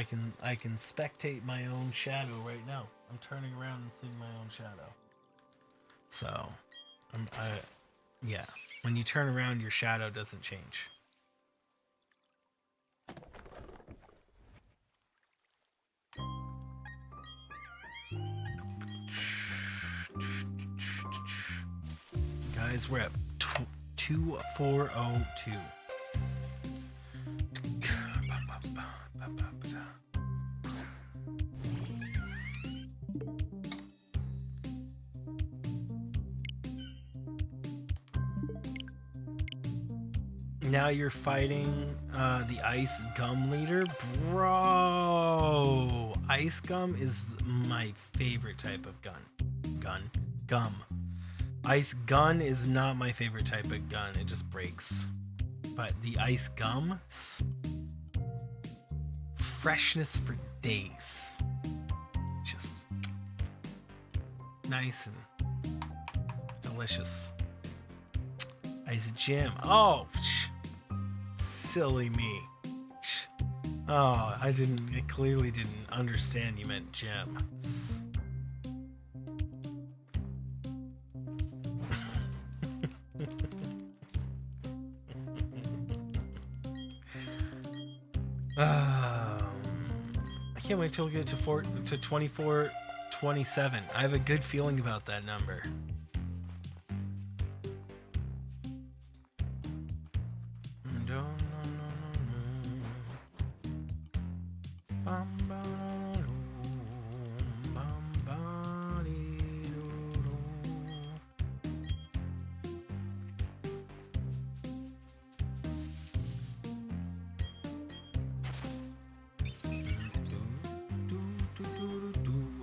[SPEAKER 1] can spectate my own shadow right now. I'm turning around and seeing my own shadow. So, yeah. When you turn around, your shadow doesn't change. Guys, we're at 2402. Now you're fighting the ice gum leader? Bro! Ice gum is my favorite type of gum. Ice gun is not my favorite type of gun. It just breaks. But the ice gum, freshness for days. Just nice and delicious. Ice Jim. Oh, silly me. Oh, I clearly didn't understand you meant Jim. I can't wait till we get to 2427. I have a good feeling about that number.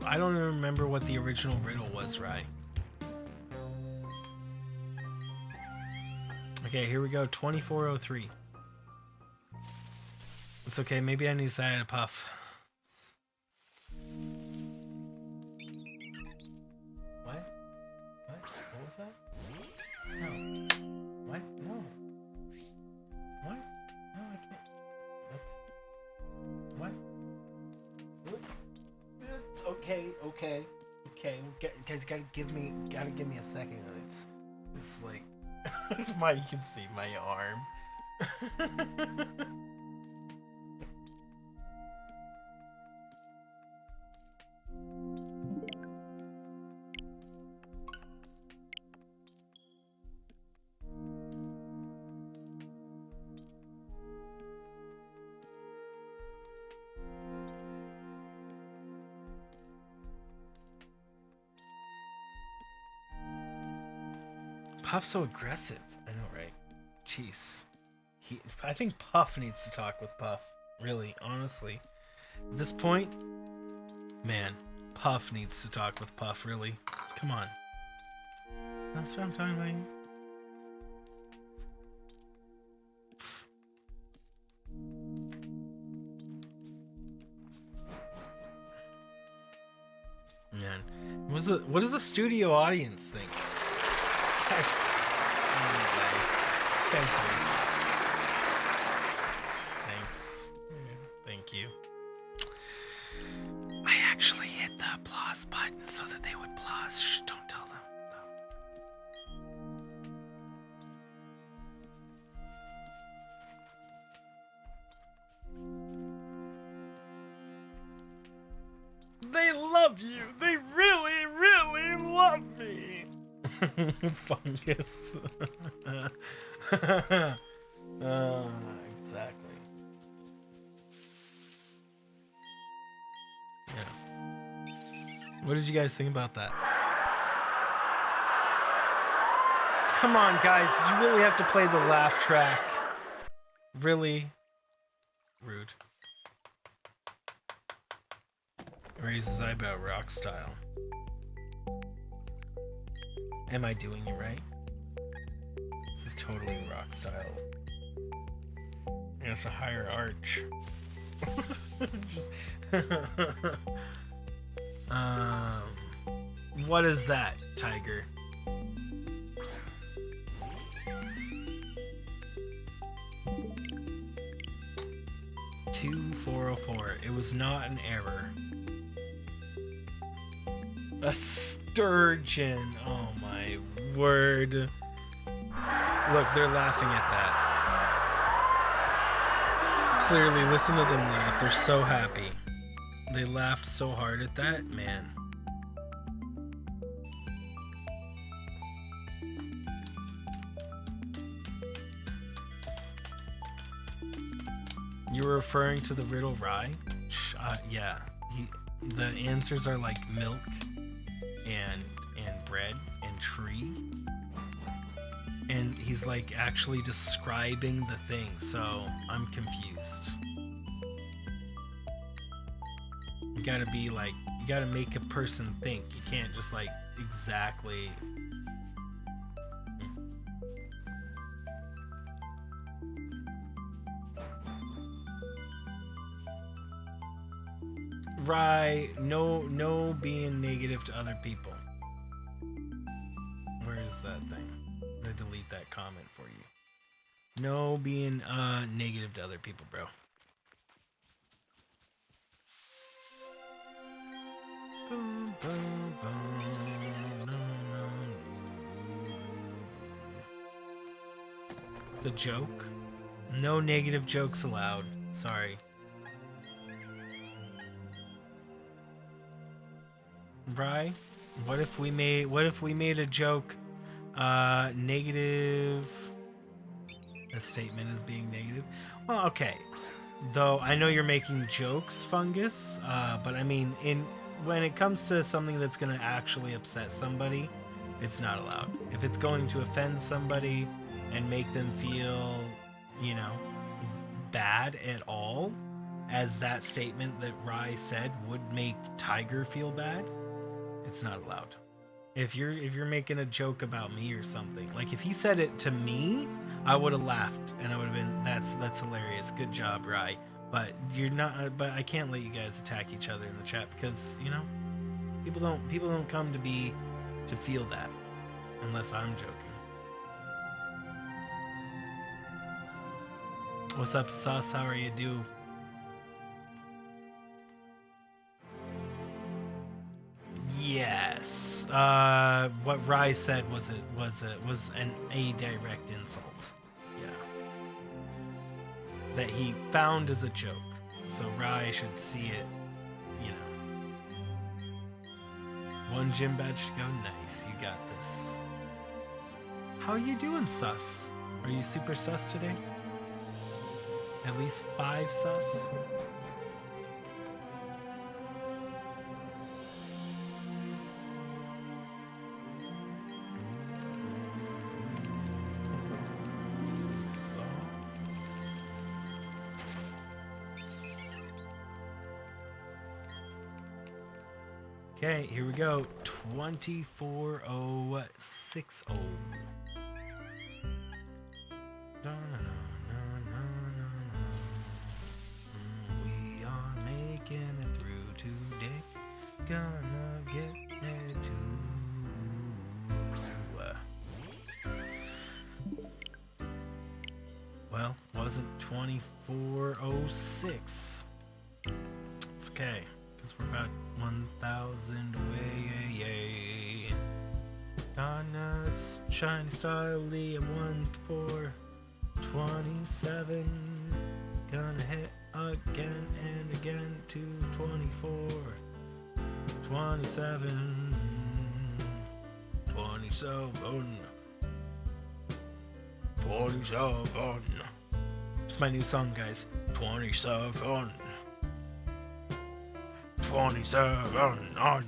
[SPEAKER 1] I don't even remember what the original riddle was, right? Okay, here we go. 2403. It's okay. Maybe I need to add a puff. What? What? What was that? No. What? No. What? No, I can't. That's... What? It's okay. Okay. Okay. Guys, gotta give me a second. It's like... you can see my arm. Puff's so aggressive. I know, right? Jeez. I think Puff needs to talk with Puff. Really, honestly. At this point, man, Puff needs to talk with Puff, really. Come on. That's what I'm talking about. Man, what does the studio audience think? Guys. Thanks. Thank you. I actually hit the applause button so that they would applause. Shh, don't tell them. They love you. They really, really love me. Fungus. Exactly. Yeah. What did you guys think about that? Come on, guys. Did you really have to play the laugh track? Really? Rude. Raise his eyebrow, rock style. Am I doing it right? This is totally rock style. And it's a higher arch. Just what is that, Tiger? $2,404. It was not an error. A sturgeon. Oh my word. Look, they're laughing at that. Clearly, listen to them laugh. They're so happy. They laughed so hard at that, man. You were referring to the riddle rye? Yeah. The answers are like milk and bread and tree, and he's like actually describing the thing, so I'm confused. You gotta be like, you gotta make a person think. You can't just like exactly. Right, no being negative to other people. Where's that thing. I'm gonna delete that comment for you. No being negative to other people, bro. Boom, boom, boom. No, no. It's a joke. No negative jokes allowed. Sorry. Rye, what if we made a joke negative, a statement as being negative? Well, okay. Though I know you're making jokes, Fungus, but I mean when it comes to something that's going to actually upset somebody, it's not allowed. If it's going to offend somebody and make them feel, you know, bad at all, as that statement that Rye said would make Tiger feel bad, it's not allowed. If you're making a joke about me or something, like if he said it to me, I would have laughed and I would have been, that's hilarious. Good job, Rye. But you're not. But I can't let you guys attack each other in the chat because, you know, people don't come to feel that unless I'm joking. What's up, Sus? How are you doing? Yes. What Rye said was a direct insult. Yeah. That he found as a joke. So Rye should see it, you know. One gym badge to go. Nice. You got this. How are you doing, Sus? Are you super sus today? At least 5 sus? Okay, here we go. 24060. We are making it through today. Gonna get there too. Well, wasn't 2406. It's okay, because we're about 1,000 away. Donuts, shiny styly, I'm 1-4-27. Gonna hit again and again to 24, 27, 27, 27. It's my new song, guys. 27. 27 on.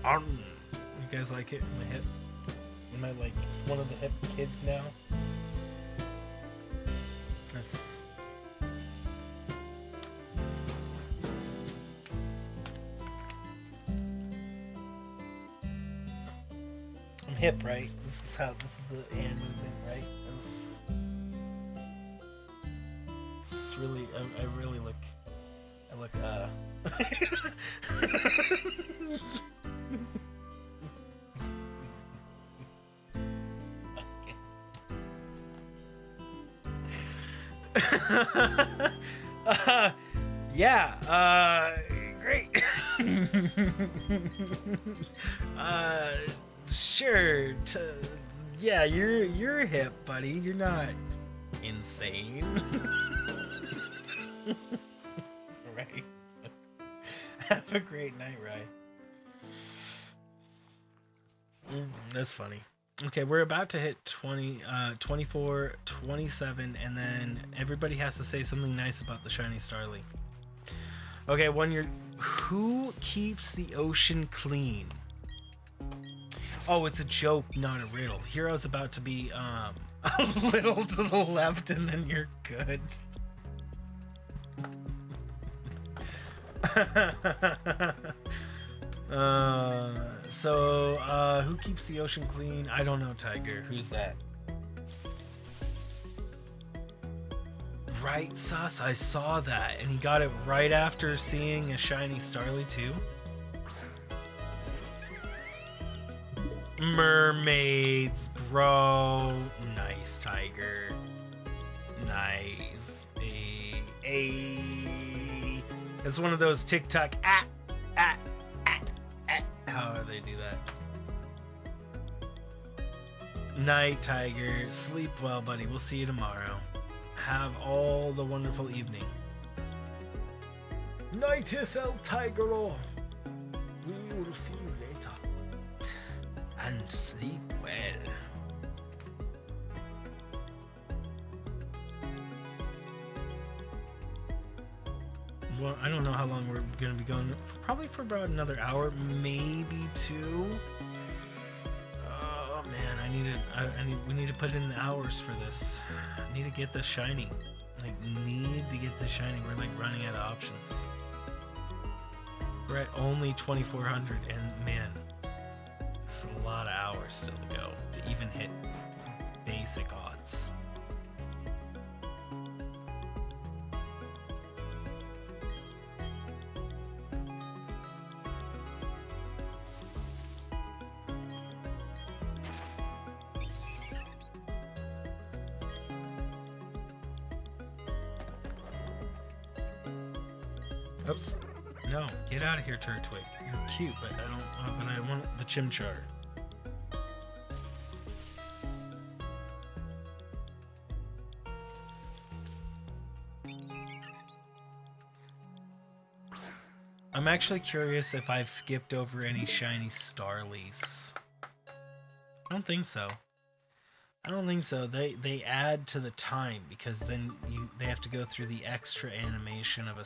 [SPEAKER 1] You guys like it? My hip? Am I like one of the hip kids now? That's... I'm hip, right? This is the hand movement, right? This is really, I really look, yeah, great. Sure. Yeah, you're hip, buddy. You're not insane. Right. Have a great night, Ryan. That's funny. Okay, we're about to hit 24, 27, and then everybody has to say something nice about the shiny Starly. Okay, who keeps the ocean clean? Oh, it's a joke, not a riddle. Hero's about to be a little to the left, and then you're good. Who keeps the ocean clean? I don't know, Tiger. Who's that? Right, Sus, I saw that, and he got it right after seeing a shiny Starly too. Mermaids, bro. Nice, Tiger. Nice. It's one of those TikTok how do they do that? Night, Tiger. Sleep well, buddy. We'll see you tomorrow. Have all the wonderful evening. Night is El Tigero. We will see you later. And sleep well. Well, I don't know how long we're going to be going. Probably for about another hour, maybe 2. Oh man, we need to put in the hours for this. I need to get this shiny. Need to get this shiny. We're like running out of options. We're at only 2,400, and man, it's a lot of hours still to go to even hit basic odds. Oops. No, get out of here, Turtwig. You're cute, but I want the Chimchar. I'm actually curious if I've skipped over any shiny Starlies. I don't think so. They add to the time because then they have to go through the extra animation of a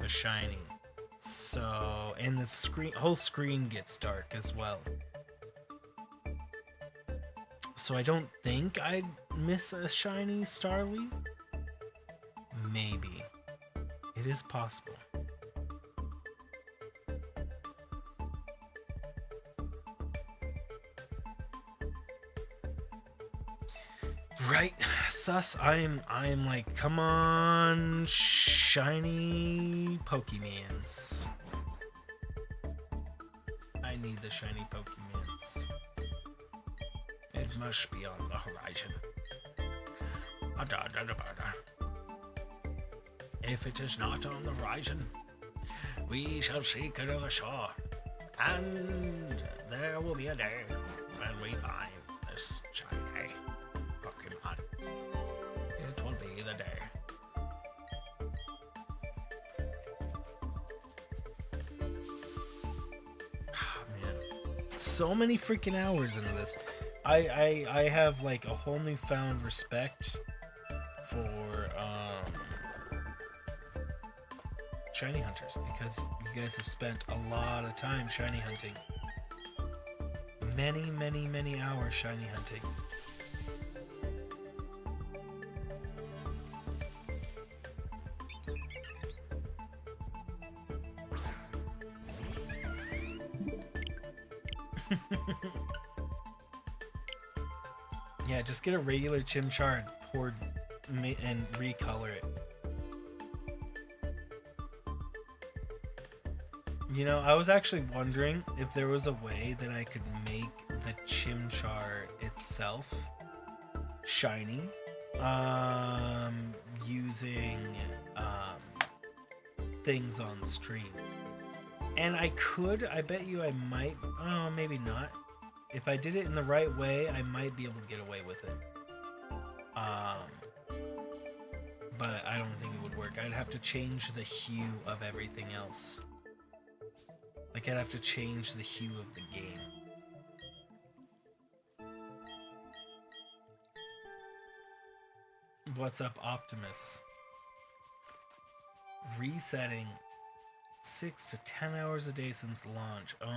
[SPEAKER 1] shiny. So, and the whole screen gets dark as well. So I don't think I'd miss a shiny Starly. Maybe. It is possible. Right, sus. I'm like, come on, shiny Pokemans. I need the shiny Pokemans. It must be on the horizon. If it is not on the horizon, we shall seek another shore, and there will be a day when we find this shiny Pokemon. It will be the day. Oh, man, so many freaking hours into this. I have like a whole newfound respect for shiny hunters because you guys have spent a lot of time shiny hunting. Many hours shiny hunting. Yeah, just get a regular Chimchar and recolor it. You know, I was actually wondering if there was a way that I could make the Chimchar itself shiny using things on stream. And I bet you I might, maybe not. If I did it in the right way, I might be able to get away with it. But I don't think it would work. I'd have to change the hue of everything else. Like, I'd have to change the hue of the game. What's up, Optimus? Resetting 6 to 10 hours a day since launch. Oh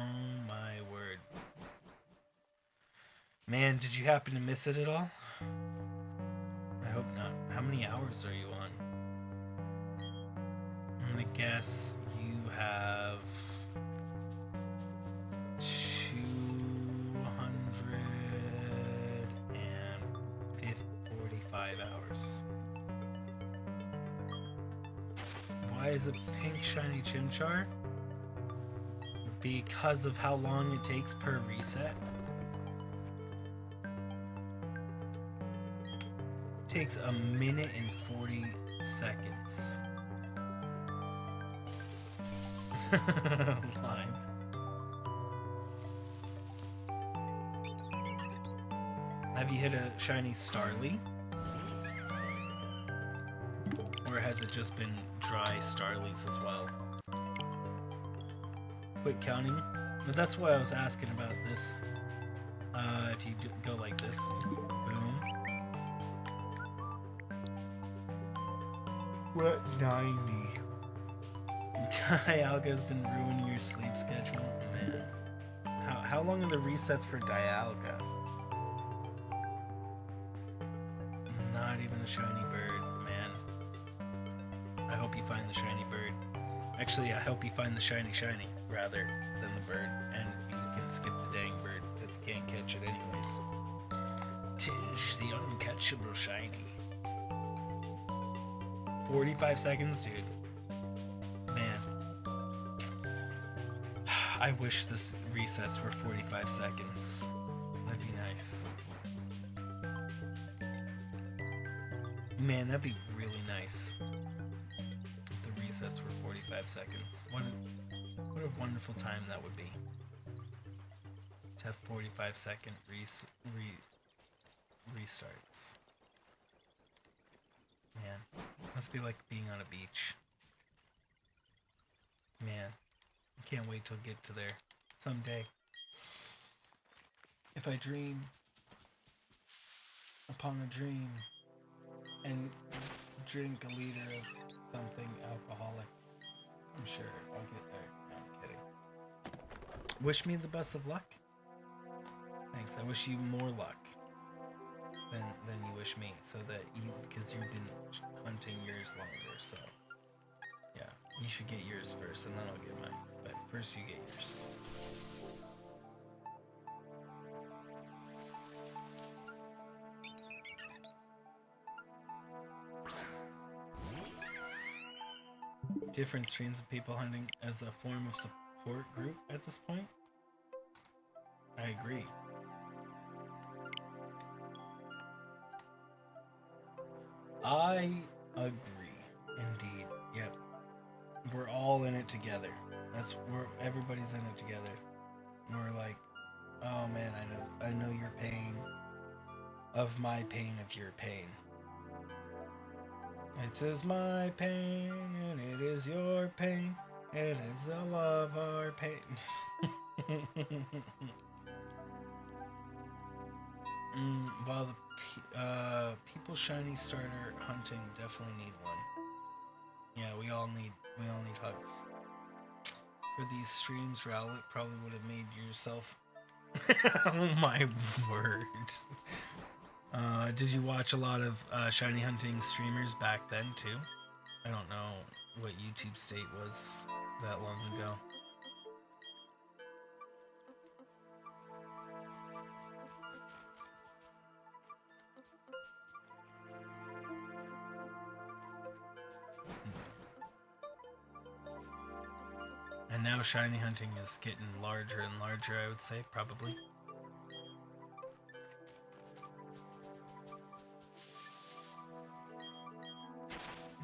[SPEAKER 1] my word. Man, did you happen to miss it at all? I hope not. How many hours are you on? I'm gonna guess you have 245 hours. Why is a pink shiny Chimchar? because of how long it takes per reset. It takes 1 minute and 40 seconds. Line. Have you hit a shiny Starly? Or has it just been dry Starlies as well? Quit counting. But that's why I was asking about this. If you go like this, boom. What 90? Dialga's been ruining your sleep schedule, man. How long are the resets for Dialga? Not even a shiny bird, man. I hope you find the shiny bird. Actually, I hope you find the shiny rather than the bird, and you can skip the dang bird because you can't catch it anyways. 'Tis the uncatchable shiny. 45 seconds, dude. Man. I wish this resets were 45 seconds. That'd be nice. Man, that'd be really nice. If the resets were 45 seconds. What a wonderful time that would be. To have 45-second restarts. Man, must be like being on a beach. Man, I can't wait till get to there someday. If I dream upon a dream and drink a liter of something alcoholic, I'm sure I'll get there. No, I'm kidding. Wish me the best of luck. Thanks. I wish you more luck than you wish me, so that because you've been hunting yours longer, so yeah, you should get yours first, and then I'll get mine. But first, you get yours. Different streams of people hunting as a form of support group at this point. I agree. I agree, indeed. Yep, we're all in it together. Everybody's in it together. We're like, oh man, I know your pain, of my pain, of your pain. It is my pain, and it is your pain. It is all of our pain. While the people shiny starter hunting definitely need one. Yeah, we all need hugs. For these streams, Rowlet probably would have made yourself. Oh my word. Did you watch a lot of shiny hunting streamers back then too? I don't know what YouTube state was that long ago. And now shiny hunting is getting larger and larger, I would say, probably.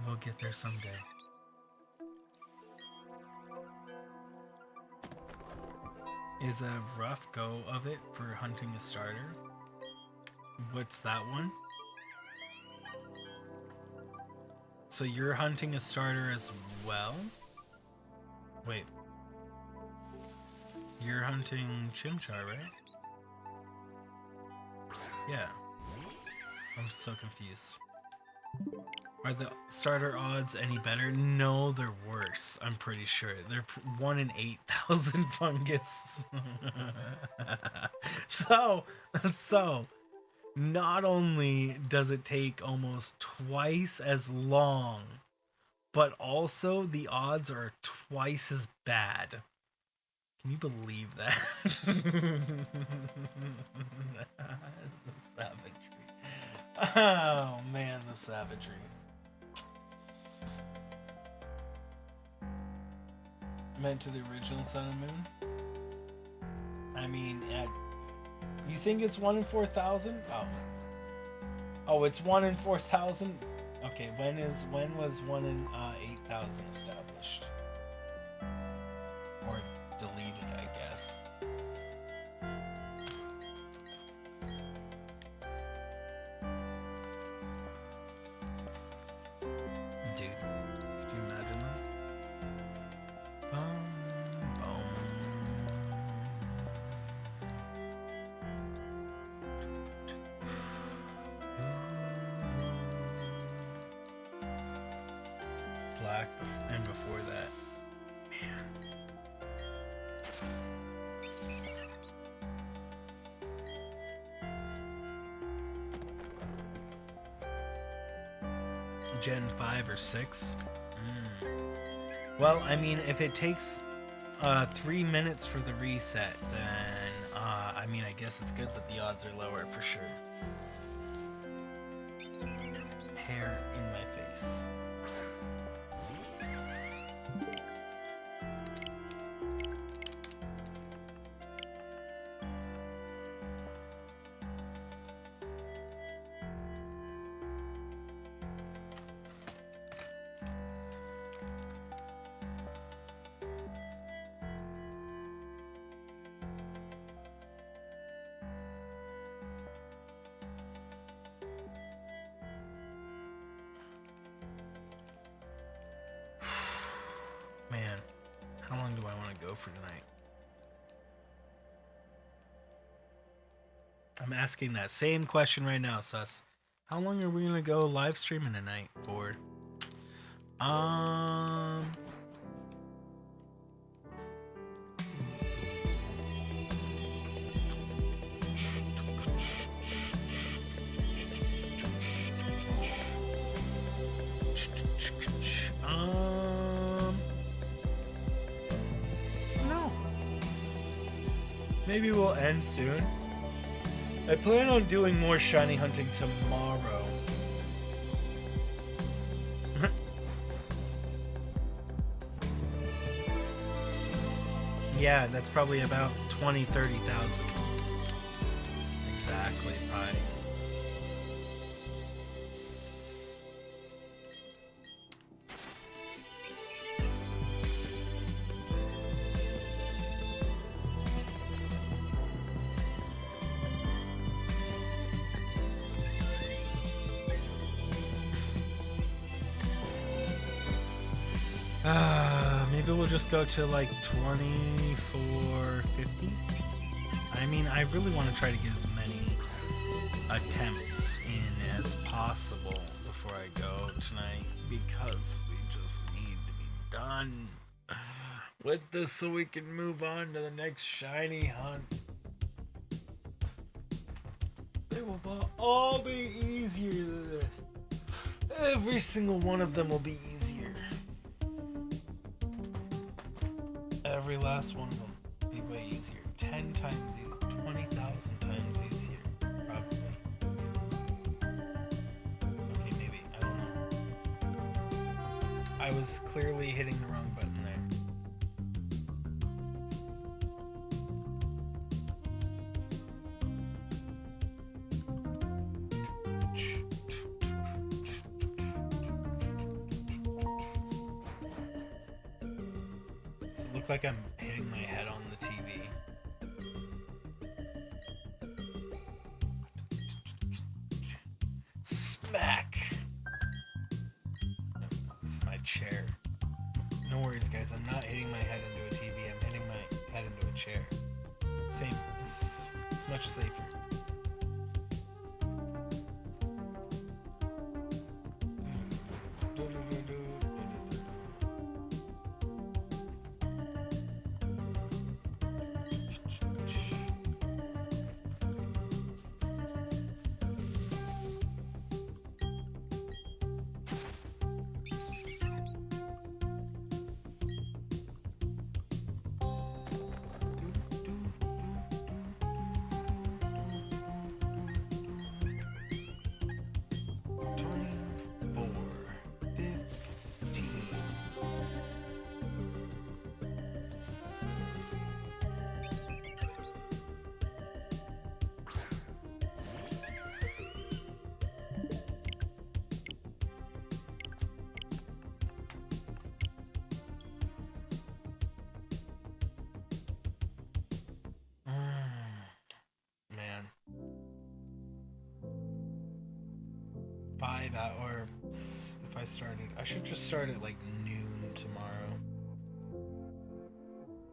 [SPEAKER 1] We'll get there someday. Is a rough go of it for hunting a starter? What's that one? So you're hunting a starter as well? Wait. You're hunting Chimchar, right? Yeah. I'm so confused. Are the starter odds any better? No, they're worse. I'm pretty sure. They're 1 in 8,000 fungus. So, not only does it take almost twice as long, but also the odds are twice as bad. Can you believe that? The savagery. Oh man, the savagery. Meant to the original Sun and Moon? I mean, you think it's 1 in 4,000? Oh, it's 1 in 4,000. Okay, when was 1 in 8,000 established or deleted? I guess. Dude, could you imagine that? Black and before that, man. Gen 5 or 6. Well, I mean, if it takes 3 minutes for the reset, then I mean, I guess it's good that the odds are lower for sure. Hair in my face. Man, how long do I want to go for tonight? I'm asking that same question right now, Sus. How long are we gonna go live streaming tonight for? No. Maybe we'll end soon. I plan on doing more shiny hunting tomorrow. Yeah, that's probably about 20,000-30,000. Exactly, Pi. Maybe we'll just go to like 2450. I mean, I really want to try to get as many attempts in as possible before I go tonight, because we just need to be done with this so we can move on to the next shiny hunt. They will all be easier than this. Every single one of them will be easier. Every last one of them will be way easier. 10 times easier. 20,000 times easier. Probably. Okay, maybe. I don't know. I was clearly hitting the wrong button there. Look like I'm hitting my head on the TV. Smack! This is my chair. No worries, guys. I'm not hitting my head into a TV. I'm hitting my head into a chair. Same. It's much safer. 5 hours. If I started, I should just start at like noon tomorrow.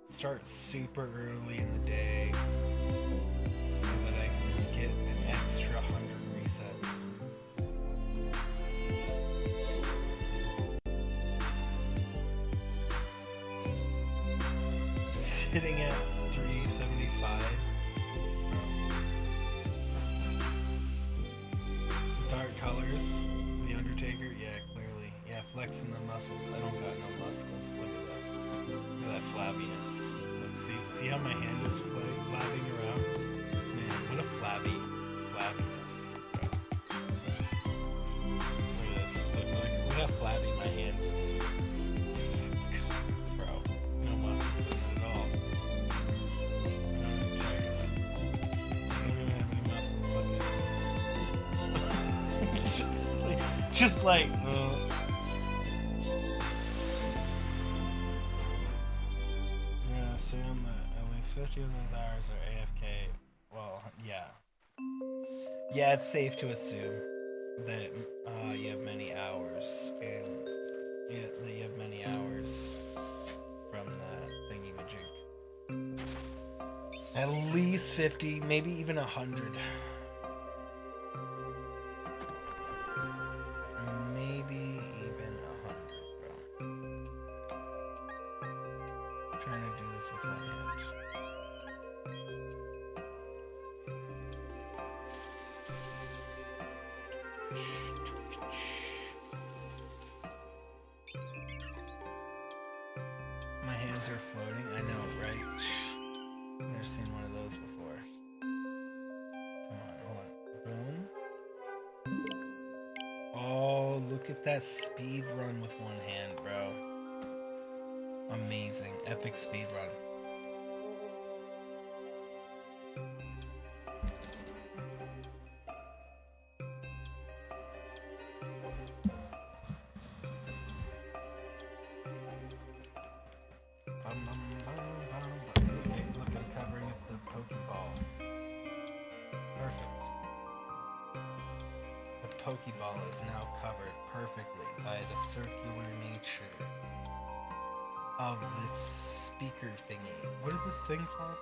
[SPEAKER 1] Start super early in the day so that I can get an extra 100 resets. Sitting at 375. Dark colors. The Undertaker. Yeah, clearly. Yeah, flexing the muscles. I don't got no muscles. Look at that. Look at that flabbiness. Look, see how my hand is flabbing around? Man, what a flabbiness. Look at this. Look how flabby my hand is. Bro, no muscles in it at all. Just like, yeah, so at least 50 of those hours are AFK. Well, yeah. Yeah, it's safe to assume that you have many hours, and that you have many hours from that thingy-majig. At least 50, maybe even 100. Maybe even 100, bro. I'm trying to do this with one hand. My hands are floating. I know, right? I've never seen one of those before. Come on, hold on. Boom. Oh, look at that speed run with one hand, bro. Amazing. Epic speed run. Okay, look, I'm covering up the Pokeball. Perfect. The Pokeball is now covered perfectly by the circular nature of this speaker thingy. What is this thing called?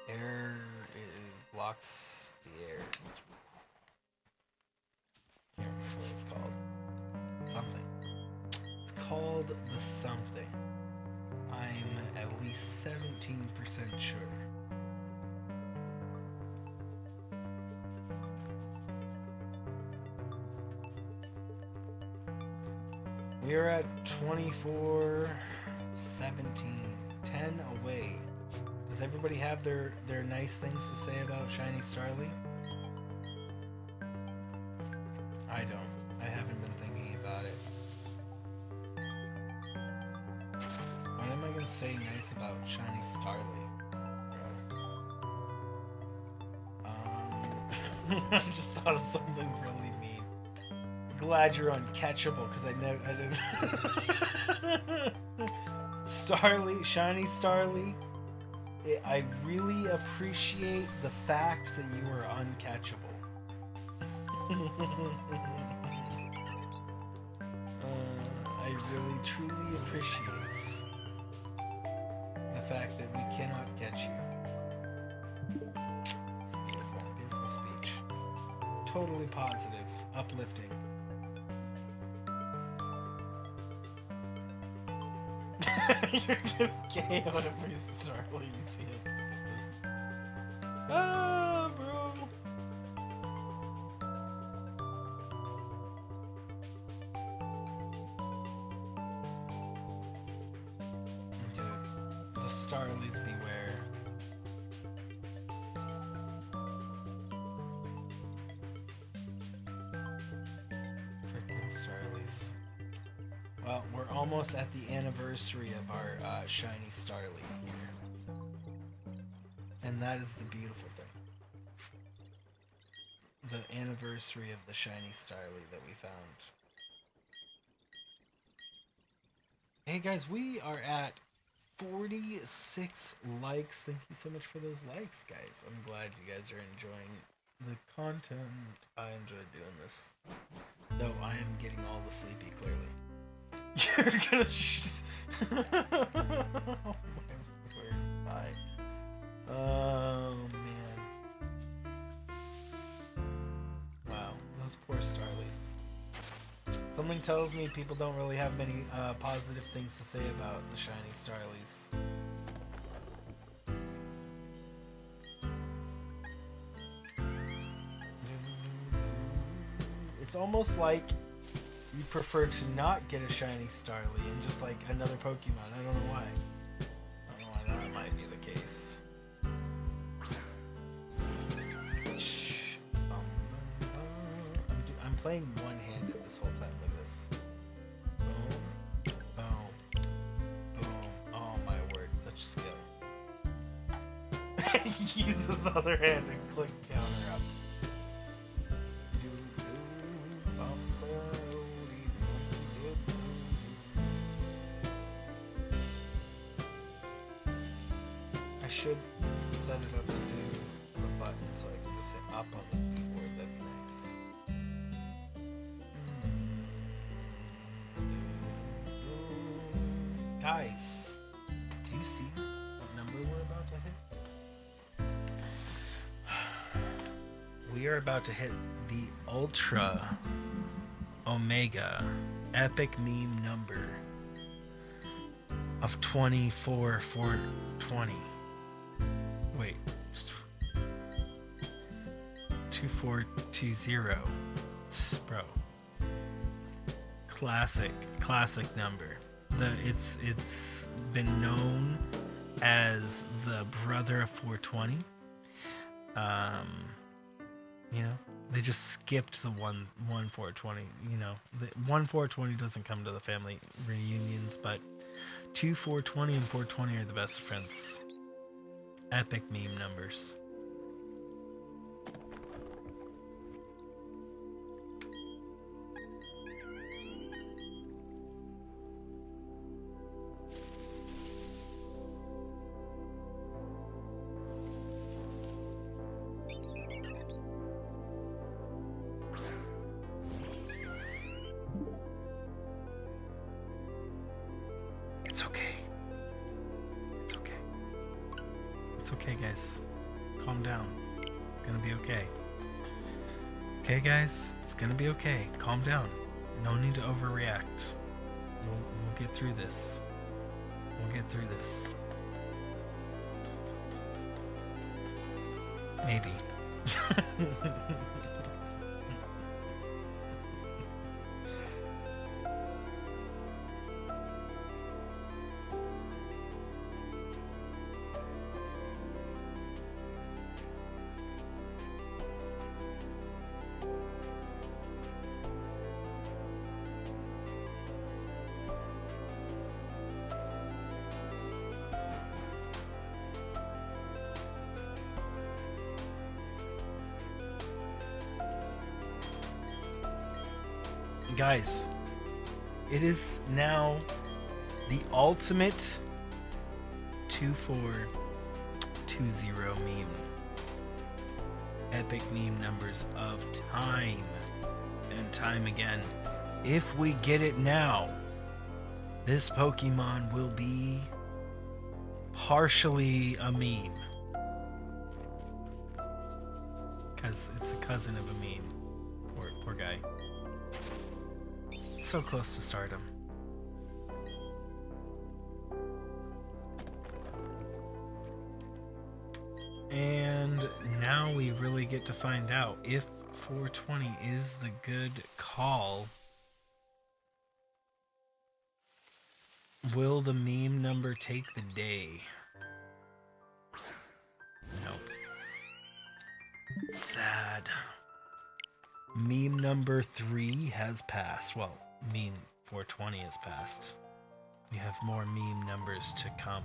[SPEAKER 1] Air, it blocks the air. Can't remember what it's called. Something. It's called the something. I'm at least 17% sure. We are at 24, 17, 10 away. Does everybody have their nice things to say about Shiny Starly? I don't. I haven't been thinking about it. What am I going to say nice about Shiny Starly? I just thought of something really mean. Glad you're uncatchable, because I didn't. Starly, Shiny Starly. I really appreciate the fact that you are uncatchable. I really truly appreciate the fact that we cannot catch you. It's beautiful, beautiful speech. Totally positive, uplifting. You're gonna KO every Starly you see it. Ah, bro. Dude, the Starlies beware. Freaking Starlies. Well, we're almost at the anniversary of our Shiny Starly here. And that is the beautiful thing. The anniversary of the Shiny Starly that we found. Hey guys, we are at 46 likes. Thank you so much for those likes, guys. I'm glad you guys are enjoying the content. I enjoy doing this. Though I am getting all the sleepy, clearly. You're gonna oh my word. Bye. Oh man. Wow, those poor Starlies. Something tells me people don't really have many positive things to say about the shiny Starlies. It's almost like you prefer to not get a shiny Starly and just like another Pokemon. I don't know why. I don't know why that might be the case. I'm playing one-handed this whole time. Look at this. Boom, boom, boom. Oh my word, such skill. He uses his other hand and click counter up. I should set it up to do the button so I can just hit up on the keyboard. That'd be nice. Guys, do you see what number we're about to hit? We are about to hit the Ultra Omega Epic Meme number of 24420. Wait, 2420. Bro. Classic number. It's been known as the brother of 420. You know, they just skipped the one 420. You know, the 420 doesn't come to the family reunions, but 420 and 420 are the best friends. Epic meme numbers. It's okay. It's okay. It's okay, guys. Calm down. It's gonna be okay. Okay, guys? It's gonna be okay. Calm down. No need to overreact. We'll get through this. We'll get through this. Maybe. Guys, it is now the ultimate 2420 meme. Epic meme numbers of time and time again. If we get it now, this Pokemon will be partially a meme. Because it's a cousin of a meme. Poor guy. So close to stardom. And now we really get to find out if 420 is the good call. Will the meme number take the day? Nope. Sad. Meme number 3 has passed. Well, meme 420 has passed. We have more meme numbers to come.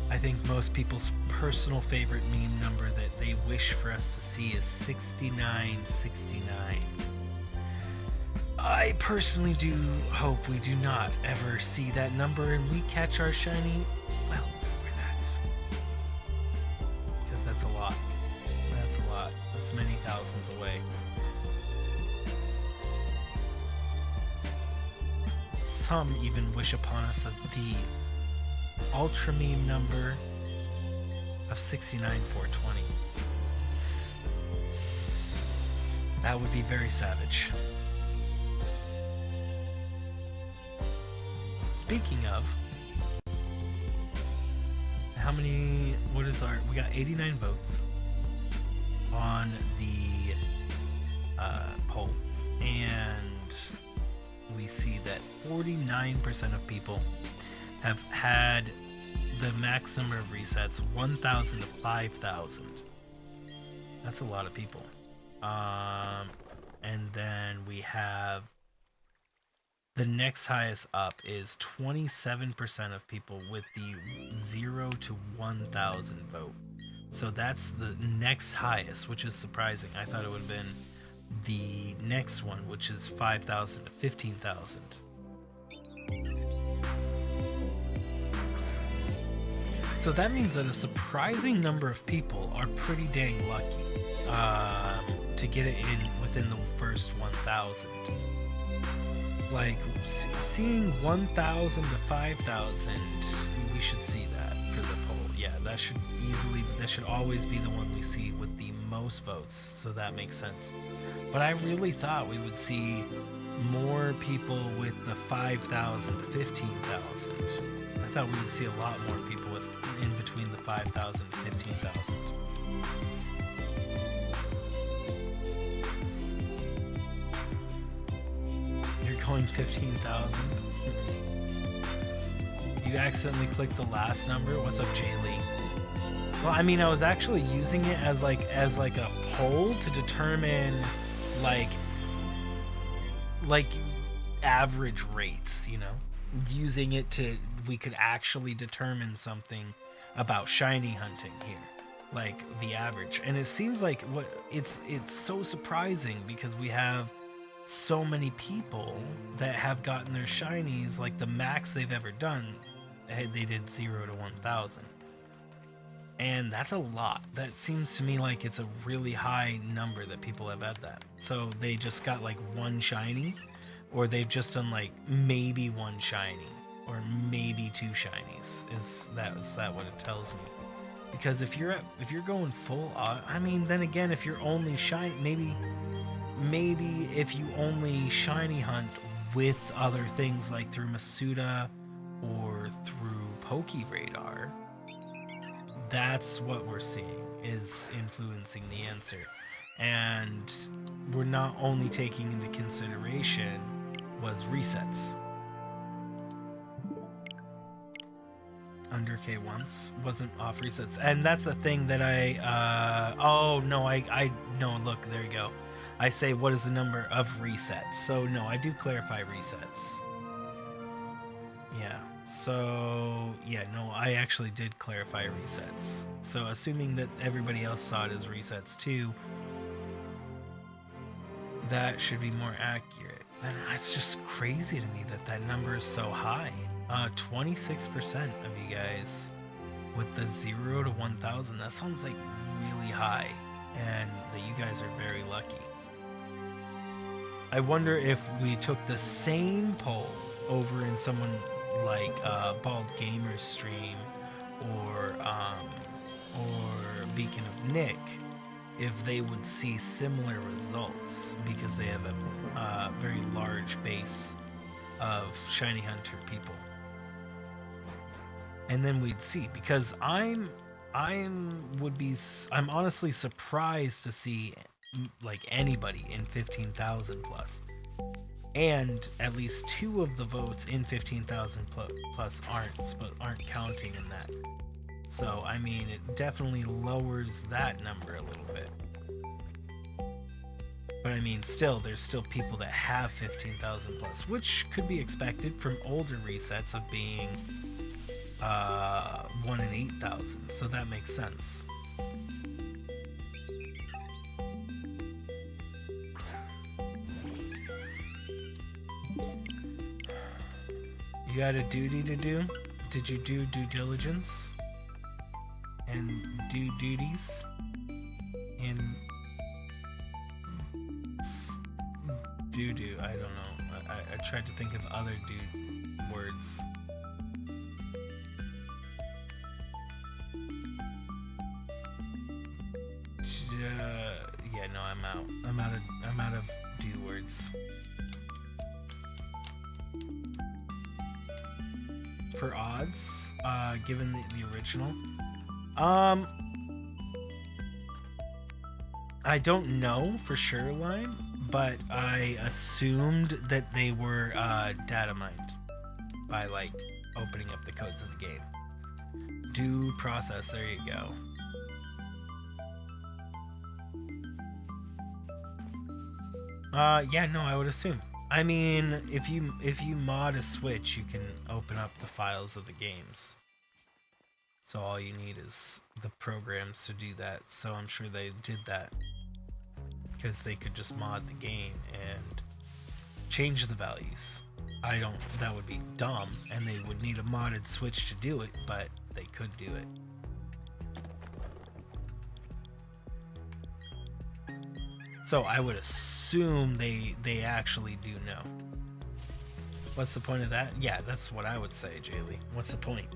[SPEAKER 1] I think most people's personal favorite meme number that they wish for us to see is 6969. I personally do hope we do not ever see that number and we catch our shiny well before that. Because that's a lot. That's a lot. That's many thousands away. Some even wish upon us the ultra meme number of 69,420. That would be very savage. Speaking of, how many, what is our, we got 89 votes on the poll, and we see that 49% of people have had the max number of resets 1,000 to 5,000. That's a lot of people. And then we have the next highest up is 27% of people with the 0 to 1,000 vote. So that's the next highest, which is surprising. I thought it would have been the next one, which is 5,000 to 15,000. So that means that a surprising number of people are pretty dang lucky to get it in within the first 1,000. Like, seeing 1,000 to 5,000, we should see that for the poll. Yeah, that should always be the one we see with the most votes, so that makes sense. But I really thought we would see more people with the 5,000 to 15,000. I thought we would see a lot more people with in between the 5,000 to 15,000. Going 15,000. You accidentally clicked the last number. What's up, Jaylee? Well, I mean, I was actually using it as like a poll to determine like average rates, you know, using it to, we could actually determine something about shiny hunting here, like the average. And it seems like it's so surprising because we have so many people that have gotten their shinies, like the max they've ever done, they did 0 to 1,000. And that's a lot. That seems to me like it's a really high number that people have had that. So they just got like one shiny, or they've just done like maybe one shiny, or maybe 2 shinies. Is that what it tells me? Because if you're going full, I mean, then again, if you're only shiny, maybe if you only shiny hunt with other things like through Masuda or through PokeRadar, that's what we're seeing is influencing the answer. And we're not only taking into consideration was resets. Under K once wasn't off resets, and that's the thing that I no, look, there you go. I say, what is the number of resets? So no, I do clarify resets. Yeah, so yeah, no, I actually did clarify resets. So assuming that everybody else saw it as resets too, that should be more accurate. And it's just crazy to me that that number is so high. 26% of you guys with the 0 to 1,000. That sounds like really high, and that you guys are very lucky. I wonder if we took the same poll over in someone like Bald Gamer's stream or Beacon of Nick, if they would see similar results, because they have a very large base of shiny hunter people. And then we'd see, because I'm honestly surprised to see like anybody in 15,000 plus, and at least 2 of the votes in 15,000 plus aren't counting in that. So I mean, it definitely lowers that number a little bit. But I mean, still, there's still people that have 15,000 plus, which could be expected from older resets of being 1 in 8,000. So that makes sense. got a duty to do? Did you do due diligence? And do duties? In... doo-doo, I don't know. I tried to think of other words. Yeah, no, I'm out. I'm out of do words. For odds, given the original, I don't know for sure, Line, but I assumed that they were data mined by like opening up the codes of the game. Due process, there you go. Yeah, no, I would assume. I mean, if you mod a Switch, you can open up the files of the games. So all you need is the programs to do that. So I'm sure they did that because they could just mod the game and change the values. That would be dumb, and they would need a modded Switch to do it, but they could do it. So I would assume they actually do know. What's the point of that? Yeah, that's what I would say, Jaylee. What's the point?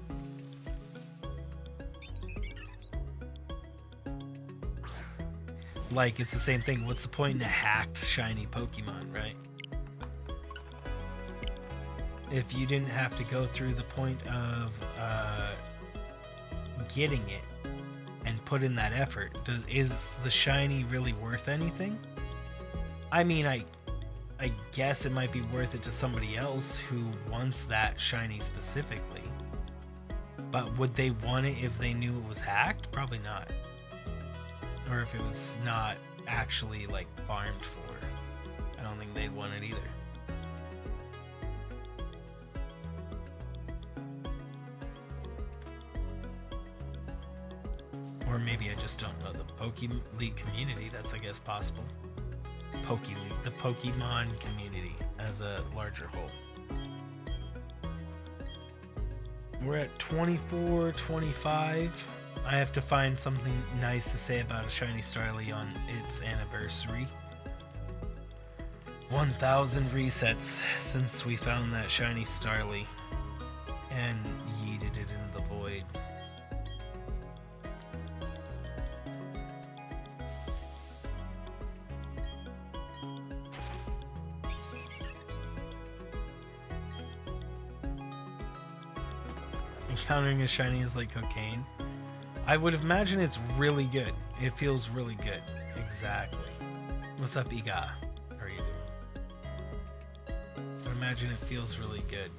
[SPEAKER 1] Like, it's the same thing. What's the point in a hacked shiny Pokemon, right? If you didn't have to go through the point of getting it and put in that effort, is the shiny really worth anything? I mean, I guess it might be worth it to somebody else who wants that shiny specifically. But would they want it if they knew it was hacked? Probably not. Or if it was not actually like farmed for. I don't think they'd want it either. Or maybe I just don't know the Poke-League community. That's, I guess, possible. Poke-League, the Pokemon community as a larger whole. We're at 24-25. I have to find something nice to say about a shiny Starly on its anniversary. 1,000 resets since we found that shiny Starly and yeeted it into the void. Encountering a shiny is like cocaine. I would imagine it's really good. It feels really good. Exactly. What's up, Iga? How are you doing? I would imagine it feels really good.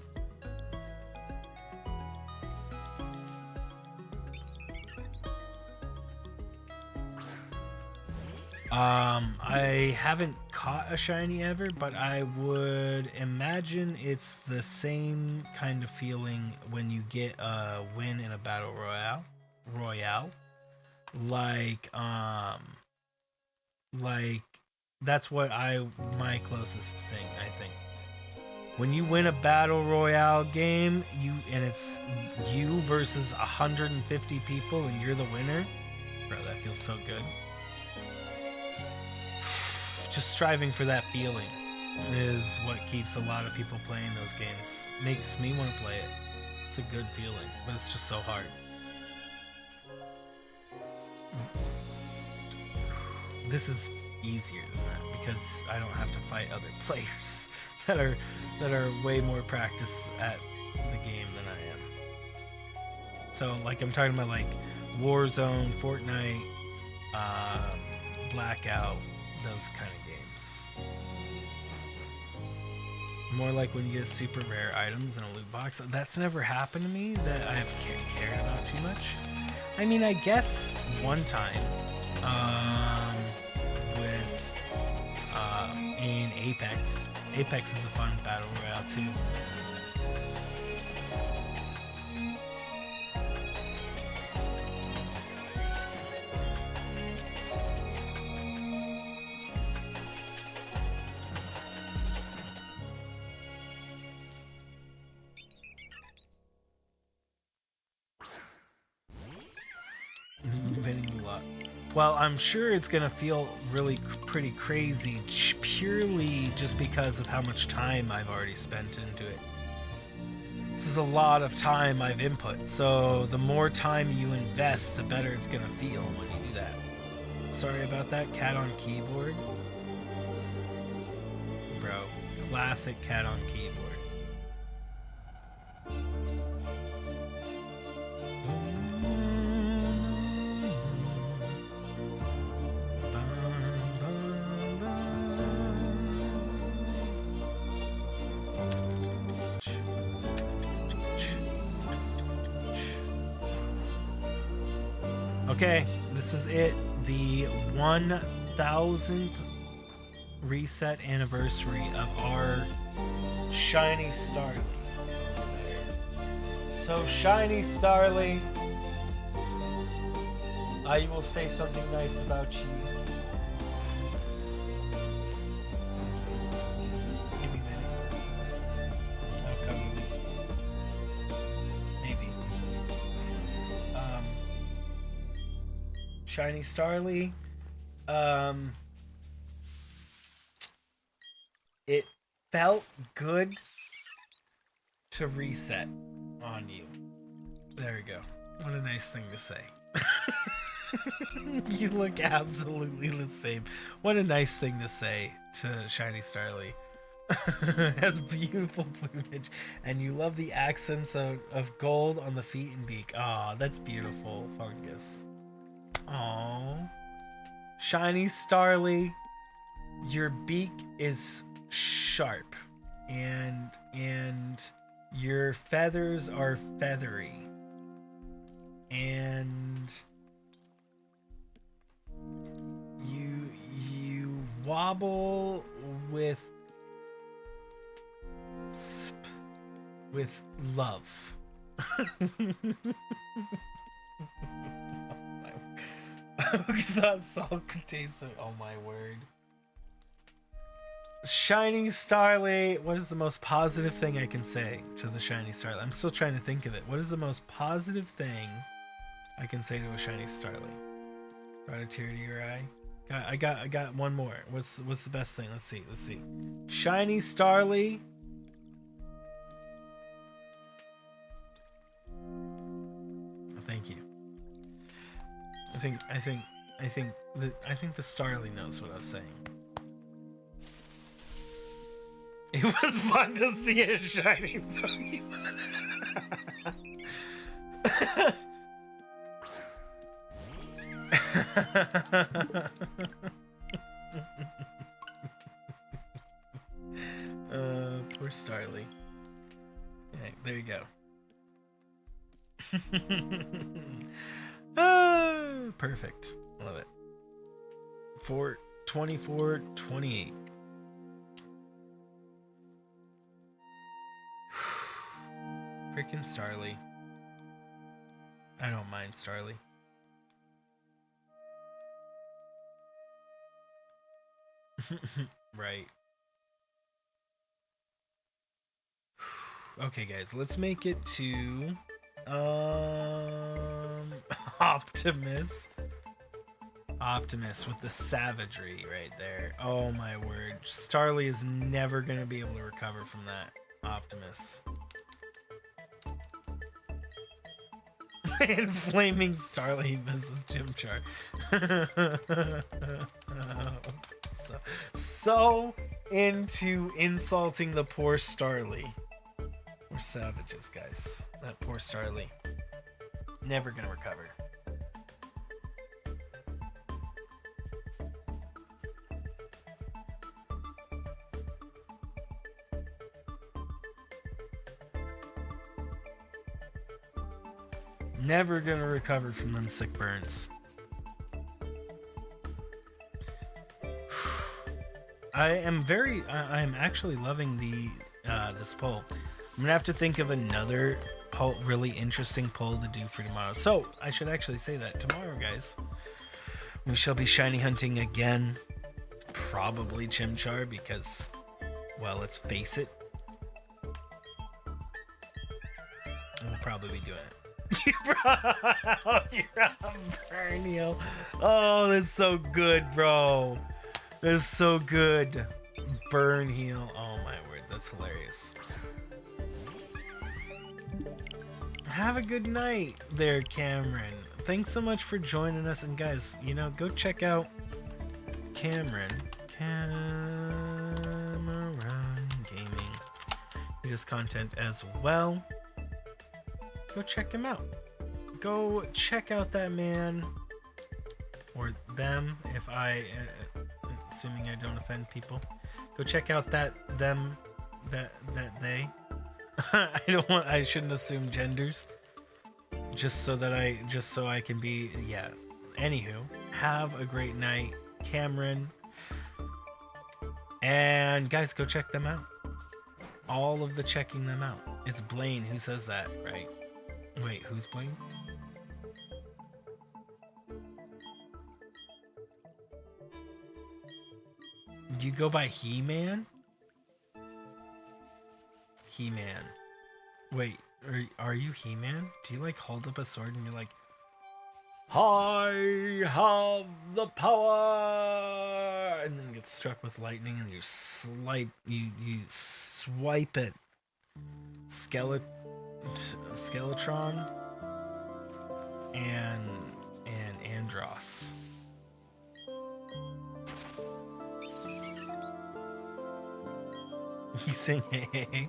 [SPEAKER 1] I haven't caught a shiny ever, but I would imagine it's the same kind of feeling when you get a win in a battle royale. Like that's what my closest thing, I think. When you win a battle royale game, it's you versus 150 people and you're the winner, bro, that feels so good. Just striving for that feeling is what keeps a lot of people playing those games. Makes me want to play it. It's a good feeling, but it's just so hard. This is easier than that because I don't have to fight other players that are way more practiced at the game than I am. So like I'm talking about like Warzone, Fortnite, Blackout, those kind of games. More like when you get super rare items in a loot box. That's never happened to me that I've cared about too much. I mean, I guess one time in Apex. Apex is a fun battle royale too. Well, I'm sure it's gonna feel really pretty crazy purely just because of how much time I've already spent into it. This is a lot of time I've input, so the more time you invest, the better it's gonna feel when you do that. Sorry about that, cat on keyboard. Bro, classic cat on keyboard. Okay, this is it. The 1000th reset anniversary of our Shiny Starly. So, Shiny Starly, I will say something nice about you. Give me a minute. I'll come with you. Maybe. Shiny Starly, it felt good to reset on you. There we go. What a nice thing to say. You look absolutely the same. What a nice thing to say to Shiny Starly. Has beautiful plumage, and you love the accents of gold on the feet and beak. Aw, that's beautiful, Fungus. Aww. Shiny Starly, your beak is sharp, and your feathers are feathery, and you wobble with love. That salt could taste so. Oh my word. Shiny Starly, what is the most positive thing I can say to the Shiny Starly? I'm still trying to think of it. What is the most positive thing I can say to a Shiny Starly? Brought a tear to your eye. I got one more. What's the best thing? Let's see. Shiny Starly. Oh, thank you. I think the Starly knows what I was saying. It was fun to see a shiny Pokemon. Poor Starly. Yeah, there you go. Perfect. Love it. 24-28. Freaking Starly. I don't mind Starly. Right. Okay, guys, let's make it to Optimus with the savagery right there. Oh my word. Starly is never gonna be able to recover from that. Optimus. And Flaming Starly Mrs. Chimchar. So into insulting the poor Starly. We're savages, guys. That poor Starly. Never gonna recover. Never gonna recover from them sick burns. I'm actually loving this poll. I'm gonna have to think of another poll, really interesting poll to do for tomorrow. So I should actually say that tomorrow, guys, we shall be shiny hunting again. Probably Chimchar because, well, let's face it, we'll probably be doing it. You're on burn heel. Oh, that's so good, bro. That's so good. Burn heel. Oh my word, that's hilarious. Have a good night there, Cameron. Thanks so much for joining us. And guys, you know, go check out Cameron Gaming. He does content as well. Go check him out. Go check out that man or them. If I, assuming I don't offend people, go check out that them, that they. I shouldn't assume genders. Just so I can be, yeah. Anywho, have a great night, Cameron. And guys, go check them out. All of the checking them out. It's Blaine who says that, right? Wait, who's Blaine? You go by He-Man? He-Man. Wait, are you He-Man? Do you like hold up a sword and you're like, I have the power, and then get struck with lightning and you swipe it. Skeletron and Andros. You sing hey.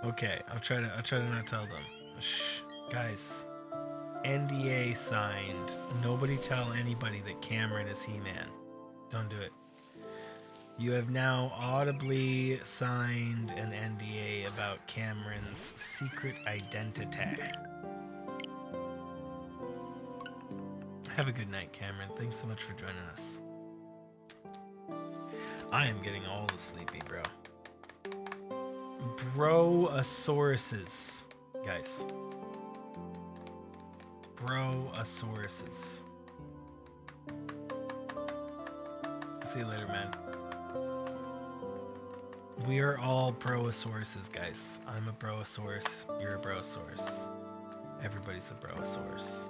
[SPEAKER 1] Okay, I'll try to not tell them. Shh, guys. NDA signed. Nobody tell anybody that Cameron is He-Man. Don't do it. You have now audibly signed an NDA about Cameron's secret identity. Have a good night, Cameron. Thanks so much for joining us. I am getting all the sleepy, bro. Broasauruses, guys. Broasauruses. See you later, man. We are all Broasauruses, guys. I'm a Broasaurus. You're a Broasaurus. Everybody's a Broasaurus.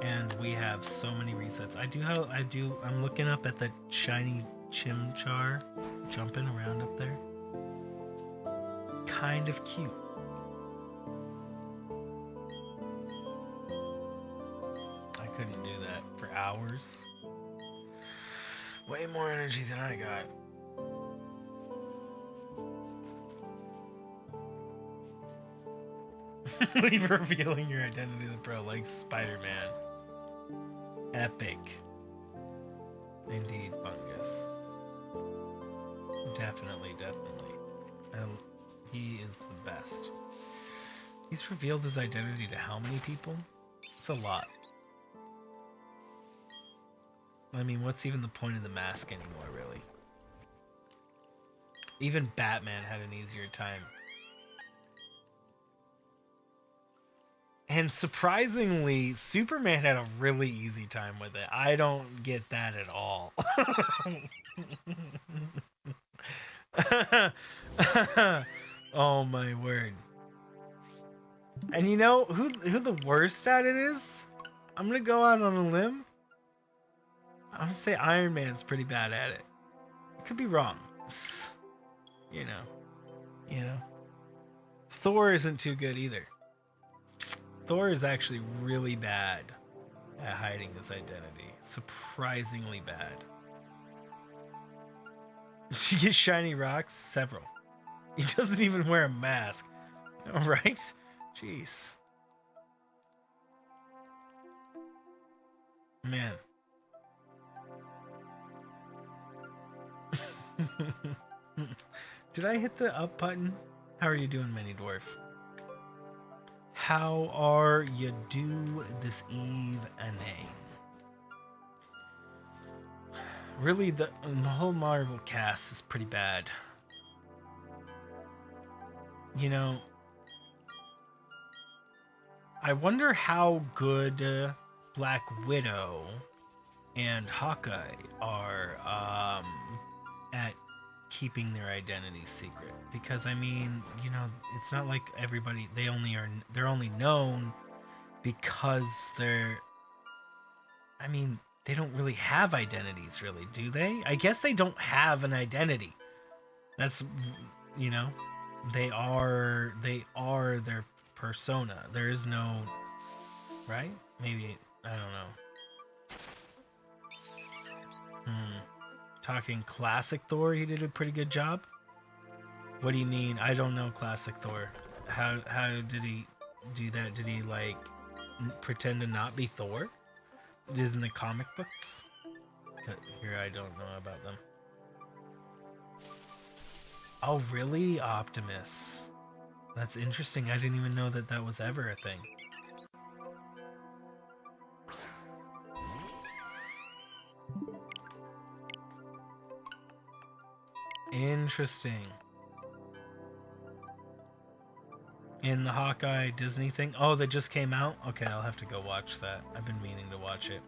[SPEAKER 1] And we have so many resets. I'm looking up at the shiny Chimchar jumping around up there. Kind of cute. I couldn't do that for hours. Way more energy than I got. Leave revealing your identity to the pro like Spider-Man. Epic. Indeed, Fungus. Definitely. And he is the best. He's revealed his identity to how many people? It's a lot. I mean, what's even the point of the mask anymore, really? Even Batman had an easier time. And surprisingly, Superman had a really easy time with it. I don't get that at all. Oh my word. And you know who the worst at it is? I'm gonna go out on a limb. I'm gonna say Iron Man's pretty bad at it. I could be wrong. You know. Thor isn't too good either. Thor is actually really bad at hiding his identity. Surprisingly bad. She gets shiny rocks? Several. He doesn't even wear a mask. Right? Jeez. Man. Did I hit the up button? How are you doing, Mini Dwarf? How are you do this evening? Really, the whole Marvel cast is pretty bad. You know, I wonder how good Black Widow and Hawkeye are at keeping their identity secret, because I mean, you know, it's not like everybody, they're only known because they're, I mean, they don't really have identities, really, do they? I guess they don't have an identity. That's, you know, they are their persona. There is no, right? Maybe, I don't know. Talking classic Thor, he did a pretty good job. What do you mean? I don't know classic Thor. How did he do that? Did he like pretend to not be Thor? It is in the comic books. Here, I don't know about them. Oh, really? Optimus. That's interesting. I didn't even know that that was ever a thing. Interesting. In the Hawkeye Disney thing? Oh, that just came out? Okay, I'll have to go watch that. I've been meaning to watch it.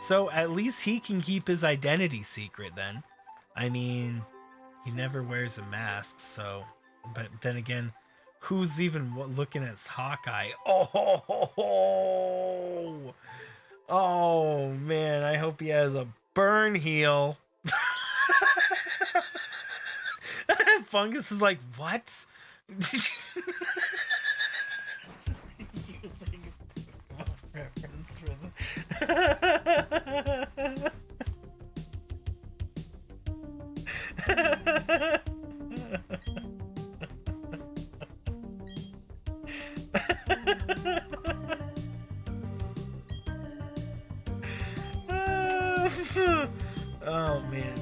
[SPEAKER 1] So at least he can keep his identity secret then. I mean, he never wears a mask, so... But then again, who's even looking at Hawkeye? Oh! Oh, man, I hope he has a burn heel. Fungus is like, what? Using reference for Oh man.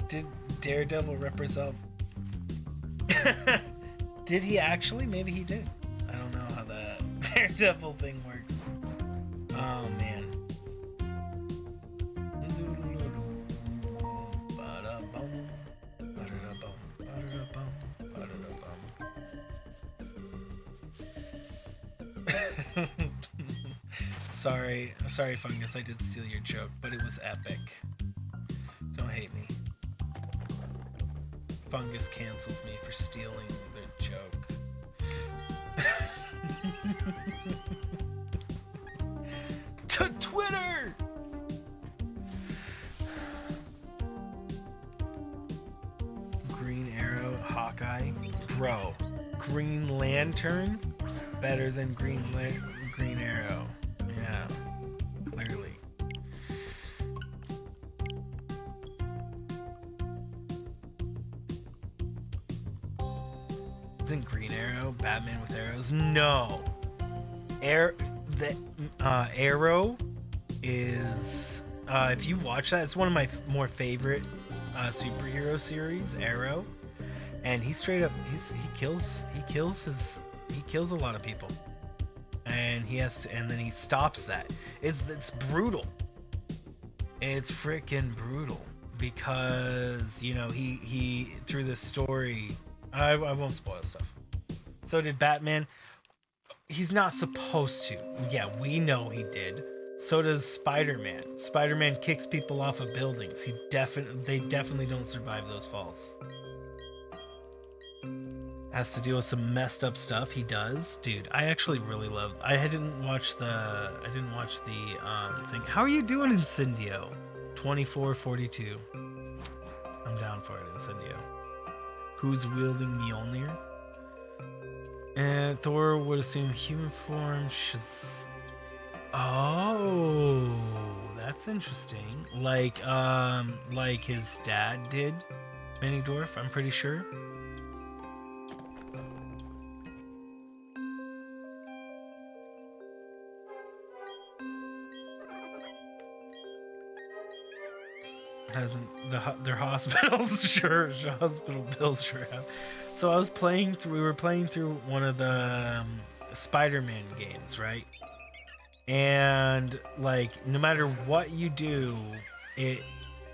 [SPEAKER 1] Did Daredevil represent? Did he actually? Maybe he did. I don't know how the Daredevil thing works. Oh man. Sorry, Fungus, I did steal your joke, but it was epic. Don't hate me. Fungus cancels me for stealing the joke. To Twitter! Green Arrow, Hawkeye. Bro, Green Lantern? Better than Green Arrow. Yeah, clearly. Isn't Green Arrow Batman with arrows? No. Arrow is if you watch that, it's one of my more favorite superhero series, Arrow, and he straight up he kills a lot of people, and then he stops that. It's brutal. It's freaking brutal because, you know, he through this story, I won't spoil stuff. So did Batman. He's not supposed to. Yeah, we know he did. So does Spider-Man. Spider-Man kicks people off of buildings. They definitely don't survive those falls. Has to deal with some messed up stuff. He does. Dude, I actually really love... I didn't watch the thing. How are you doing, Incendio? 2442. I'm down for it, Incendio. Who's wielding Mjolnir? And Thor would assume human form. Oh, that's interesting. Like his dad did, Manigdorf, I'm pretty sure. Hasn't their hospitals sure hospital bills sure have. So we were playing through one of the Spider-Man games, right? And like no matter what you do, it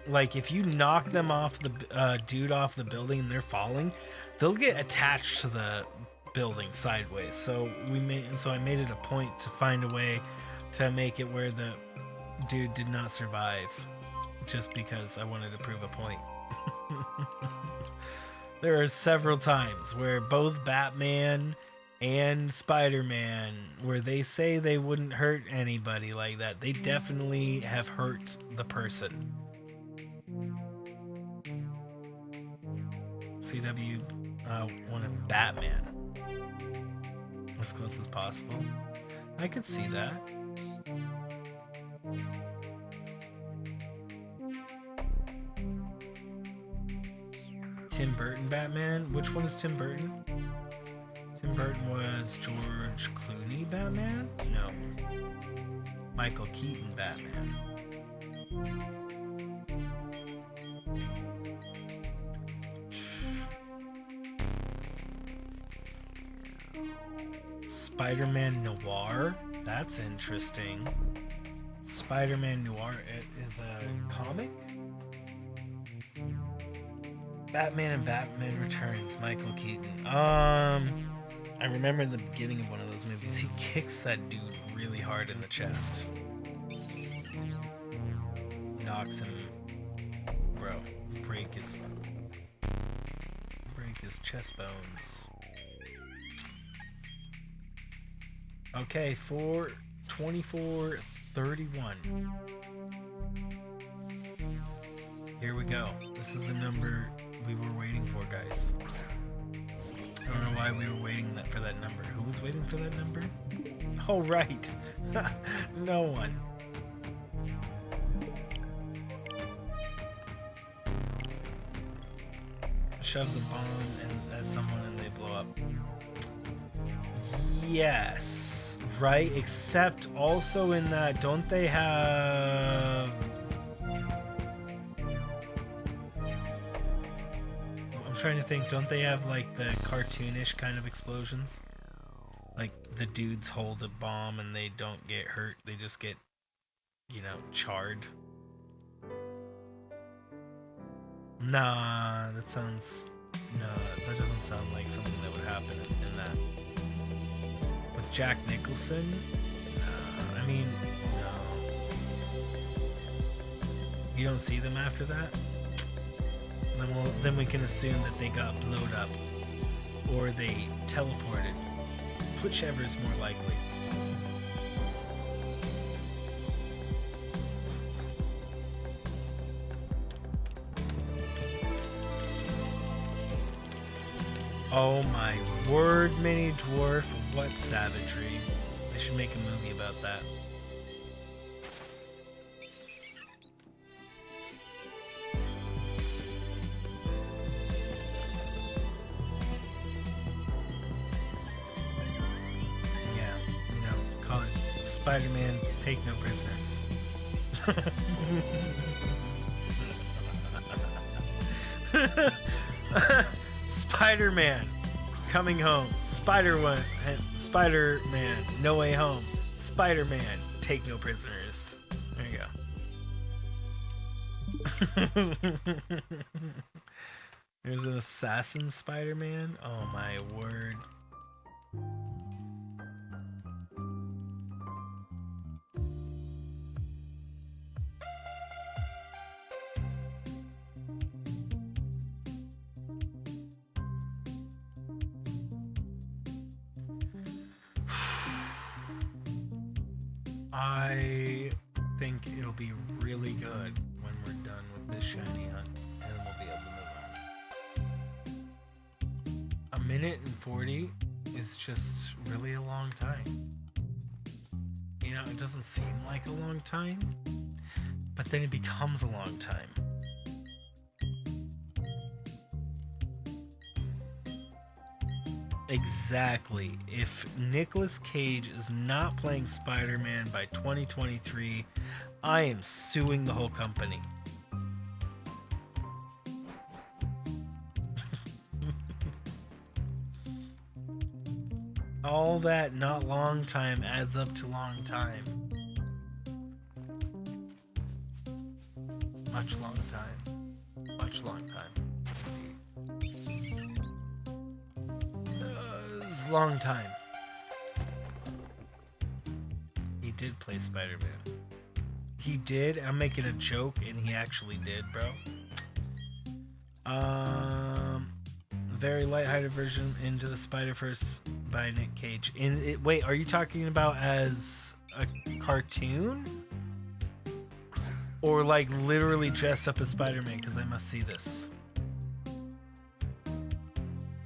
[SPEAKER 1] like if you knock them off the dude off the building and they're falling, they'll get attached to building sideways. So I made it a point to find a way to make it where the dude did not survive, just because I wanted to prove a point. There are several times where both Batman and Spider-Man, where they say they wouldn't hurt anybody like that, they definitely have hurt the person. CW wanted Batman as close as possible. I could see that. Tim Burton Batman? Which one is Tim Burton? Tim Burton was George Clooney Batman? No. Michael Keaton Batman. Spider-Man Noir? That's interesting. Spider-Man Noir is a comic? Batman and Batman Returns, Michael Keaton. I remember in the beginning of one of those movies, he kicks that dude really hard in the chest. Knocks him, bro, break his chest bones. Okay, 2431. Here we go. This is the number we were waiting for, guys. I don't know why we were waiting for that number. Who was waiting for that number? Oh, right. No one. Shoves a bomb at someone and they blow up. Yes. Right? Except also in that, don't they have... trying to think, don't they have like the cartoonish kind of explosions? Like the dudes hold a bomb and they don't get hurt, they just get, you know, charred. Nah, that doesn't sound like something that would happen in that. With Jack Nicholson? I mean, no. You don't see them after that? Then we can assume that they got blown up or they teleported, whichever is more likely. Oh my word, Mini Dwarf, what savagery. They should make a movie about that. Spider-Man, take no prisoners. Spider-Man, coming home. Spider-Man, no way home. Spider-Man, take no prisoners. There you go. There's an assassin Spider-Man. Oh my word. I think it'll be really good when we're done with this shiny hunt, and then we'll be able to move on. 1 minute and 40 is just really a long time. You know, it doesn't seem like a long time, but then it becomes a long time. Exactly. If Nicolas Cage is not playing Spider-Man by 2023, I am suing the whole company. All that not long time adds up to long time. Much long time. Much long time. a long time. He did play Spider-Man. He did? I'm making a joke, and he actually did, bro. Very lighthearted version Into the Spider-Verse by Nick Cage. Wait, are you talking about as a cartoon? Or like literally dressed up as Spider-Man? Because I must see this.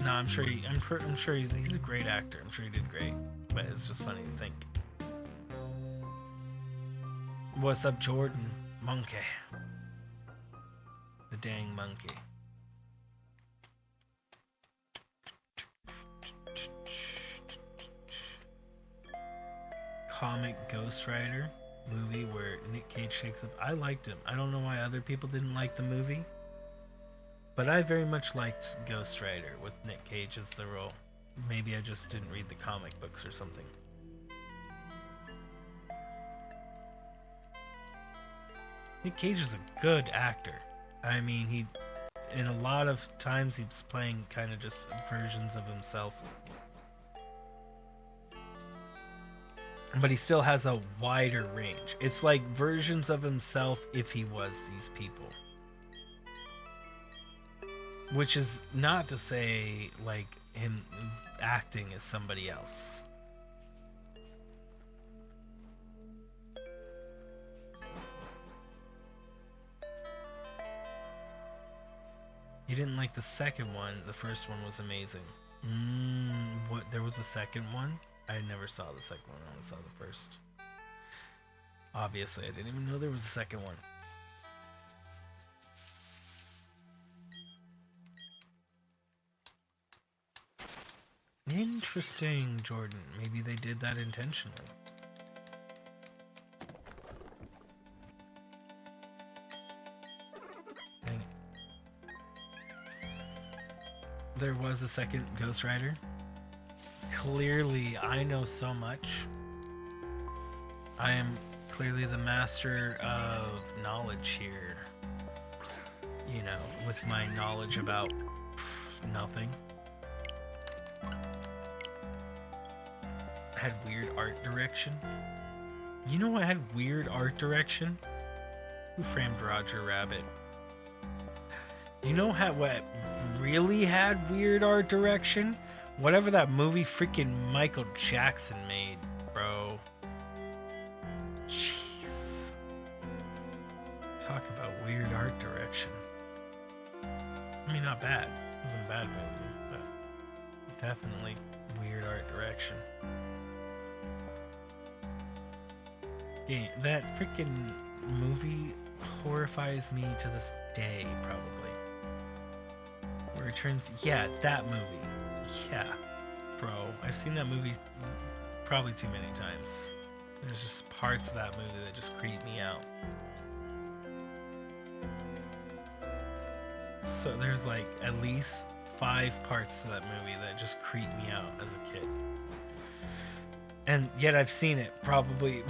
[SPEAKER 1] No, I'm sure he's a great actor. I'm sure he did great. But it's just funny to think. What's up, Jordan? Monkey. The dang monkey. Comic Ghost Rider movie where Nick Cage shakes up. I liked him. I don't know why other people didn't like the movie, but I very much liked Ghost Rider with Nick Cage as the role. Maybe I just didn't read the comic books or something. Nick Cage is a good actor. I mean, in a lot of times he's playing kind of just versions of himself. But he still has a wider range. It's like versions of himself if he was these people. Which is not to say like him acting as somebody else. You didn't like the second one. The first one was amazing. What? There was a second one? I never saw the second one. I only saw the first. Obviously, I didn't even know there was a second one. Interesting, Jordan. Maybe they did that intentionally. Dang it. There was a second Ghost Rider. Clearly, I know so much. I am clearly the master of knowledge here. You know, with my knowledge about nothing. Had weird art direction. You know what had weird art direction? Who Framed Roger Rabbit? You know what really had weird art direction? Whatever that movie freaking Michael Jackson made, bro. Jeez. Talk about weird art direction. I mean, not bad. It wasn't a bad movie, but definitely weird art direction. Yeah, that freaking movie horrifies me to this day, probably. Where it turns... Yeah, that movie. Yeah, bro. I've seen that movie probably too many times. There's just parts of that movie that just creep me out. So there's like at least 5 parts to that movie that just creep me out as a kid. And yet I've seen it probably...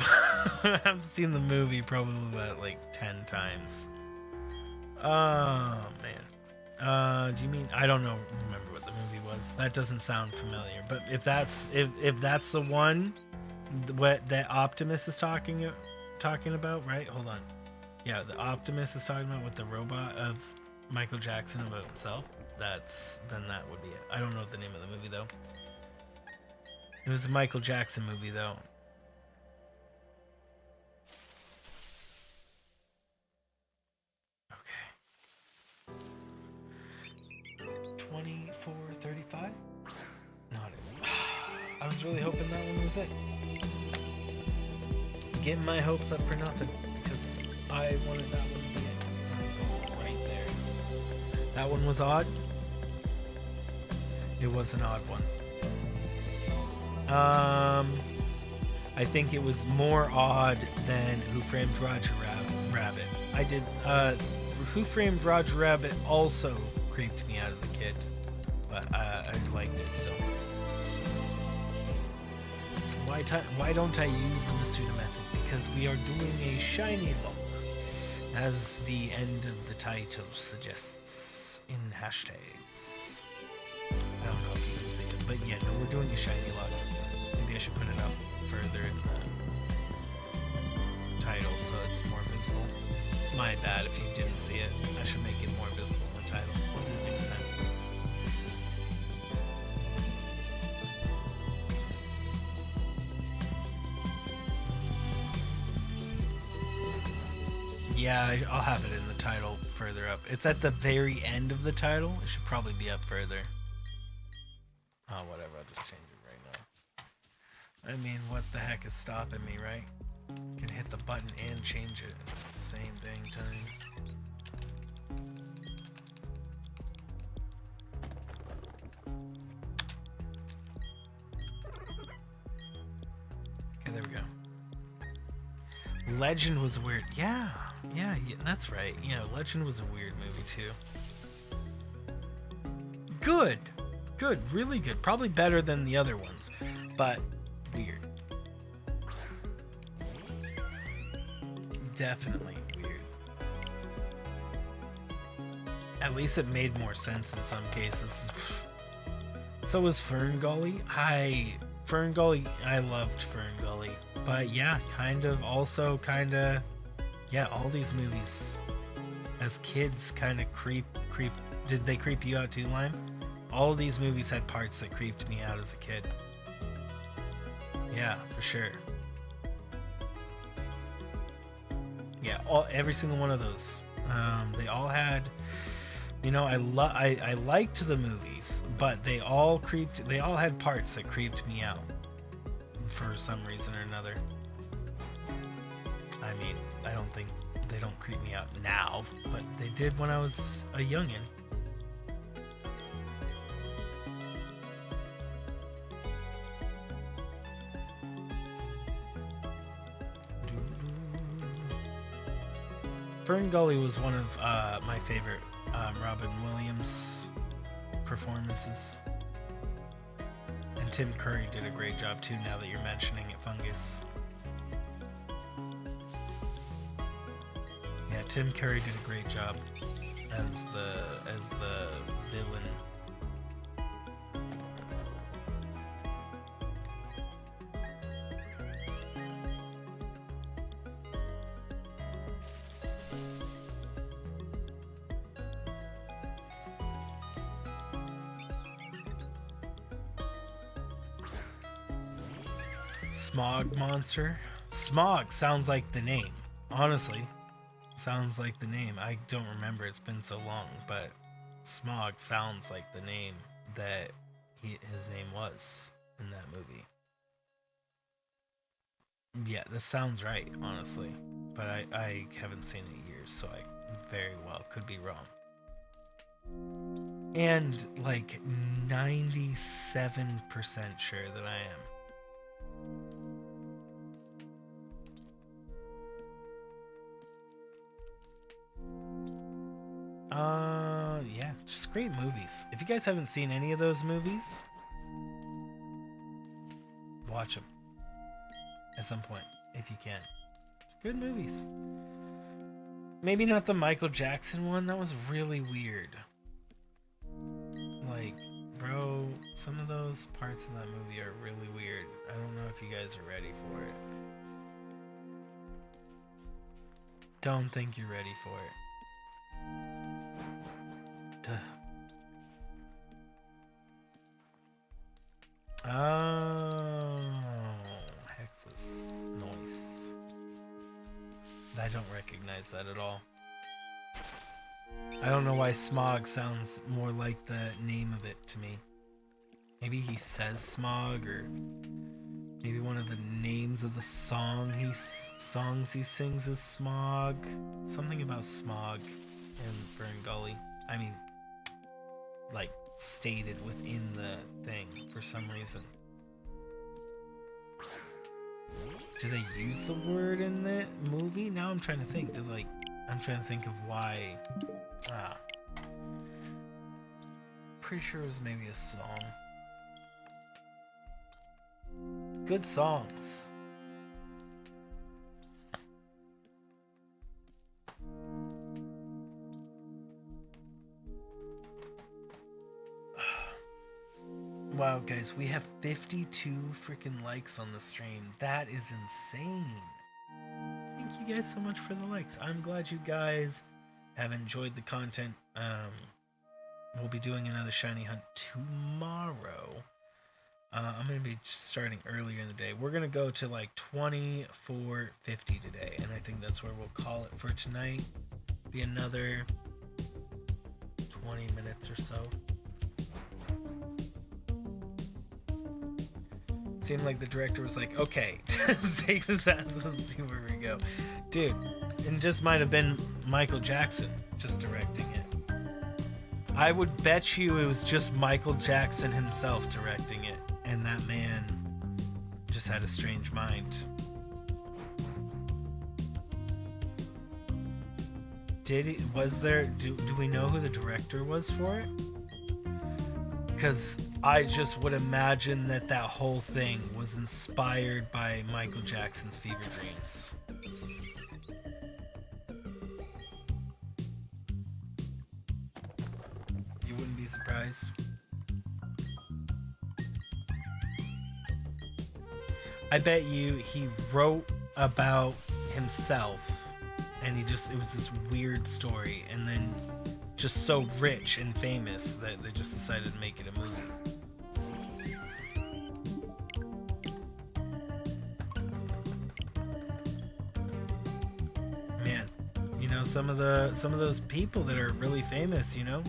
[SPEAKER 1] I've seen the movie probably about like 10 times. Oh, man. Do you mean... I don't know. Remember what the movie was. That doesn't sound familiar. But if that's the one what that Optimus is talking about, right? Hold on. Yeah, the Optimus is talking about with the robot of Michael Jackson about himself. Then that would be it. I don't know the name of the movie though. It was a Michael Jackson movie though. Okay. 24:35? Not it. I was really hoping that one was it. Getting my hopes up for nothing because I wanted that one to be it. So right there. That one was odd. It was an odd one. I think it was more odd than Who Framed Roger Rabbit. I did, Who Framed Roger Rabbit also creeped me out as a kid, but I liked it still. Why don't I use the Masuda method? Because we are doing a shiny look, as the end of the title suggests in hashtags. I don't know if you can see it, but yeah, no, we're doing a shiny lock. Maybe I should put it up further in the title so it's more visible. It's my bad if you didn't see it. I should make it more visible in the title. We'll do it next time. Yeah, I'll have it in the title further up. It's at the very end of the title. It should probably be up further. Oh, whatever. I'll just change it right now. I mean, what the heck is stopping me, right? Can hit the button and change it at the same dang time. Okay, there we go. Legend was weird. Yeah, that's right. Yeah, Legend was a weird movie too. Good, really good. Probably better than the other ones, but weird. Definitely weird. At least it made more sense in some cases. So was Fern Gully. I loved Fern Gully. But yeah, yeah, all these movies as kids kind of creep. Did they creep you out too, Lime? All of these movies had parts that creeped me out as a kid. Yeah, for sure. Yeah, every single one of those. They all had, I liked the movies, but they all had parts that creeped me out for some reason or another. I mean, I don't think they don't creep me out now, but they did when I was a youngin'. Fern Gully was one of my favorite Robin Williams performances. And Tim Curry did a great job too, now that you're mentioning it, Fungus. Yeah, Tim Curry did a great job as the villain. Smog monster. Smog sounds like the name. Honestly, sounds like the name. I don't remember. It's been so long, but Smog sounds like the name that his name was in that movie. Yeah, this sounds right, honestly. But I haven't seen it in years, so I very well could be wrong. And like 97% sure that I am. Yeah, just great movies. If you guys haven't seen any of those movies, watch them at some point if you can. Good movies. Maybe not the Michael Jackson one. That was really weird. Like, bro, some of those parts in that movie are really weird. I don't know if you guys are ready for it. Don't think you're ready for it. Duh. Oh, Hexus. Noise. I don't recognize that at all. I don't know why Smog sounds more like the name of it to me. Maybe he says Smog, or maybe one of the names of the songs he sings is Smog. Something about Smog and Fern Gully. I mean, like, stated within the thing for some reason. Do they use the word in the movie? Now I'm trying to think. I'm trying to think of why. Pretty sure it was maybe a song. Good songs. Wow, guys, we have 52 freaking likes on the stream. That is insane. Thank you guys so much for the likes. I'm glad you guys have enjoyed the content. We'll be doing another shiny hunt tomorrow. I'm going to be starting earlier in the day. We're going to go to like 2450 today, and I think that's where we'll call it for tonight. Be another 20 minutes or so. Seemed like the director was like, okay, take this ass and see where we go. Dude, it just might have been Michael Jackson just directing it. I would bet you it was just Michael Jackson himself directing it, and that man just had a strange mind. Do we know who the director was for it? Because I just would imagine that whole thing was inspired by Michael Jackson's fever dreams. You wouldn't be surprised. I bet you he wrote about himself, and it was this weird story, and then just so rich and famous that they just decided to make it a movie. Man, you know, some of those people that are really famous, you know,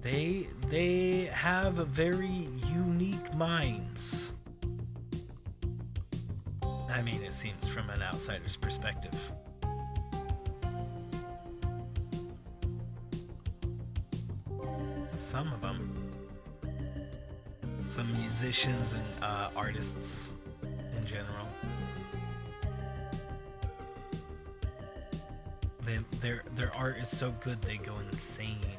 [SPEAKER 1] they have very unique minds. I mean, it seems from an outsider's perspective. Some of them. Some musicians and artists in general. Their art is so good they go insane.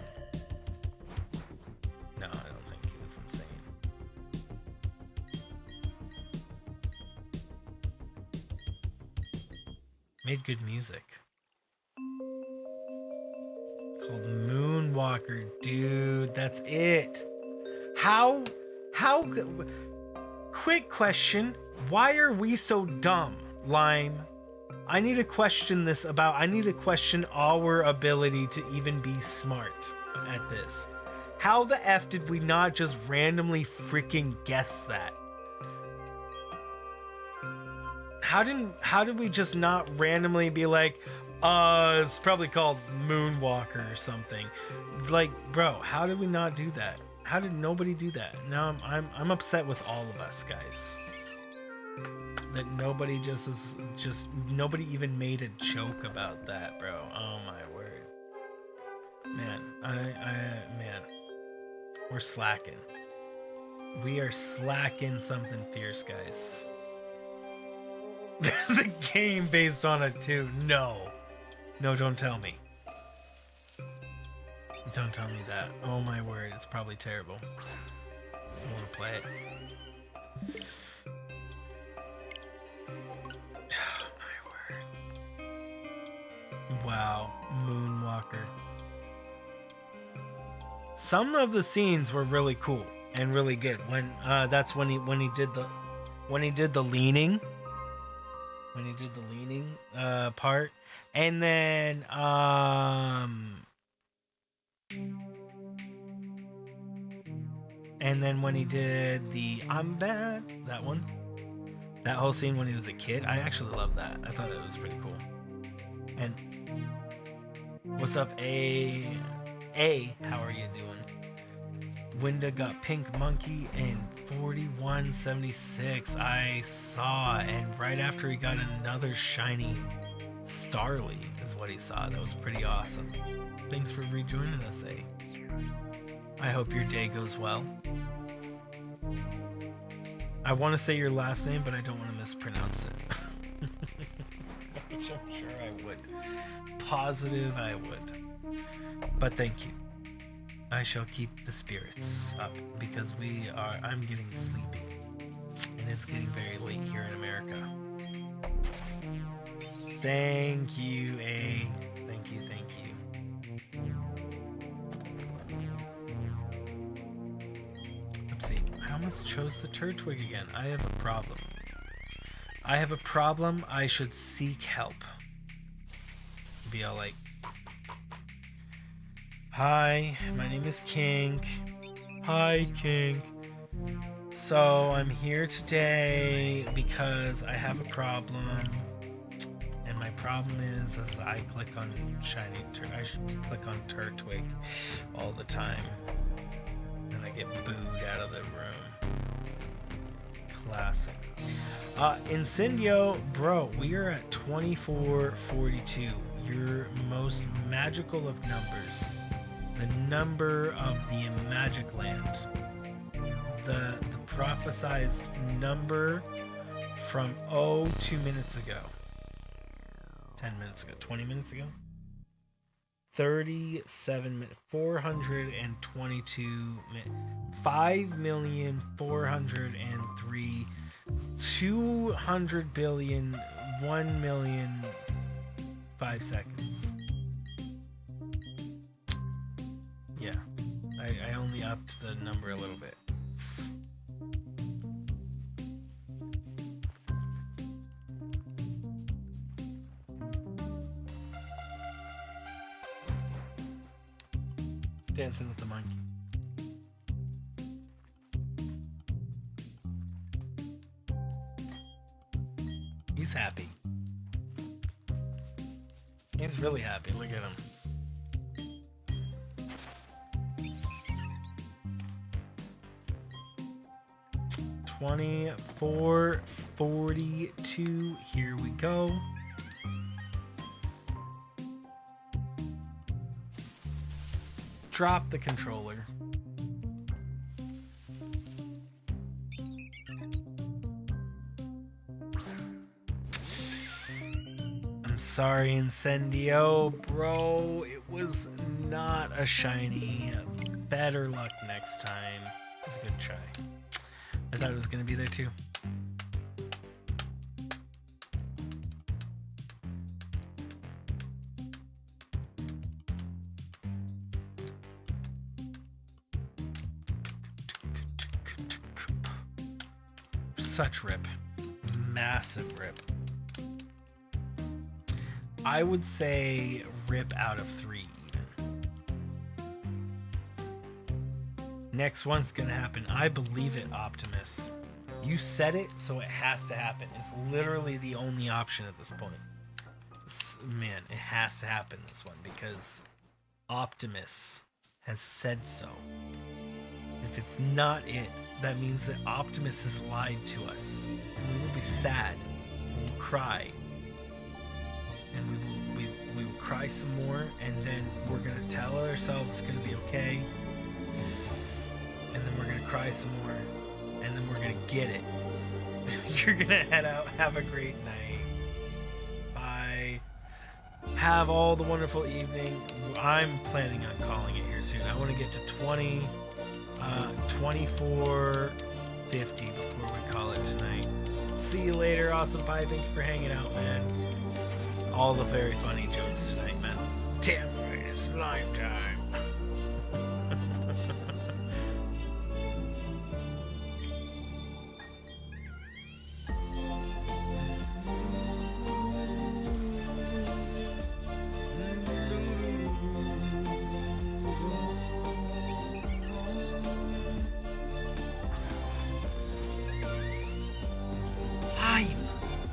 [SPEAKER 1] No, I don't think he was insane. Made good music. Called Moonwalker, dude. That's it. How quick question. Why are we so dumb, Lime? I need to question our ability to even be smart at this. How the F did we not just randomly freaking guess that? How did we just not randomly be like, it's probably called Moonwalker or something? Like, bro, how did we not do that? How did nobody do that? Now I'm upset with all of us, guys. That nobody nobody even made a joke about that, bro. Oh my word. Man, man. We're slacking. We are slacking something fierce, guys. There's a game based on it too. No, don't tell me. Don't tell me that. Oh my word, it's probably terrible. I want to play it. Oh my word. Wow, Moonwalker. Some of the scenes were really cool and really good. When that's when he did the leaning. When he did the leaning part, and then when he did the I'm bad, that one, that whole scene when he was a kid, I actually love that. I thought it was pretty cool. And what's up, A? How are you doing? Winda got Pink Monkey and 4176. I saw, and right after he got another shiny Starly is what he saw. That was pretty awesome. Thanks for rejoining us, A. I hope your day goes well. I want to say your last name, but I don't want to mispronounce it. Which I'm sure I would. Positive I would. But thank you. I shall keep the spirits up because I'm getting sleepy. And it's getting very late here in America. Thank you, A. Thank you. Let's see. How Parsons chose the turd twig again. I have a problem. I have a problem. I should seek help. Be all like, hi, my name is King. Hi, King. So I'm here today because I have a problem. And my problem is, as I click on shiny turd, I should click on turd twig all the time. And I get booed out of the room. Classic. Incendio, bro, we are at 2442. Your most magical of numbers. The number of the Magic Land. The prophesized number from 2 minutes ago. 10 minutes ago. 20 minutes ago? 37 minutes. 422 minutes. 5,403,000. 200 billion, 1 million, 5 seconds. Yeah, I only upped the number a little bit. Dancing with the monkey. He's happy. He's really happy. Look at him. $24.42. Here we go. Drop the controller. Sorry, Incendio, bro. It was not a shiny. Better luck next time. It was a good try. I thought it was going to be there too. Such rip. Massive rip. I would say rip out of 3 even. Next one's gonna happen. I believe it, Optimus. You said it, so it has to happen. It's literally the only option at this point. Man, it has to happen this one because Optimus has said so. If it's not it, that means that Optimus has lied to us. And we will be sad. We will cry. And we will cry some more, and then we're gonna tell ourselves it's gonna be okay, and then we're gonna cry some more, and then we're gonna get it. You're gonna head out. Have a great night. Bye. Have all the wonderful evening. I'm planning on calling it here soon. I want to get to 2450 before we call it tonight. See you later. Awesome Pie. Thanks for hanging out, man. All the very funny jokes tonight, man. Damn right, it's slime time.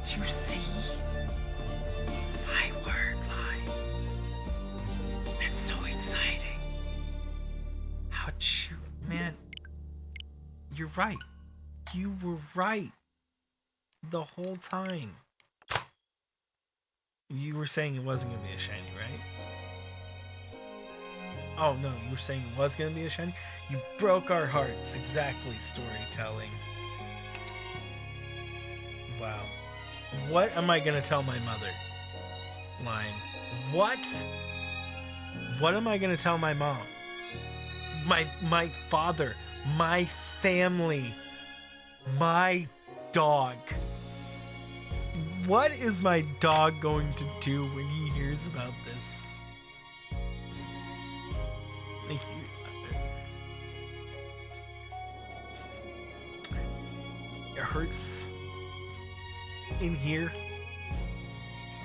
[SPEAKER 1] You see? You're right. You were right. The whole time. You were saying it wasn't going to be a shiny, right? Oh, no. You were saying it was going to be a shiny? You broke our hearts. Exactly. Storytelling. Wow. What am I going to tell my mother? Line. What? What am I going to tell my mom? My father. My family. My dog. What is my dog going to do when he hears about this? Thank you. hurts in here.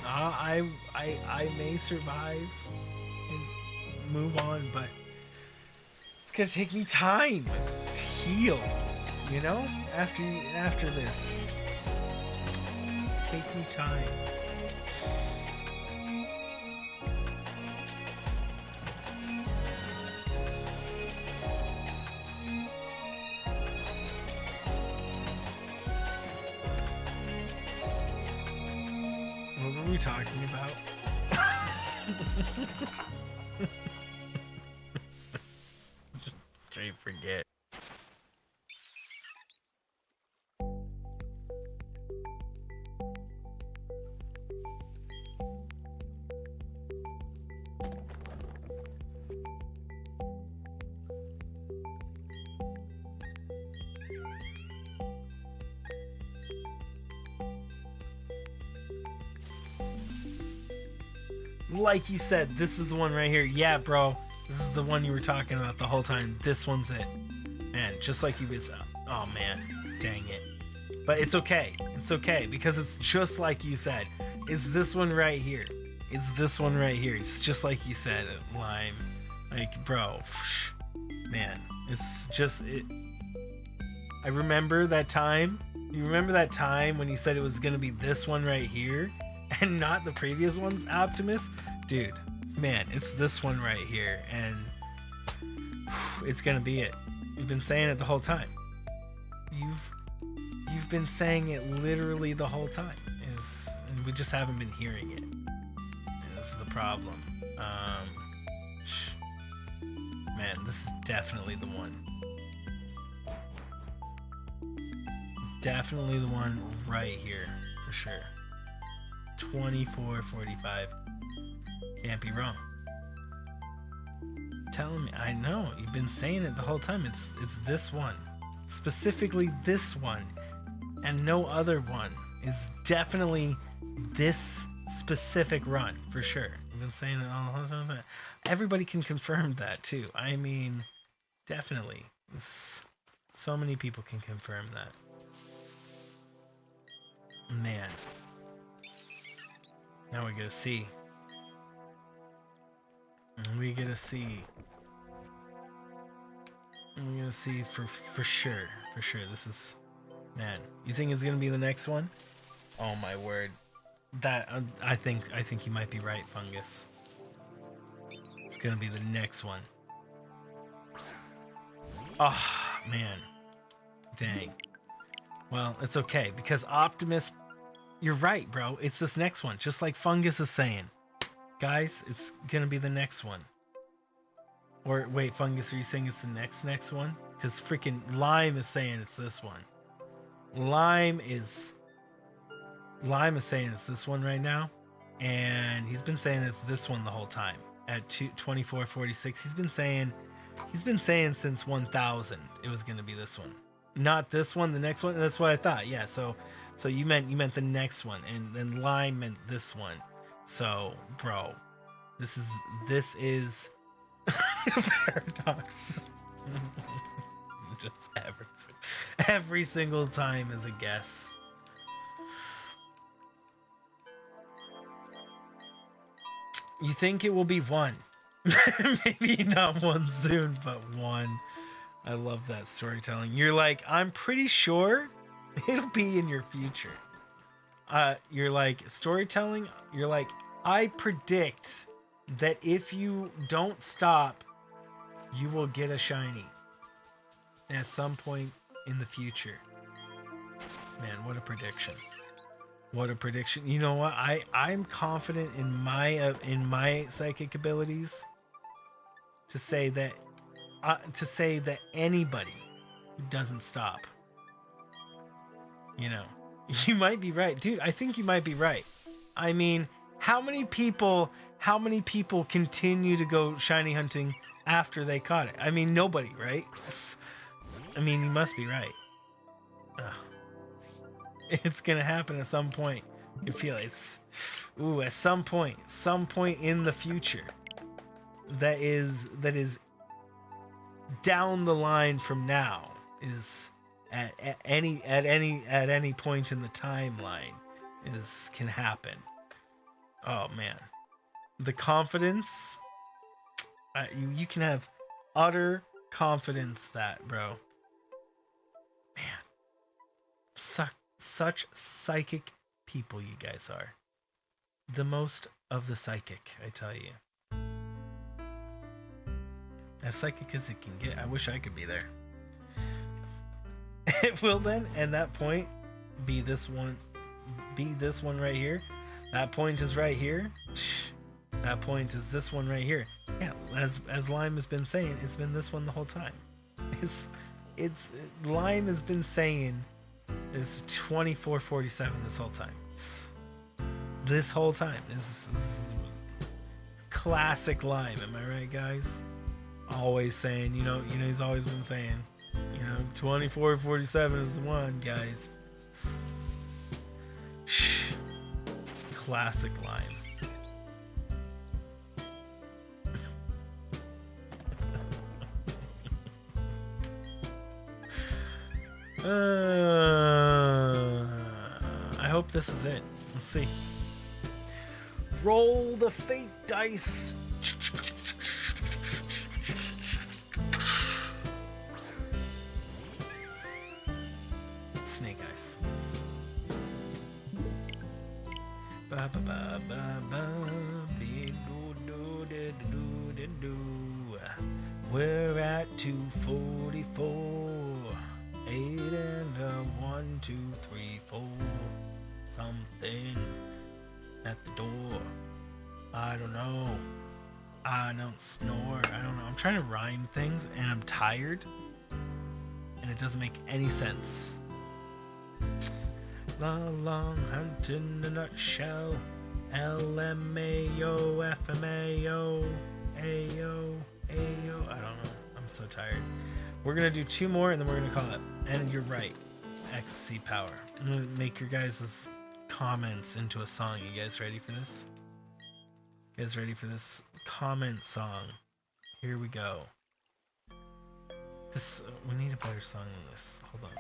[SPEAKER 1] I may survive and move on, but it's gonna take me time to heal, you know? After this. Take me time. What were we talking about? Just straight forget. Like you said, this is the one right here. Yeah, bro. This is the one you were talking about the whole time. This one's it. Man, just like you said. Oh, man. Dang it. But it's okay. It's okay, because it's just like you said. Is this one right here? Is this one right here? It's just like you said, Lime. Like, bro. Man, it's just... it. I remember that time. You remember that time when you said it was going to be this one right here? And not the previous ones, Optimus? Dude, man, it's this one right here, and it's gonna be it. You've been saying it the whole time. You've been saying it literally the whole time. And we just haven't been hearing it. And this is the problem. Man, this is definitely the one. Definitely the one right here, for sure. 24:45. Can't be wrong. Telling me, I know you've been saying it the whole time. It's this one, specifically this one, and no other one is definitely this specific run for sure. You've been saying it all the time. Everybody can confirm that too. I mean, definitely. So many people can confirm that. Man. Now we get to see. We get to see. We're gonna see for sure. For sure. This is... Man. You think it's gonna be the next one? Oh my word. That... I think you might be right, Fungus. It's gonna be the next one. Oh, man. Dang. Well, it's okay, because Optimus... You're right, bro. It's this next one. Just like Fungus is saying. Guys, it's gonna be the next one. Or, wait, Fungus, are you saying it's the next one? Because freaking Lime is saying it's this one. Lime is saying it's this one right now. And he's been saying it's this one the whole time. At 24:46, he's been saying since 1000 it was gonna be this one. Not this one, the next one. That's what I thought. Yeah, so you meant the next one, and then Lime meant this one. So, bro, this is paradox. Just every single time is a guess. You think it will be one? Maybe not one soon, but one. I love that storytelling. You're like, I'm pretty sure it'll be in your future. You're like, storytelling, you're like, I predict that if you don't stop, you will get a shiny at some point in the future. Man, what a prediction. What a prediction. You know what? I'm confident in my psychic abilities to say that anybody who doesn't stop, you know, you might be right, dude. I think you might be right. I mean, how many people continue to go shiny hunting after they caught it? I mean, nobody, right? I mean, you must be right. It's gonna happen at some point. You feel it. At some point in the future, that is down the line from now, is at any point in the timeline can happen. Oh man, the confidence. You can have utter confidence that, bro. Man, such psychic people you guys are. The most of the psychic, I tell you. As psychic as it can get. I wish I could be there. It will then, and that point, be this one right here. That point is right here. That point is this one right here. Yeah, as Lime has been saying, it's been this one the whole time. Lime has been saying it's 2447 this whole time. This whole time. This is classic Lime, am I right, guys? Always saying, you know, he's always been saying, 2447 is the one, guys. Shh. Classic Lime. I hope this is it. Let's see. Roll the fate dice. Snake eyes. Ba ba ba ba ba. We're at 244. 8 and a 1, 2, 3, 4. Something at the door. I don't know. I don't snore. I don't know. I'm trying to rhyme things and I'm tired. And it doesn't make any sense. Long hunt in a nutshell. LMAO, FMAO, AO, AO. I don't know. I'm so tired. We're going to do 2 more and then we're going to call it. And you're right. XC Power. I'm going to make your guys' comments into a song. You guys ready for this? You guys ready for this comment song? Here we go. This we need a better song than this. Hold on.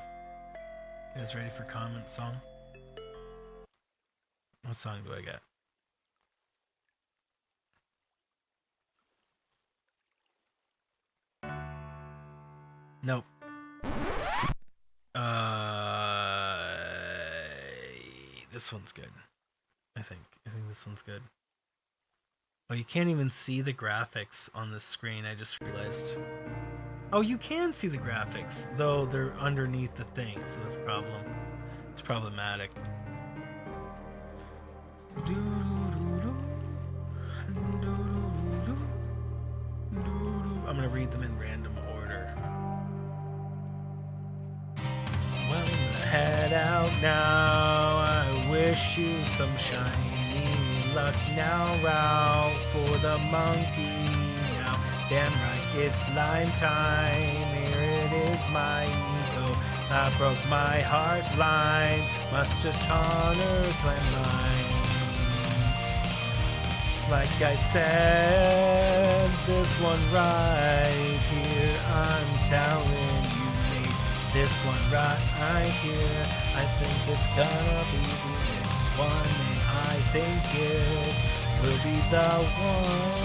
[SPEAKER 1] You guys ready for comment song? What song do I get? Nope. This one's good. I think this one's good. Oh, you can't even see the graphics on this screen. I just realized. Oh, you can see the graphics, though they're underneath the thing, so that's a problem. It's problematic. I'm gonna read them in random order. Well, head out now. I wish you some shiny luck now. Out for the monkey now. Damn right, it's Lime time. Here it is, my ego. I broke my heart, Lime. Must have Connors my mind. Like I said, this one right here, I'm telling you, mate, this one right here, I think it's gonna be the next one, and I think it will be the one.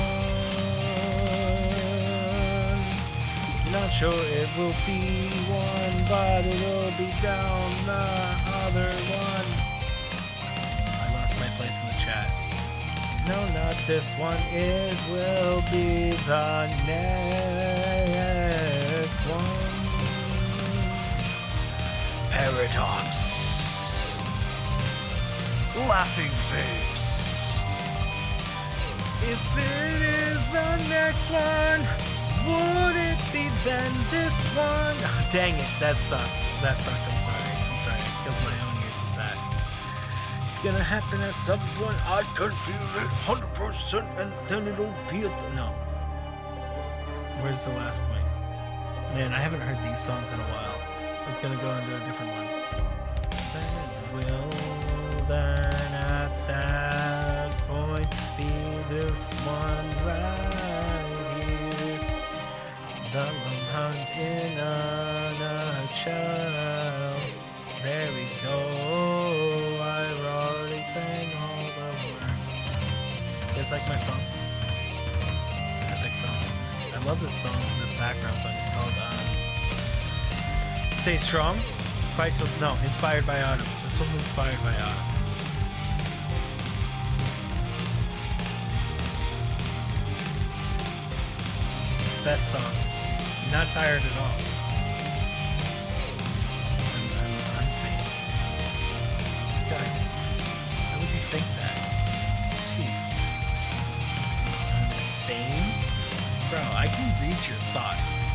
[SPEAKER 1] Not sure it will be one, but it will be down the other one. I lost my place in the chat. No, not this one. It will be the next one. Paradox. Laughing face. If it is the next one, would it be then this one? Oh, dang it, that sucked. I'm sorry. I killed my own ears with that. It's gonna happen at some point. I can feel it 100%, and then it'll be at the... No. Where's the last point? Man, I haven't heard these songs in a while. It's gonna go into a different one. Then at that point be this one right here. The lone hunt in a nutshell. guys like my song? It's an epic song. I love this song, this background song. It's called Stay Strong. Fight Till... No, inspired by Autumn. This one was inspired by Autumn. Best song. Not tired at all. I'm saying, guys, how would you think that? Jeez. I'm insane? Bro, I can read your thoughts.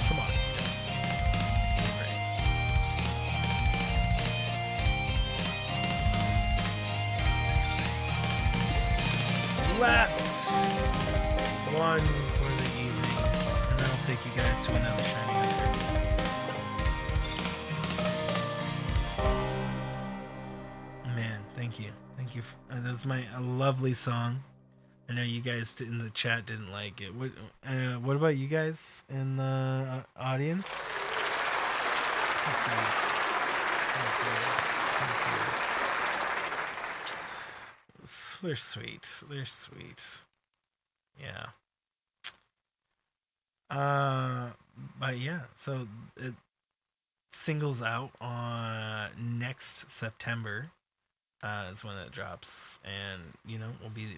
[SPEAKER 1] Come on, guys. Right. Last one for the evening, and then I'll take you guys to another shiny hunter. Man, thank you. That was a lovely song. I know you guys in the chat didn't like it. What about you guys in the audience? They're sweet. They're sweet. Yeah. But yeah, so it singles out on next September is when it drops, and you know it'll be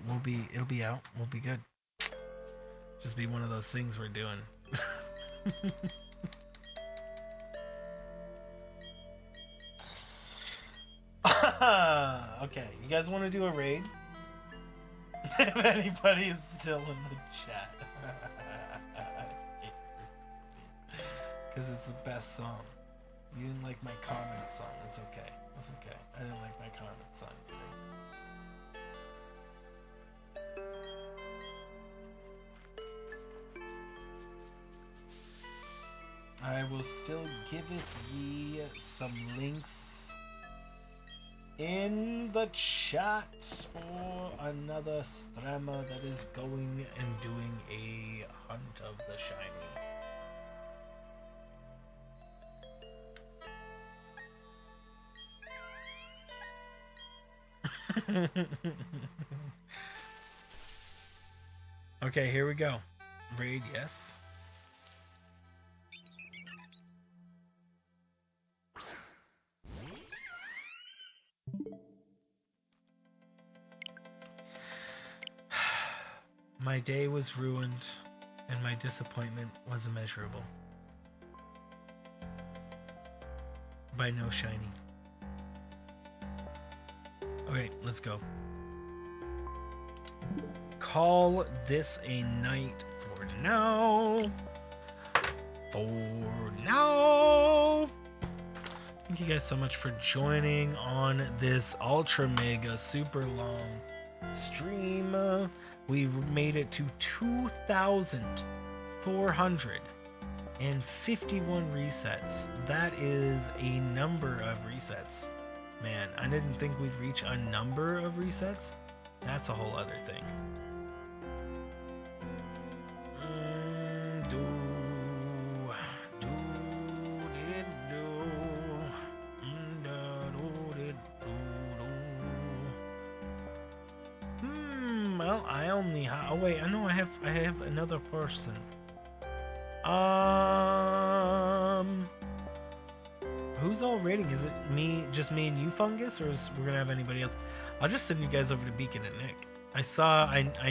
[SPEAKER 1] out. We'll be good. Just be one of those things we're doing. Okay, you guys want to do a raid? If anybody is still in the chat. Because it's the best song. You didn't like my comment song. It's okay. It's okay. I didn't like my comment song either. I will still give it ye some links in the chat for another streamer that is going and doing a hunt of the shiny. Okay, here we go. Raid, yes. My day was ruined, and my disappointment was immeasurable. By no shiny. Okay, let's go. Call this a night for now. For now. Thank you guys so much for joining on this ultra mega super long stream. We made it to 2,451 resets. That is a number of resets. Man, I didn't think we'd reach a number of resets. That's a whole other thing. Well, I only have. Oh wait, I know I have another person. Who's all rating? Is it me, just me and you, Fungus, or is we're gonna have anybody else? I'll just send you guys over to Beacon and Nick. I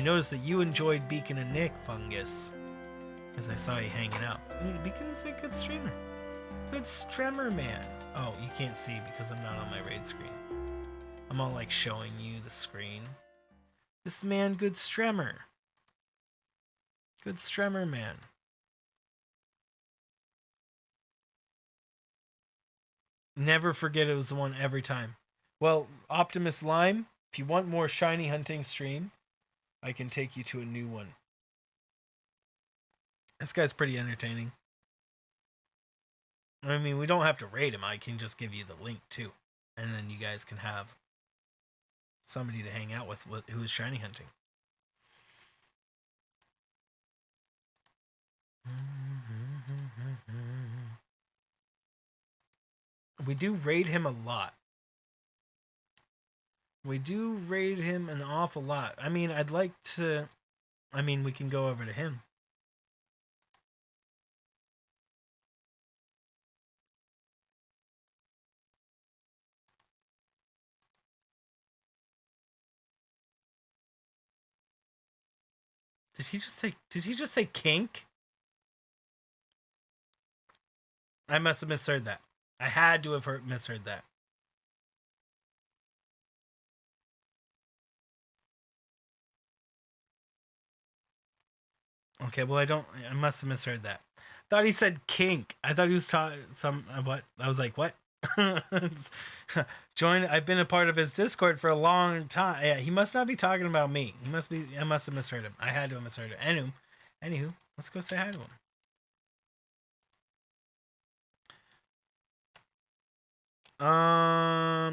[SPEAKER 1] noticed that you enjoyed Beacon and Nick, Fungus, because I saw you hanging out. Beacon's a good streamer. Good streamer, man. Oh, you can't see because I'm not on my raid screen. I'm all like showing you the screen. This man, good streamer. Good streamer, man. Never forget it was the one every time. Well, Optimus Lime, if you want more shiny hunting stream, I can take you to a new one. This guy's pretty entertaining. I mean, we don't have to rate him. I can just give you the link too. And then you guys can have somebody to hang out with who is shiny hunting. We do raid him a lot. We do raid him an awful lot. I mean, I'd like to... I mean, we can go over to him. Did he just say kink? I must have misheard that. I had to have misheard that. Okay, well I must have misheard that. Thought he said kink. I thought he was talking some what? I was like, what? Join. I've been a part of his Discord for a long time. Yeah, he must not be talking about me. He must be. I must have misheard him. I had to have misheard him. Anywho, let's go say hi to him.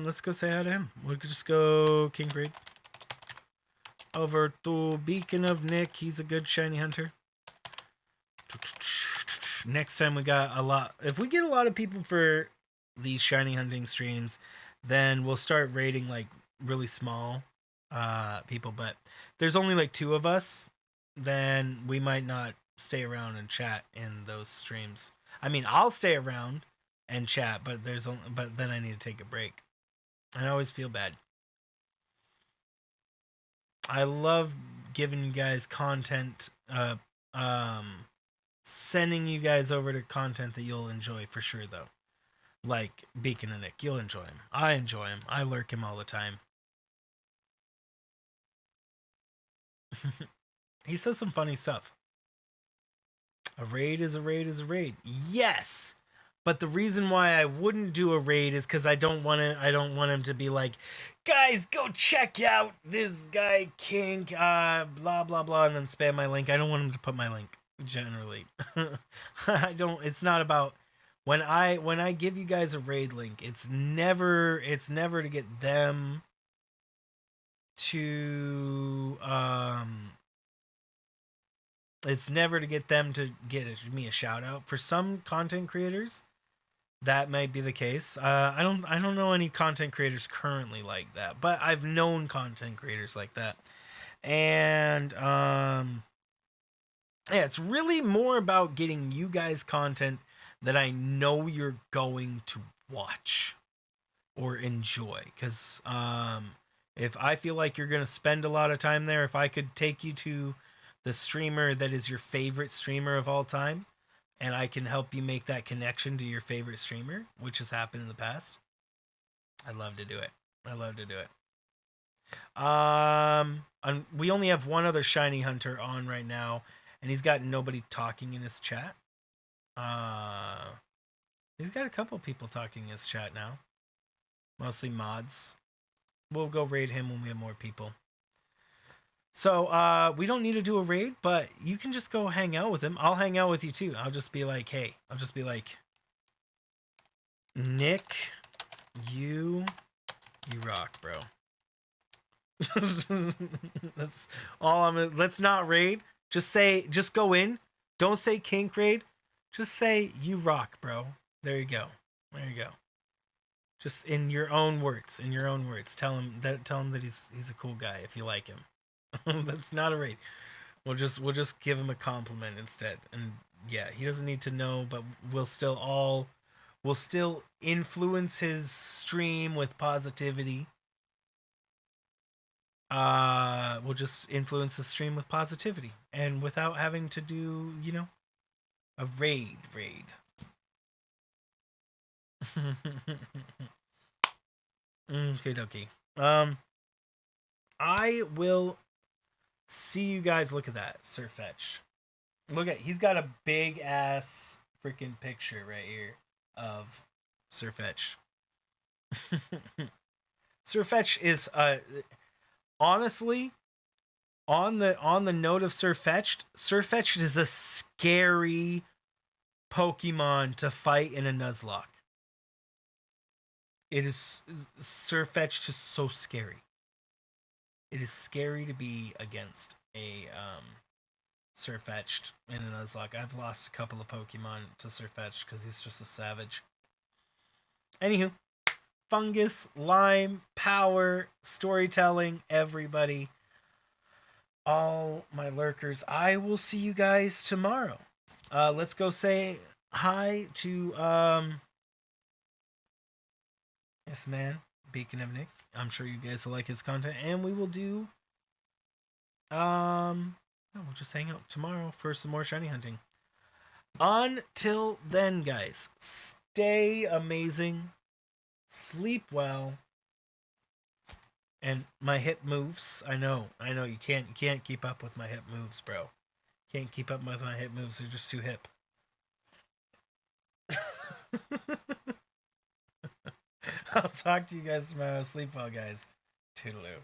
[SPEAKER 1] Let's go say hi to him. We could just go King Raid over to Beacon of Nick. He's a good shiny hunter. Next time we got a lot. If we get a lot of people for these shiny hunting streams, then we'll start raiding like really small people. But there's only like 2 of us, then we might not stay around and chat in those streams. I mean, I'll stay around and chat, but then I need to take a break. I always feel bad. I love giving you guys content, sending you guys over to content that you'll enjoy for sure, though. Like Beacon and Nick, you'll enjoy him. I enjoy him. I lurk him all the time. He says some funny stuff. A raid is a raid is a raid. Yes! But the reason why I wouldn't do a raid is because I don't want him to be like, guys, go check out this guy Kink, blah blah blah, and then spam my link. I don't want him to put my link. Generally, I don't. It's not about when I give you guys a raid link. It's never to get them to It's never to get them to get me a shout out. For some content creators, that might be the case. I don't know any content creators currently like that, but I've known content creators like that, and yeah, it's really more about getting you guys content that I know you're going to watch or enjoy. Because if I feel like you're going to spend a lot of time there, if I could take you to the streamer that is your favorite streamer of all time, and I can help you make that connection to your favorite streamer, which has happened in the past, I'd love to do it. I love to do it. We only have one other shiny hunter on right now, and he's got nobody talking in his chat. He's got a couple people talking in his chat now, mostly mods. We'll go raid him when we have more people. So we don't need to do a raid, but you can just go hang out with him. I'll hang out with you too. I'll just be like, hey, Nick, you rock, bro. That's all I'm. Let's not raid. Just go in. Don't say kink raid. Just say you rock, bro. There you go. Just in your own words. Tell him that he's a cool guy if you like him. That's not a raid. We'll just give him a compliment instead. And yeah, he doesn't need to know, but we'll still influence his stream with positivity. We'll just influence the stream with positivity and without having to do, a raid. Okay. I will see you guys. Look at that, Sirfetch. He's got a big ass freaking picture right here of Sirfetch. Sirfetch is honestly, on the note of Sirfetch is a scary Pokemon to fight in a Nuzlocke. It is Sirfetch just so scary. It is scary to be against a Sirfetch'd in a Nuzlocke. I've lost a couple of Pokemon to Sirfetch because he's just a savage. Anywho, fungus, lime, power, storytelling, everybody, all my lurkers. I will see you guys tomorrow. Let's go say hi to this man, Beacon of Nick. I'm sure you guys will like his content, and we will do we'll just hang out tomorrow for some more shiny hunting. Until then, guys, stay amazing, sleep well, and my hip moves. I know, you can't keep up with my hip moves, bro. Can't keep up with my hip moves. They're just too hip. I'll talk to you guys tomorrow. Sleep well, guys. Toodaloo.